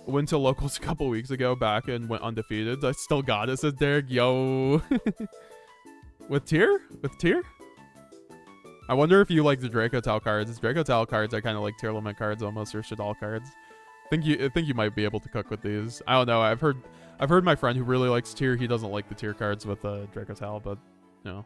Went to locals a couple weeks ago back and went undefeated. I still got it, says Derek. Yo. With tier? I wonder if you like the Dracotail cards. Dracotail cards are kind of like tier limit cards almost, or Shadal cards. I think you might be able to cook with these. I don't know. I've heard my friend who really likes tier. He doesn't like the tier cards with Dracotail, but you know,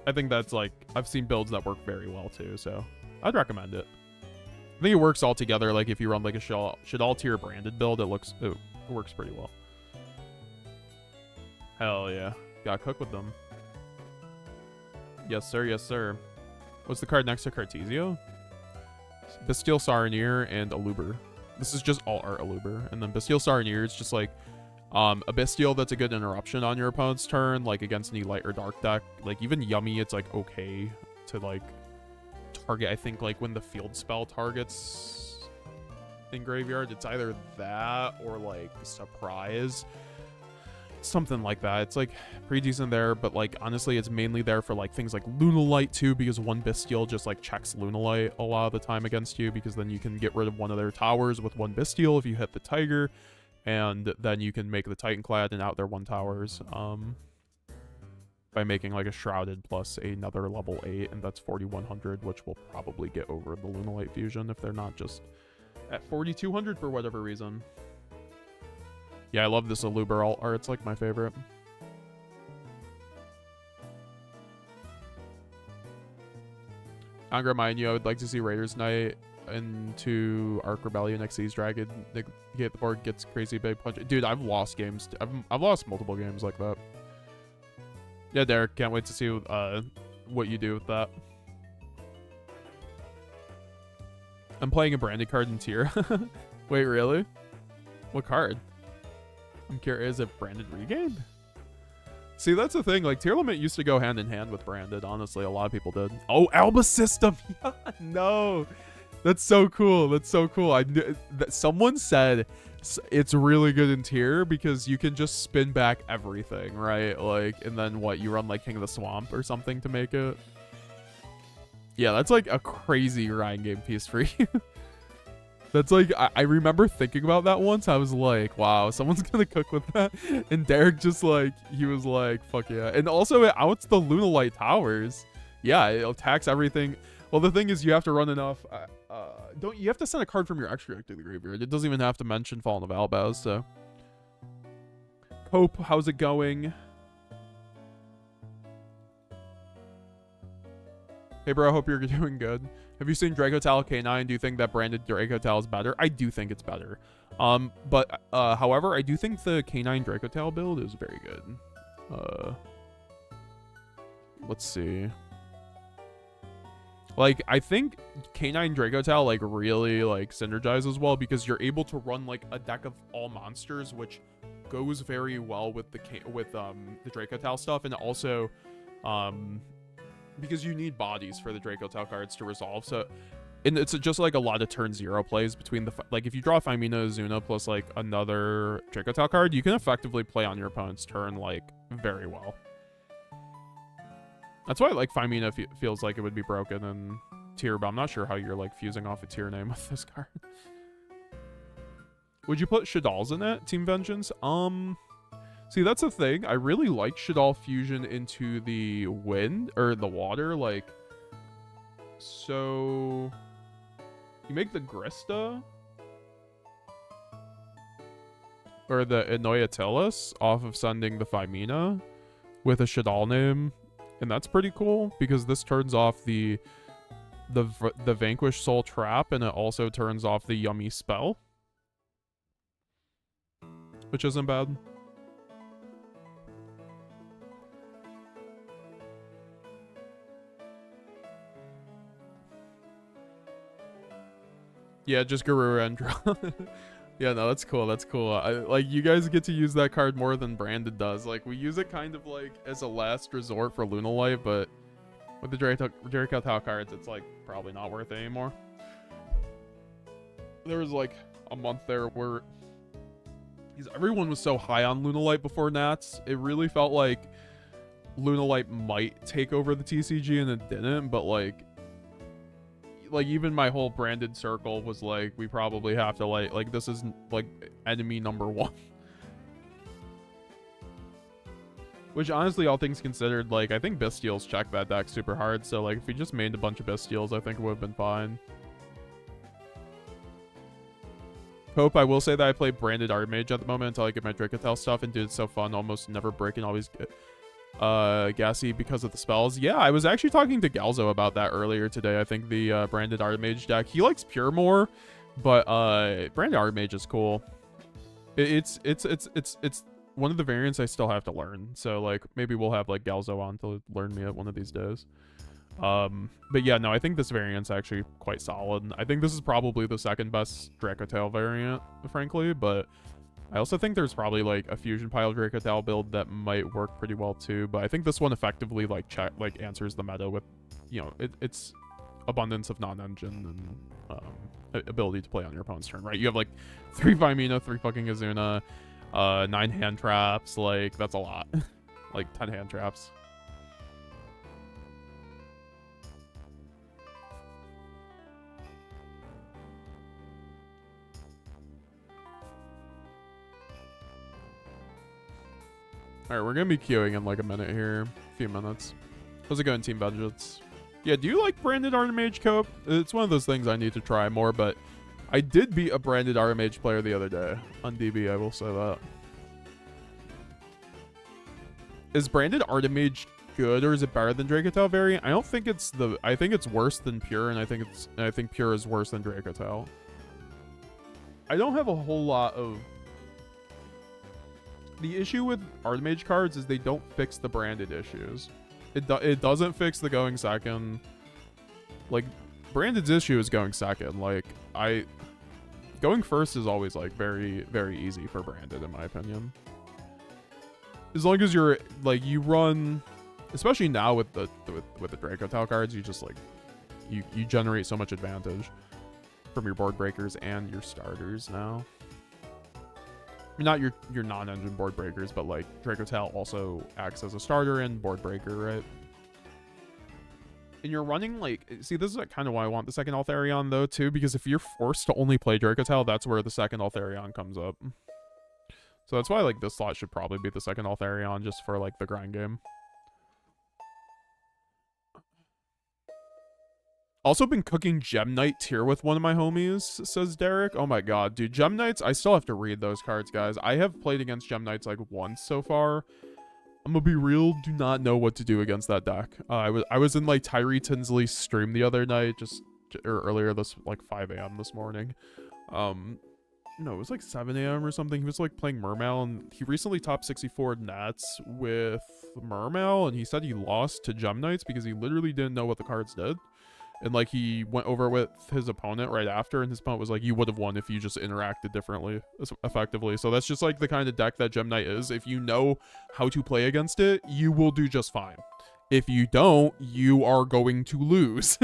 I think that's like, I've seen builds that work very well too, so I'd recommend it. I think it works all together. Like if you run like a Shadal tier branded build, it works pretty well. Hell yeah, gotta cook with them. Yes sir, yes sir. What's the card next to Cartesio? Bastille Saronir and Aluber. This is just all art Aluber. And then Bastille Saronir is just like a Bastille that's a good interruption on your opponent's turn, like against any light or dark deck. Like even Yummy, it's like okay to like target, I think, like when the field spell targets in graveyard. It's either that or like Surprise. Something like that. It's like pretty decent there, but like honestly it's mainly there for like things like Lunalight too, because one Bastille just like checks Lunalight a lot of the time against you, because then you can get rid of one of their towers with one Bastille if you hit the Tiger, and then you can make the Titanclad and out their one towers by making like a Shrouded plus another level 8, and that's 4100, which will probably get over the Lunalight fusion if they're not just at 4200 for whatever reason. Yeah, I love this Aluber alt art. It's like my favorite. I'm reminding you, I would like to see Raiders Knight into Arc Rebellion XC's Dragon. Get the board, gets crazy big punch. Dude, I've lost games. I've lost multiple games like that. Yeah, Derek, can't wait to see what you do with that. I'm playing a branded card in tier. Wait, really? What card? I'm curious if branded regained? See, that's the thing. Like, tier limit used to go hand in hand with branded. Honestly, a lot of people did. Oh, Alba System. No. That's so cool. That's so cool. I knew that someone said it's really good in tier because you can just spin back everything, right? Like, and then what? You run like King of the Swamp or something to make it. Yeah, that's like a crazy Ryan game piece for you. That's like, I remember thinking about that once. I was like, wow, someone's gonna cook with that. And Derek just like, he was like, fuck yeah. And also it outs the Lunalight towers. Yeah, it attacks everything. Well, the thing is you have to run enough. You have to send a card from your extra deck to the graveyard. It doesn't even have to mention Fallen of Albaz, so. Hope, how's it going? Hey bro, hope you're doing good. Have you seen Dracotail K9? Do you think that branded Dracotail is better? I do think it's better. But however, I do think the K9 Dracotail build is very good. Let's see. Like, I think K9 Dracotail, like, really, like, synergizes well because you're able to run, like, a deck of all monsters, which goes very well with the Dracotail stuff, and also, because you need bodies for the Dracotail cards to resolve, so, and it's just, like, a lot of turn 0 plays between the, like, if you draw Femina Azuna plus, like, another Dracotail card, you can effectively play on your opponent's turn, like, very well. That's why, like, Femina feels like it would be broken in tier, but I'm not sure how you're, like, fusing off a tier name with this card. Would you put Shadal's in it, Team Vengeance? See, that's the thing. I really like Shaddoll Fusion into the wind, or the water, like... So... You make the Grista... Or the Inoyatelis off of sending the Phimena with a Shaddoll name. And that's pretty cool, because this turns off the Vanquish Soul Trap, and it also turns off the Yummy Spell. Which isn't bad. Yeah, just Garura and draw. Yeah, no, that's cool. That's cool. Like, you guys get to use that card more than Branded does. Like, we use it kind of like as a last resort for Lunalight, but with the Dracotail cards, it's like probably not worth it anymore. There was like a month there where everyone was so high on Lunalight before Nats. It really felt like Lunalight might take over the TCG, and it didn't, but like even my whole Branded circle was like, we probably have to like this is like enemy number 1. Which honestly, all things considered, like I think Bystials check that deck super hard, so like if we just made a bunch of Bystials, I think it would have been fine. Hope, I will say that I play Branded Archmage at the moment until I get my Dracotail stuff, and dude, it's so fun, almost never breaking, always gassy because of the spells. Yeah, I was actually talking to Galzo about that earlier today. I think the Branded Archmage deck, he likes Pure more, but Branded Archmage is cool. It's one of the variants I still have to learn, so like maybe we'll have like Galzo on to learn me it one of these days. But yeah, no, I think this variant's actually quite solid. I think this is probably the second best Dracotail variant, frankly, but I also think there's probably like a Fusion Pile Dracotail build that might work pretty well too, but I think this one effectively like answers the meta with, you know, it's abundance of non-engine and ability to play on your opponent's turn, right? You have like 3 Phimena, 3 fucking Azuna, 9 hand traps, like that's a lot. Like 10 hand traps. Alright, we're gonna be queuing in like a minute here. A few minutes. How's it going, team budgets? Yeah, do you like Branded Archmage Cope? It's one of those things I need to try more, but I did beat a Branded Archmage player the other day on DB, I will say that. Is Branded Archmage good, or is it better than Dracotail variant? I don't think it's I think it's worse than Pure, and I think Pure is worse than Dracotail. I don't have a whole lot of... The issue with Archmage cards is they don't fix the Branded issues. It doesn't fix the going second. Like, Branded's issue is going second. Like, going first is always like very, very easy for Branded, in my opinion. As long as you're like, you run, especially now with the Dracotail cards, you just like you generate so much advantage from your board breakers and your starters now. Not your non-engine board breakers, but like Dracotail also acts as a starter and board breaker, right? And you're running like, see, this is like kind of why I want the second Altharion though too, because if you're forced to only play Dracotail, that's where the second Altharion comes up. So that's why like this slot should probably be the second Altharion, just for like the grind game. Also been cooking Gem Knight tier with one of my homies, says Derek. Oh my god, dude, Gem Knights, I still have to read those cards, guys. I have played against Gem Knights like once so far. I'm gonna be real, do not know what to do against that deck. I was in like Tyree Tinsley's stream the other night, or earlier this, like 5 a.m. this morning. No, it was like 7 a.m. or something. He was like playing Mermail, and he recently top 64 Nats with Mermail, and he said he lost to Gem Knights because he literally didn't know what the cards did. And like he went over with his opponent right after, and his opponent was like, you would have won if you just interacted differently, effectively. So that's just like the kind of deck that Gem Knight is. If you know how to play against it, you will do just fine. If you don't, you are going to lose.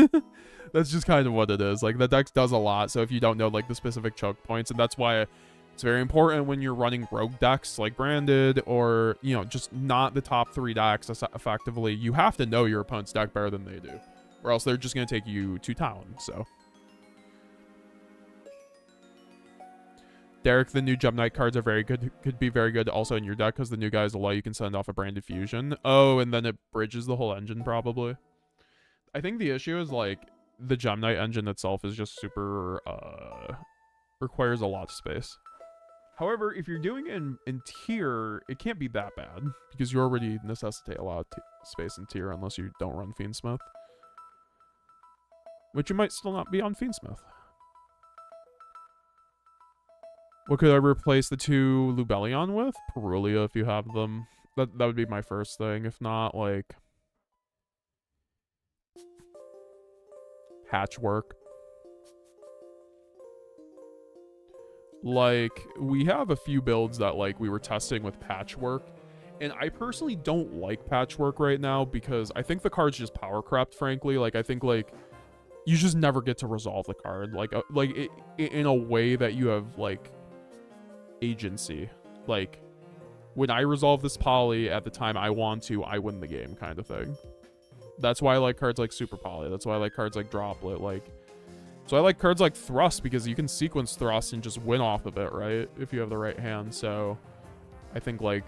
That's just kind of what it is. Like, the deck does a lot, so if you don't know like the specific choke points, and that's why it's very important when you're running rogue decks like Branded, or, you know, just not the top 3 decks effectively, you have to know your opponent's deck better than they do, or else they're just going to take you to town. So Derek, the new Gem Knight cards are very good. Could be very good also in your deck because the new guys allow you can send off a branded fusion. Oh, and then it bridges the whole engine probably. I think the issue is like the Gem Knight engine itself is just super requires a lot of space. However, if you're doing it in tier, it can't be that bad because you already necessitate a lot of space in tier unless you don't run Fiendsmith, which you might still not be on Fiendsmith. What could I replace the 2 Lubellion with? Perulia, if you have them. That would be my first thing. If not, like Patchwork. Like, we have a few builds that, like, we were testing with Patchwork. And I personally don't like Patchwork right now because I think the card's just power crept, frankly. Like, I think, like, you just never get to resolve the card. Like in a way that you have, like, agency. Like, when I resolve this poly at the time I want to, I win the game kind of thing. That's why I like cards like Super Poly. That's why I like cards like Droplet. Like, so I like cards like Thrust because you can sequence Thrust and just win off of it, right? If you have the right hand. So I think like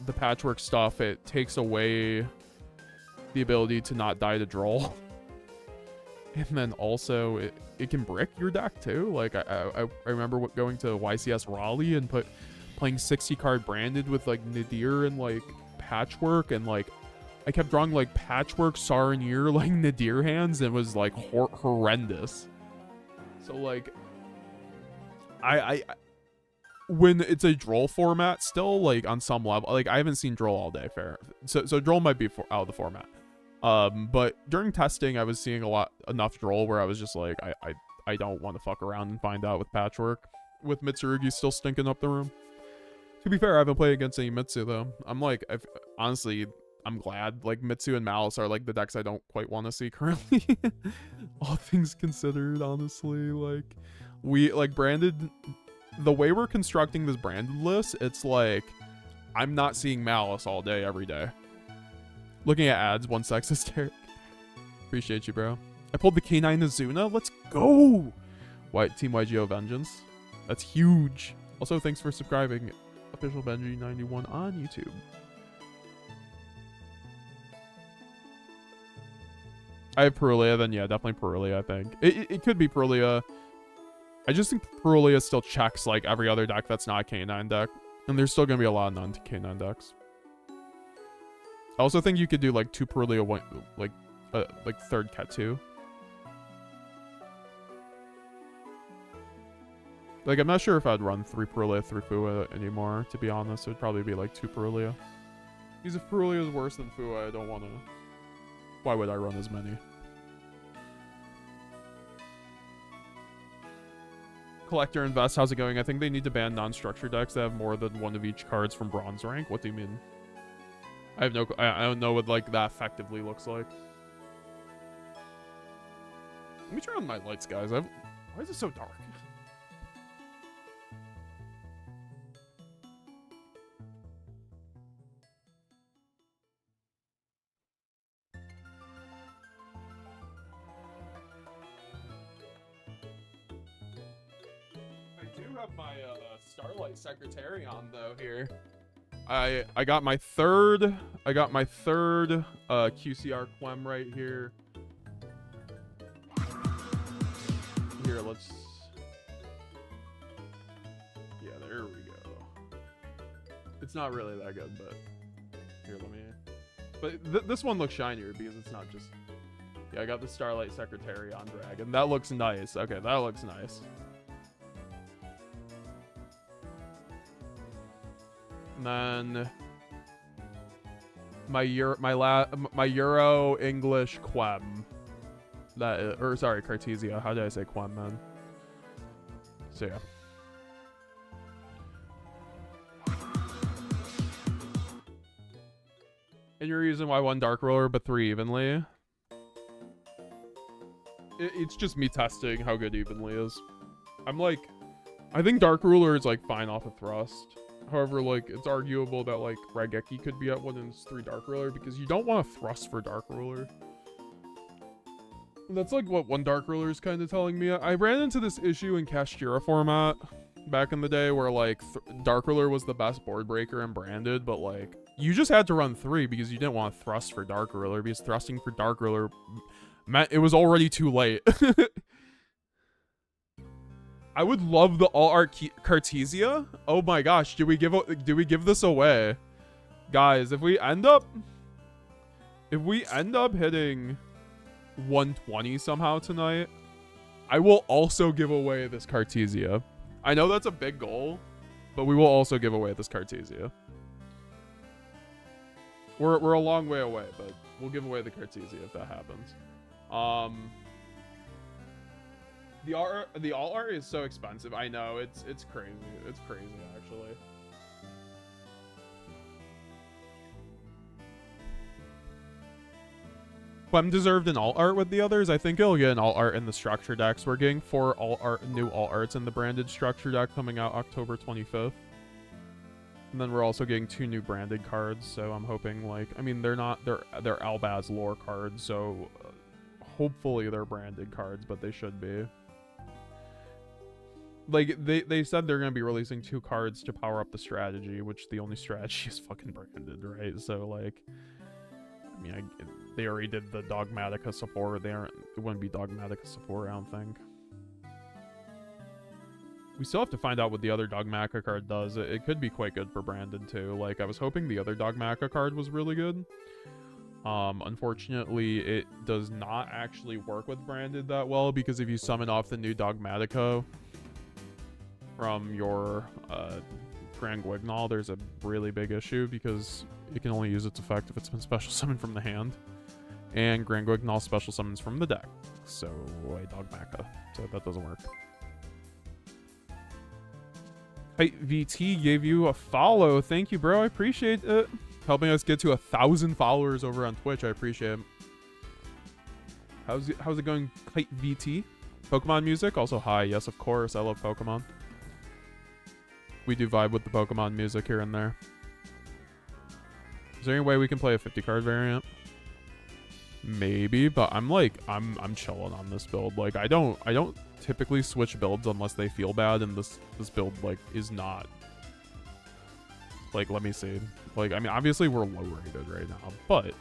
the Patchwork stuff, it takes away the ability to not die to Droll. And then also it can brick your deck too. Like I remember going to YCS Raleigh and playing 60 card branded with like Nadir and like Patchwork, and like I kept drawing like Patchwork, Saranir, like Nadir hands, and it was like horrendous. So like I when it's a Droll format still, like on some level, like I haven't seen Droll all day, fair. So Droll might be out of the format. But during testing I was seeing enough Droll where I was just like I don't want to fuck around and find out with Patchwork with Mitsurugi still stinking up the room. To be fair, I haven't played against any Mitsu though. I'm like, honestly, I'm glad. Like, Mitsu and Malice are like the decks I don't quite want to see currently. All things considered, honestly. Like, we, like, branded... The way we're constructing this branded list, it's like, I'm not seeing Malice all day, every day. Looking at ads, one sexist Derek. Appreciate you, bro. I pulled the K9 Azuna. Let's go! Team YGO Vengeance. That's huge. Also, thanks for subscribing. Official Benji91 on YouTube. I have Perulia, then yeah, definitely Perulia, I think. It could be Perulia. I just think Perulia still checks like every other deck that's not a K9 deck. And there's still going to be a lot of non-K9 decks. I also think you could do like 2 Perulia, like third Ketu. Like, I'm not sure if I'd run 3 Perulia, 3 Fua anymore, to be honest. It would probably be like 2 Perulia. Because if Perulia is worse than Fua, I don't want to... Why would I run as many? Collector Invest, how's it going? I think they need to ban non-structured decks that have more than one of each cards from bronze rank. What do you mean? I don't know what like that effectively looks like. Let me turn on my lights, guys. Why is it so dark? My Starlight Secretary on though here. I got my third QCR Quem right here. Here, let's... Yeah, there we go. It's not really that good, but... Here, let me... But this one looks shinier because it's not just... Yeah, I got the Starlight Secretary on Dragon. That looks nice. Okay, that looks nice. And then my Euro English Quem. Sorry, Cartesia. How did I say Quem, man? So yeah. And you're using why 1 Dark Roller but 3 Evenly? It's just me testing how good Evenly is. I'm like, I think Dark Ruler is like fine off of Thrust. However, like, it's arguable that, like, Raigeki could be at 1 and 3 Dark Ruler because you don't want to Thrust for Dark Ruler. That's, like, what 1 Dark Ruler is kind of telling me. I ran into this issue in Kashtira format back in the day where like Dark Ruler was the best board breaker in Branded, but like you just had to run 3 because you didn't want to thrust for Dark Ruler, because thrusting for Dark Ruler meant it was already too late. I would love the all art Cartesia. Oh my gosh, do we give this away? Guys, if we end up hitting 120 somehow tonight, I will also give away this Cartesia. I know that's a big goal, but we will also give away this Cartesia. We're a long way away, but we'll give away the Cartesia if that happens. The all art is so expensive. I know, it's crazy. It's crazy actually. Clem deserved an alt art with the others. I think he'll get an alt art in the structure decks. We're getting 4 new alt arts in the branded structure deck coming out October 25th. And then we're also getting 2 new branded cards, so I'm hoping, like, I mean, they're Albaz lore cards, so hopefully they're branded cards, but they should be. Like, they said they're going to be releasing 2 cards to power up the strategy, which the only strategy is fucking branded, right? So, like, I mean, they already did the Dogmatica support. It wouldn't be Dogmatica support, I don't think. We still have to find out what the other Dogmatica card does. It could be quite good for branded too. Like, I was hoping the other Dogmatica card was really good. Unfortunately, it does not actually work with branded that well, because if you summon off the new Dogmatica from your Grand Guignol, there's a really big issue because it can only use its effect if it's been special summoned from the hand. And Grand Guignol special summons from the deck. So, a Dogmatica. So that doesn't work. Hey, VT gave you a follow. Thank you, bro. I appreciate it. Helping us get to 1,000 followers over on Twitch. I appreciate it. How's it going, Kite VT? Pokemon music? Also, hi. Yes, of course. I love Pokemon. We do vibe with the Pokemon music here and there. Is there any way we can play a 50 card variant? Maybe, but I'm chilling on this build. Like, I don't typically switch builds unless they feel bad, and this build, like, is not. Like, let me see. Like, I mean, obviously we're low rated right now, but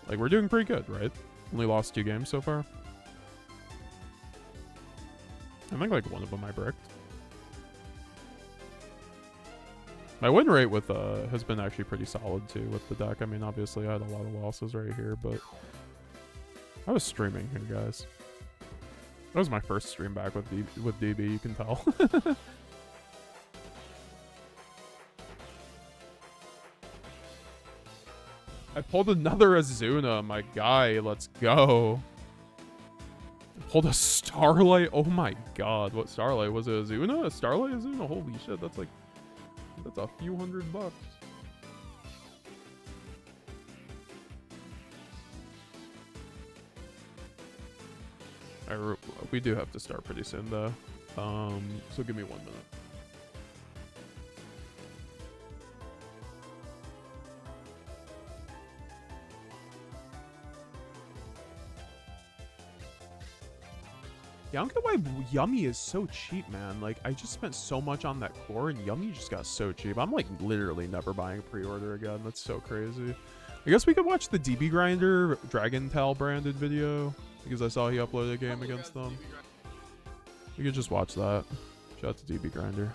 like, we're doing pretty good, right? Only lost 2 games so far. I think like one of them I bricked. My win rate with has been actually pretty solid too with the deck. I mean, obviously I had a lot of losses right here, but I was streaming here, guys. That was my first stream back with DB, you can tell. I pulled another Azuna, my guy. Let's go. I pulled a Starlight. Oh my god, what Starlight? Was it Azuna? A Starlight Azuna? Holy shit, that's a few $100. We do have to start pretty soon though. So give me 1 minute. Yeah, I don't get why Yummy is so cheap, man. Like, I just spent so much on that core, and Yummy just got so cheap. I'm, like, literally never buying a pre-order again. That's so crazy. I guess we could watch the DB Grinder Dracotail branded video, because I saw he uploaded a game against them. We could just watch that. Shout out to DB Grinder.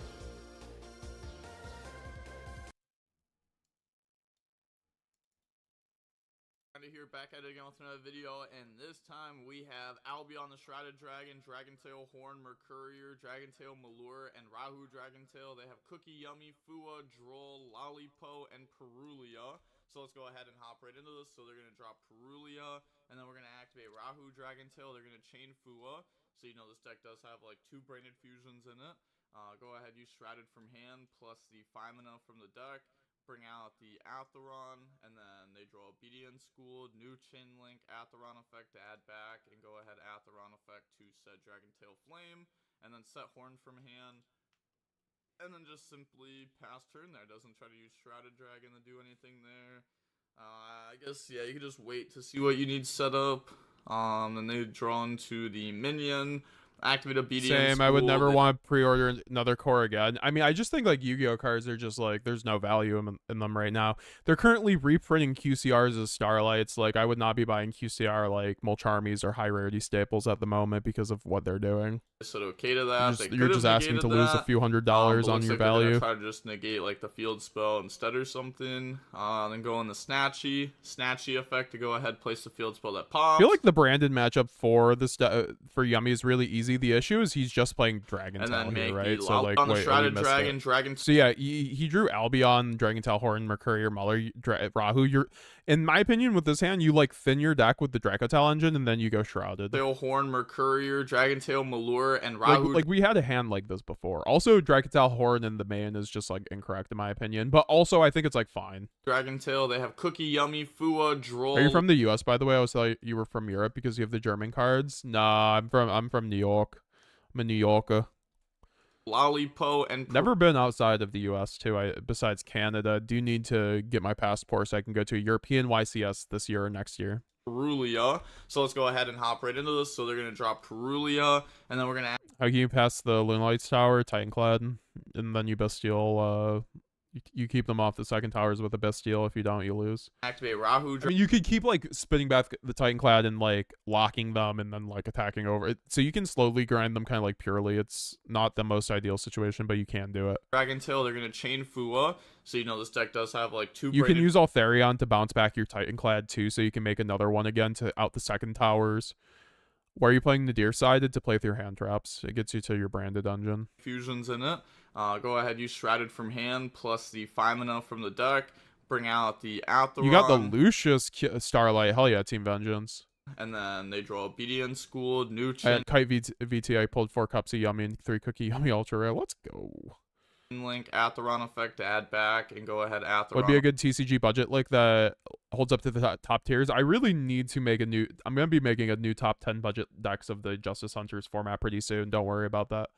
Here back at it again with another video, and this time we have Albion the Shrouded Dragon, Dragontail Horn, Mercurier, Dragontail Malure, and Rahu Dragontail. They have Cookie Yummy, Fua, Droll, Lollipo, and Perulia. So let's go ahead and hop right into this. So they're going to drop Perulia, and then we're going to activate Rahu Dragontail. They're going to chain Fua. So you know this deck does have like 2 Brained Fusions in it. Go ahead, use Shrouded from hand, plus the 5 mana from the deck. Bring out the Atheron, and then they draw Obedient School, new Chain Link, Atheron effect to add back, and go ahead Atheron effect to set Dragontail Flame, and then set Horn from hand, and then just simply pass turn there. Doesn't try to use Shrouded Dragon to do anything there. I guess, yeah, you can just wait to see what you need set up. Then they draw into the minion. Activate Obedience Same. I would School, never want to pre-order another core again. I mean, I just think like Yu-Gi-Oh cards are just like there's no value in them right now. They're currently reprinting QCRs as Starlights. Like I would not be buying QCR like Molcharmies or high rarity staples at the moment because of what they're doing. said okay to that. You're just asking to lose a few $100 on your value. Try to just negate like the field spell instead or something. Then go in the Snatchy effect to go ahead place the field spell that pops. I feel like the branded matchup for this for Yummy is really easy. The issue is he's just playing Dracotail here, right? So like, wait, Dragon. So yeah, he drew Albion, Dracotail, Horn, Mercury, or Muller, Rahu. You're, in my opinion, with this hand, you like thin your deck with the Dracotail engine, and then you go Shrouded. Horn, Mercury, Dragontail, Malure, and Rahu. Like we had a hand like this before. Also, Dracotail, Horn in the main is just like incorrect in my opinion, but also I think it's like fine. Dragontail. They have Cookie, Yummy, Fua, Droll. Are you from the U.S. by the way? I was like you were from Europe because you have the German cards. Nah, I'm from New York. I'm a New Yorker. Lollipo and never been outside of the U.S. too. Besides Canada, do need to get my passport so I can go to a European YCS this year or next year. Cerulia. So let's go ahead and hop right into this. So they're gonna drop Cerulia, and then we're gonna. How can you pass the Lunalights Tower, Titanclad, and then you Bestial? You keep them off the second towers with a Bestial. If you don't, you lose. Activate Rahu. I mean, you could keep like spinning back the Titanclad and like locking them and then like attacking over it. So you can slowly grind them kind of like purely. It's not the most ideal situation, but you can do it. Dragontail, they're gonna chain Fua. So you know this deck does have like two. You can use Altharion to bounce back your Titanclad too, so you can make another one again to out the second towers. Where are you playing Nadir sided to play with your hand traps? It gets you to your branded dungeon. Fusions in it. Go ahead, use Shrouded from hand plus the 5 mana from the deck. Bring out the Altheron. You got the Lucius Starlight. Hell yeah, Team Vengeance. And then they draw Obedience School, Nuchin. Kite VT, I pulled 4 cups of Yummy and 3 cookie Yummy Ultra Rare. Let's go. Link Altheron effect to add back and go ahead Altheron. Would be a good TCG budget like that holds up to the top tiers. I really need to make I'm going to be making a new top 10 budget decks of the Justice Hunters format pretty soon. Don't worry about that.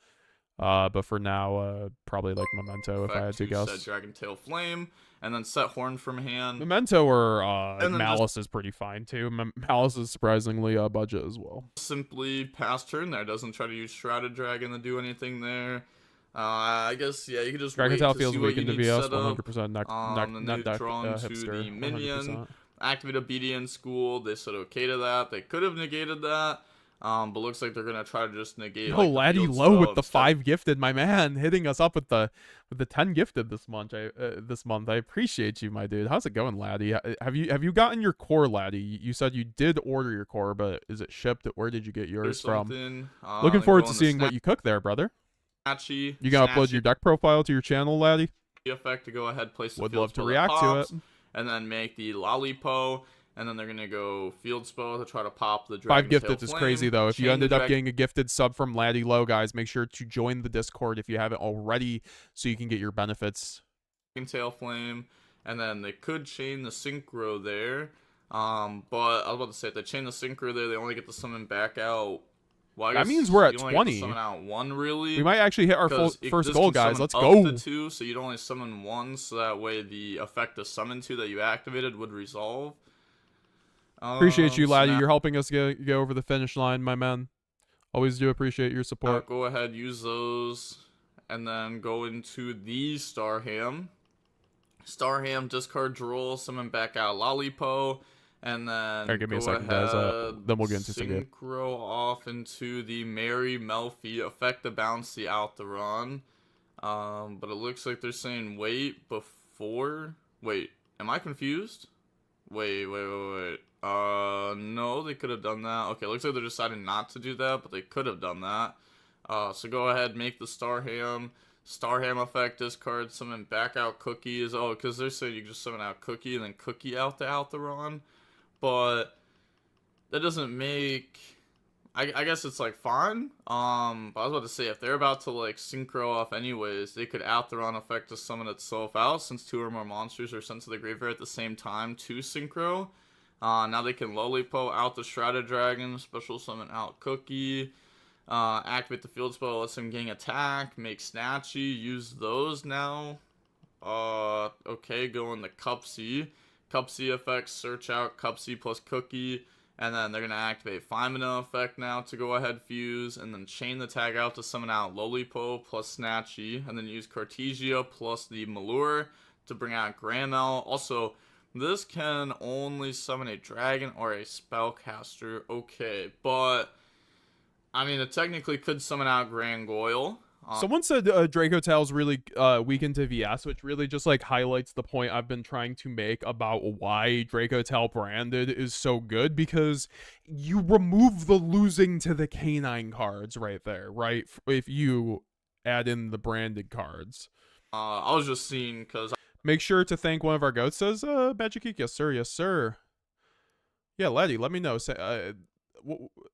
But for now, probably like Memento if I had to guess. Set Dragontail Flame, and then set Horn from hand. Memento or Malice is pretty fine too. Malice is surprisingly budget as well. Simply pass turn there. Doesn't try to use Shrouded Dragon to do anything there. I guess yeah, you could just Dracotail feels weak into VS 100% net deck hipster. The minion. 100%. Activate Obedience School. They said okay to that. They could have negated that. But looks like they're gonna try to just negate. Oh, like, Laddie Low with the 5 gifted, my man, hitting us up with the 10 gifted this month. I appreciate you, my dude. How's it going, Laddie? Have you gotten your core, Laddie? You said you did order your core, but is it shipped? Where did you get yours from? Looking forward to seeing what you cook there, brother. You gonna upload your deck profile to your channel, Laddie? Effect to go ahead, place. Would love to react to it. And then make the Lollipo. And then they're going to go Field Spell to try to pop the Dragontail 5 gifted Flame. is crazy, though. If you ended up getting a gifted sub from Laddie Low, guys, make sure to join the Discord if you haven't already so you can get your benefits. Dragontail Flame. And then they could chain the Synchro there. But I was about to say, if they chain the Synchro there, they only get to summon back out. Well, I guess that means we're at you only 20. Get to summon out 1, really. We might actually hit our first goal, guys. Let's up go. To 2, so you'd only summon 1, so that way the effect of summon 2 that you activated would resolve. Appreciate you, Laddie. You're helping us go over the finish line, my man. Always do appreciate your support. Go ahead, use those, and then go into the Starham. Starham, discard Droll, summon back out Lollipo, and then give me a second, guys. Then we'll get into some game. Synchro off into the Mary Melfi, effect to bounce the Altheron. But it looks like they're saying wait before. Wait, am I confused? Wait. No, they could have done that. Okay, looks like they're deciding not to do that, but they could have done that. So go ahead, make the Starham effect, discard, summon back out Cookies. Oh, because they're saying you can just summon out Cookie and then Cookie out the Altheron. But that doesn't make... I guess it's like fine. But I was about to say, if they're about to like synchro off anyways, they could Altheron effect to summon itself out, since 2 or more monsters are sent to the graveyard at the same time to synchro. Now they can Lollipo out the Shrouded Dragon, special summon out Cookie, activate the field spell, lets him gain attack, make Snatchy, use those now. Okay, go in the Cupsy. Cupsy effects, search out Cupsy plus Cookie, And then they're going to activate 5-mana effect now to go ahead fuse, and then chain the tag out to summon out Lolipo plus Snatchy, and then use Cartesia plus the Malure to bring out Gramel. Also, this can only summon a dragon or a spellcaster. Okay, but I mean, it technically could summon out Grangoyle. Someone said Dracotail's really weak into VS, which really just like highlights the point I've been trying to make about why Dracotail branded is so good, because you remove the losing to the canine cards right there, right? If you add in the branded cards. I was just seeing because... Make sure to thank one of our goats, says Magic Geek. Yes, sir. Yes, sir. Yeah, Letty, let me know. Say,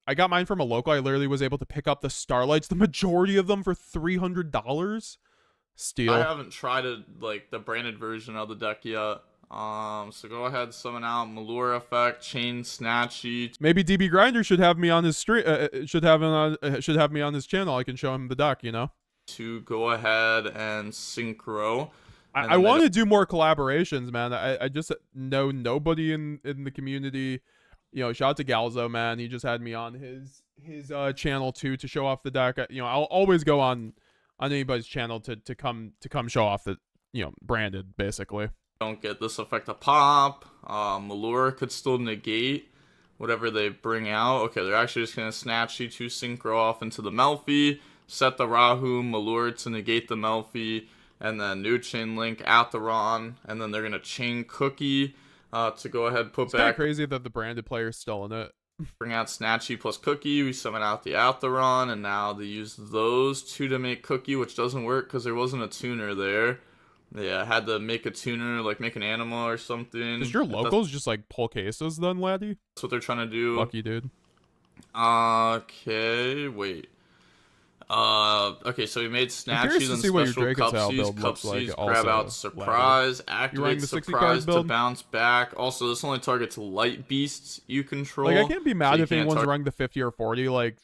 I got mine from a local. I literally was able to pick up the Starlights, the majority of them for $300. Steal. I haven't tried it, like the branded version of the deck yet. So go ahead, summon out Malure effect, chain Snatchy. Maybe DB Grinder should have me on his stream. Should have me on his channel. I can show him the deck. You know. To go ahead and synchro. I want to do more collaborations, man. I just know nobody in the community. You know, shout out to Galzo, man. He just had me on his channel too to show off the deck. You know, I'll always go on anybody's channel to come show off the, you know, branded basically. Don't get this effect to pop. Malure could still negate whatever they bring out. Okay, they're actually just gonna snatch you to synchro off into the Melfi, set the Rahu Malure to negate the Melfi, and then new chain link Atheron, and then they're gonna chain Cookie to go ahead put it's back. It's crazy that the branded player's still in it. Bring out Snatchy plus Cookie. We summon out the Atheron, and now they use those two to make Cookie, which doesn't work because there wasn't a tuner there. Yeah, I had to make a tuner, like make an animal or something. Does your locals just like pull cases then, laddie? That's what they're trying to do. Lucky dude. Okay, wait. Okay, so we made Snatchy, then special Cupsies, grab out Surprise, activate Surprise to bounce back. Also, this only targets light beasts you control. Like, I can't be mad if anyone's running the 50 or 40. Like,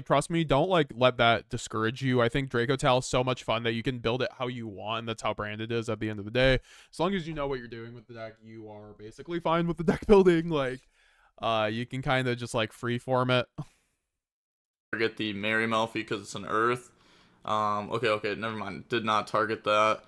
trust me, don't like let that discourage you. I think Dracotail is so much fun that you can build it how you want, and that's how branded is at the end of the day. As long as you know what you're doing with the deck, you are basically fine with the deck building. Like, you can kind of just like freeform it. Target the Mary Melfi because it's an Earth. Okay, never mind. Did not target that.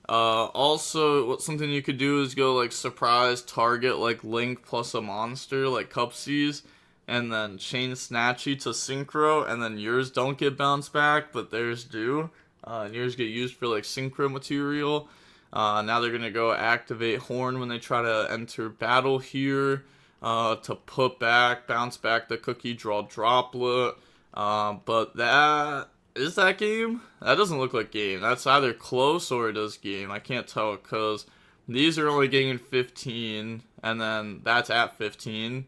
Also, something you could do is go like surprise target like Link plus a monster like Cupsies, and then chain Snatchy to synchro, and then yours don't get bounced back, but theirs do. And yours get used for like synchro material. Now they're gonna go activate Horn when they try to enter battle here to put back, bounce back the Cookie, draw Droplet. But that is that game? That doesn't look like game. That's either close or it is game. I can't tell because these are only getting 15, and then that's at 15.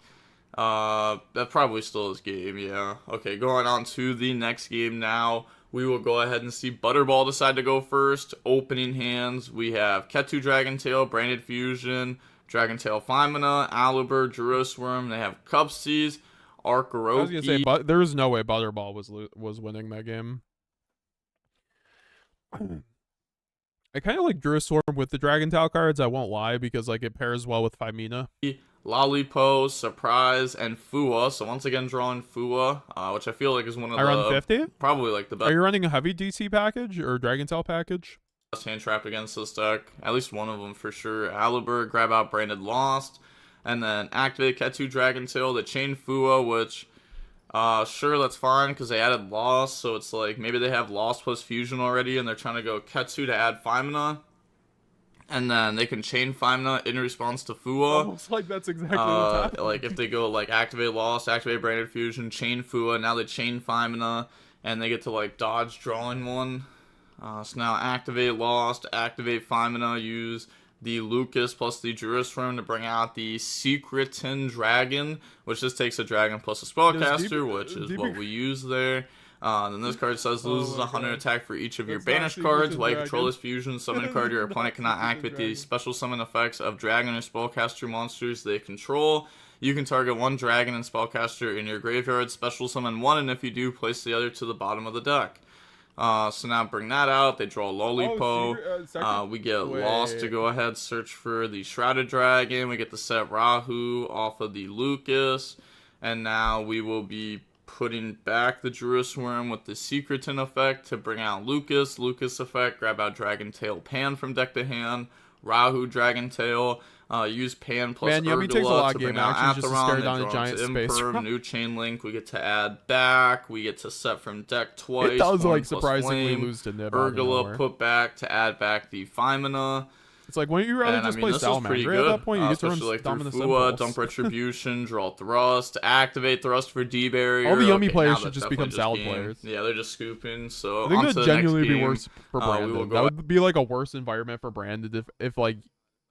That probably still is game, yeah. Okay, going on to the next game now. We will go ahead and see Butterball decide to go first. Opening hands, we have Ketu Dragontail, Branded Fusion, Dragontail 5-mana, Aluber, Durosworm. They have Cupsies, Arkaroki. I was gonna say, but there was no way Butterball was winning that game. I kind of like Durosworm with the Dragontail cards. I won't lie, because like it pairs well with Femina. Lolipo, Surprise, and Fua. So once again, drawing Fua, which I feel like is one of I run 50. Probably like the best. Are you running a heavy DC package or Dragontail package? Hand trapped against this deck. At least one of them for sure. Aluber, grab out Branded Lost. And then activate Ketu Dragontail, the chain Fua, which, sure, that's fine, because they added Lost, so it's like, maybe they have Lost plus Fusion already, and they're trying to go Ketu to add 5-mana, and then they can chain 5-mana in response to Fua. Almost like that's exactly what's happening. Like, if they go, like, activate Lost, activate Branded Fusion, chain Fua, now they chain 5-mana, and they get to, like, dodge drawing one. So now activate Lost, activate 5-mana, use the Lucas plus the Durosworm to bring out the Secretin Dragon, which just takes a dragon plus a spellcaster, which is what we use there. Then this card says loses 100 attack for each of your banished cards. While you control this fusion summon card, your opponent cannot activate the special summon effects of dragon or spellcaster monsters they control. You can target one dragon and spellcaster in your graveyard, special summon one, and if you do, place the other to the bottom of the deck. So now bring that out. They draw Lolipo. We get Lost to go ahead, search for the Shrouded Dragon. We get the set Rahu off of the Lucas. And now we will be putting back the Druid Worm with the Secretin effect to bring out Lucas. Lucas effect, grab out Dragontail Pan from deck to hand. Rahu Dragontail. Use Pan plus Man, Yummy takes a lot Urgula of to game bring out actions just to stare Atheron. down They a draw giant into space. Imperv, new Chain Link. We get to add back. We get to set from deck twice. It does Horn like plus surprisingly Flame. lose to Nib out of Urgula nowhere. put back to add back the Femina. It's like, why don't you rather And, just I mean, play this is pretty Salamander? good. At that point, you get to run Especially like Dominus through Fua, Impulse. dump Retribution, draw Thrust, activate Thrust for D-Barrier. All the Yummy Okay, players now should that's just become definitely Salad game. players. Yeah, they're just scooping. So I think on to that'd the next genuinely be game. worse for we will Brandon. go That would be like a worse environment for Brandon if like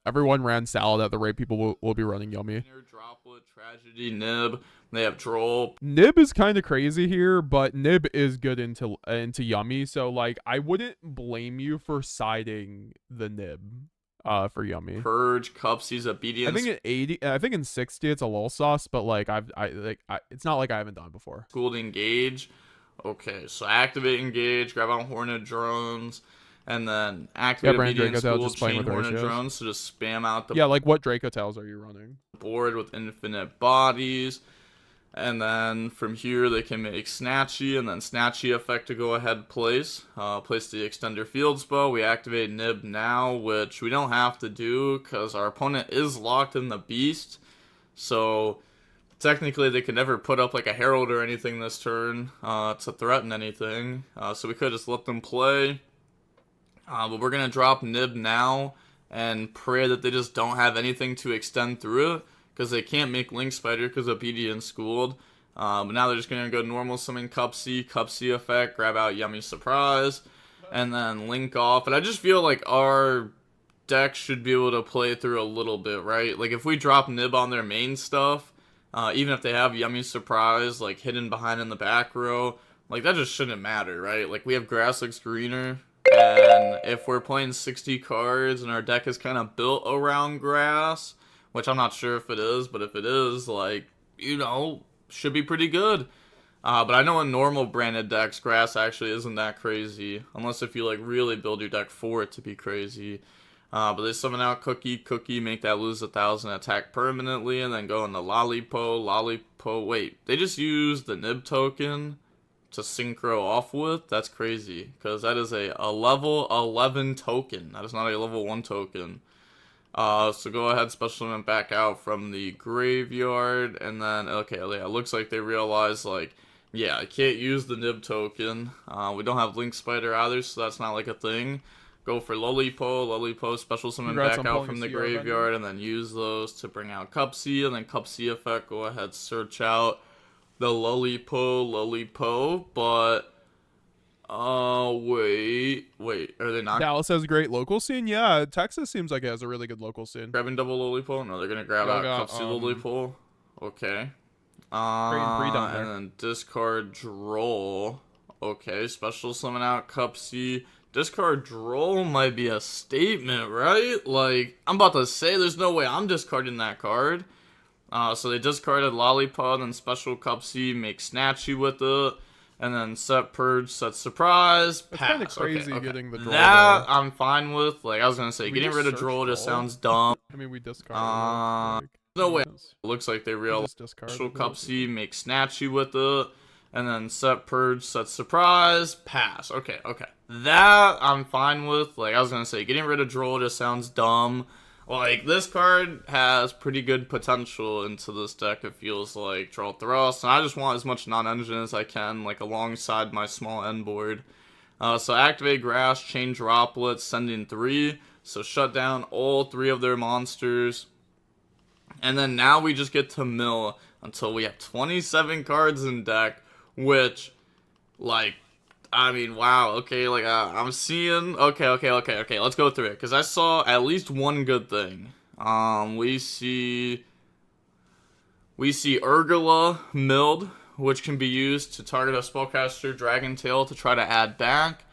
everyone ran Salad at the rate people will be running Yummy. Droplet, Tragedy, Nib. They have Droll. Nib is kind of crazy here, but Nib is good into Yummy, so like I wouldn't blame you for siding the Nib for Yummy. Purge, Cupsy's Obedience. I think in 80, I think in 60 it's a little sus, but like it's not like I haven't done it before. Schooled Engage. Okay, so activate Engage, grab out Hornet Drones, and then activate Brandon Obedience, Dracotail School, just playing chain with Hornet ratios. Drones, so just spam out the Yeah, like what Dracotails are you running? board with infinite bodies. And then from here they can make Snatchy, and then Snatchy effect to go ahead place. Place the Extender Field Spell. We activate Nib now, which we don't have to do because our opponent is locked in the Beast. So technically they could never put up like a Herald or anything this turn to threaten anything. So we could just let them play. But we're going to drop Nib now and pray that they just don't have anything to extend through it. Because they can't make Link Spider because Obedience schooled. But now they're just going to go normal summon Cupsy effect, grab out Yummy Surprise, and then Link off. And I just feel like our deck should be able to play through a little bit, right? Like if we drop Nib on their main stuff, even if they have Yummy Surprise like hidden behind in the back row, like that just shouldn't matter, right? Like we have Grass Looks Greener, and if we're playing 60 cards and our deck is kind of built around grass, which I'm not sure if it is, but if it is, like, you know, should be pretty good. But I know in normal branded decks, grass actually isn't that crazy. Unless if you, like, really build your deck for it to be crazy. But they summon out Cookie, make that lose 1,000 attack permanently, and then go into Lollipo. Wait, they just use the Nib token to synchro off with? That's crazy. Because that is a level 11 token. That is not a level 1 token. So go ahead, special summon back out from the graveyard, and then, okay, yeah, it looks like they realize, like, yeah, I can't use the Nib token. We don't have Link Spider either, so that's not, like, a thing. Go for Lollipo, special summon Congrats back on out pulling from a the CR graveyard, and then use those to bring out Cupsy, and then Cupsy effect, go ahead, search out the Lollipo, but... wait, are they not Dallas has a great local scene. Yeah, Texas seems like it has a really good local scene. grabbing double Lollipo? No, they're gonna grab Y'all out got, Cupsy Lollipo. Okay. pre-done there. And then discard Droll. Okay, special summon out Cupsy. Discard Droll might be a statement, right? Like, I'm about to say there's no way I'm discarding that card. So they discarded Lollipop, then special Cupsy, make Snatchy with it. And then set Purge, set Surprise, It's pass. kind of crazy Okay. getting the Droll That there. I'm fine with. Like, I was gonna say, We getting just rid of searched Droll just Droll? sounds dumb. I mean, we discarded it. No way. Yes. It looks like they We realized just discarded special it. Cupsy, make Snatchy with it. And then set Purge, set Surprise, pass. Okay. That I'm fine with. Like, I was gonna say, getting rid of Droll just sounds dumb. Like, this card has pretty good potential into this deck, it feels like. Draw Thrust, and I just want as much non-engine as I can, like, alongside my small end board. So activate Grass, chain Droplets, sending 3. So shut down all 3 of their monsters. And then now we just get to mill until we have 27 cards in deck, which, like, I mean, wow, okay, like, I'm seeing, okay, let's go through it, because I saw at least one good thing. We see Urgula milled, which can be used to target a spellcaster Dragontail to try to add back.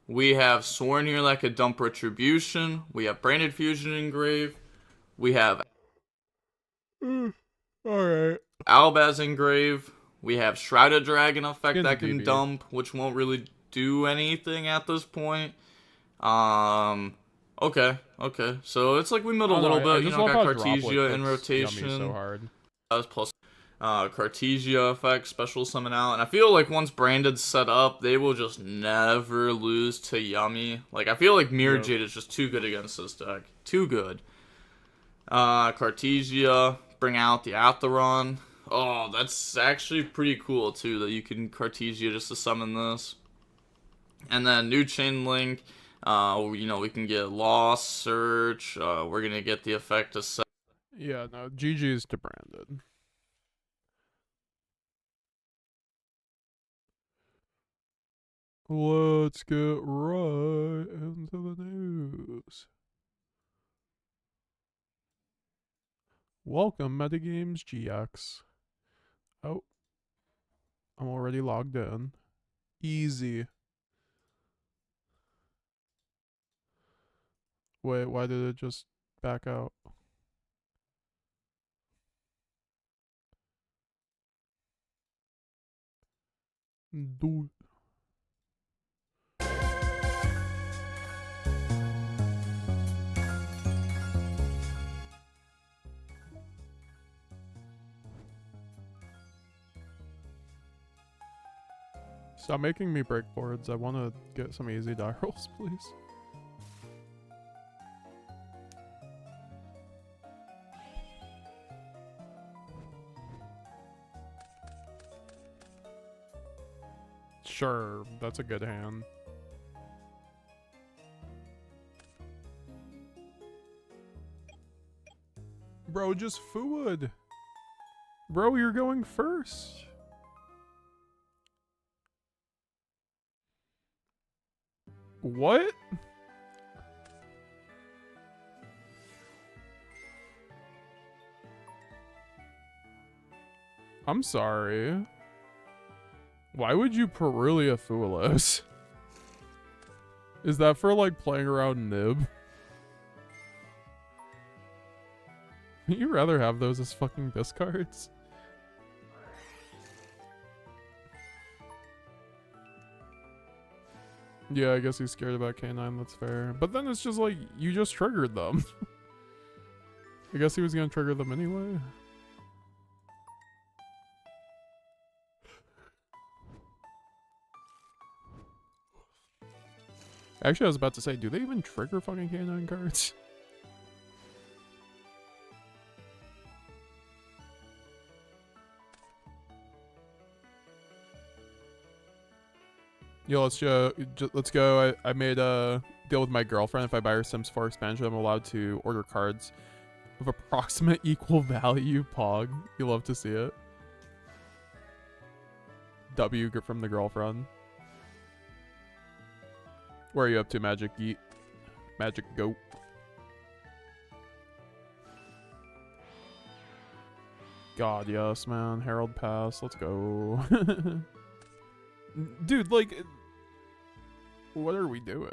We have Sworn here that could dump Retribution. We have Branded Fusion Engrave. We have Alright. Albaz Engrave. We have Shrouded Dragon effect Get that the can BB. dump, which won't really do anything at this point. Okay. So it's like we milled a little bit. You know, got Cartesia in rotation. So hard. Plus, Cartesia effect, special summon out. And I feel like once Branded's set up, they will just never lose to Yummy. Like, I feel like Mirror Yep. Jade is just too good against this deck. Too good. Cartesia, bring out the Atheron. Oh, that's actually pretty cool, too, that you can Cartesia just to summon this. And then new Chain Link. You know, we can get Lost Search. We're going to get the effect to set. Yeah, no, GG's to Branded. Let's get right into the news. Welcome, METAGAMESGX. Oh, I'm already logged in. Easy. Wait, why did it just back out? Do Stop making me break boards. I want to get some easy die rolls, please. Sure, that's a good hand. Bro, just food. Bro, you're going first. What? I'm sorry. Why would you Perulia Fulos? Is that for like playing around Nib? Would you rather have those as fucking discards? Yeah, I guess he's scared about K9, that's fair. But then it's just like, you just triggered them. I guess he was gonna trigger them anyway. Actually, I was about to say, do they even trigger fucking K9 cards? Yo, let's go. I made a deal with my girlfriend. If I buy her Sims 4 expansion, I'm allowed to order cards of approximate equal value. Pog. You love to see it. W from the girlfriend. Where are you up to, Magic Geek? Magic Goat. God, yes, man. Herald Pass. Let's go. Dude, like, what are we doing?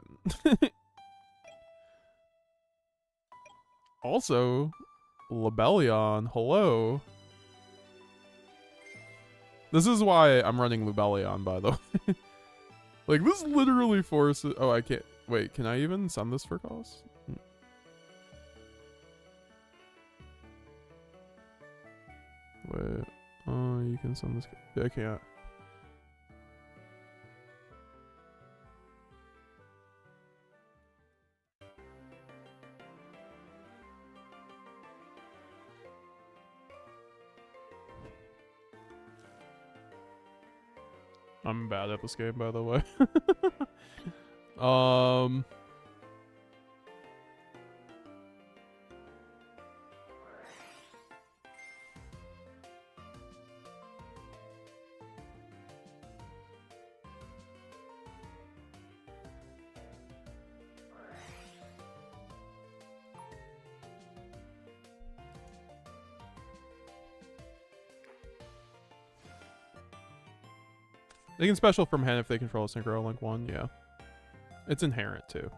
Also, Lubellion, hello. This is why I'm running Lubellion, by the way. Like, this literally forces... Oh, I can't... Wait, can I even send this for cost? Wait. Oh, you can send this... I can't. I'm bad at this game, by the way. They can special from hand if they control a Synchro Link 1, yeah. It's inherent too.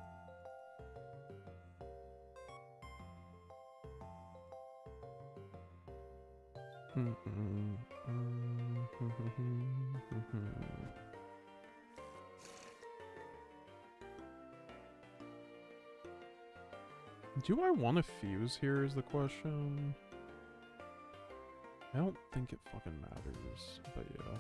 Do I want to fuse here is the question. I don't think it fucking matters, but yeah.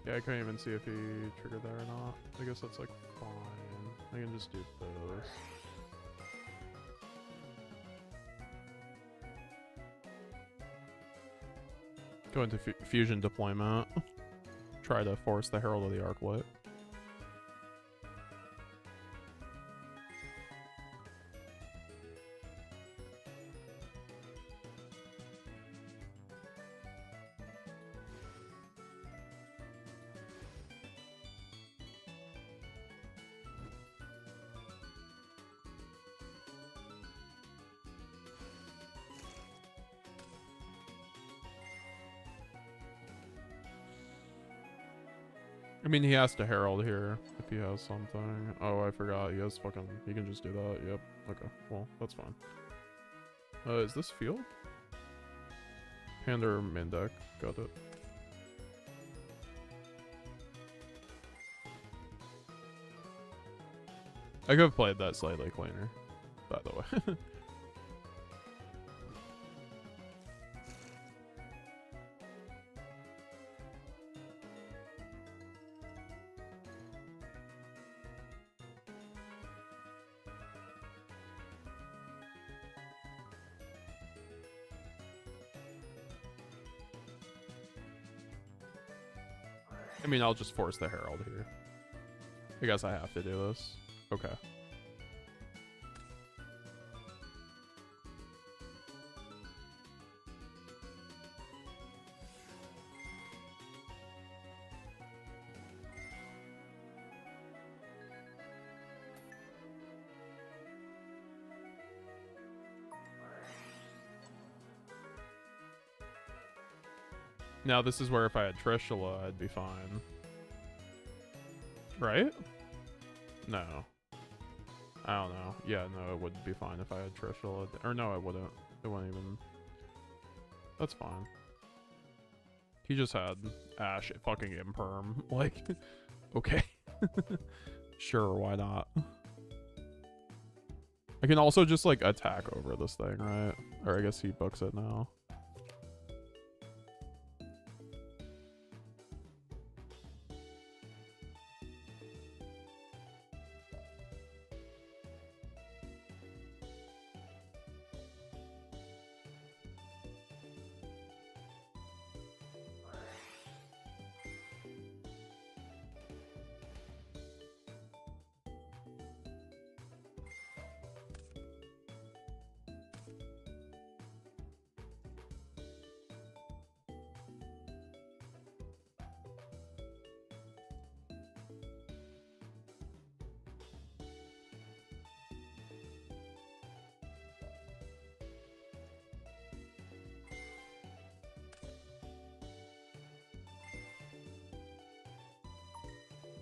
Yeah, I couldn't even see if he triggered that or not. I guess that's like fine. I can just do this. Go into fusion deployment. Try to force the Herald of the Arclit. I mean, he has to Herald here if he has something. Oh, I forgot. He has fucking... He can just do that. Yep. Okay. Well, that's fine. Is this field? Hand or main deck. Got it. I could have played that slightly cleaner, by the way. I mean, I'll just force the Herald here. I guess I have to do this. Okay. Now, this is where if I had Trishula, I'd be fine. Right? No. I don't know. Yeah, no, it would be fine if I had Trishula. Or no, I wouldn't. It wouldn't even... That's fine. He just had Ash fucking Imperm. Like, okay. Sure, why not? I can also just, like, attack over this thing, right? Or I guess he books it now.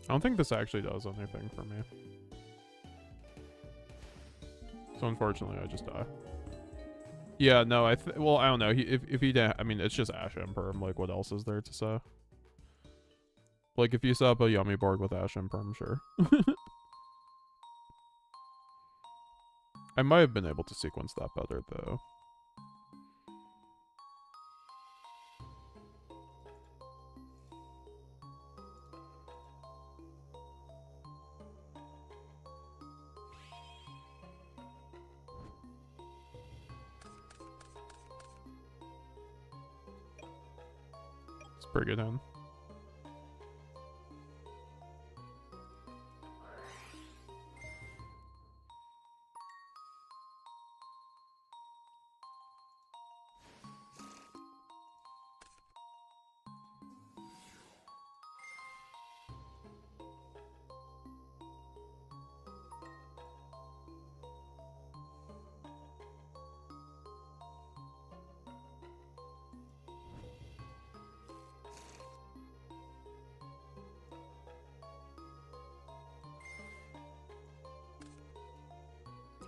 I don't think this actually does anything for me. So unfortunately, I just die. Yeah, no, well, I don't know. If he didn't, I mean, it's just Ash Imperm. Like, what else is there to say? Like, if you set up a Yummy board with Ash Imperm, sure. I might have been able to sequence that better, though. Pretty good hand.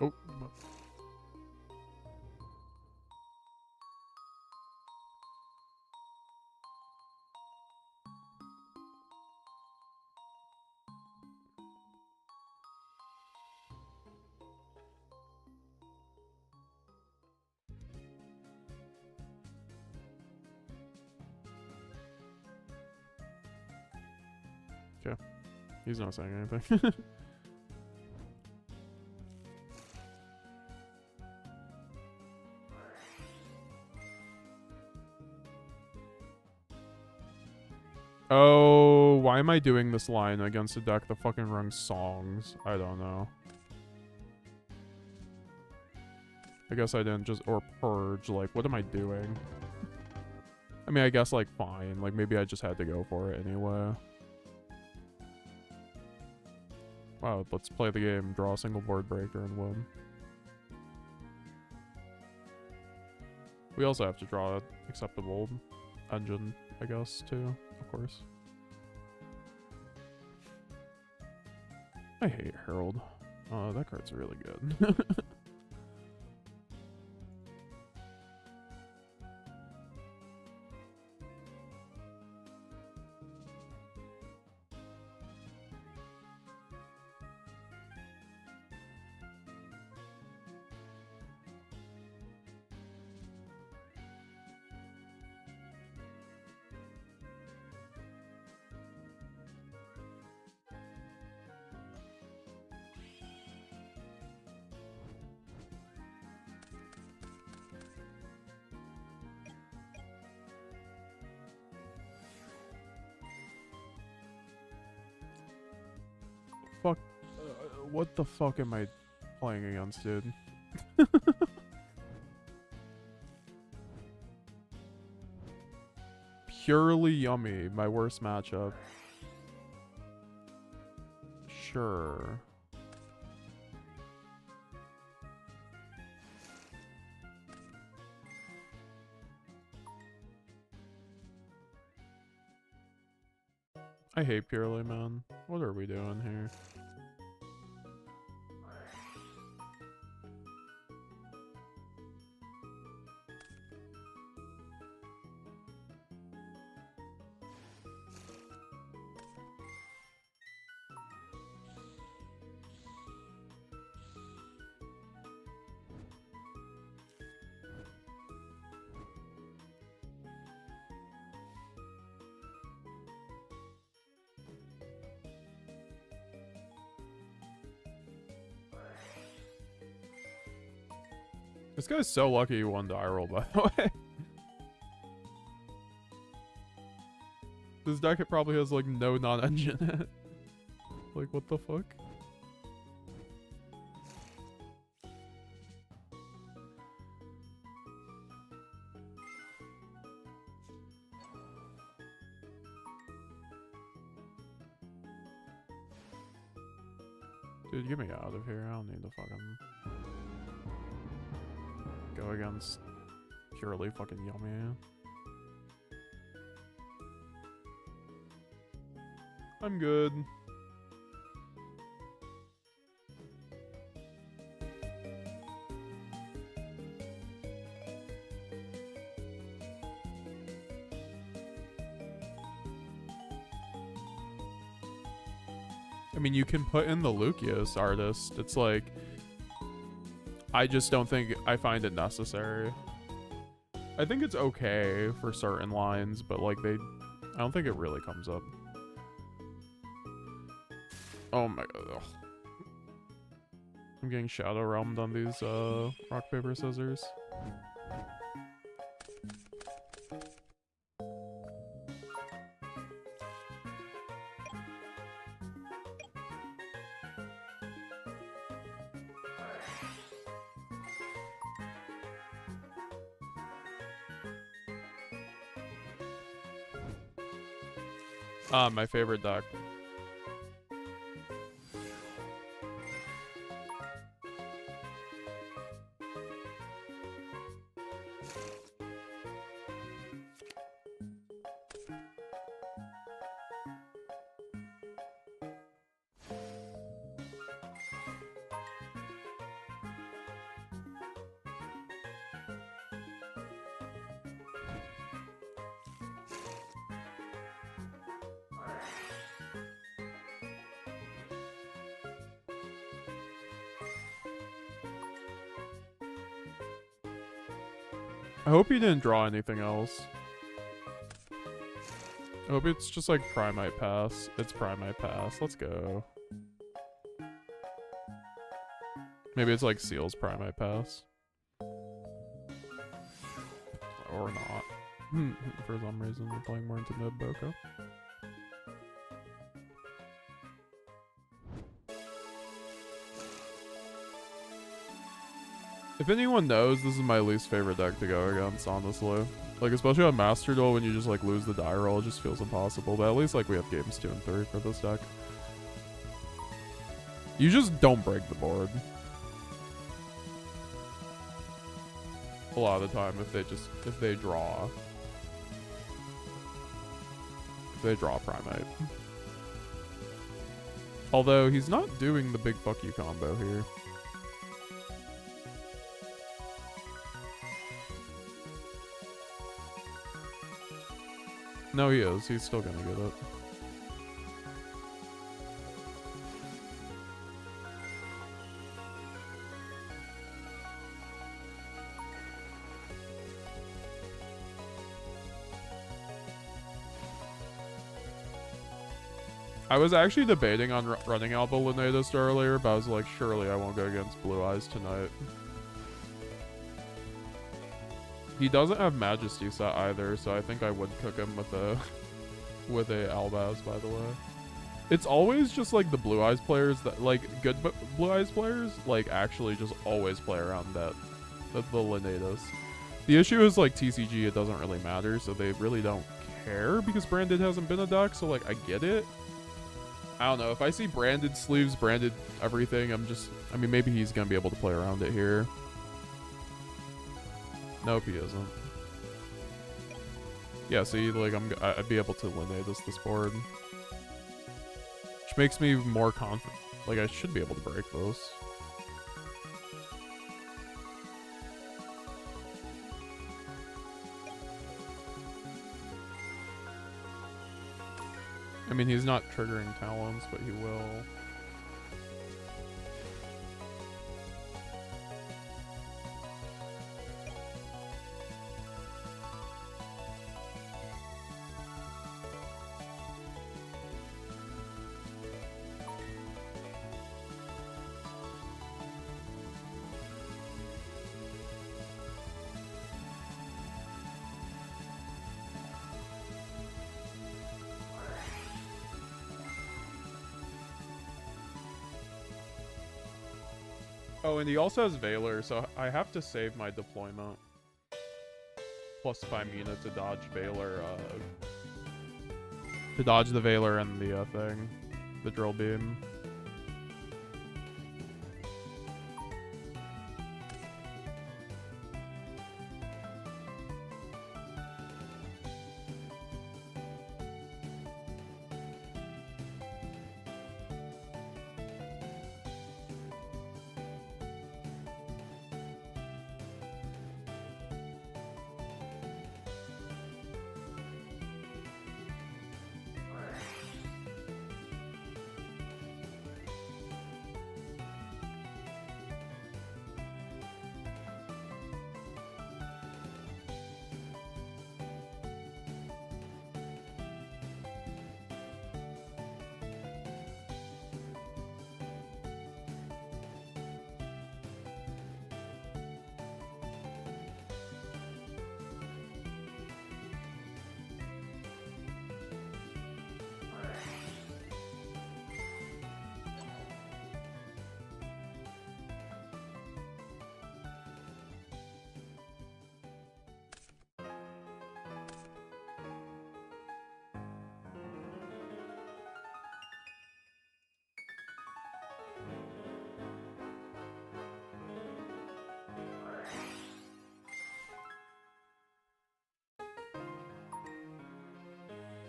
Oh. Okay. He's not saying anything. Oh, why am I doing this line against a deck that fucking runs songs? I don't know. I guess I didn't just, or purge, like, what am I doing? I mean, I guess, like, fine. Like, maybe I just had to go for it anyway. Wow, let's play the game, draw a single board breaker, and win. We also have to draw an acceptable engine, I guess, too, of course. I hate Herald. That card's really good. Fuck. What the fuck am I playing against, dude? Purely Yummy, my worst matchup. Sure. I hate Purely, man. What are we doing here? This guy's so lucky he won die roll, by the way. This deck, it probably has, like, no non-engine in it. Like, what the fuck? Dude, get me out of here. I don't need to fucking go against Purely fucking Yummy. I'm good. I mean, you can put in the Lucius artist. It's like, I just don't think I find it necessary. I think it's okay for certain lines, but like I don't think it really comes up. Oh my god. Ugh. I'm getting shadow realmed on these rock, paper, scissors. My favorite deck. I hope he didn't draw anything else. I hope it's just like Primite Pass. It's Primite Pass. Let's go. Maybe it's like Seal's Primite Pass. Or not. For some reason, we're playing more into mid Boko. If anyone knows, this is my least favorite deck to go against, honestly. Like, especially on Master Duel, when you just, like, lose the die roll, it just feels impossible. But at least, like, we have games 2 and 3 for this deck. You just don't break the board. A lot of the time, if they draw Primate. Although, he's not doing the big fuck you combo here. No, he is. He's still gonna get it. I was actually debating on running Alba Leonidas earlier, but I was like, surely I won't go against Blue Eyes tonight. He doesn't have Majesty set either, so I think I would cook him with a Albaz, by the way. It's always just like the Blue Eyes players that, like, good Blue Eyes players, like, actually just always play around the Leonidas. The issue is, like, TCG, it doesn't really matter, so they really don't care because Branded hasn't been a deck, so, like, I get it. I don't know. If I see Branded sleeves, Branded everything, I mean, maybe he's gonna be able to play around it here. Nope, he isn't. Yeah, see, like, I'd be able to Leonidas this board. Which makes me more confident. Like, I should be able to break this. I mean, he's not triggering Talons, but he will. Oh, and he also has Veiler, so I have to save my deployment. Plus Pymena to dodge Veiler, to dodge the Veiler and the thing. The Drill Beam.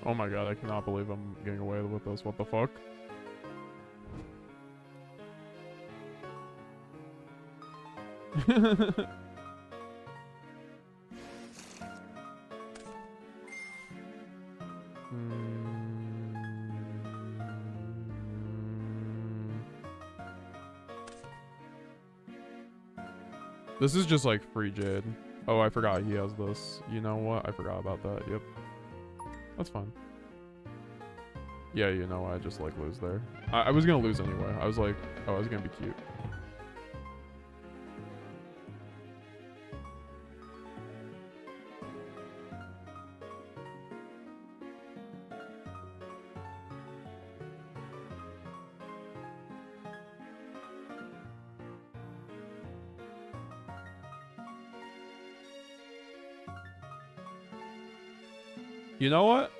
Oh my god, I cannot believe I'm getting away with this. What the fuck? This is just like free Jade. Oh, I forgot he has this. You know what? I forgot about that. Yep. That's fine. Yeah, you know, I just like lose there. I was gonna lose anyway. I was like, oh, I was gonna be cute. You know what?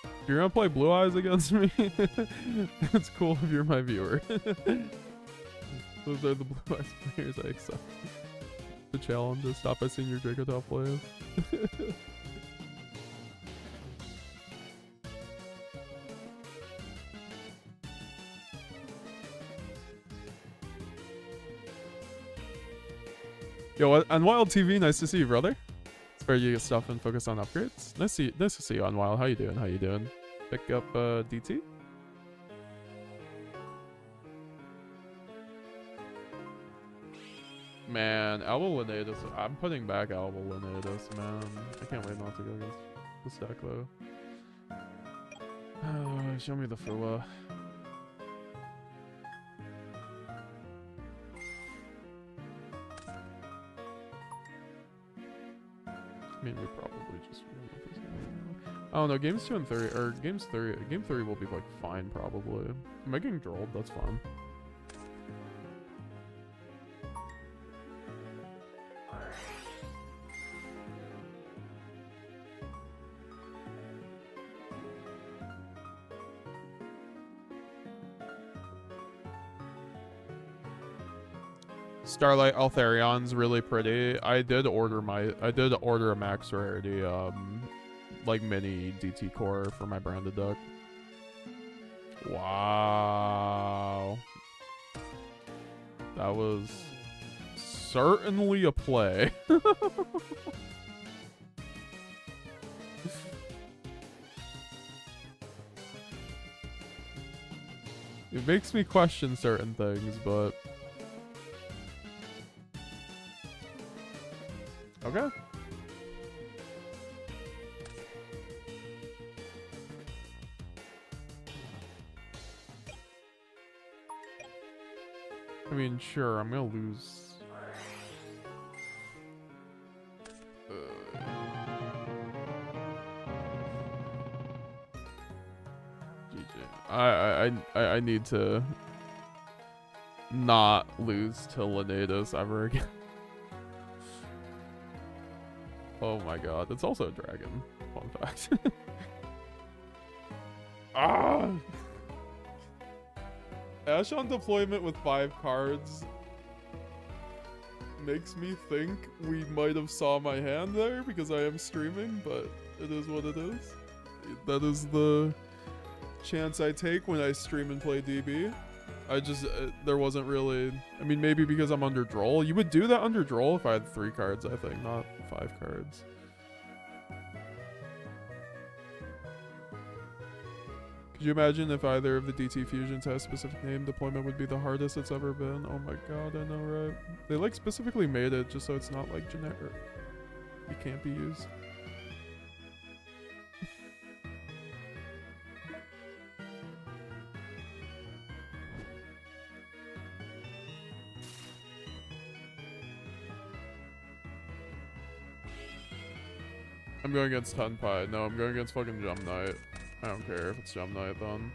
If you're gonna play Blue Eyes against me, it's cool if you're my viewer. Those are the Blue Eyes players I accept. The challenge is stop by seeing your Dracotail plays. Yo, on Wild TV, nice to see you, brother. It's where you get stuff and focus on upgrades. Nice to see you on Wild. How you doing? How you doing? Pick up DT. Man, Alba Lenatus. I'm putting back Alba Lenatus, man. I can't wait not to go against the stack though. Oh, show me the Fua. I mean, we probably just. I don't know. Games 2 and 3, or game 3 will be like fine probably. Am I getting drolled? That's fine. Starlight Altherion's really pretty. I did order a max rarity like mini DT core for my branded deck. Wow. That was certainly a play. It makes me question certain things, but okay. I mean, sure, I'm gonna lose. GG. I need to not lose to Lenatus ever again. Oh my god, it's also a dragon. Fun fact. Ah! Ash on deployment with 5 cards makes me think we might have saw my hand there because I am streaming, but it is what it is. That is the chance I take when I stream and play DB. I just, there wasn't really, I mean, maybe because I'm under droll. You would do that under droll if I had 3 cards, I think, not 5 cards. Could you imagine if either of the DT fusions has a specific name, deployment would be the hardest it's ever been? Oh my god, I know, right? They like specifically made it just so it's not like generic. It can't be used. I'm going against Tenpai. No, I'm going against fucking Gem Knight. I don't care if it's Gem Knight then.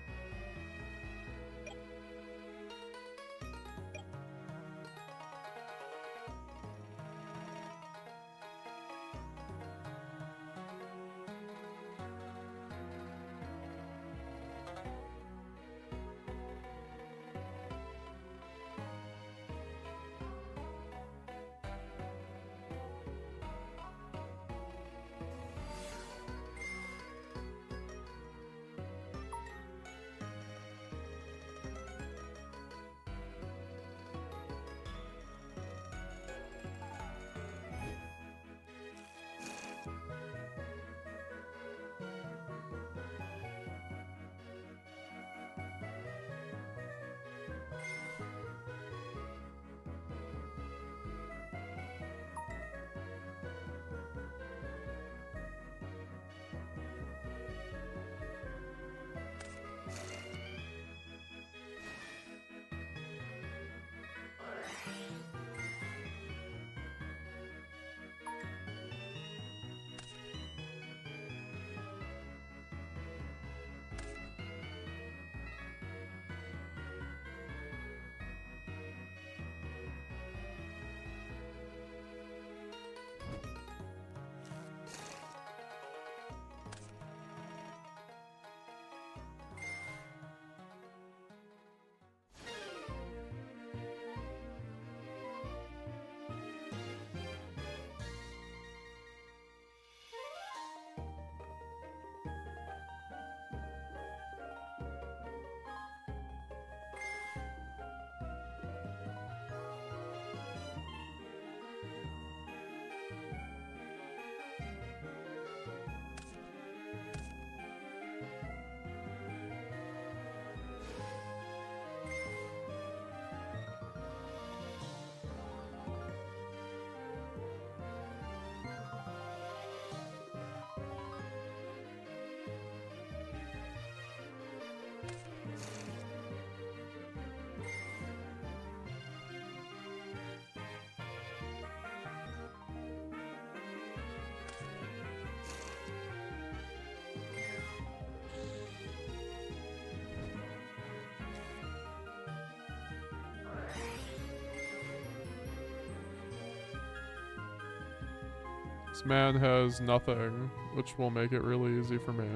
This man has nothing, which will make it really easy for me.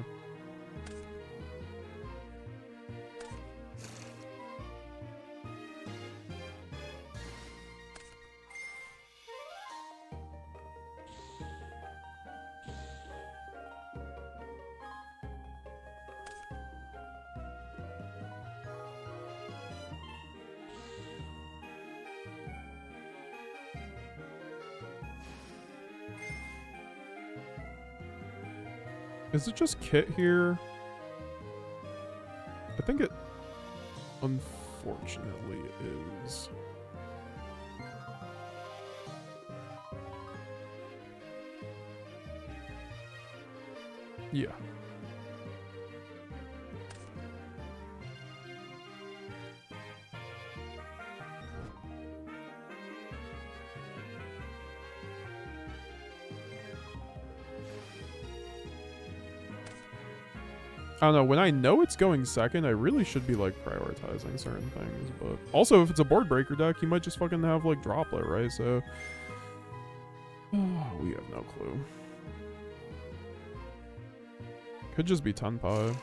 Is it just Kit here? I think it unfortunately is. Yeah. I don't know, when I know it's going second, I really should be, like, prioritizing certain things, but... Also, if it's a board breaker deck, you might just fucking have, like, Droplet, right? So... we have no clue. Could just be Tenpai.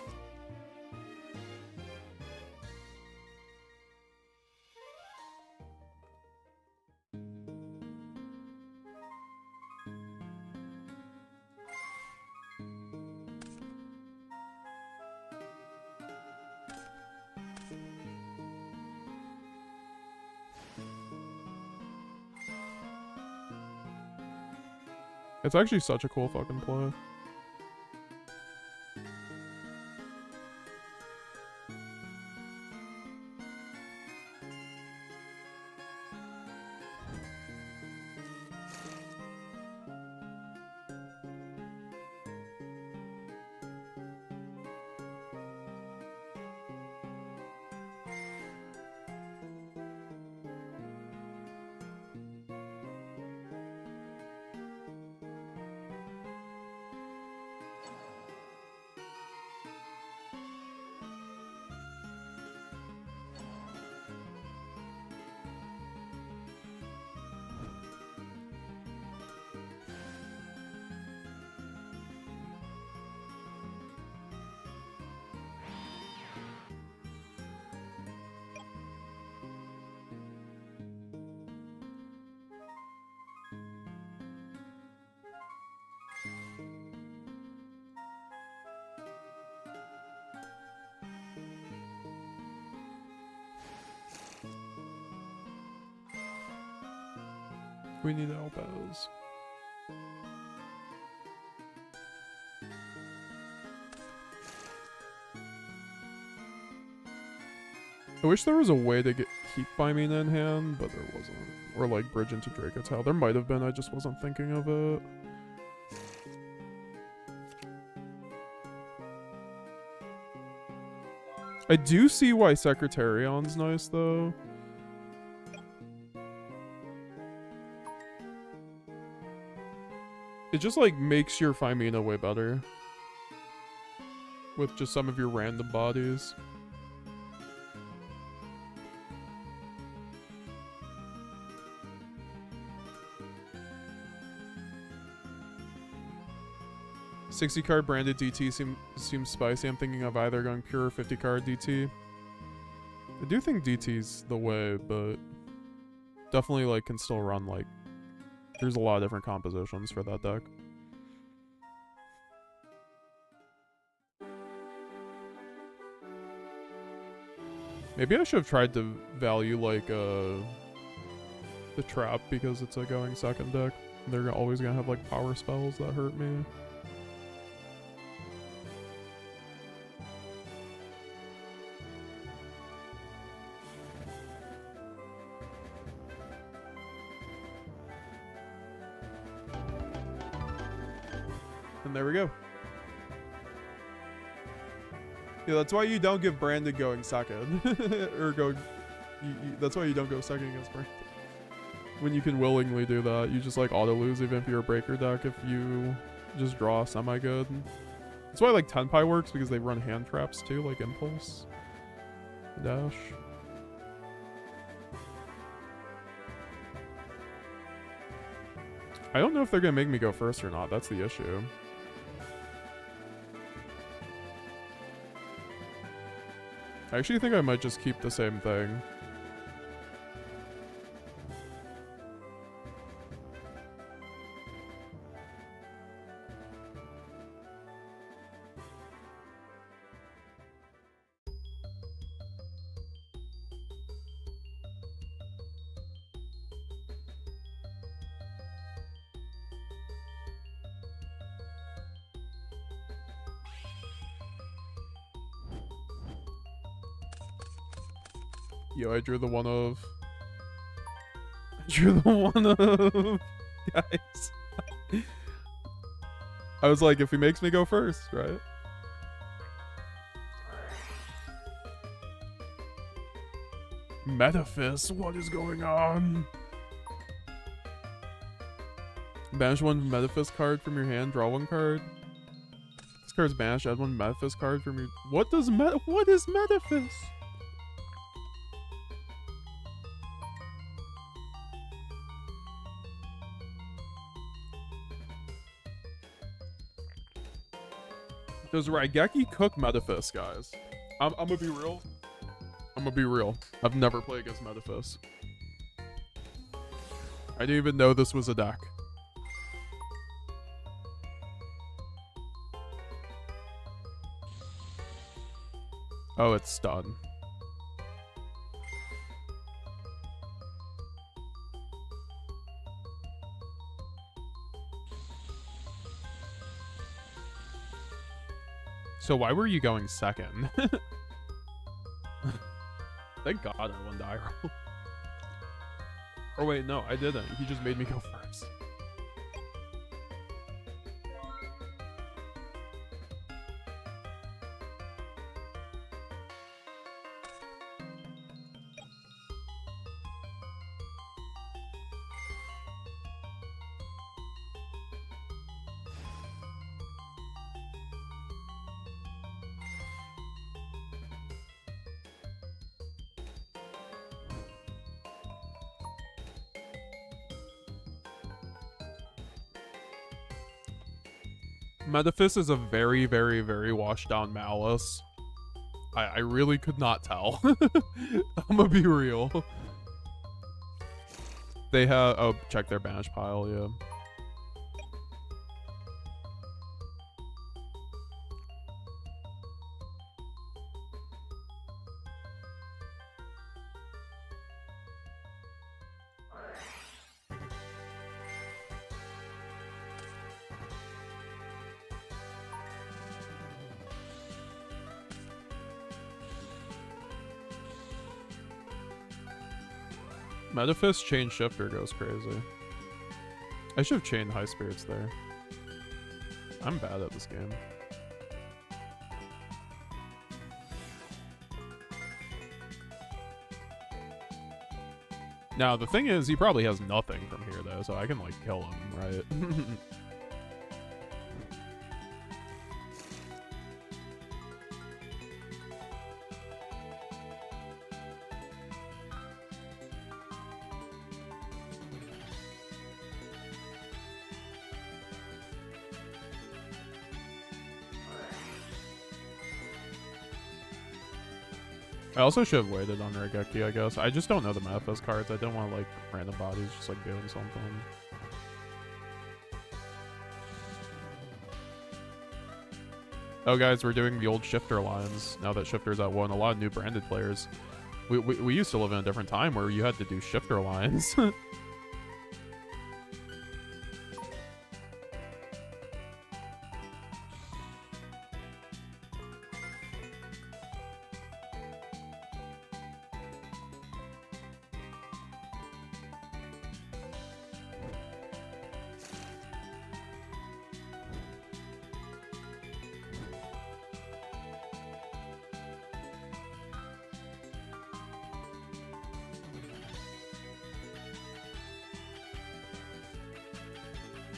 It's actually such a cool fucking play. We need elbows. I wish there was a way to get Keep by Me in hand, but there wasn't. Or like bridge into Dracotail. There might have been, I just wasn't thinking of it. I do see why Secretarion's nice though. It just, like, makes your Femina way better. With just some of your random bodies. $60 card branded DT seems spicy. I'm thinking of either going pure 50 card DT. I do think DT's the way, but definitely, like, can still run, like, there's a lot of different compositions for that deck. Maybe I should have tried to value, like, the trap because it's a going second deck. They're always gonna have, like, power spells that hurt me. There we go. Yeah, that's why you don't give Brandon going second. Or go... that's why you don't go second against Brandon. When you can willingly do that, you just like auto-lose even if you're a breaker deck if you just draw semi-good. That's why like Tenpai works, because they run hand traps too, like Impulse. Dash. I don't know if they're gonna make me go first or not. That's the issue. I actually think I might just keep the same thing. Yo, I drew the one of... I drew the one of... Guys. I was like, if he makes me go first, right? Metaphys, what is going on? Banish one Metaphys card from your hand, draw one card. This card's banished, add one Metaphys card from your... What is Metaphys? Does Raigeki cook Metaphys, guys? I'm gonna be real. I'm gonna be real. I've never played against Metaphys. I didn't even know this was a deck. Oh, it's done. So why were you going second? Thank God I won die roll. Or wait, no, I didn't. He just made me go first. Metaphys is a very, very, very washed down Malice. I really could not tell. I'm gonna be real. They have... Oh, check their banish pile, yeah. Metaphys chain shifter goes crazy. I should have chained high spirits there. I'm bad at this game. Now the thing is, he probably has nothing from here though, so I can like kill him, right? I also should have waited on Raigeki, I guess. I just don't know the Metaphys cards. I don't want to, like, random bodies just, like, doing something. Oh, guys, we're doing the old Shifter lines. Now that Shifter's at 1, a lot of new branded players. We used to live in a different time where you had to do Shifter lines.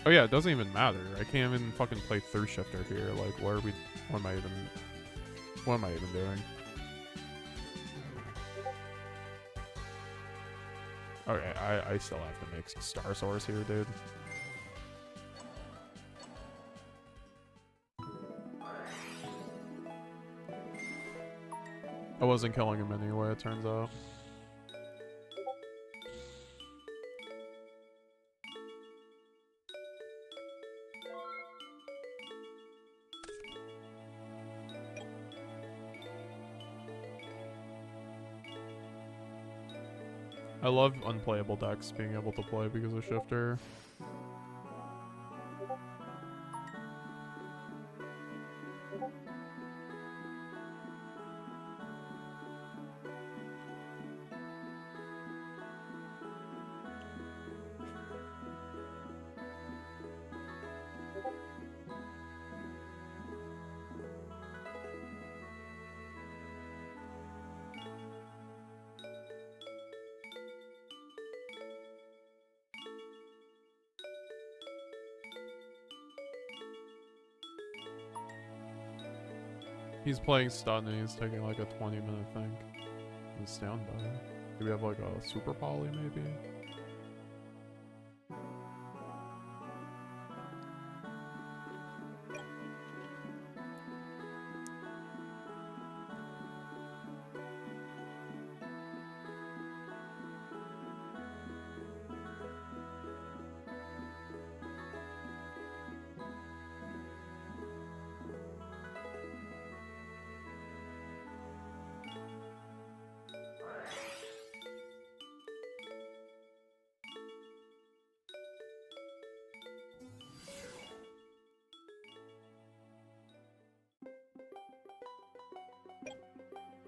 Oh yeah, it doesn't even matter. I can't even fucking play through shifter here. Like, what am I even doing? Okay, I still have to make Star Source here, dude. I wasn't killing him anyway, it turns out. I love unplayable decks being able to play because of Shifter. He's playing stun and he's taking like a 20-minute thing. And standby. Do we have like a super poly maybe?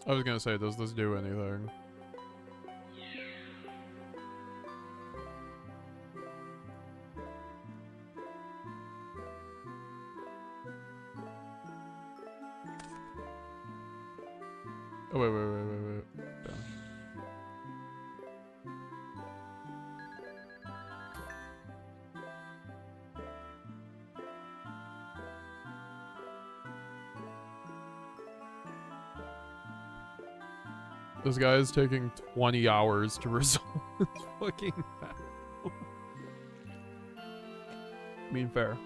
I was gonna say, does this do anything? Oh, wait. Yeah. This guy is taking 20 hours to resolve this fucking battle. I mean, fair.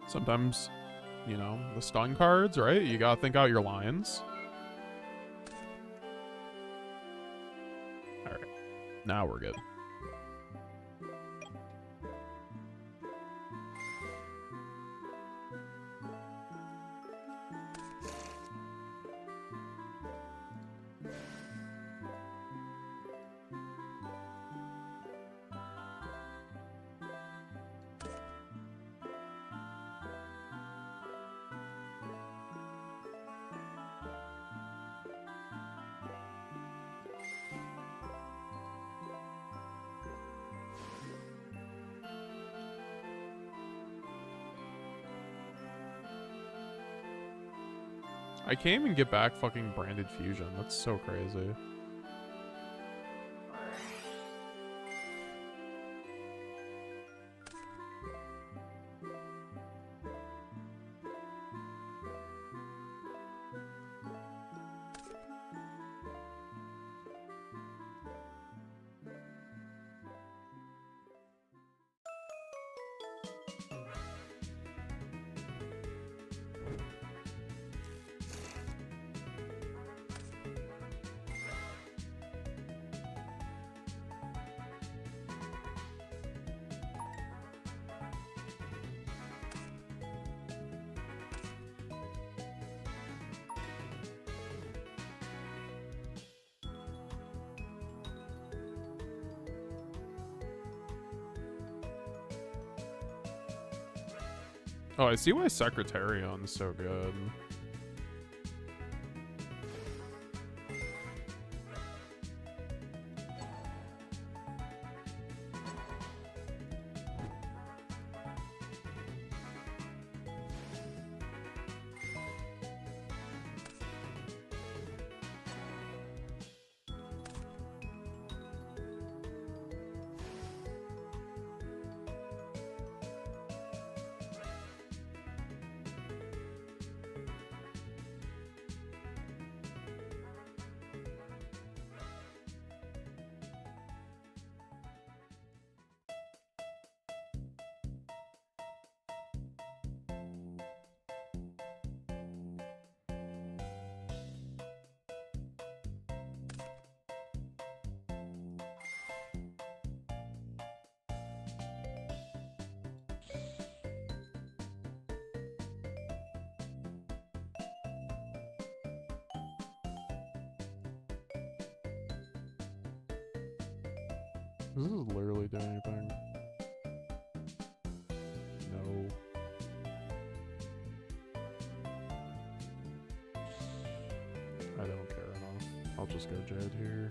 Sometimes, you know, the stun cards, right? You gotta think out your lines. Alright. Now we're good. I can't even get back fucking branded fusion. That's so crazy. Oh, I see why Secretarion's so good. Does this literally do anything? No. I don't care enough. I'll just go Jade here.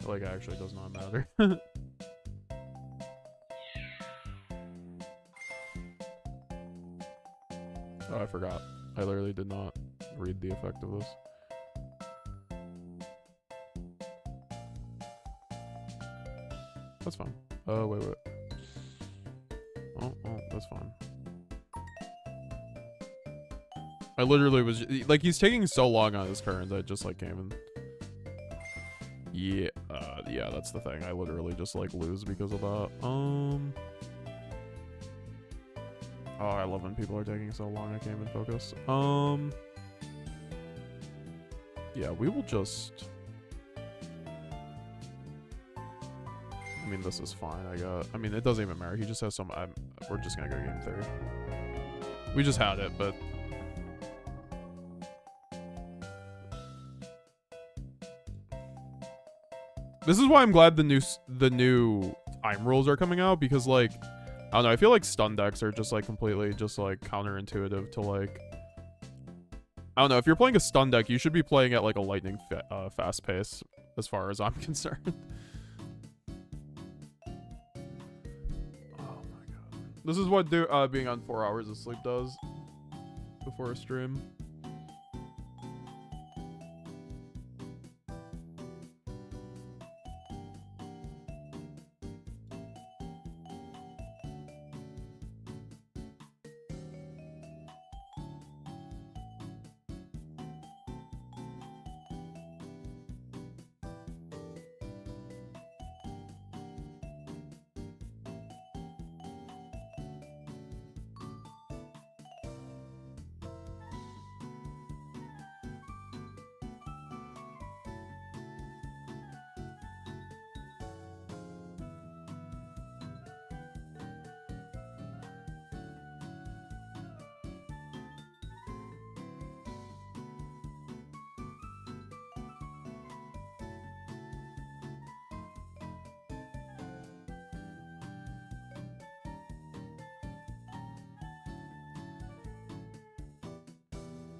Like, actually does not matter. Oh, I forgot. I literally did not read the effect of this. That's fine. Oh, wait. Oh, that's fine. I literally was like, he's taking so long on his turns. I just like came in. Yeah, yeah, that's the thing. I literally just like lose because of that. Oh, I love when people are taking so long. I can't even focus. Yeah, we will just. I mean, this is fine. I mean, it doesn't even matter. He just has some. We're just gonna go game 3. We just had it, but. This is why I'm glad the new time rules are coming out, because like, I don't know, I feel like stun decks are just like completely just like counterintuitive to like, I don't know, if you're playing a stun deck, you should be playing at like a lightning fast pace as far as I'm concerned. Oh my god. This is what being on 4 hours of sleep does before a stream.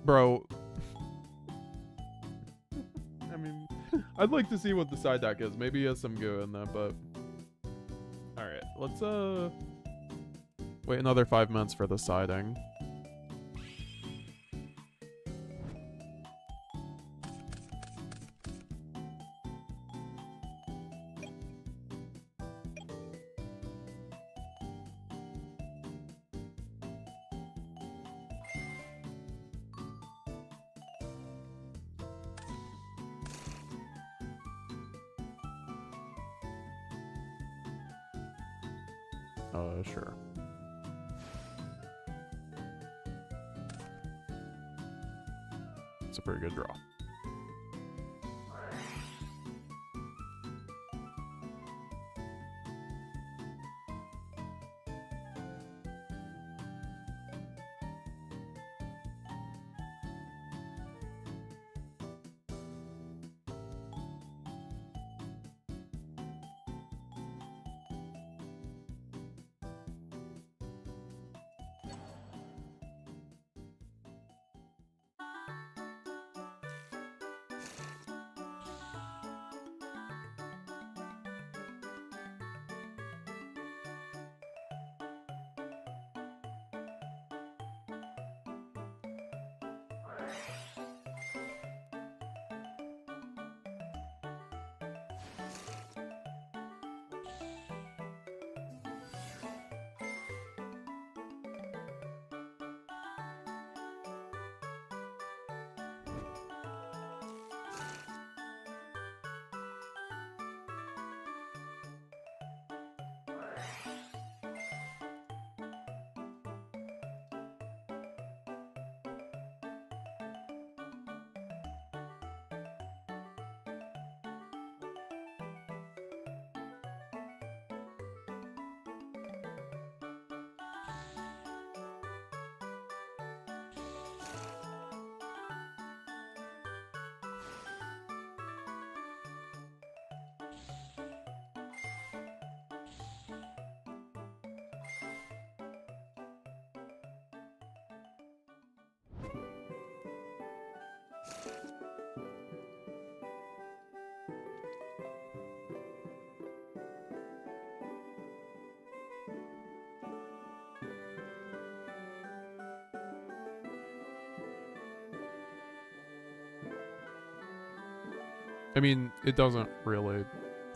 Bro, I mean, I'd like to see what the side deck is. Maybe he has some goo in that, but all right, let's wait another 5 minutes for the siding. Sure. It's a pretty good draw. I mean, it doesn't really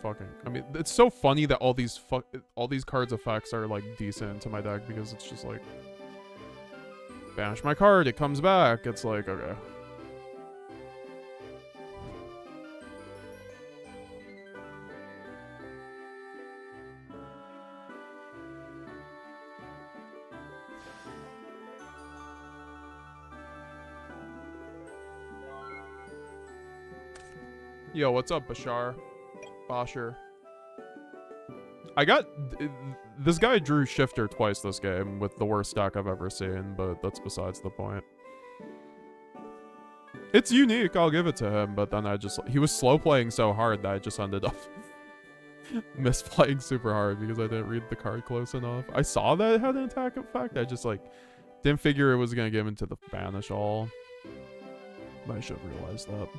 fucking... I mean, it's so funny that all these cards' effects are, like, decent into my deck because it's just, like... Banish my card, it comes back. It's like, okay. Yo, what's up, Bashar? Basher. I got... This guy drew Shifter twice this game with the worst deck I've ever seen, but that's besides the point. It's unique, I'll give it to him, but then I just... He was slow playing so hard that I just ended up misplaying super hard because I didn't read the card close enough. I saw that it had an attack effect, I just, like, didn't figure it was gonna give into the Banish all. But I should have realized that.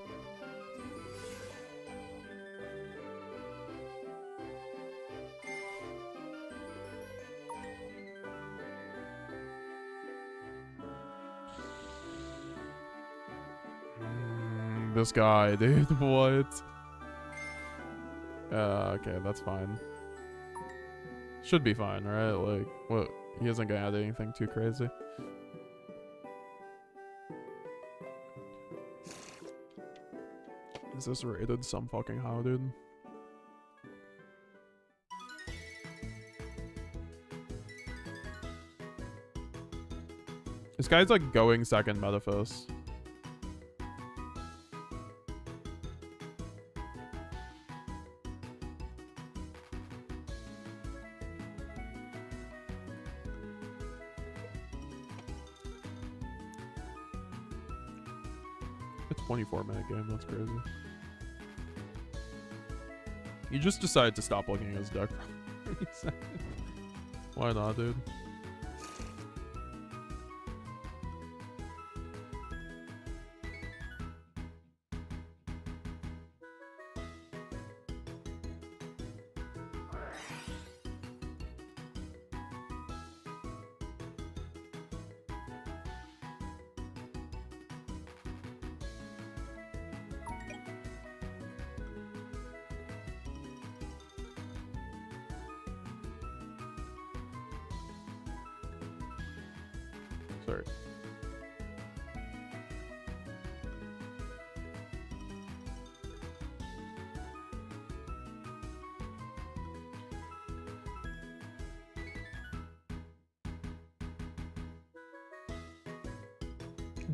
This guy, dude, what? Okay, that's fine. Should be fine, right? Like, what? He isn't gonna add anything too crazy. Is this rated some fucking how, dude? This guy's like going second Metaphys. A 24-minute game, that's crazy. You just decided to stop looking at his deck for 30 seconds. Why not, dude? Sorry.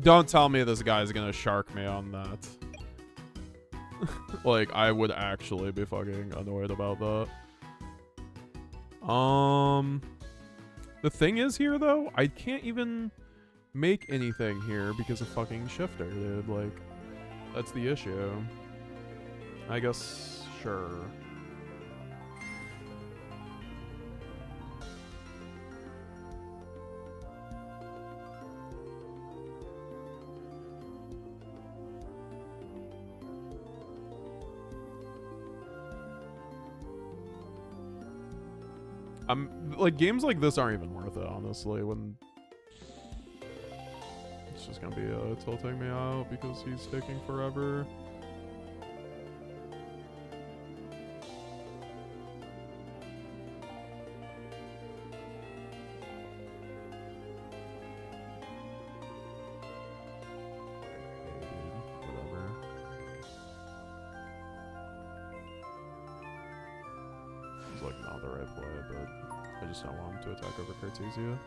Don't tell me this guy's gonna shark me on that. Like, I would actually be fucking annoyed about that. The thing is here, though, I can't even make anything here because of fucking Shifter, dude. Like, that's the issue. I guess, sure. Like, games like this aren't even worth it, honestly, when it's just gonna be tilting me out because he's taking forever. Whatever. It's like not the right play, but I just don't want him to attack over Cartesia.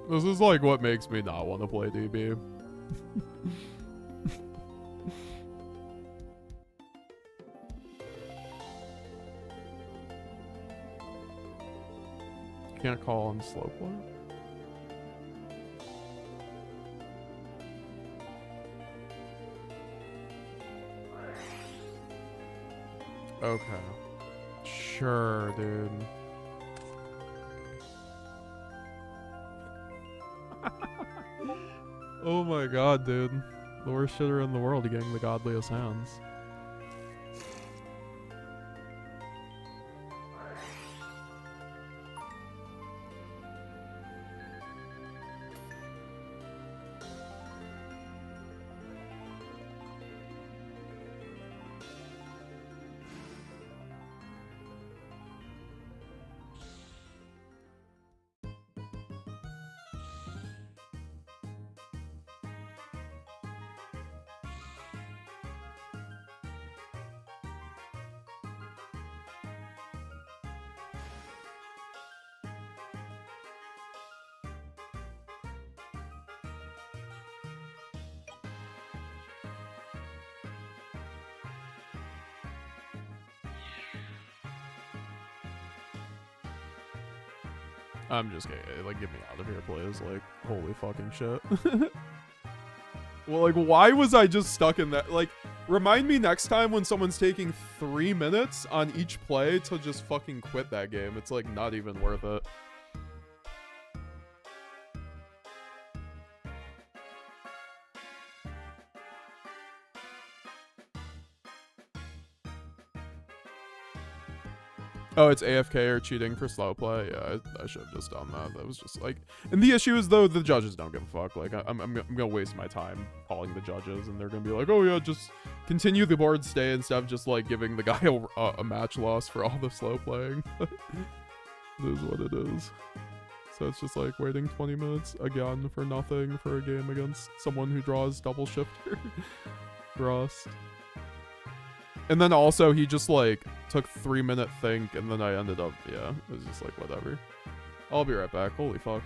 This is like what makes me not want to play DB. Can't call on slow play. Okay. Sure, dude. Oh my god, dude. The worst shitter in the world getting the godliest hands. I'm just kidding. Like, get me out of here, please. Like, holy fucking shit. Well, like, why was I just stuck in that? Like, remind me next time when someone's taking 3 minutes on each play to just fucking quit that game. It's, like, not even worth it. Oh, it's AFK or cheating for slow play. Yeah, I should have just done that. That was just like, and the issue is though the judges don't give a fuck. Like I'm gonna waste my time calling the judges, and they're gonna be like, oh yeah, just continue the board stay instead of just like giving the guy a match loss for all the slow playing. It is what it is. So it's just like waiting 20 minutes again for nothing for a game against someone who draws double shifter. Rust. And then also he just like took 3-minute think, and then I ended up, yeah, it was just like whatever. I'll be right back. Holy fuck.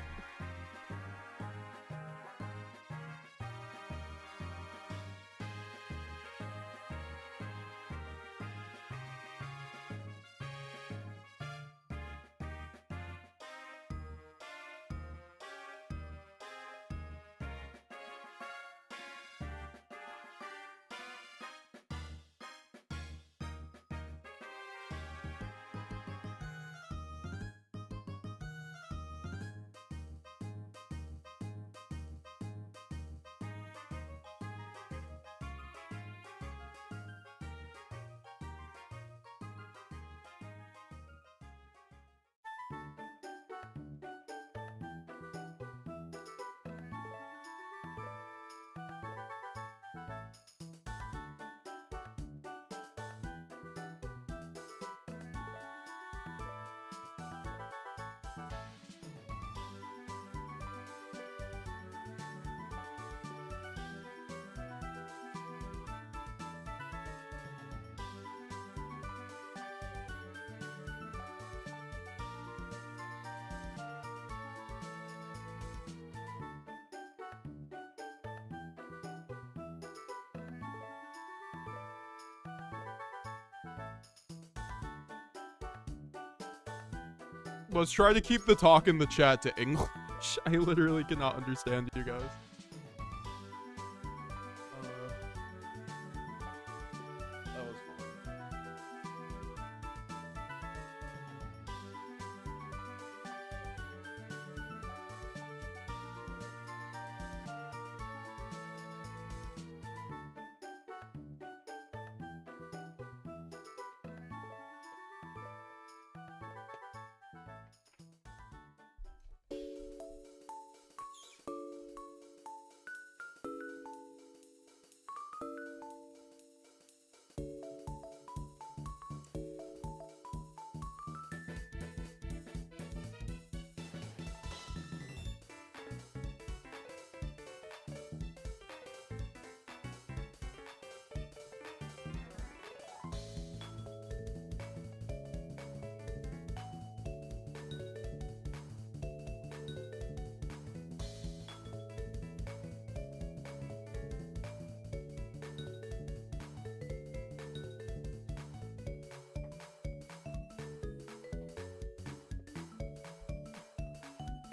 Let's try to keep the talk in the chat to English. I literally cannot understand you guys. That was fun.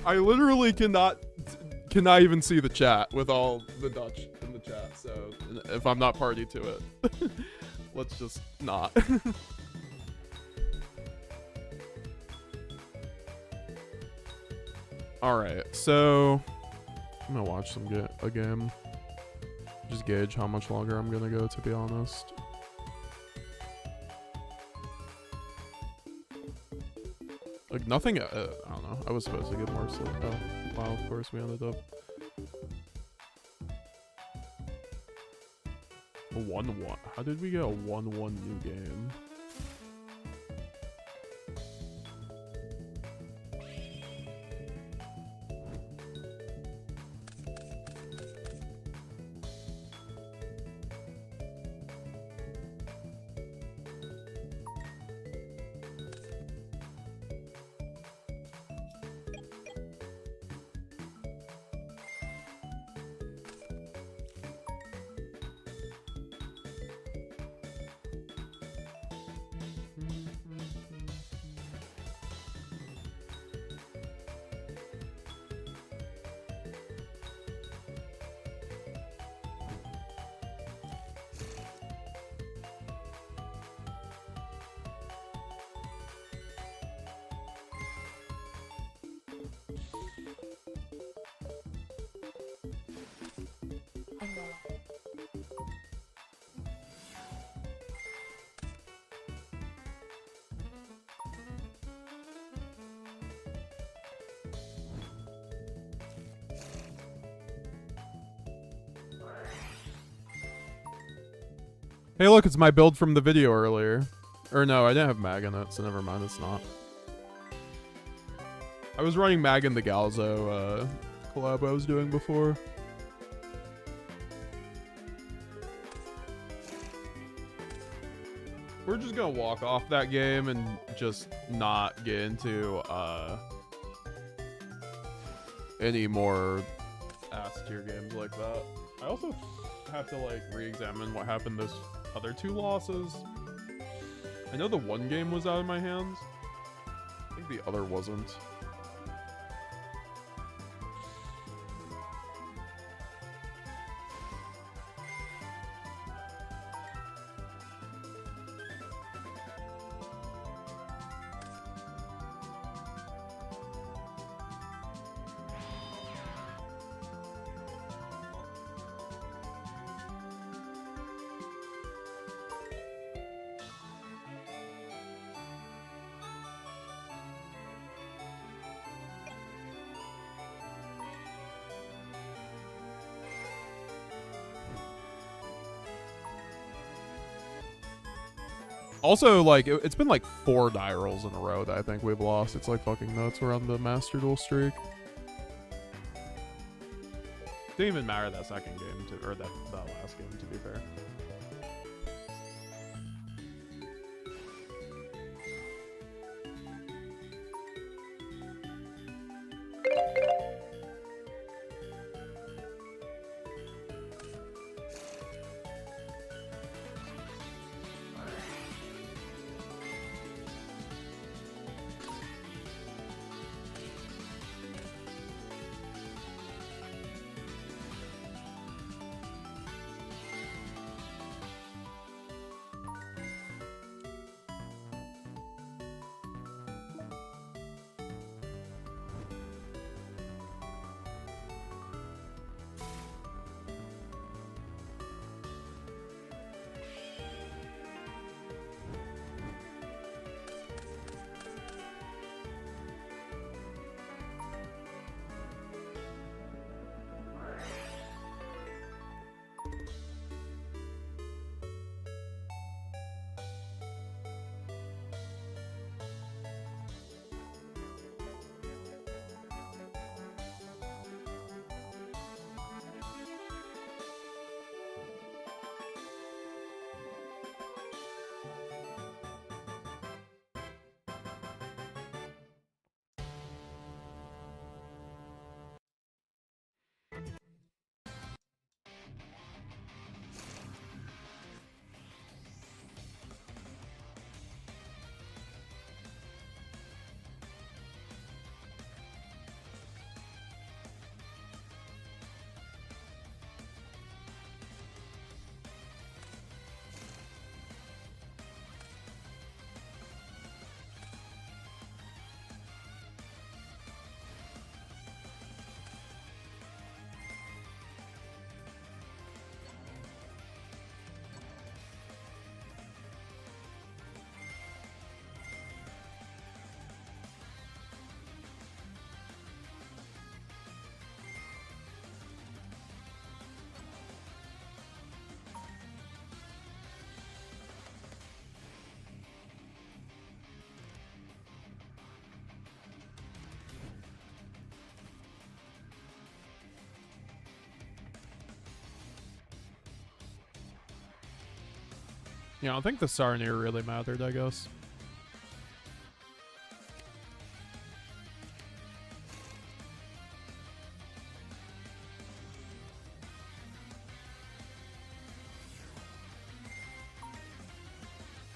I literally cannot even see the chat with all the Dutch in the chat, so if I'm not party to it, let's just not. Alright, so I'm gonna watch a game. Just gauge how much longer I'm gonna go, to be honest. Like, nothing, I don't know. I was supposed to get more sleep. Oh, wow, of course we ended up 1-1. How did we get a 1-1 new game? Hey, look, it's my build from the video earlier. Or no, I didn't have Mag in it, so never mind, it's not. I was running Mag in the Galzo collab I was doing before. We're just gonna walk off that game and just not get into any more ass tier games like that. I also have to like re-examine what happened those other 2 losses. I know the one game was out of my hands. I think the other wasn't. Also, like, it's been like 4 die rolls in a row that I think we've lost. It's like fucking nuts. We're on the Master Duel streak. Didn't even matter that second game, or that last game, to be fair. Yeah, I don't think the Sarnier really mattered, I guess.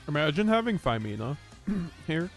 Imagine having Femina here.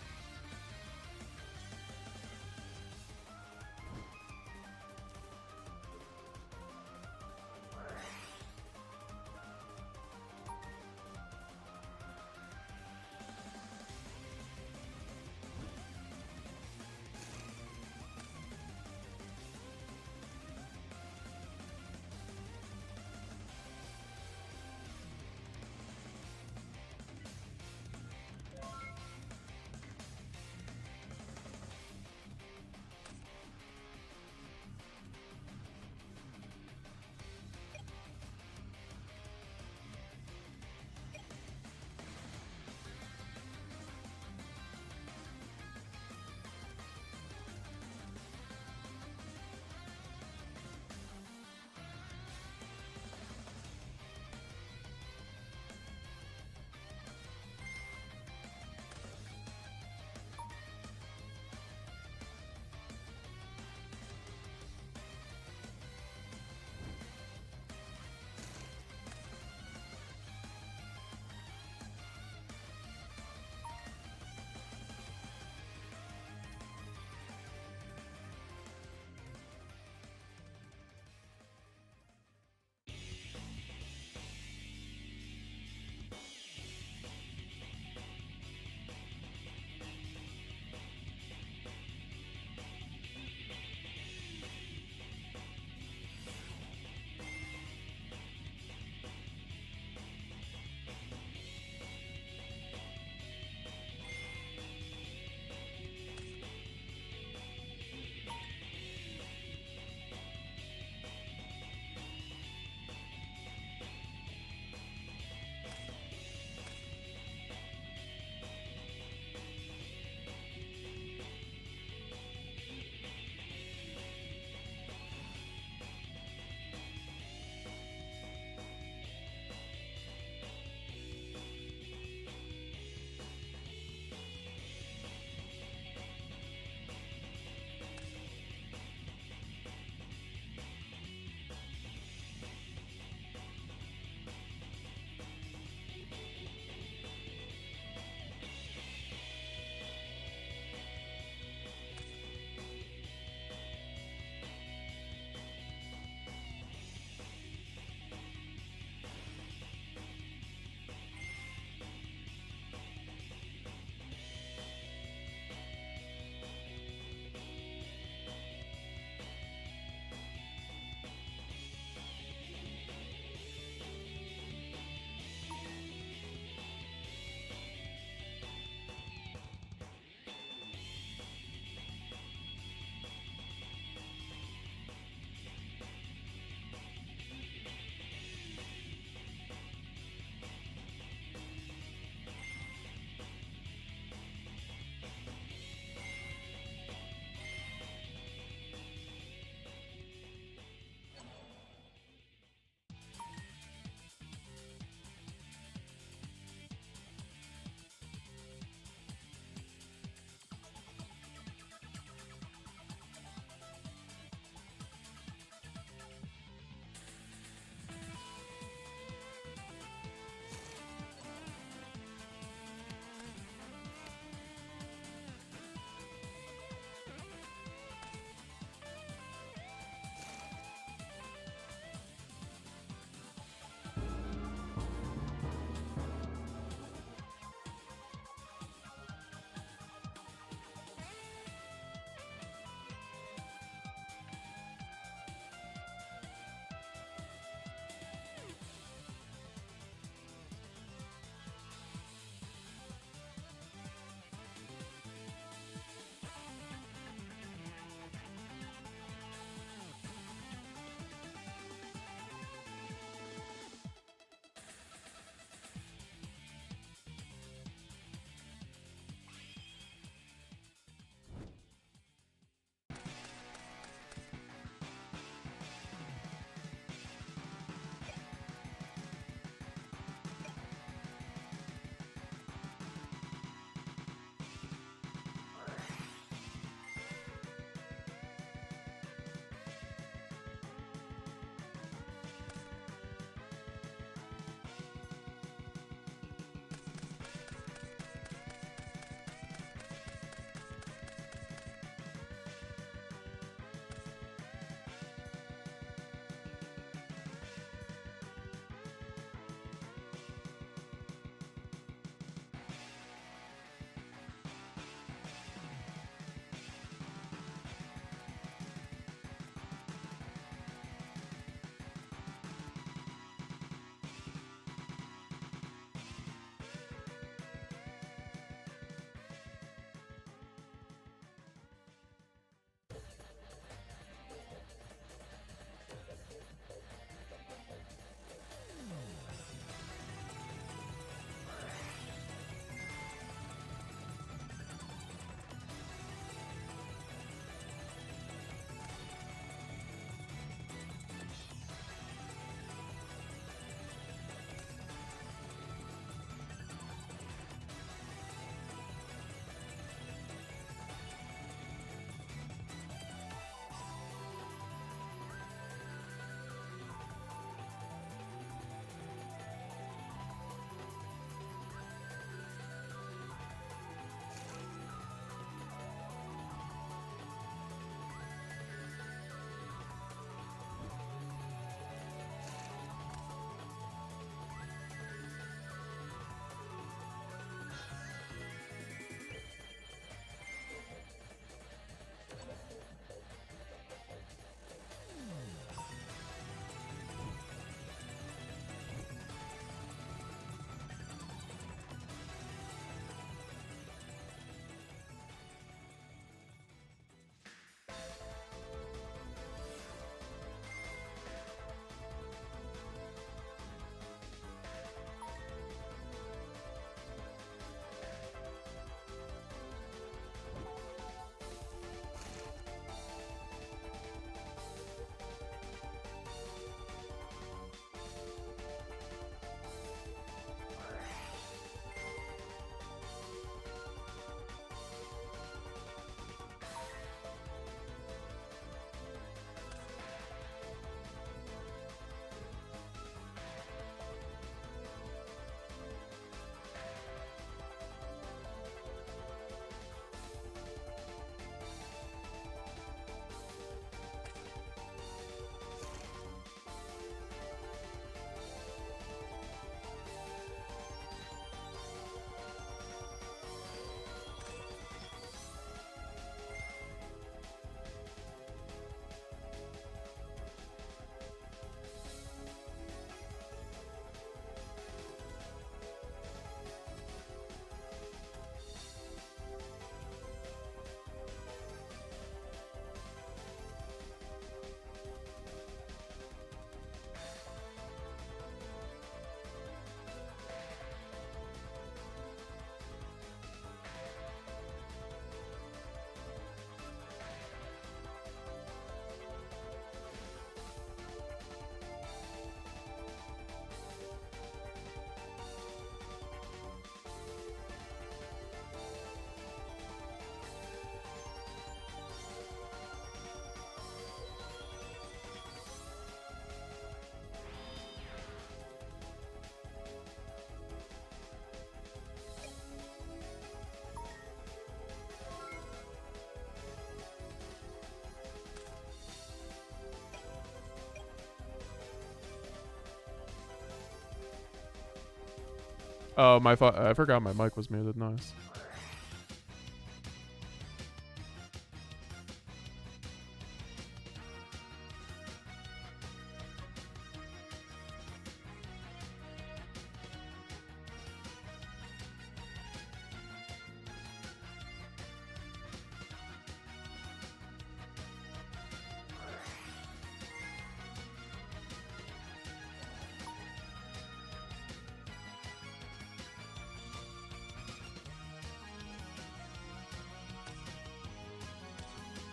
Oh, I forgot my mic was muted. Nice.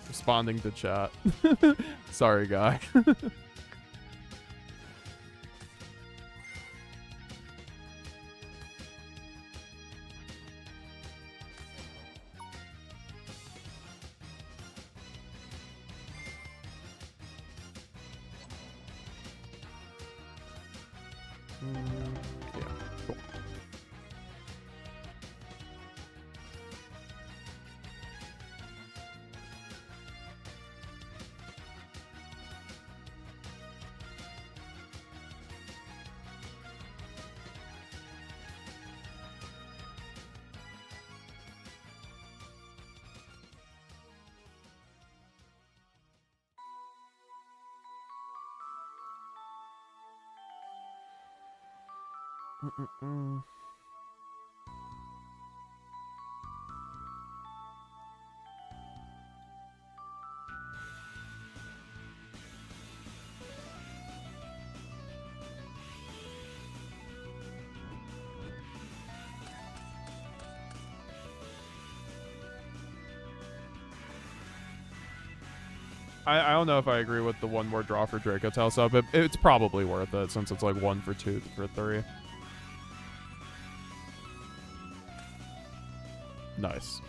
Responding to chat. Sorry, guy. Yeah, cool. I don't know if I agree with the one more draw for Dracotail sub. It's probably worth it since it's like 1 for 2 for 3. Nice.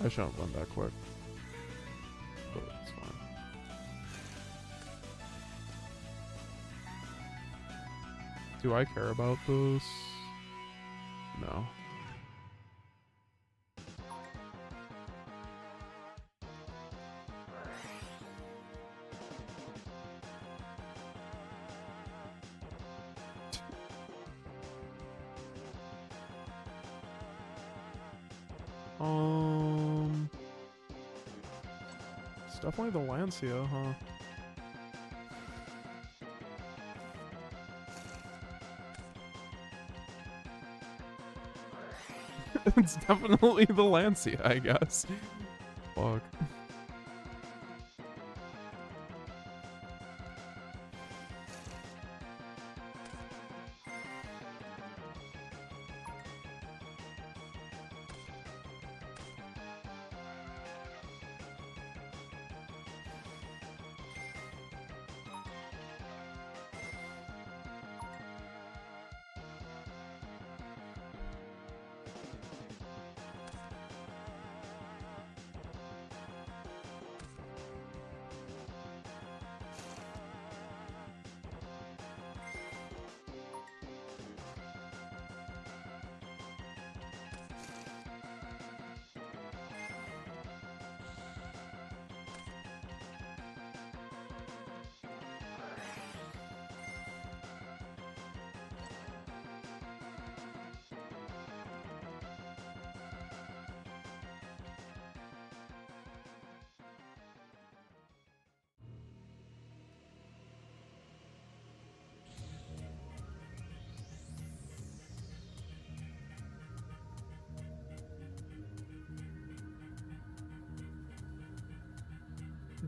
I shouldn't run that quick. But it's fine. Do I care about this? No. It's definitely the Lancia, huh? It's definitely the Lancia, I guess. Fuck.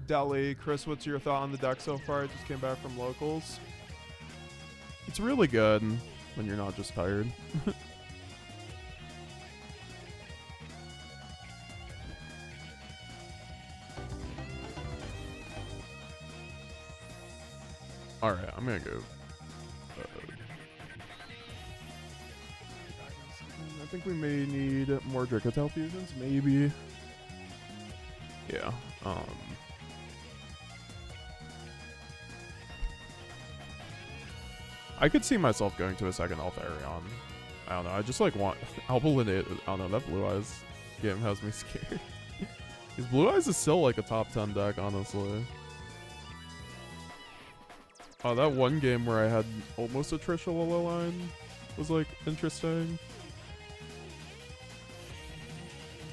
Deli, Chris, what's your thought on the deck so far? I just came back from locals. It's really good when you're not just tired. Alright, I'm gonna go. I think we may need more Dracotail fusions, maybe. Yeah. I could see myself going to a second Altharion. I don't know. I just like want Alpha Lineate. I don't know. That Blue Eyes game has me scared. His Blue Eyes is still like a top 10 deck, honestly. Oh, that one game where I had almost a Trishula line was like interesting.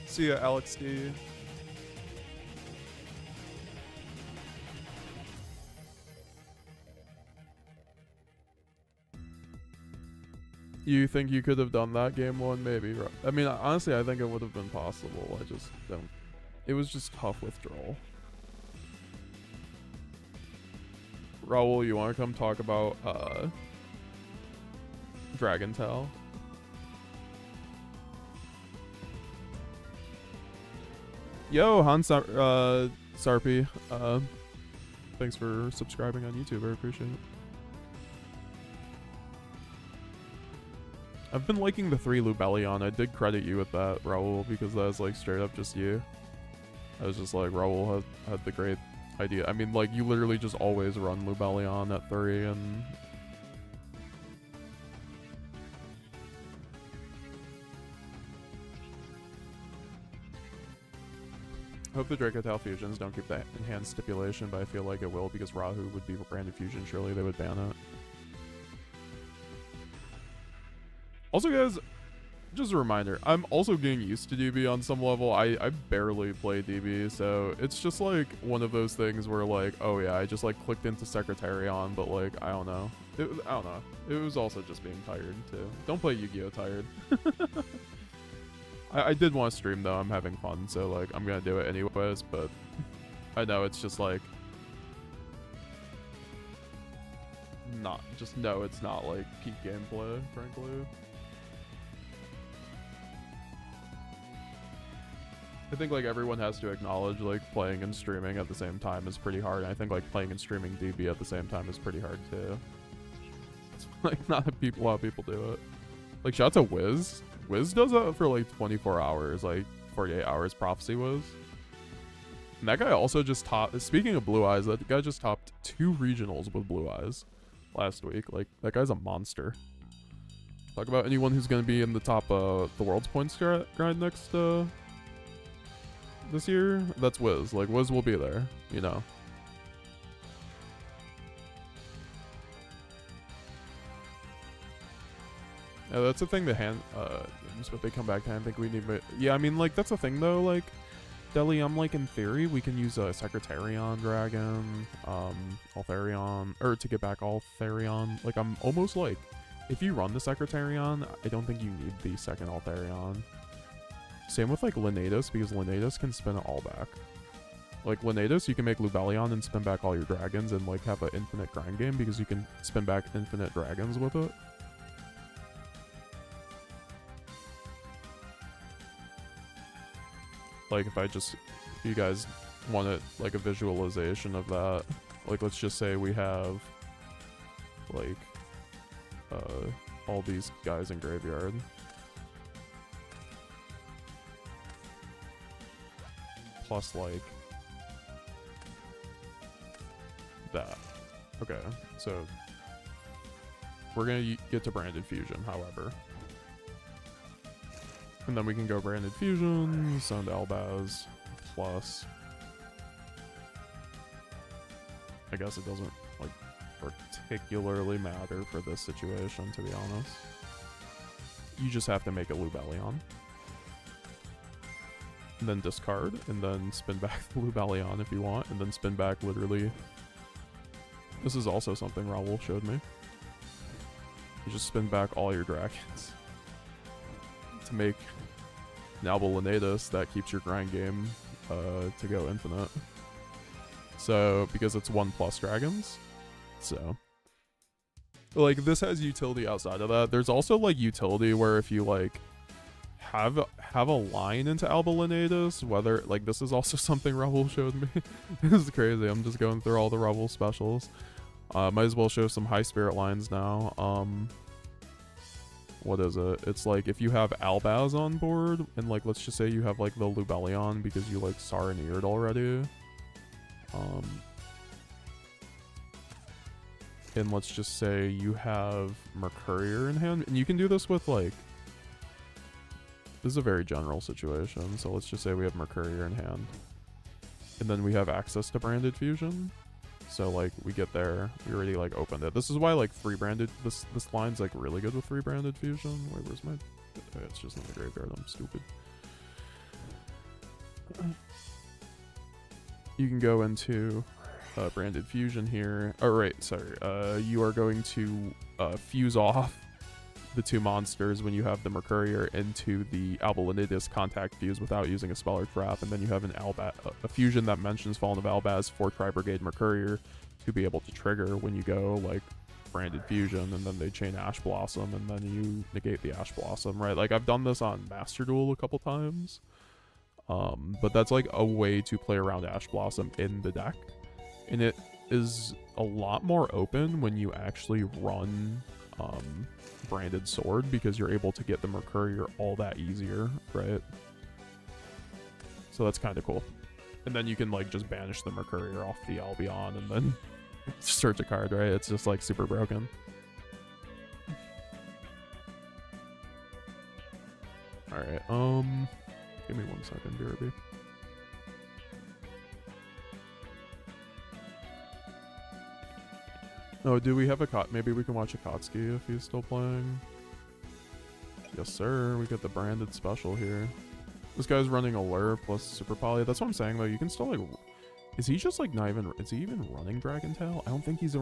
See ya, Alex D. You think you could have done that game one? Maybe. I mean, honestly, I think it would have been possible. I just don't. It was just tough withdrawal. Raul, you want to come talk about Dracotail? Yo, Sarpy. Thanks for subscribing on YouTube. I appreciate it. I've been liking the 3 Lubellion. I did credit you with that, Raul, because that was like straight up just you. I was just like, Raul had the great idea. I mean, like, you literally just always run Lubellion at 3, and hope the Dracotail fusions don't keep that enhanced stipulation, but I feel like it will because Rahu would be branded fusion. Surely they would ban it. Also, guys, just a reminder, I'm also getting used to DB on some level. I barely play DB, so it's just like one of those things where like, oh yeah, I just like clicked into Secretarion, but like, I don't know. I don't know. It was also just being tired too. Don't play Yu-Gi-Oh tired. I did want to stream though. I'm having fun, so like I'm gonna do it anyways, but I know it's just like it's not like peak gameplay, frankly. I think like everyone has to acknowledge like playing and streaming at the same time is pretty hard. And I think like playing and streaming DB at the same time is pretty hard too. It's like not a lot of people do it. Like shout out to Wiz. Wiz does that for like 24 hours, like 48 hours. Prophecy Wiz. And that guy also just topped. Speaking of Blue Eyes, that guy just topped 2 regionals with Blue Eyes last week. Like that guy's a monster. Talk about anyone who's gonna be in the top the world's points grind next this year. That's Wiz. Like Wiz will be there, you know. Yeah, that's the thing. The hand games, but they come back to. I think we need. Yeah, I mean, like that's the thing though. Like, Deli, I'm like in theory we can use a Secretarion Dragon, Altharion, or to get back Altharion. Like I'm almost like, if you run the Secretarion, I don't think you need the second Altharion. Same with like Lenatus, because Lenatus can spin it all back. Like Lenatus, you can make Lubellion and spin back all your dragons and like have an infinite grind game because you can spin back infinite dragons with it. Like if you guys want it like a visualization of that, like let's just say we have like all these guys in graveyard. Plus like that. Okay, so we're gonna get to Branded Fusion, however. And then we can go Branded Fusion, Sound Albaz, plus I guess it doesn't like particularly matter for this situation, to be honest. You just have to make a Lubellion. And then discard, and then spin back the Lubellion if you want, and then spin back literally. This is also something Raul showed me. You just spin back all your dragons to make an Albalenatus that keeps your grind game to go infinite. So, because it's 1+ dragons. So, like, this has utility outside of that. There's also, like, utility where if you, like, have a line into Albalenatus, whether like this is also something Raul showed me. This is crazy. I'm just going through all the Raul specials. Might as well show some high spirit lines now. What is it? It's like if you have Albaz on board, and like let's just say you have like the Lubellion because you like Sareneered already. And let's just say you have Mercurier in hand, and you can do this with like This is a very general situation, so let's just say we have Mercurier in hand. And then we have access to branded fusion. So like we get there, we already like opened it. This is why like free branded, this line's like really good with free branded fusion. Wait, where's my, okay, it's just in the graveyard, I'm stupid. You can go into branded fusion here. Oh right, sorry. You are going to fuse off the 2 monsters when you have the Mercurier into the Albalinitis contact fuse without using a spell or trap, and then you have a fusion that mentions Fallen of Albaz for Tri-Brigade Mercurier to be able to trigger when you go like branded fusion, and then they chain Ash Blossom, and then you negate the Ash Blossom, right? Like I've done this on Master Duel a couple times, but that's like a way to play around Ash Blossom in the deck, and it is a lot more open when you actually run branded sword, because you're able to get the Mercurier all that easier, right? So that's kind of cool. And then you can like just banish the Mercurier off the Albion and then search a card, right? It's just like super broken. Alright, give me 1 second, BRB. Oh, do we have a maybe we can watch Akatsuki if he's still playing. Yes, sir. We get the branded special here. This guy's running Allure plus Super Poly. That's what I'm saying, though. You can still, like... Is he just, like, not even... Is he even running Dracotail? I don't think he's...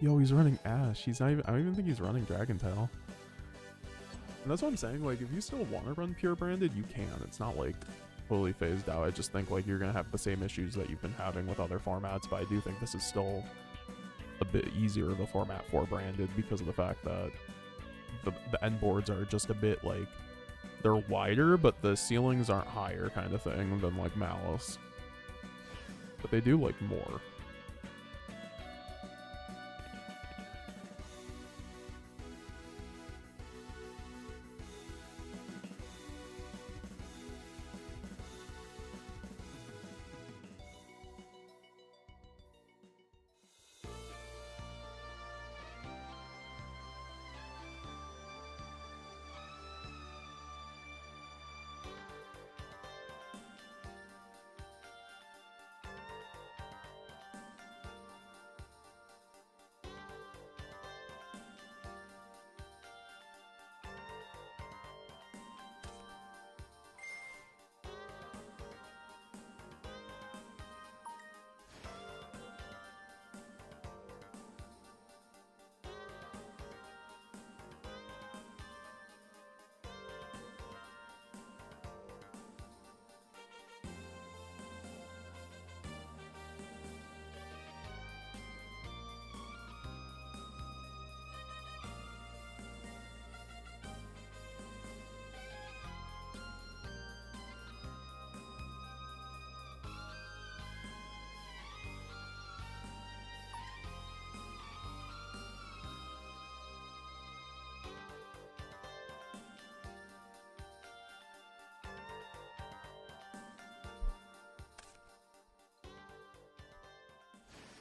Yo, he's running Ash. He's not even... I don't even think he's running Dracotail. And that's what I'm saying. Like, if you still want to run pure branded, you can. It's not, like, fully phased out. I just think, like, you're going to have the same issues that you've been having with other formats, but I do think this is still a bit easier of a format for branded because of the fact that the end boards are just a bit like they're wider, but the ceilings aren't higher kind of thing than like Malice, but they do like more.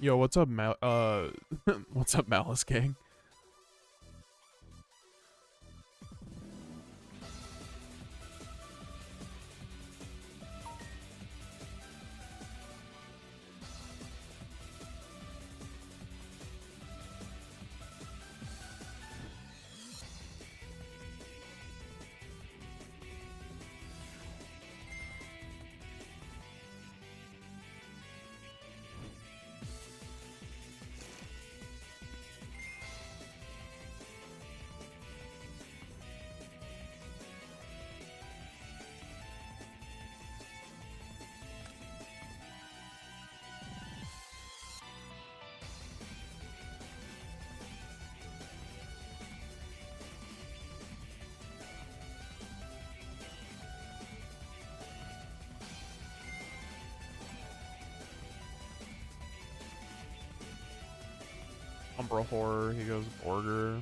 Yo, what's up, what's up, Malice Gang? Umbra Horror, he goes Order.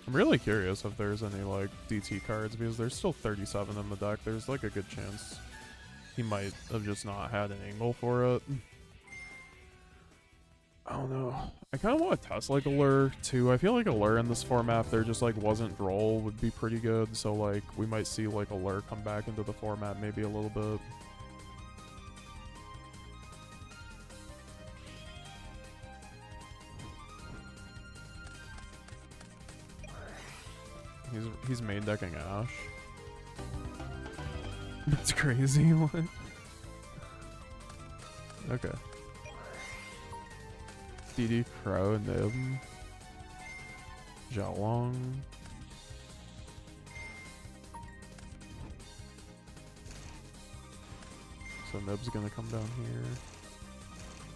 I'm really curious if there's any like DT cards, because there's still 37 in the deck. There's like a good chance he might have just not had an angle for it. don't know. I kind of want to test like a lure too. I feel like a lure in this format, if there just like wasn't droll, would be pretty good. So like we might see like a lure come back into the format maybe a little bit. He's main decking Ash. That's crazy. What? Okay. DD Crow, Nib, Xiaolong. So Nib's gonna come down here.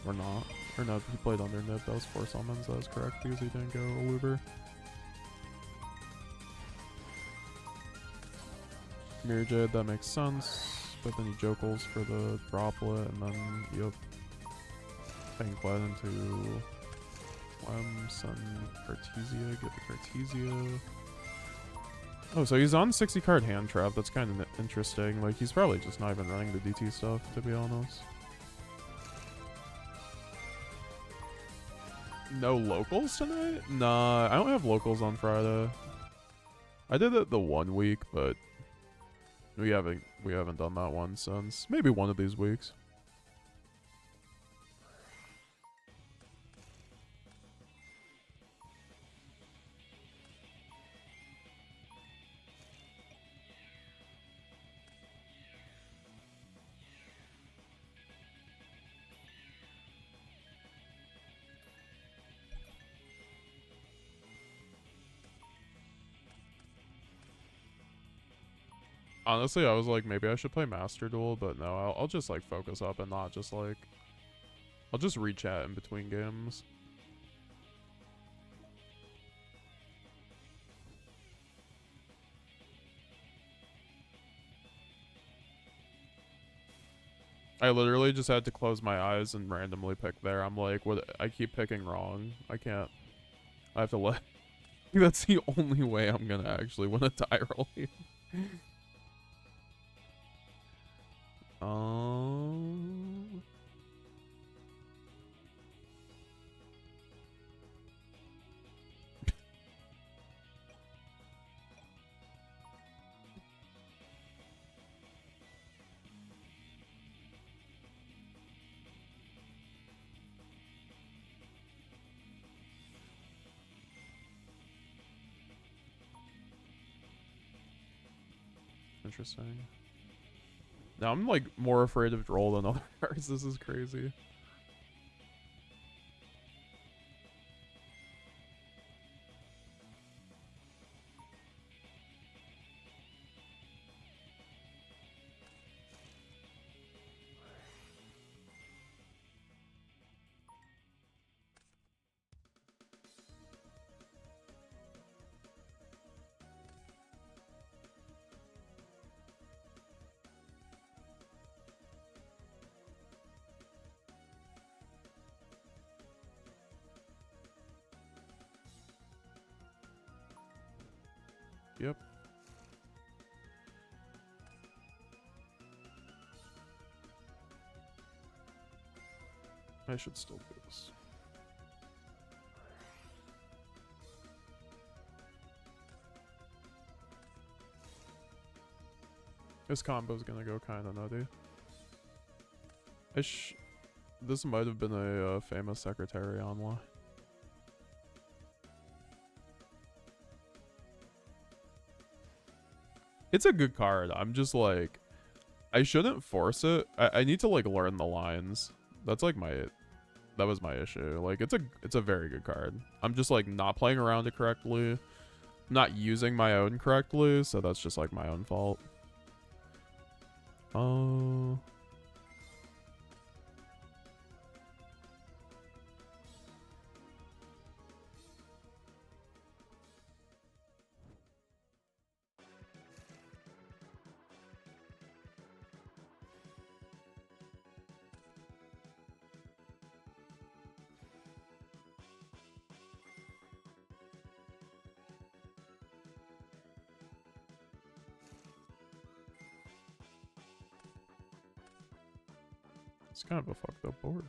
Or not. Or no, he played under Nib. That was 4 summons. That was correct because he didn't go Aluber. Mirror Jade, that makes sense. But then he jokels for the droplet, and then, yep. Banquet into Sun Cartesia, get the Cartesia. Oh, so he's on 60 card hand trap. That's kind of interesting. Like, he's probably just not even running the DT stuff, to be honest. No locals tonight? Nah, I don't have locals on Friday. I did it the 1 week, but we haven't done that one since maybe one of these weeks. Honestly, I was like, maybe I should play Master Duel, but no, I'll just like focus up and not just like, I'll just re-chat in between games. I literally just had to close my eyes and randomly pick there. I'm like, what? I keep picking wrong. I can't. I have to let. That's the only way I'm gonna actually win a die roll here. Interesting. Now I'm like more afraid of droll than other cards. This is crazy. Yep. I should still do this. This combo's gonna go kinda nutty. This might have been a famous secretary online. It's a good card. I'm just like, I shouldn't force it. I need to like learn the lines. That's like that was my issue. Like it's a very good card. I'm just like not playing around it correctly, not using my own correctly. So that's just like my own fault. It's kind of a fucked up board.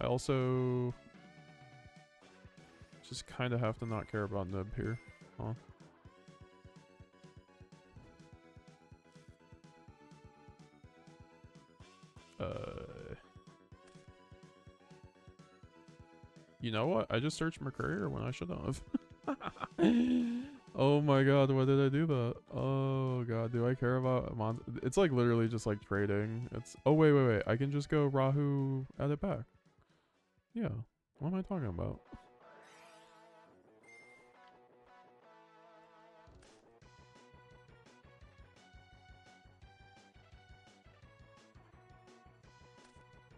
I also just kind of have to not care about Nib here, huh? You know what? I just searched Mercurier when I should have. Oh my god, why did I do that? Oh god, do I care about it's like literally just like trading. It's oh wait. I can just go Rahu, add it back. Yeah. What am I talking about?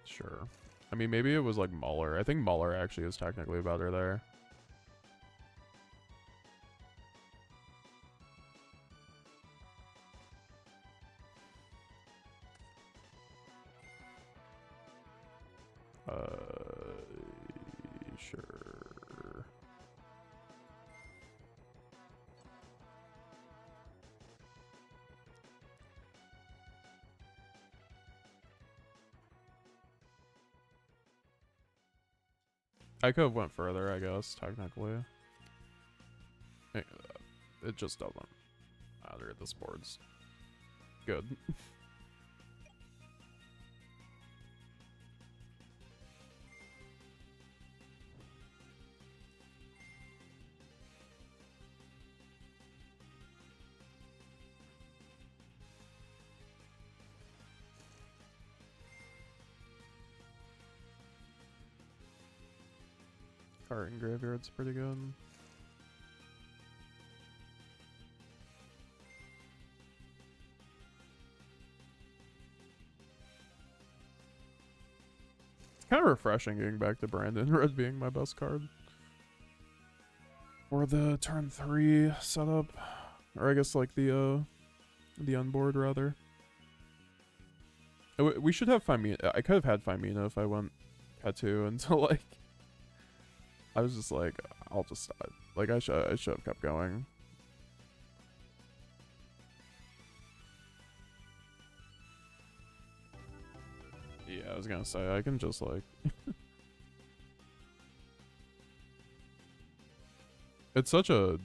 Sure. I mean, maybe it was like Muller. I think Muller actually is technically better there. Sure. I could have went further, I guess, technically. It just doesn't matter. This board's good. Cart and graveyard's pretty good. Kind of refreshing getting back to Brandon Red being my best card. Or the turn 3 setup. Or I guess like the unboard rather. We should have Famina. I could have had Famina if I went K2 until like I was just like, I'll just like I should have kept going. Yeah, I was gonna say I can just like it's such a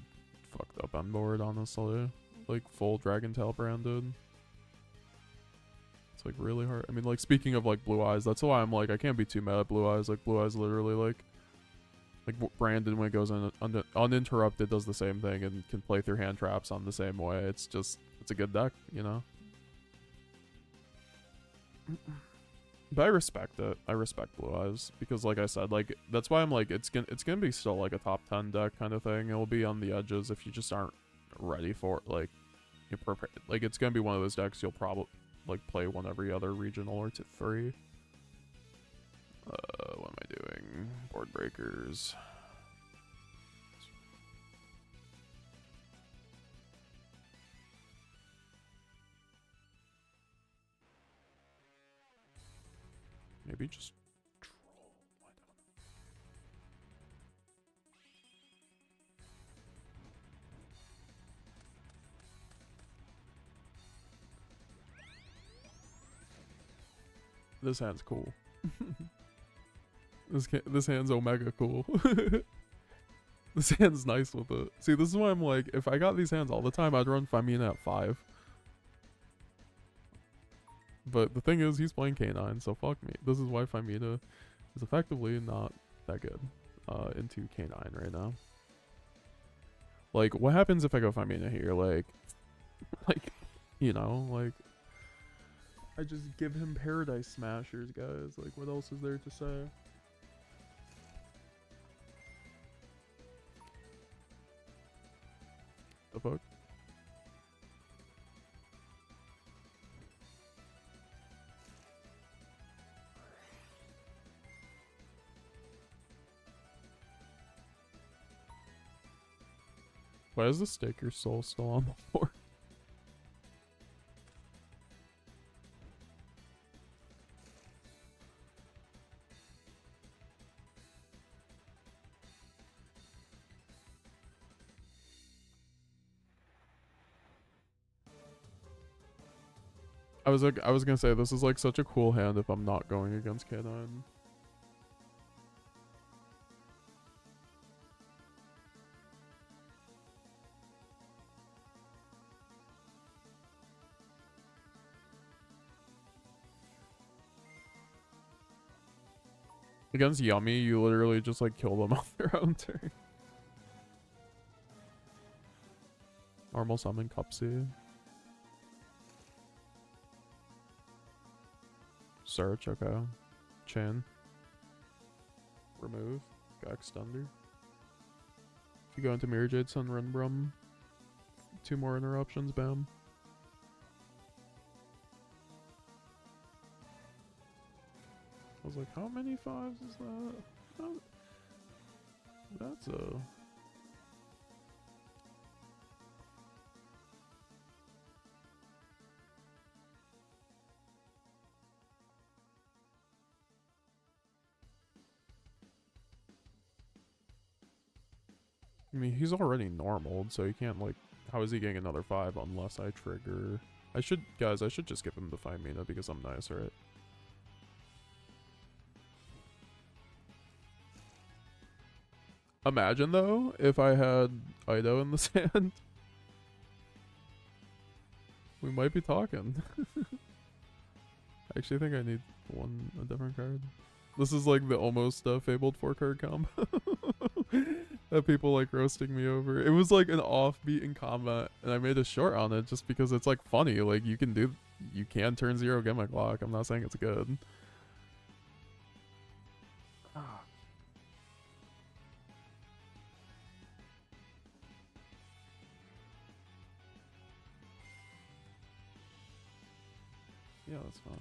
fucked up unboard, honestly. Like full Dracotail branded. It's like really hard. I mean, like speaking of like Blue Eyes, that's why I'm like I can't be too mad at Blue Eyes. Like Blue Eyes literally like Brandon when it goes in uninterrupted does the same thing and can play through hand traps on the same way. It's a good deck, you know. But I respect it. I respect Blue Eyes because, like I said, like that's why I'm like it's gonna be still like a top 10 deck kind of thing. It'll be on the edges if you just aren't ready for it. Like you're prepared. Like it's gonna be one of those decks you'll probably like play one every other regional or 3. What am I doing? Board breakers. Maybe just troll. I don't know. This hand's cool. This hand's omega cool. This hand's nice with it. See, this is why I'm like, if I got these hands all the time, I'd run Famina at 5. But the thing is, he's playing K9, so fuck me. This is why Famina is effectively not that good into K9 right now. Like, what happens if I go Famina here? Like, you know, like, I just give him Paradise Smashers, guys. Like, what else is there to say? The fuck? Why is the Staker Soul still on the board? I was gonna say this is like such a cool hand if I'm not going against K9. Against Yummy, you literally just like kill them on their own turn. Normal summon Cupsy. Search, okay. Chin. Remove. Gax Thunder. If you go into Mirror Jade Sun Runbrum, 2 more interruptions, bam. I was like, how many 5s is that? How, that's a... I mean, he's already normaled, so he can't, like... How is he getting another 5 unless I trigger... I should... Guys, I should just give him the 5 mana because I'm nice, right? Imagine, though, if I had Ido in the sand. We might be talking. I actually think I need a different card. This is like the almost Fabled 4-card combo. That people like roasting me over. It was like an offbeat in combat, and I made a short on it just because it's like funny. Like you can turn 0 gimmick lock. I'm not saying it's good. Yeah, that's fine.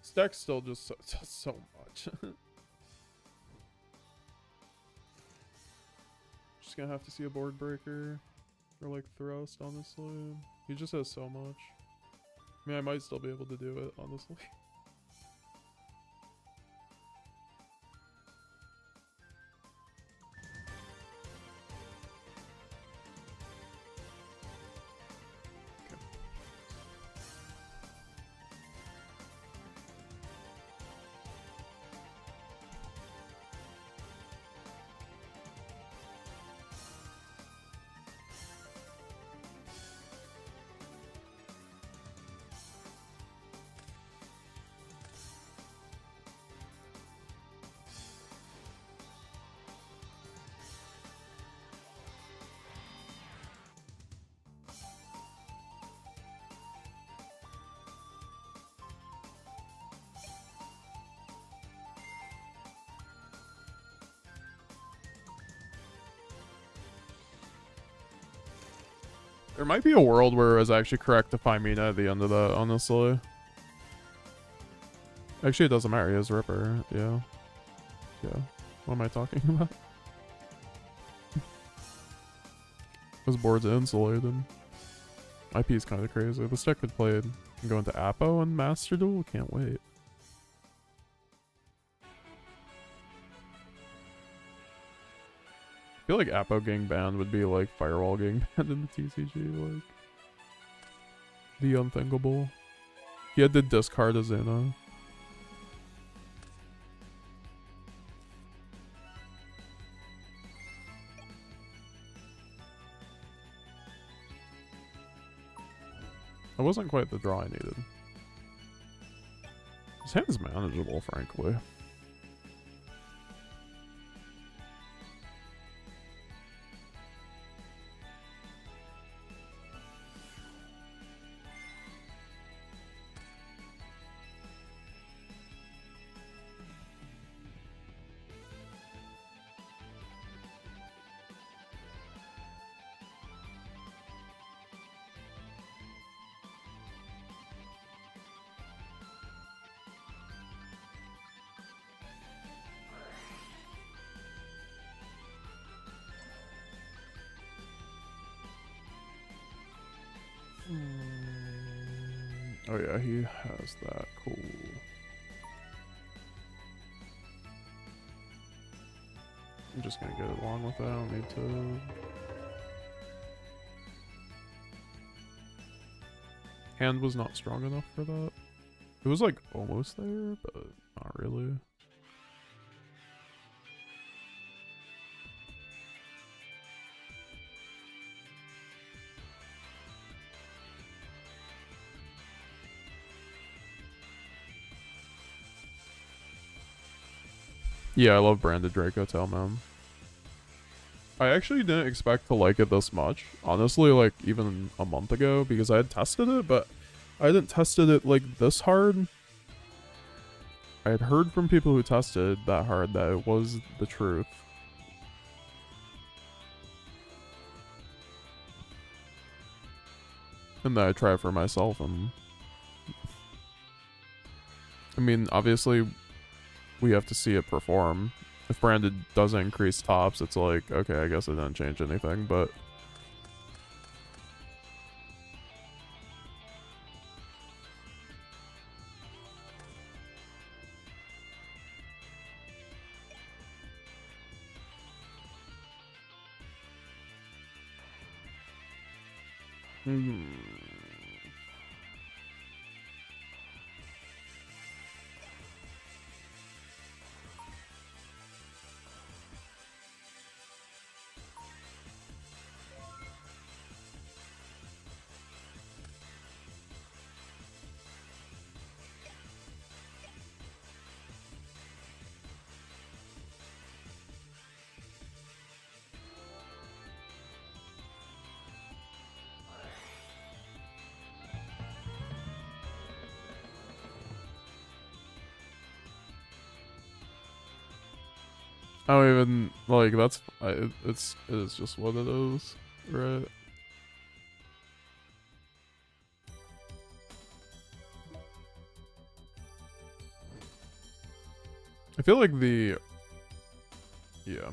Stack still just does so much. Just gonna have to see a board breaker or like thrust, honestly. He just has so much. I mean, I might still be able to do it, honestly. There might be a world where it was actually correct to find Mina at the end of that, honestly. Actually, it doesn't matter. He has Ripper. Yeah. Yeah. What am I talking about? This board's insulated. IP is kind of crazy. This deck could play and go into Apo and Master Duel. Can't wait. I feel like Apo getting banned would be like Firewall getting banned in the TCG, like the unthinkable. He had to discard a Zena. That wasn't quite the draw I needed. His hand's manageable, frankly. Oh yeah, he has that. Cool. I'm just gonna get along with that. I don't need to. Hand was not strong enough for that. It was like almost there, but not really. Yeah, I love branded Dracotail, man. I actually didn't expect to like it this much. Honestly, like, even a month ago, because I had tested it, but I hadn't tested it, like, this hard. I had heard from people who tested that hard that it was the truth. And then I tried it for myself, and... I mean, obviously, we have to see it perform. If branded doesn't increase tops, it's like, okay, I guess it didn't change anything, but... I don't even, like, that's, it is just what it is, right? I feel like the, yeah.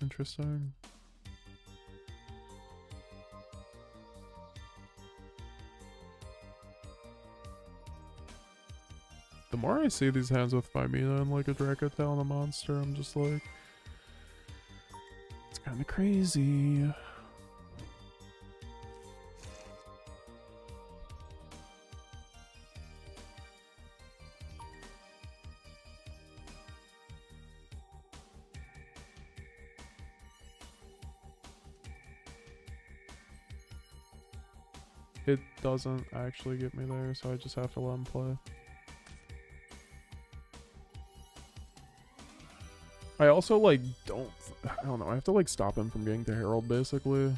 Interesting. The more I see these hands with Fimina and like a Dracotail and a monster, I'm just like, it's kind of crazy. It doesn't actually get me there, so I just have to let him play. I also, like, I don't know, I have to, like, stop him from getting to Herald, basically.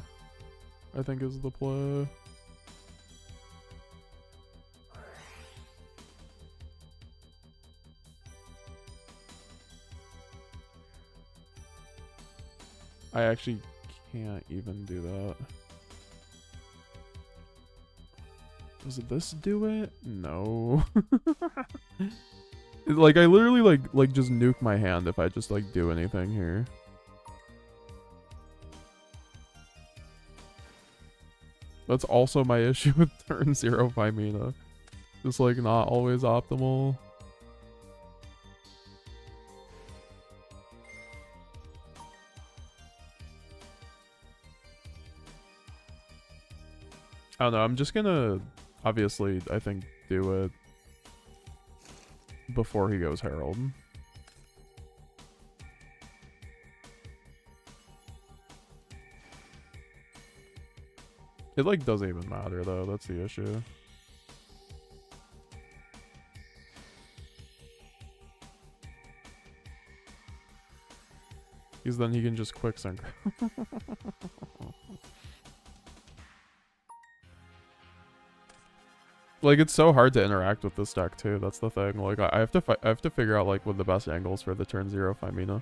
I think is the play. I actually can't even do that. Does this do it? No. Like, I literally, like just nuke my hand if I just, like, do anything here. That's also my issue with turn 0 Fimina. Just, like, not always optimal. I don't know, I'm just gonna, obviously, I think, do it before he goes Herald. It, like, doesn't even matter, though. That's the issue. Because then he can just quick sync. Like, it's so hard to interact with this deck too. That's the thing. Like, I have to figure out like what the best angles for the turn 0 Fimina.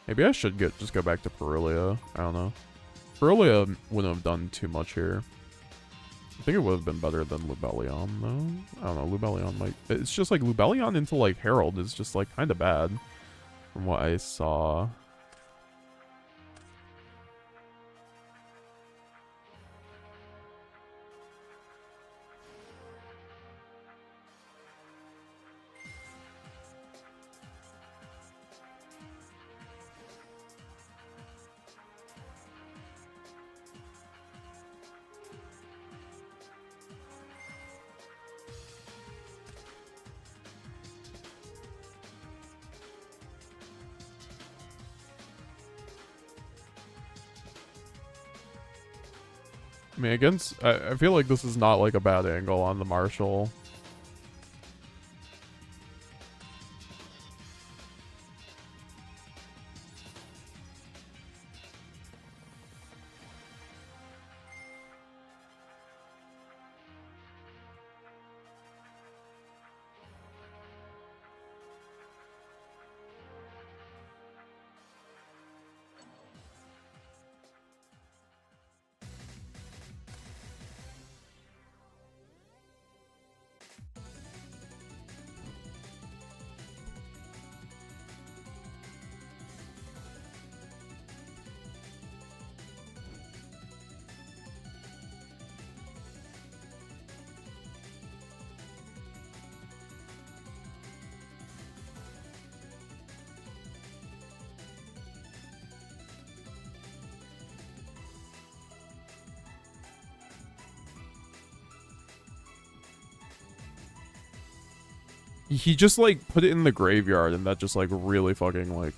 Maybe I should just go back to Perulia. I don't know. Aurelia wouldn't have done too much here. I think it would have been better than Lubellion, though. I don't know, Lubellion might... It's just like Lubellion into like Herald is just like kind of bad from what I saw. I mean, against... I feel like this is not like a bad angle on the Marshall. He just like put it in the graveyard and that just like really fucking like...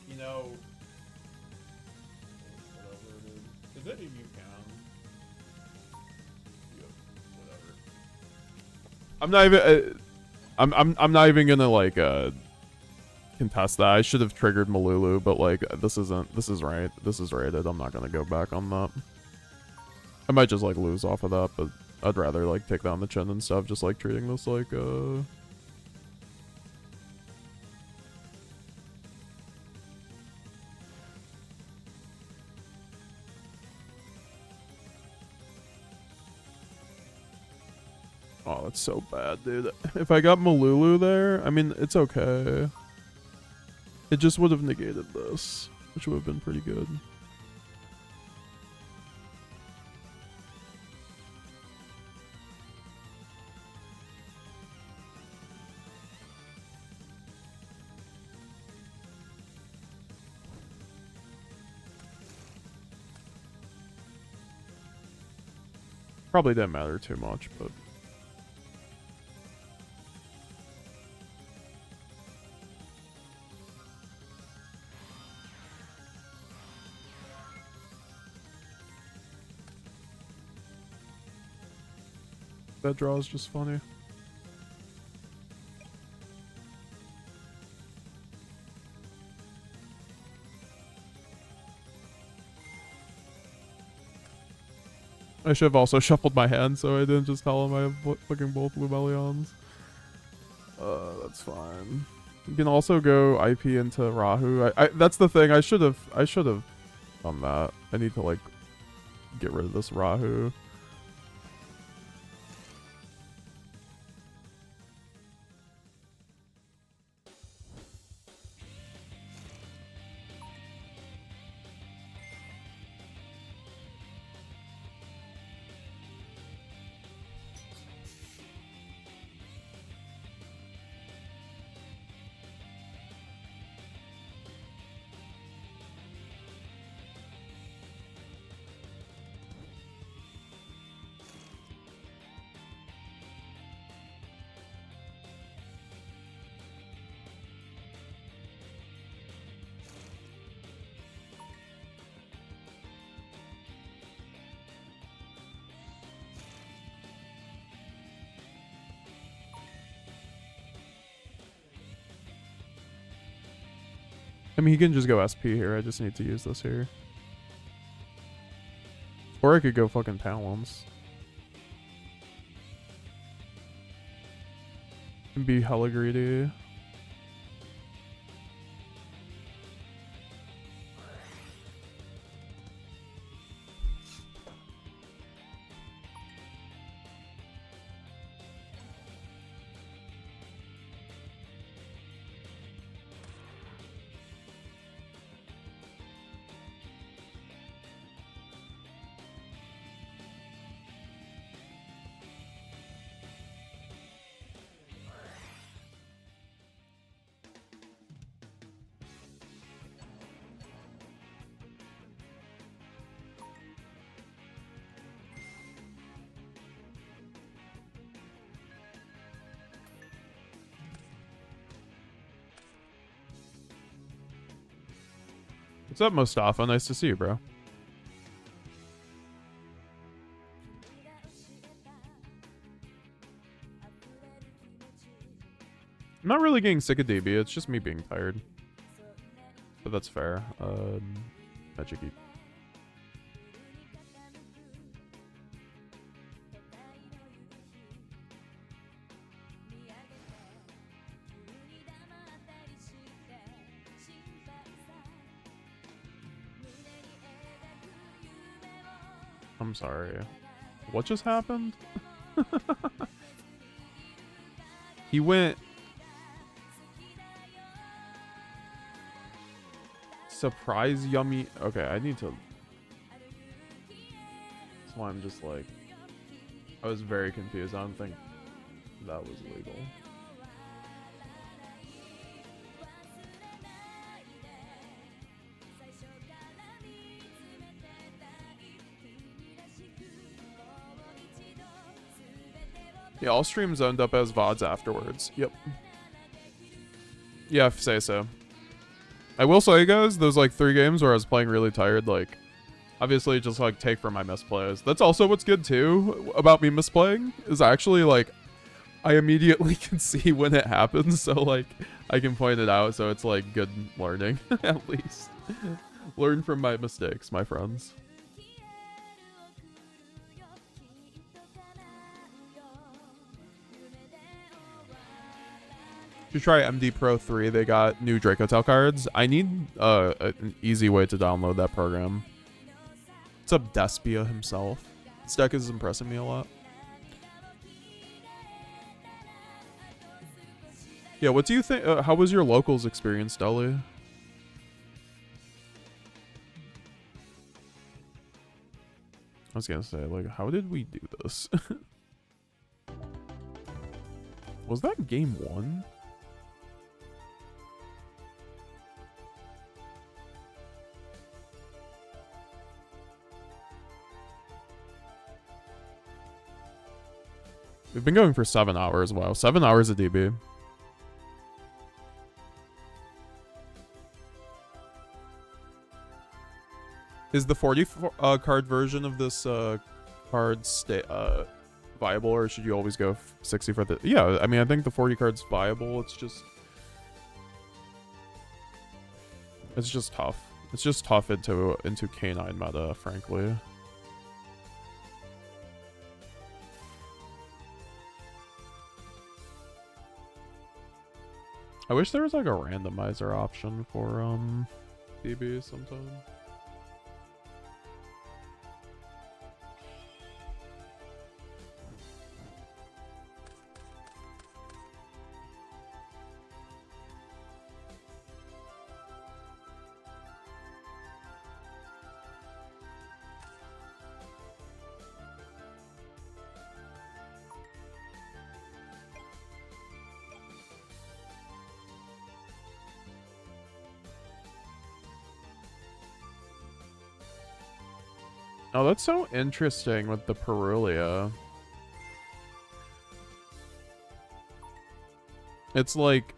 You know, whatever, dude. Is that if you can? Yep, whatever. I'm not even. I'm not even gonna like contest that. I should have triggered Malulu, but like this isn't. This is right. This is rated. I'm not gonna go back on that. I might just like lose off of that, but I'd rather like take down the chin and stuff. Just like treating this like Oh, that's so bad, dude. If I got Malulu there, I mean, it's okay. It just would have negated this, which would have been pretty good. Probably didn't matter too much, but... That draw is just funny. I should have also shuffled my hand so I didn't just tell him I have fucking both Lubellions. That's fine. You can also go IP into Rahu. That's the thing. I should have done that. I need to like get rid of this Rahu. I mean, he can just go SP here. I just need to use this here. Or I could go fucking Talons. And be hella greedy. What's up, Mustafa? Nice to see you, bro. I'm not really getting sick of DB, it's just me being tired. But that's fair. Magic Geek. I'm sorry. What just happened? He went... Surprise yummy... Okay, I need to... That's why I'm just like... I was very confused. I don't think that was legal. Yeah, all streams end up as VODs afterwards. Yep. Yeah, if say so. I will say, guys, those like 3 games where I was playing really tired, like, obviously just like take for my misplays. That's also what's good too about me misplaying, is actually like, I immediately can see when it happens, so like, I can point it out, so it's like good learning, at least. Learn from my mistakes, my friends. To try MD Pro 3, they got new Dracotail cards. I need an easy way to download that program. What's up, Despia himself? This deck is impressing me a lot. Yeah, what do you think? How was your locals experience, Deli? I was gonna say, like, how did we do this? Was that game 1? We've been going for 7 hours. Wow, 7 hours of DB. Is the 40 card version of this card viable, or should you always go 60 for the... Yeah, I mean, I think the 40 card's viable. It's just tough. It's just tough into K9 meta, frankly. I wish there was like a randomizer option for DB sometime. Oh, that's so interesting with the Perulia. It's like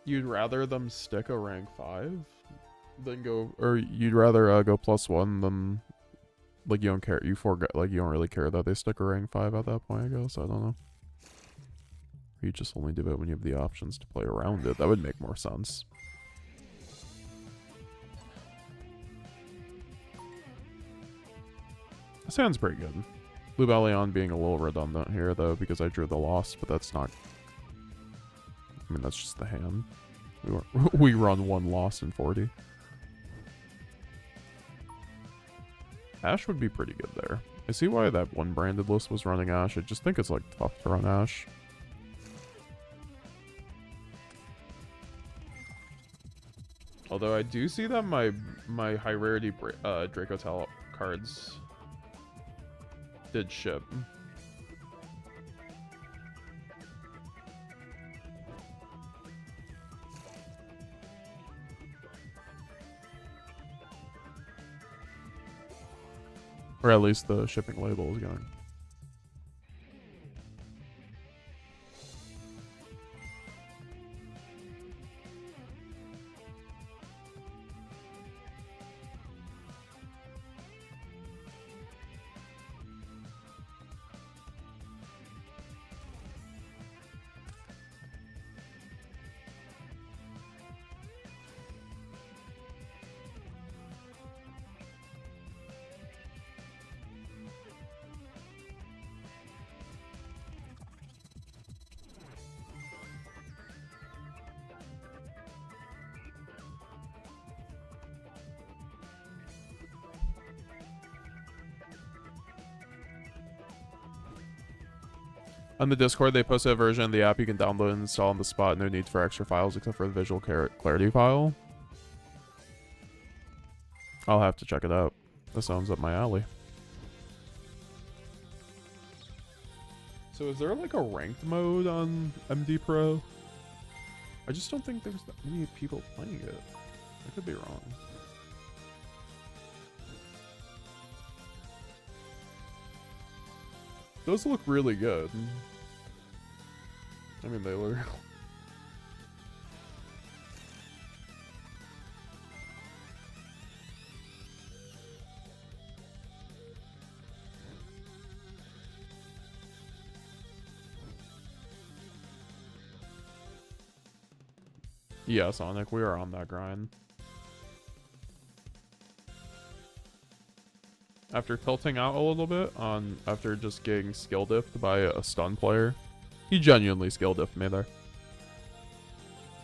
you'd rather them stick a rank 5 than go, or you'd rather go +1 than, like, you don't care, you forget, like, you don't really care that they stick a rank 5 at that point, I guess. I don't know. Or you just only do it when you have the options to play around it. That would make more sense. That sounds pretty good. Blue Balleon being a little redundant here, though, because I drew the loss, but that's not... I mean, that's just the hand. We run one loss in 40. Ash would be pretty good there. I see why that one branded list was running Ash. I just think it's, like, tough to run Ash. Although I do see that my high rarity Dracotail cards did ship. Or at least the shipping label is going. On the Discord, they posted a version of the app you can download and install on the spot. No need for extra files except for the visual clarity file. I'll have to check it out. This sounds up my alley. So is there like a ranked mode on MD Pro? I just don't think there's that many people playing it. I could be wrong. Those look really good. I mean, they look... Yeah, Sonic, we are on that grind. After tilting out a little bit after just getting skill diffed by a stun player. He genuinely skill diffed me there.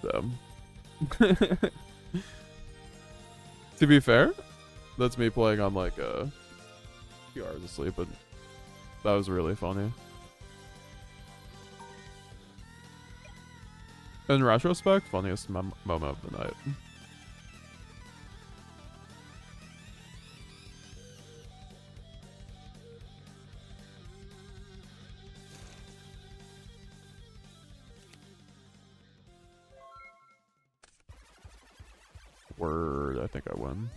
So. To be fair, that's me playing on like a few hours of sleep, but that was really funny. In retrospect, funniest moment of the night. Word, I think I win.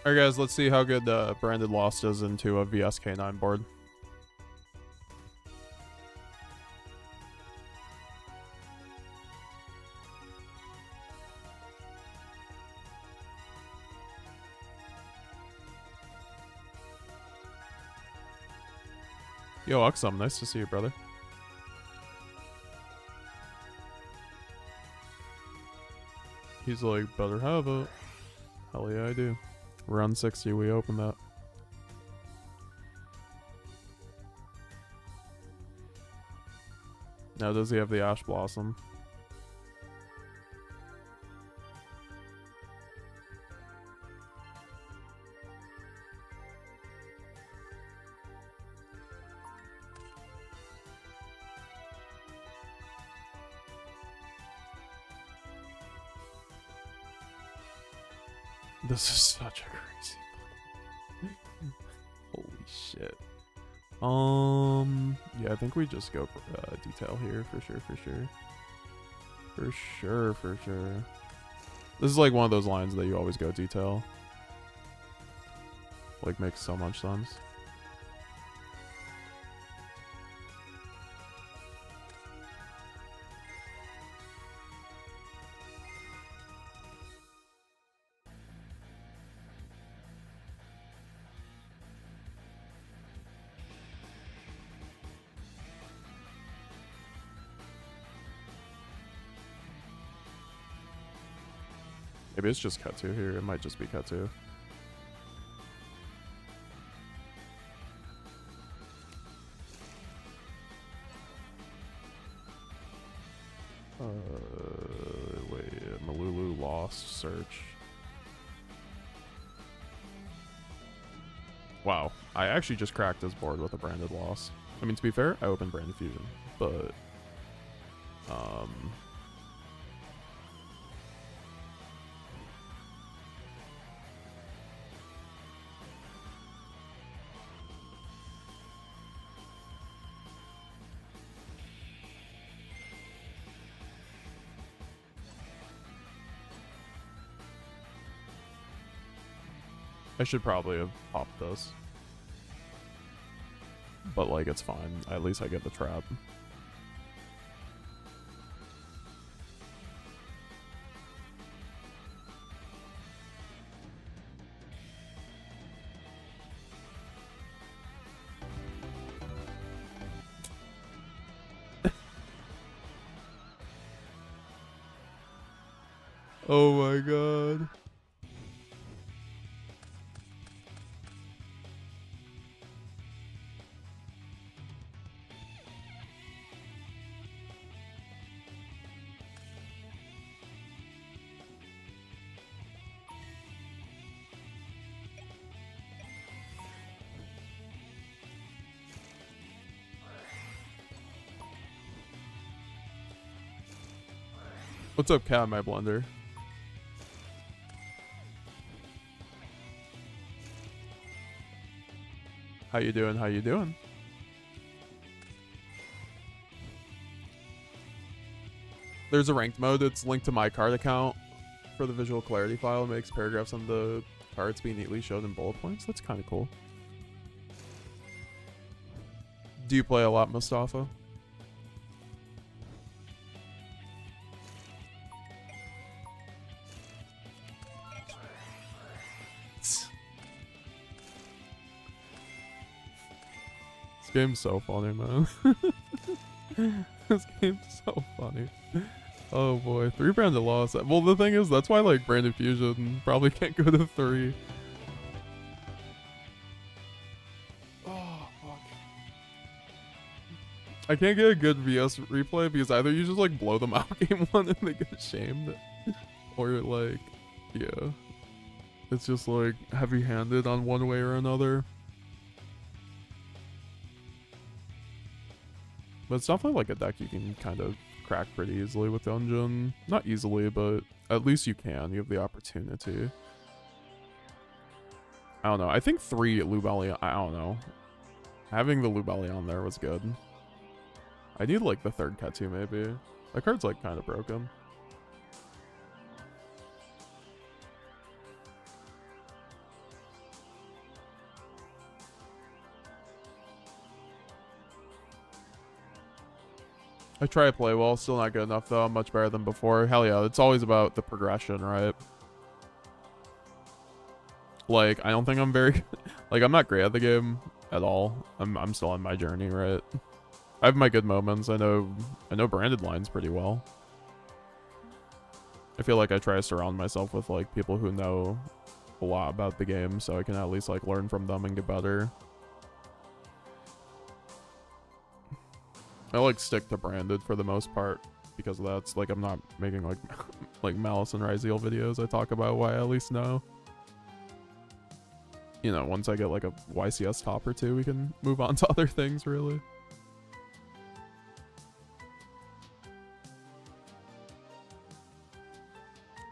Alright guys, let's see how good Branded Lost is into a VSK9 board. Yo, Uxum, nice to see you, brother. He's like, better have it. Hell yeah, I do. We're on 60, we open that. Now does he have the Ash Blossom? This is such a crazy holy shit. Yeah, I think we just go detail here for sure. For sure. This is like one of those lines that you always go detail. Like, makes so much sense. Maybe it's just cut to here. It might just be cut to. Wait, Malulu lost search. Wow, I actually just cracked this board with a branded loss. I mean, to be fair, I opened branded fusion, but I should probably have popped this. But, like, it's fine. At least I get the trap. Oh my god. What's up, Cat, my blender? How you doing? How you doing? There's a ranked mode that's linked to my card account for the visual clarity file. It makes paragraphs on the cards be neatly shown in bullet points. That's kind of cool. Do you play a lot, Mustafa? This game's so funny, man. This game's so funny. Oh boy, 3 branded loss. Well, the thing is, that's why like branded fusion probably can't go to 3. Oh fuck. I can't get a good VS replay because either you just like blow them out game 1 and they get shamed, or like, yeah, it's just like heavy-handed on one way or another. But it's definitely like a deck you can kind of crack pretty easily with Dungeon. Not easily, but at least you can. You have the opportunity. I don't know. I think 3 Lubelli, I don't know. Having the Lubelli on there was good. I need like the 3rd Ketu maybe. That card's like kind of broken. I try to play well, still not good enough though. I'm much better than before. Hell yeah, it's always about the progression, right? Like, I don't think I'm very like I'm not great at the game at all. I'm still on my journey, right? I have my good moments. I know branded lines pretty well. I feel like I try to surround myself with like people who know a lot about the game so I can at least like learn from them and get better. I like stick to branded for the most part because of that. It's like I'm not making like like Malice and Ryzeal videos. I talk about why I at least know. You know, once I get like a YCS top or 2, we can move on to other things really.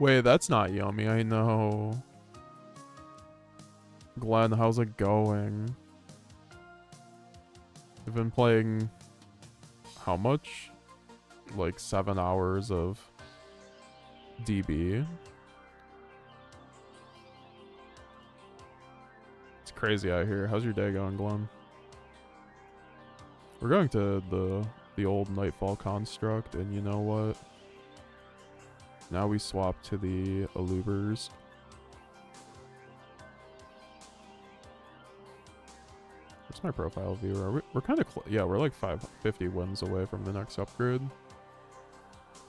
Wait, that's not yummy. I know. Glenn, how's it going? I've been playing how much? Like 7 hours of DB. It's crazy out here. How's your day going, Glenn? We're going to the old Nightfall construct, and you know what? Now we swap to the Alubers. What's my profile view? We're kind of yeah, we're like 550 wins away from the next upgrade.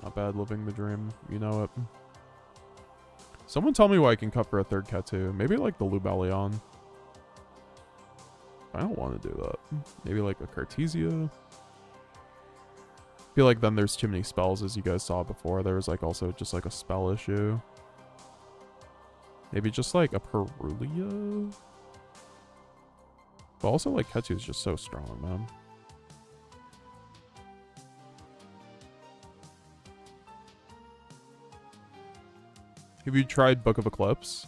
Not bad, living the dream. You know it. Someone tell me what I can cut for a third Ketu. Maybe like the Lubellion. I don't want to do that. Maybe like a Cartesia. I feel like then there's too many spells, as you guys saw before. There was like also just like a spell issue. Maybe just like a Perulia. But also like Ketu is just so strong, man. Have you tried Book of Eclipse?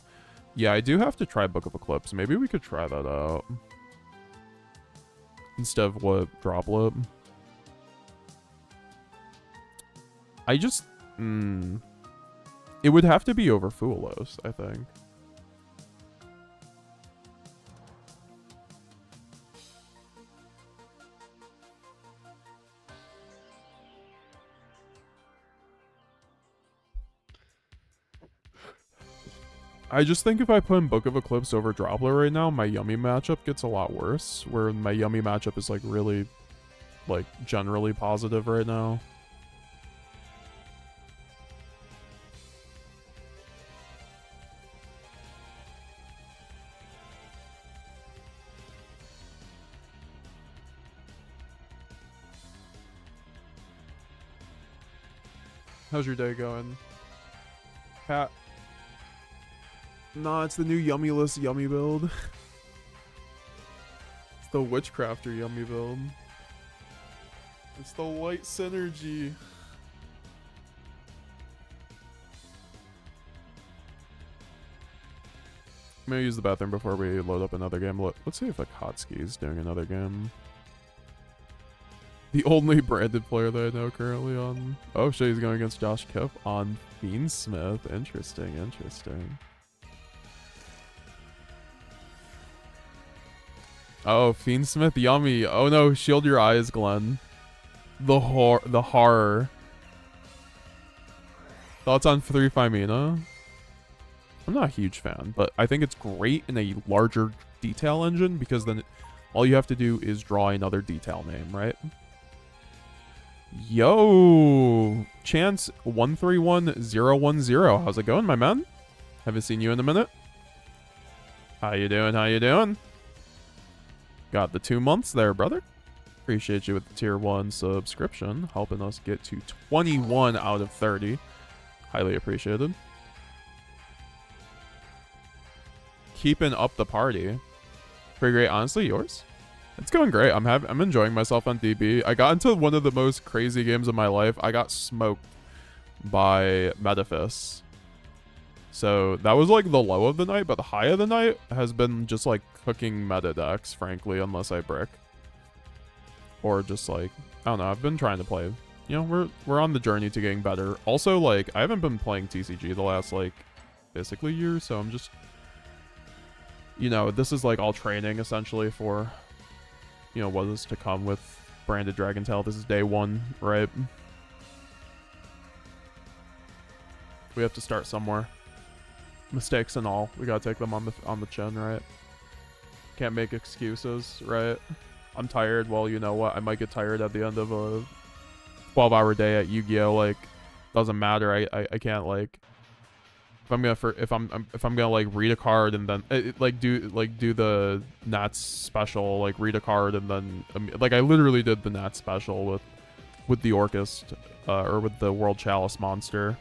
Yeah, I do have to try Book of Eclipse. Maybe we could try that out. Instead of what? Droplet? I just... It would have to be over Fuelos, I think. I just think if I put in Book of Eclipse over Droplet right now, my Yummy matchup gets a lot worse. Where my Yummy matchup is like really, like, generally positive right now. How's your day going? Cat. Nah, it's the new Yummyless Yummy build. It's the Witchcrafter Yummy build. It's the Light Synergy. I'm gonna use the bathroom before we load up another game. Let's see if Akatsuki is doing another game. The only branded player that I know currently on... Oh shit, he's going against Josh Kipp on Fiendsmith. Interesting, interesting. Oh, Fiendsmith Yummy. Oh no, shield your eyes, Glenn. The horror. Thoughts on 3 Femina? I'm not a huge fan, but I think it's great in a larger detail engine because then all you have to do is draw another detail name, right? Yo, Chance 131010. How's it going, my man? Haven't seen you in a minute. How you doing? How you doing? Got the 2 months there, brother. Appreciate you with the tier 1 subscription, helping us get to 21 out of 30. Highly appreciated. Keeping up the party. Pretty great. Honestly, yours? It's going great. I'm enjoying myself on DB. I got into one of the most crazy games of my life. I got smoked by Metaphys. So that was like the low of the night, but the high of the night has been just like cooking meta decks, frankly, unless I brick. Or just like, I don't know, I've been trying to play. You know, we're on the journey to getting better. Also, like, I haven't been playing TCG the last, like, basically year, so I'm just, you know, this is like all training essentially for, you know, what is to come with branded Dracotail. This is day 1, right? We have to start somewhere. Mistakes and all, we gotta take them on the chin, right? Can't make excuses, right? I'm tired. Well, you know what? I might get tired at the end of a 12-hour day at Yu-Gi-Oh. Like, doesn't matter. I can't like if I'm gonna like read a card and then do the Nats special, like read a card and then like I literally did the Nats special with the Orcust or with the World Chalice monster.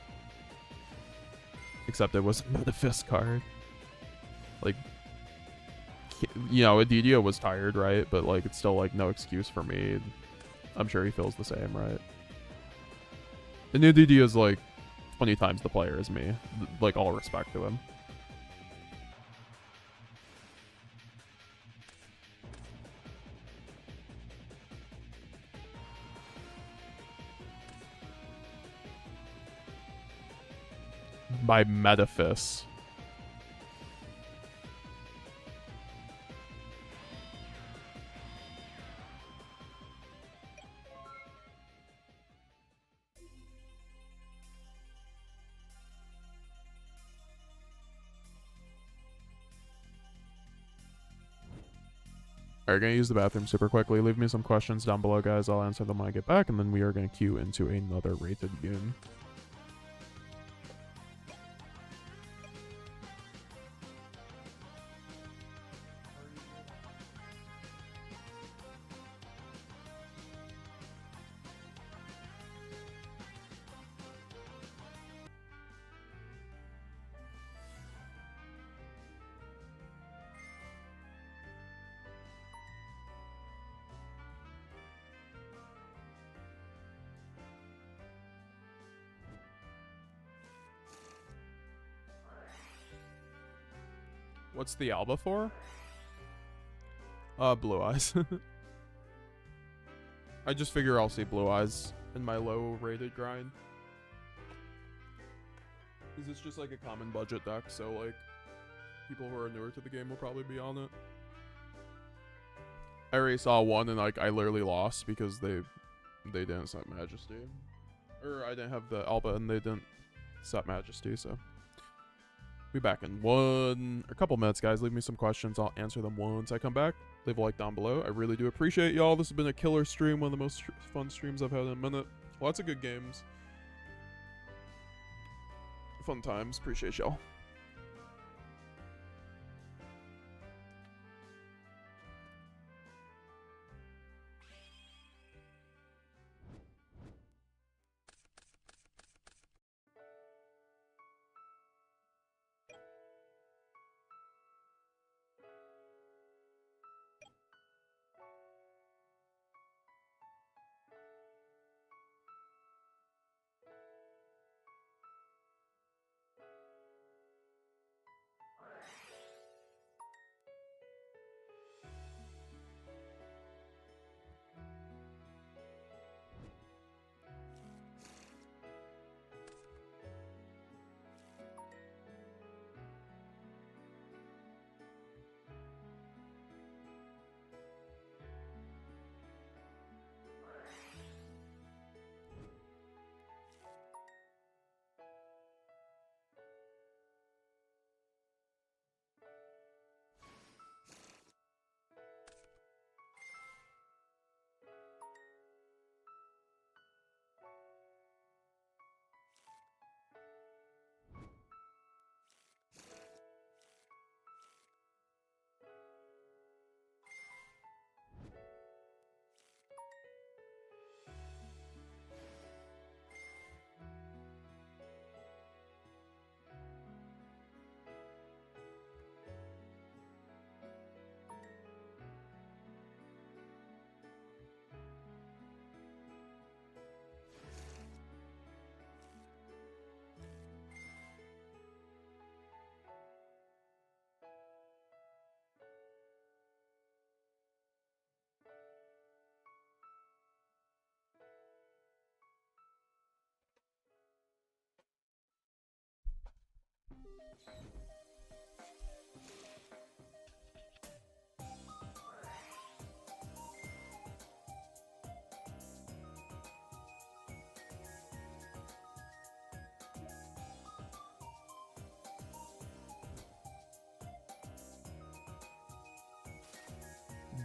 Except it was a Metaphys card. Like, you know, Adidia was tired, right? But, like, it's still, like, no excuse for me. I'm sure he feels the same, right? And Adidia is, like, 20 times the player as me. Like, all respect to him. by Metaphys. Alright, gonna use the bathroom super quickly. Leave me some questions down below, guys. I'll answer them when I get back, and then we are gonna queue into another rated game. What's the Alba for? Blue eyes. I just figure I'll see blue eyes in my low rated grind. Is this just like a common budget deck, so like people who are newer to the game will probably be on it. I already saw one and like I literally lost because they didn't set Majesty. Or I didn't have the Alba and they didn't set Majesty, so be back in a couple minutes, guys. Leave me some questions. I'll answer them once I come back. Leave a like down below. I really do appreciate y'all. This has been a killer stream. One of the most fun streams I've had in a minute. Lots of good games. Fun times. Appreciate y'all.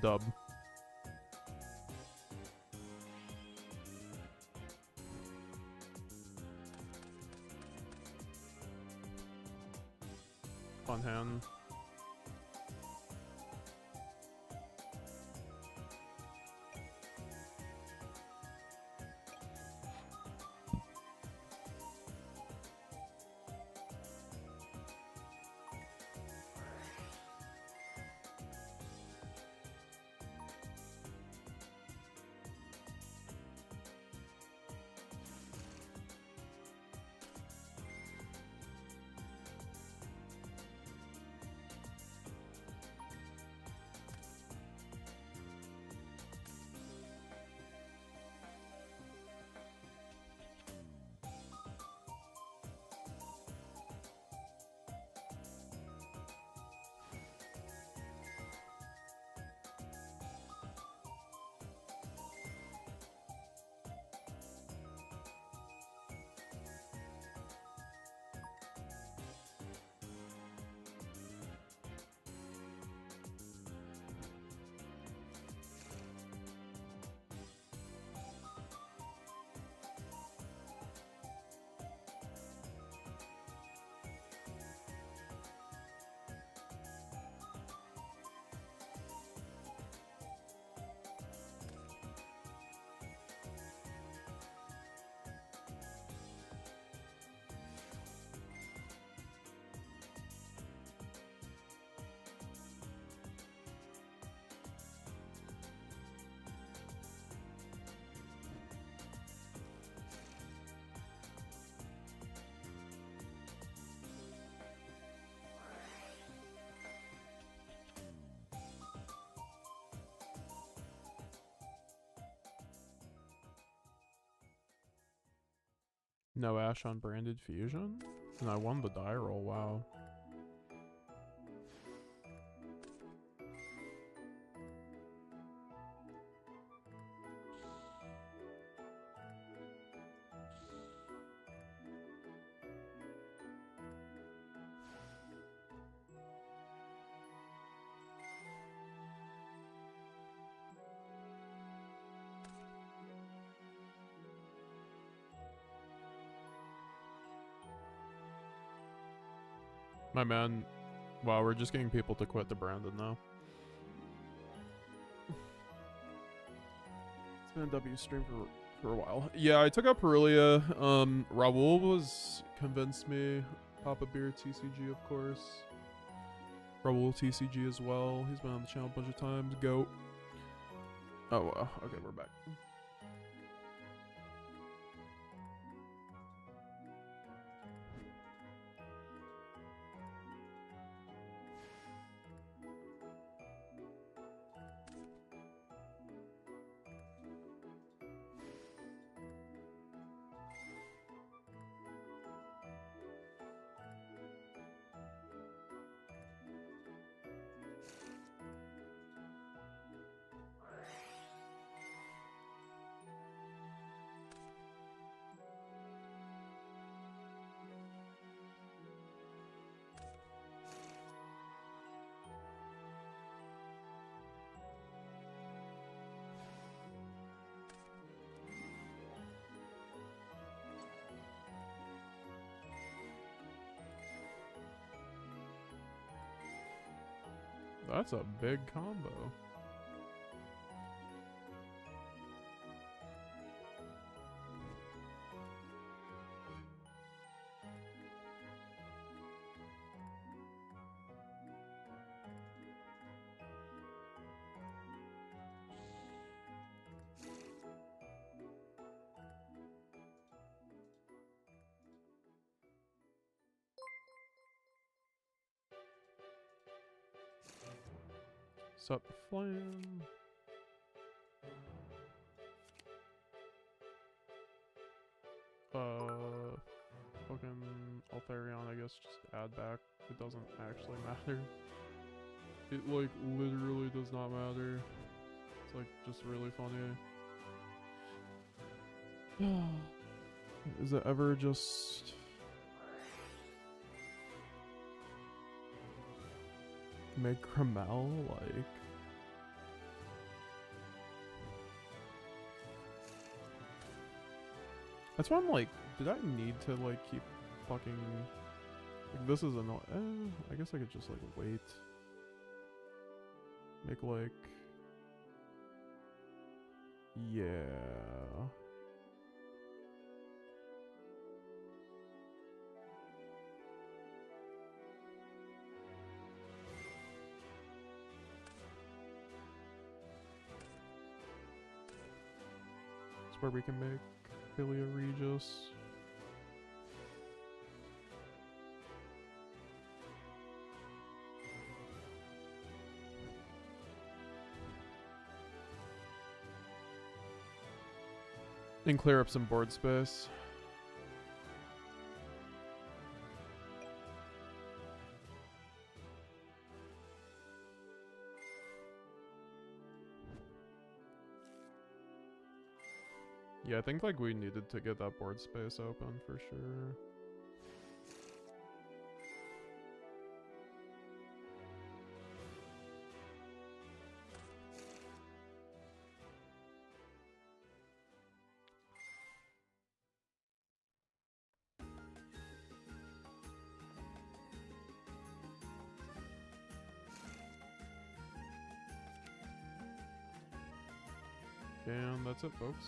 Dub. Fun hand. No Ash on Branded Fusion? And I won the die roll, wow. My man, wow, we're just getting people to quit the Brandon now. It's been a W stream for a while. Yeah, I took out Perulia. Raul was convinced me. Papa Beer TCG, of course. Raul TCG as well. He's been on the channel a bunch of times. Goat. Oh, wow. Okay, we're back. That's a big combo. Sup, Flame? Fucking Altharion, I guess, just add back. It doesn't actually matter. It, like, literally does not matter. It's, like, just really funny. Is it ever just... make Kramel, like... That's why I'm like, did I need to, like, keep fucking... Like, this is annoying. I guess I could just, like, wait. Make, like... Yeah... It's where we can make Philia Regis. And clear up some board space. Yeah, I think like we needed to get that board space open for sure. And that's it, folks.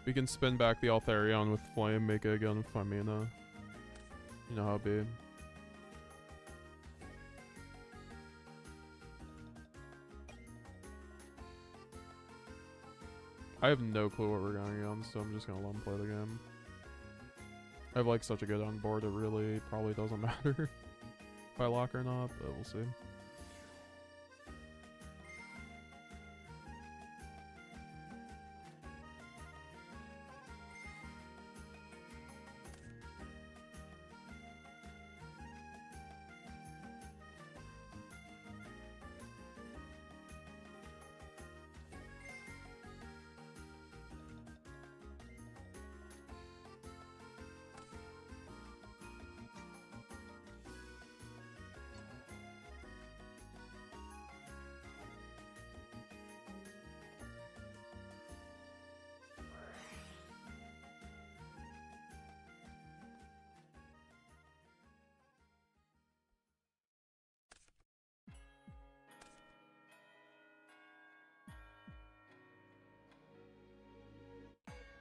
We can spin back the Altharion with Flame, make it again with Famina. You know how it be. I have no clue what we're going on, so I'm just gonna let him play the game. I have like such a good on board, it really probably doesn't matter if I lock or not, but we'll see.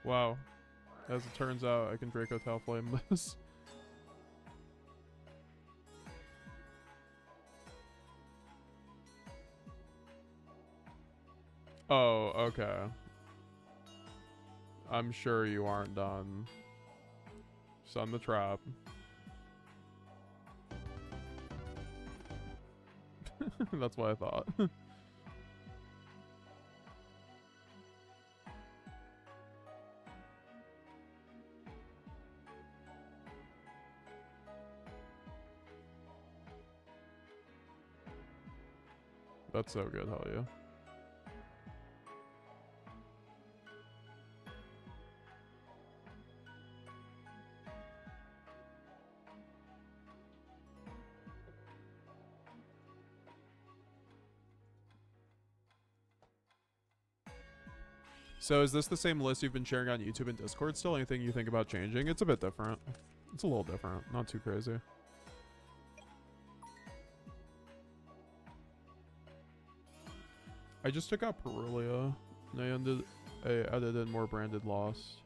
Wow. As it turns out, I can Dracotail flame this. Oh, okay. I'm sure you aren't done. Sun the trap. That's what I thought. That's so good, hell yeah. So is this the same list you've been sharing on YouTube and Discord still? Anything you think about changing? It's a bit different. It's a little different. Not too crazy. I just took out Perulia. And I added in more branded Lost.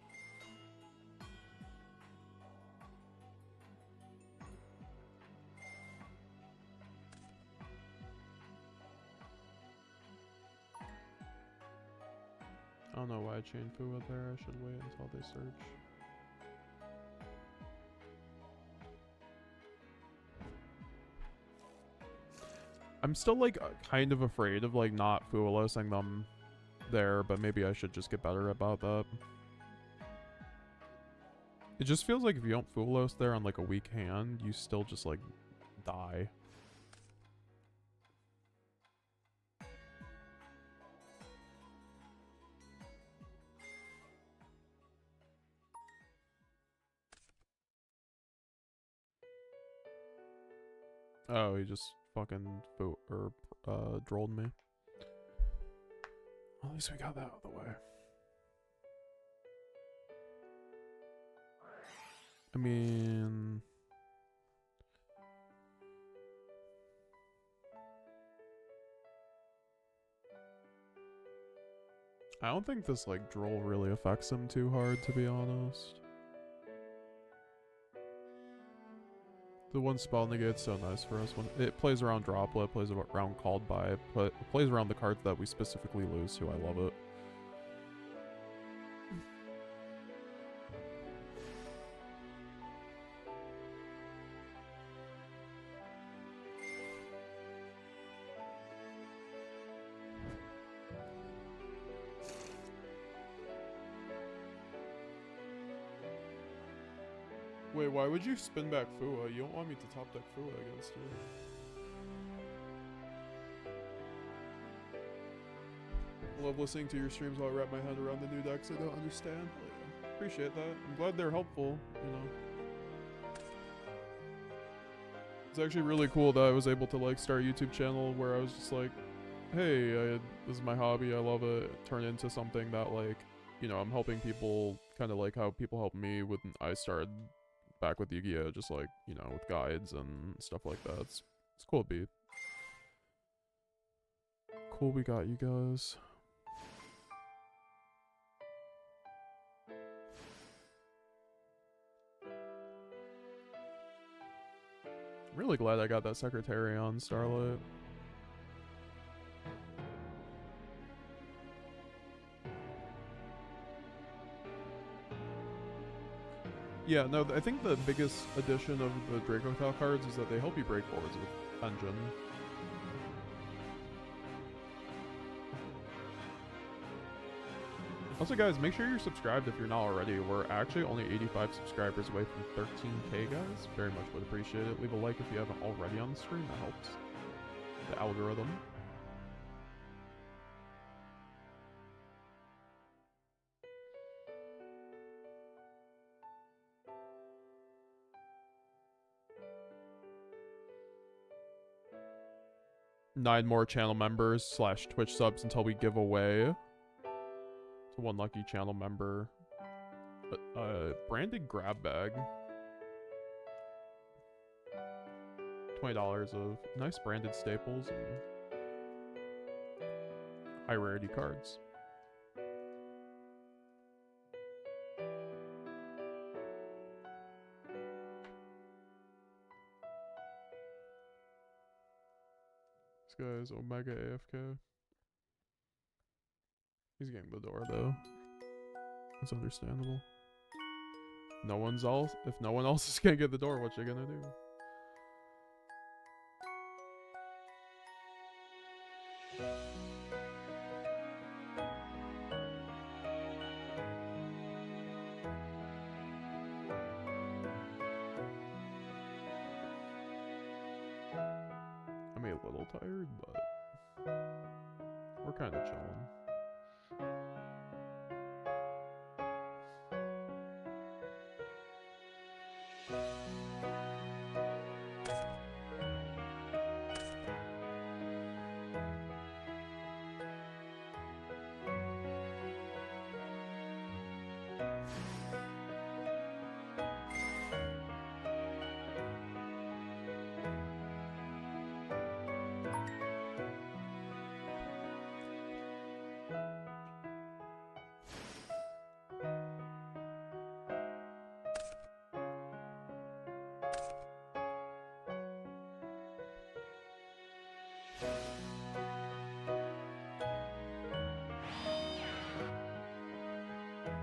I don't know why I chained Fua there. I should wait until they search. I'm still like kind of afraid of like not Fualosing them there, but maybe I should just get better about that. It just feels like if you don't Fualos there on like a weak hand, you still just like die. Oh, he just fucking drolled me. Well, at least we got that out of the way. I mean... I don't think this, like, droll really affects him too hard, to be honest. The one spell negate's so nice for us. When it plays around Droplet, plays around Called By, but it plays around the cards that we specifically lose to. I love it. Wait, why would you spin back Fua? You don't want me to top deck Fua against you. I love listening to your streams while I wrap my head around the new decks I don't understand. Yeah, appreciate that. I'm glad they're helpful, you know. It's actually really cool that I was able to like start a YouTube channel where I was just like, hey, this is my hobby, I love it. Turn into something that like, you know, I'm helping people kind of like how people helped me when I started back with Yu-Gi-Oh, just like, you know, with guides and stuff like that. It's cool to be. Cool we got you guys. I'm really glad I got that Secretary on Starlight. Yeah, no, I think the biggest addition of the Dracotail cards is that they help you break boards with Engine. Also, guys, make sure you're subscribed if you're not already. We're actually only 85 subscribers away from 13K, guys. Very much would appreciate it. Leave a like if you haven't already on the stream. That helps the algorithm. Nine more channel members / Twitch subs until we give away to one lucky channel member branded grab bag. $20 of nice branded staples and high rarity cards. guy's Omega AFK. He's getting the door though. It's understandable. No one's else. If no one else is gonna get the door, what you gonna do? I mean, a little tired, but we're kind of chilling.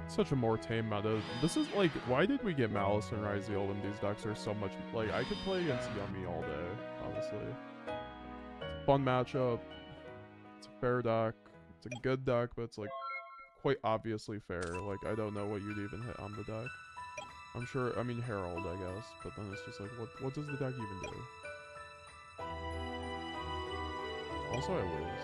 Such a more tame meta. This is like, why did we get Malice and Ryzeal when these decks are so much, like, I could play against Yummy all day, honestly. It's a fun matchup. It's a fair deck. It's a good deck, but it's like quite obviously fair. Like, I don't know what you'd even hit on the deck. I'm sure, I mean Herald, I guess, but then it's just like, what does the deck even do? Also, I lose.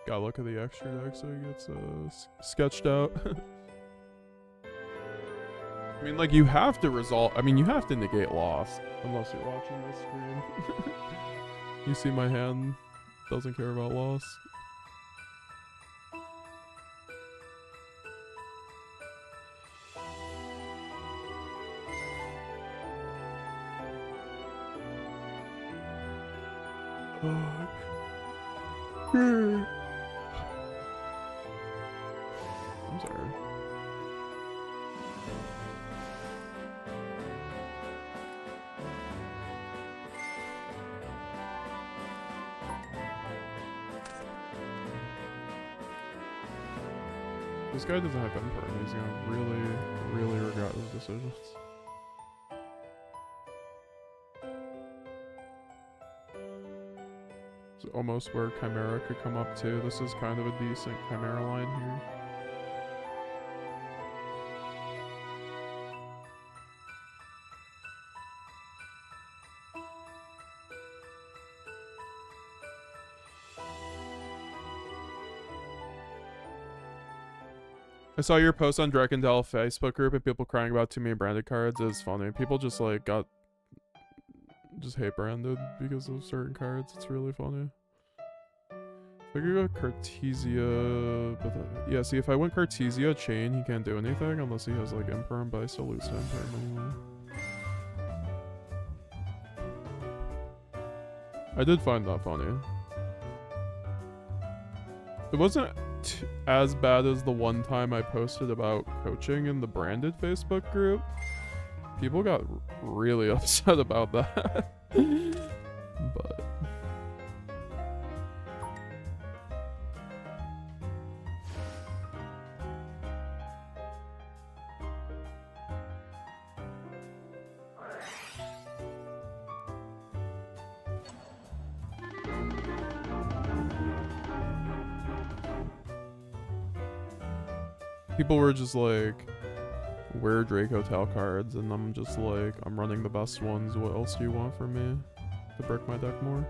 Gotta look at the extra deck so he gets sketched out. I mean, like, you have to resolve. I mean, you have to negate loss. Unless you're watching this screen. You see my hand doesn't care about loss. I'm sorry. This guy doesn't have Emperor and he's gonna really regret his decisions. It's almost where Chimera could come up too. This is kind of a decent Chimera line here. I saw your post on Dracotail Facebook group and people crying about too many branded cards. It's funny. People just like just hate branded because of certain cards. It's really funny. If I could go Cartesia, but yeah, see if I went Cartesia Chain, he can't do anything unless he has like Imperm, but I still lose to Imperm anyway. I did find that funny. It wasn't as bad as the one time I posted about coaching in the branded Facebook group. People got really upset about that. But people were just like, where Dracotail cards, and I'm just like, I'm running the best ones. What else do you want from me to break my deck more?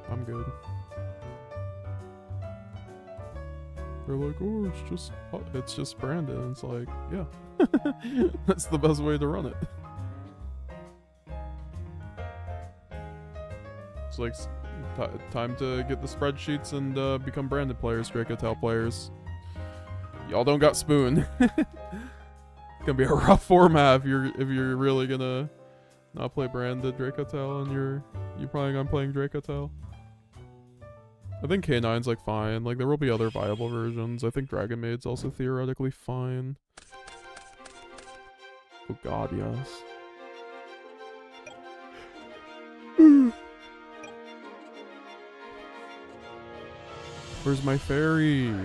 I'm good. They're like, oh, it's just branded. And it's like, yeah, that's the best way to run it. It's like Time to get the spreadsheets and become branded players, Dracotail players. Y'all don't got spoon. It's gonna be a rough format if you're really gonna not play branded Dracotail and you planning on playing Dracotail. I think K9's like fine. Like there will be other viable versions. I think Dragon Maid's also theoretically fine. Oh god, yes. Where's my fairy?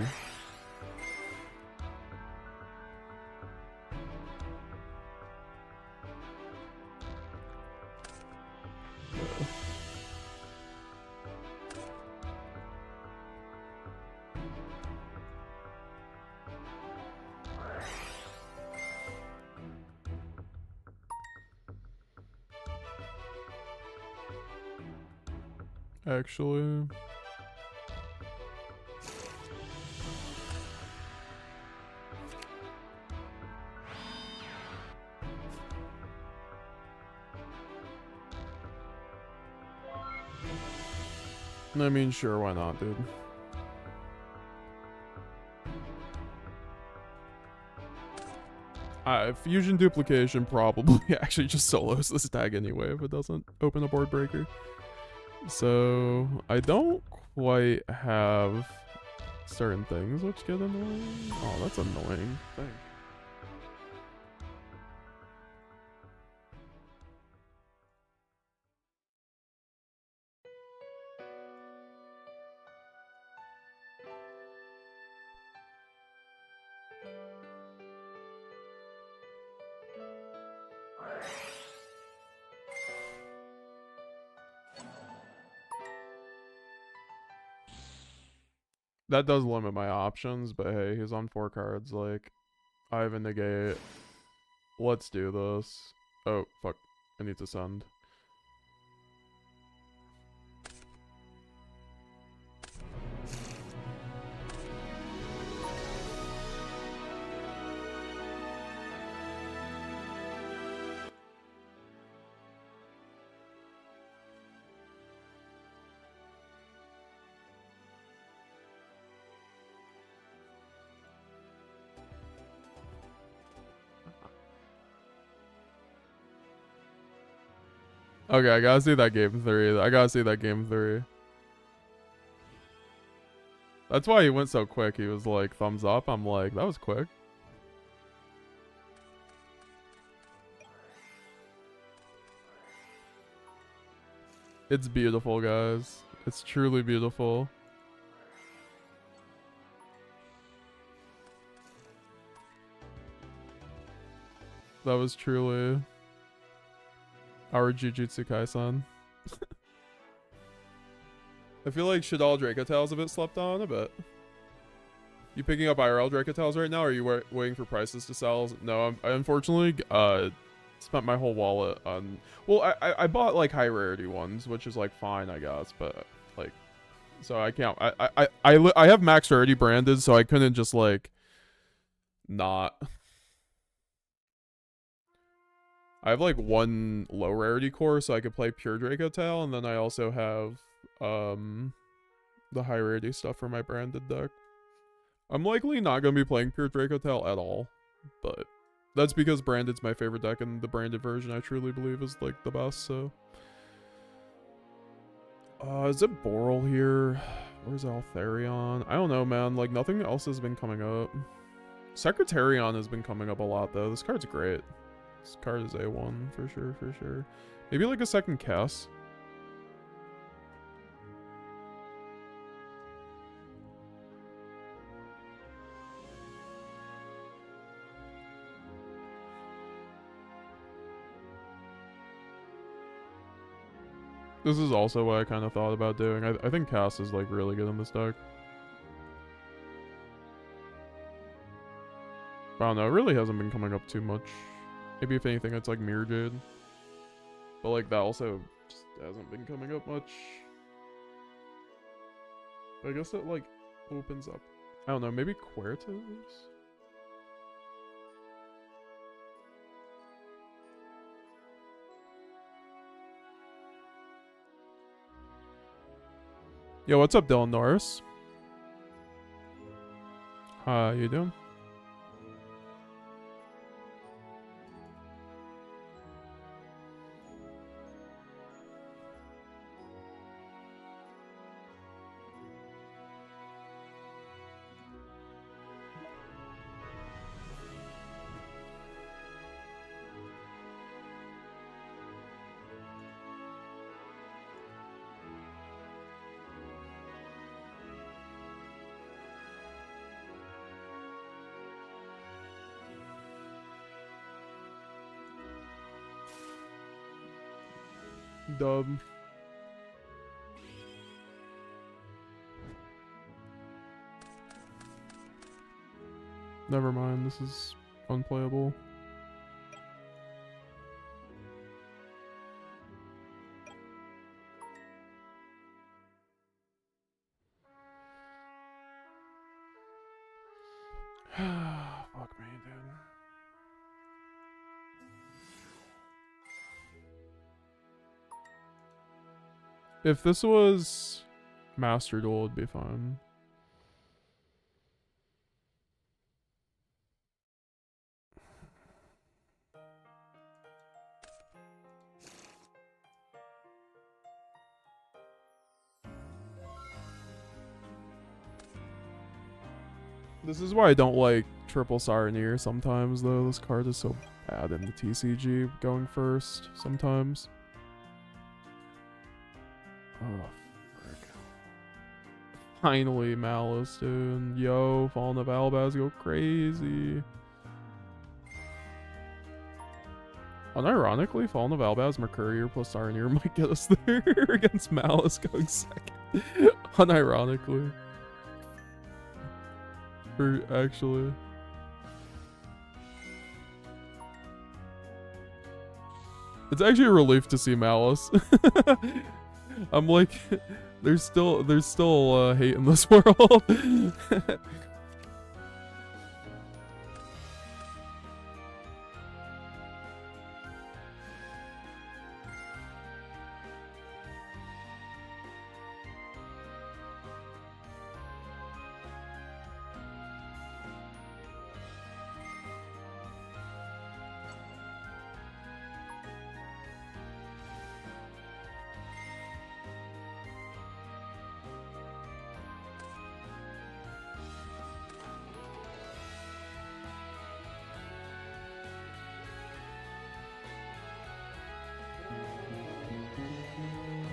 Actually, I mean, sure, why not, dude? Fusion duplication probably actually just solos this tag anyway if it doesn't open a board breaker. So I don't quite have certain things which get annoying. Oh, that's annoying. Thanks. That does limit my options, but hey, he's on 4 cards. Like, I have a negate. Let's do this. Oh, fuck. I need to send. Okay, I gotta see that game 3. I gotta see that game 3. That's why he went so quick. He was like, thumbs up. I'm like, that was quick. It's beautiful, guys. It's truly beautiful. That was truly our Jujutsu Kaisen. I feel like should all Dracotails a bit slept on a bit. You picking up IRL Dracotails right now, or are you waiting for prices to sell? No, I unfortunately spent my whole wallet on. Well, I bought like high rarity ones, which is like fine, I guess, but like, so I can't. I have max rarity branded, so I couldn't just like not. I have like 1 low rarity core, so I could play pure Dracotail, and then I also have the high rarity stuff for my branded deck. I'm likely not gonna be playing pure Dracotail at all, but that's because branded's my favorite deck, and the branded version I truly believe is like the best. So, is it Boral here? Where's Altharion? I don't know, man. Like nothing else has been coming up. Secretarion has been coming up a lot though. This card's great. This card is A1 for sure, for sure. Maybe like a second Cass. This is also what I kind of thought about doing. I think Cass is like really good in this deck. I don't know, it really hasn't been coming up too much. Maybe if anything, it's like Mirror Jade. But like that also just hasn't been coming up much. But I guess it like opens up. I don't know, maybe Quertos? Yo, what's up, Dylan Norris? How you doing? Dub. Never mind, this is unplayable. Fuck me, dude. If this was Master Duel, it'd be fine. This is why I don't like triple Sireneer sometimes, though. This card is so bad in the TCG going first sometimes. Oh, frick. Finally, Malice, dude. Yo, Fallen of Albaz, go crazy. Unironically, Fallen of Albaz, Mercurier plus Sireneer might get us there against Malice going second. Unironically. Actually. It's actually a relief to see Malice. I'm like, there's still hate in this world.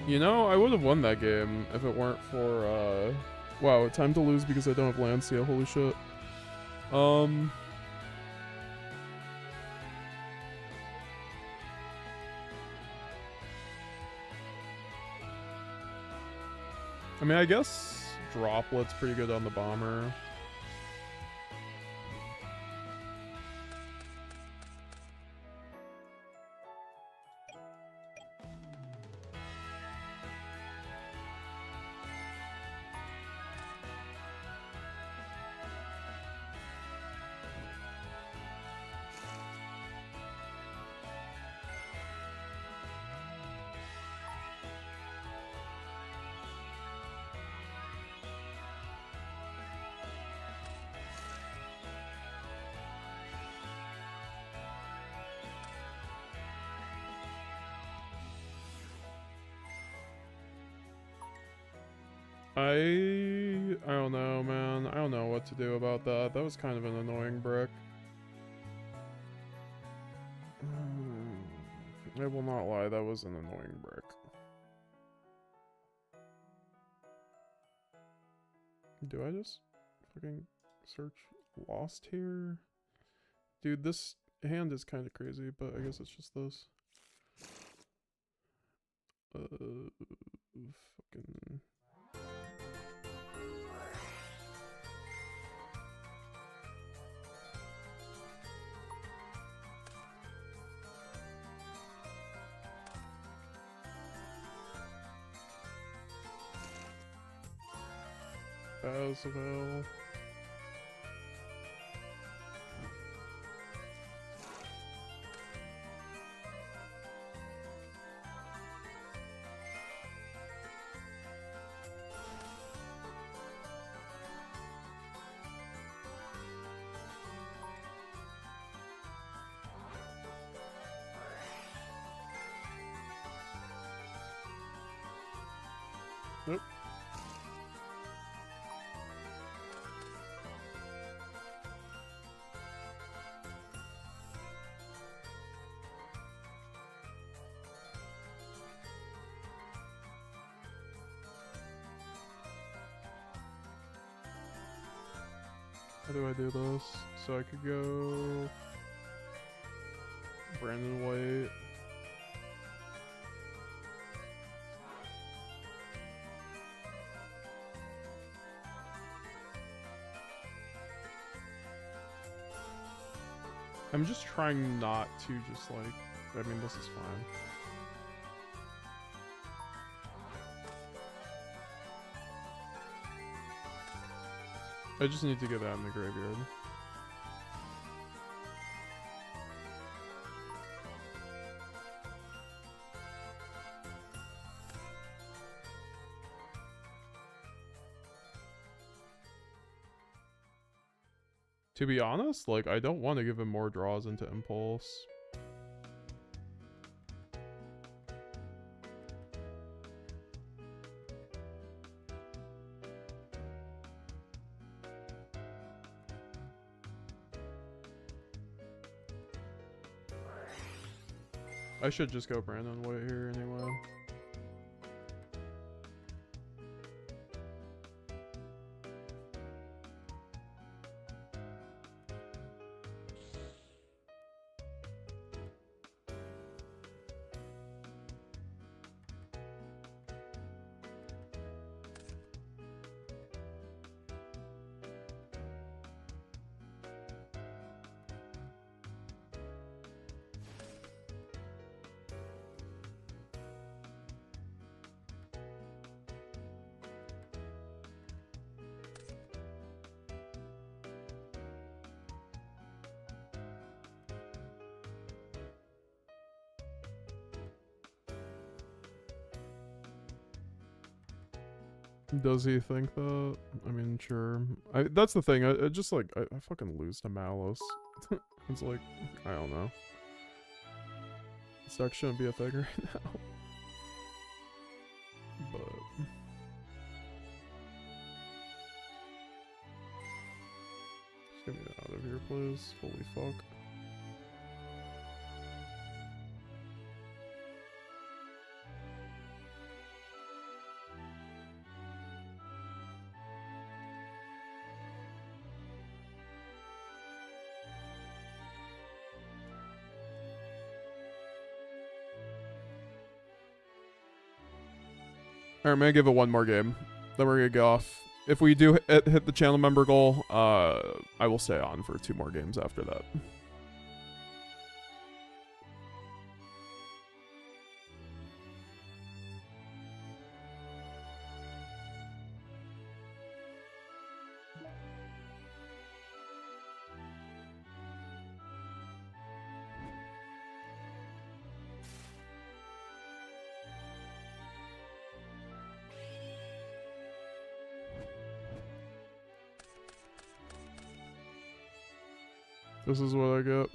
You know, I would have won that game if it weren't for, wow, time to lose because I don't have Lancia, holy shit. I mean, I guess Droplet's pretty good on the Bomber. I don't know, man. I don't know what to do about that. That was kind of an annoying brick. I will not lie, that was an annoying brick. Do I just fucking search Lost here? Dude, this hand is kind of crazy, but I guess it's just this. Fucking... Asvel. Nope. How do I do this? So I could go Brandon White. I'm just trying not to just like, I mean, this is fine. I just need to get that in the graveyard. To be honest, like, I don't want to give him more draws into Impulse. I should just go Brandon White here anyway. Does he think that? I mean, sure. That's the thing. I just like I fucking lose to Malice. It's like, I don't know. This deck shouldn't be a thing right now. But just get me out of here, please. Holy fuck. Alright, I'm gonna give it one more game. Then we're gonna go off. If we do hit the channel member goal, I will stay on for 2 more games after that. This is what I get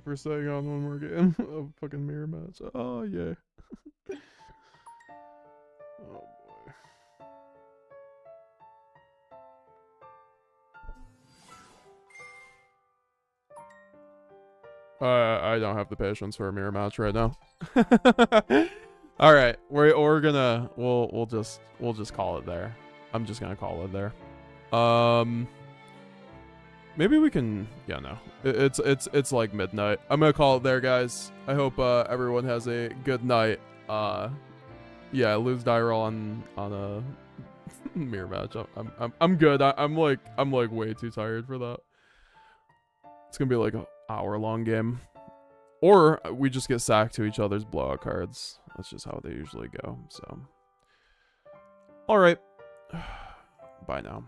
for staying on one more game of fucking mirror match. Oh, yeah. Oh, boy. I don't have the patience for a mirror match right now. All right, we're gonna we'll just call it there. I'm just gonna call it there. Maybe we can, yeah, no. It's like midnight. I'm gonna call it there, guys. I hope everyone has a good night. Yeah, lose die roll on a mirror match. I'm good. I'm like way too tired for that. It's gonna be like an hour-long game, or we just get sacked to each other's blowout cards. That's just how they usually go. So, all right, bye now.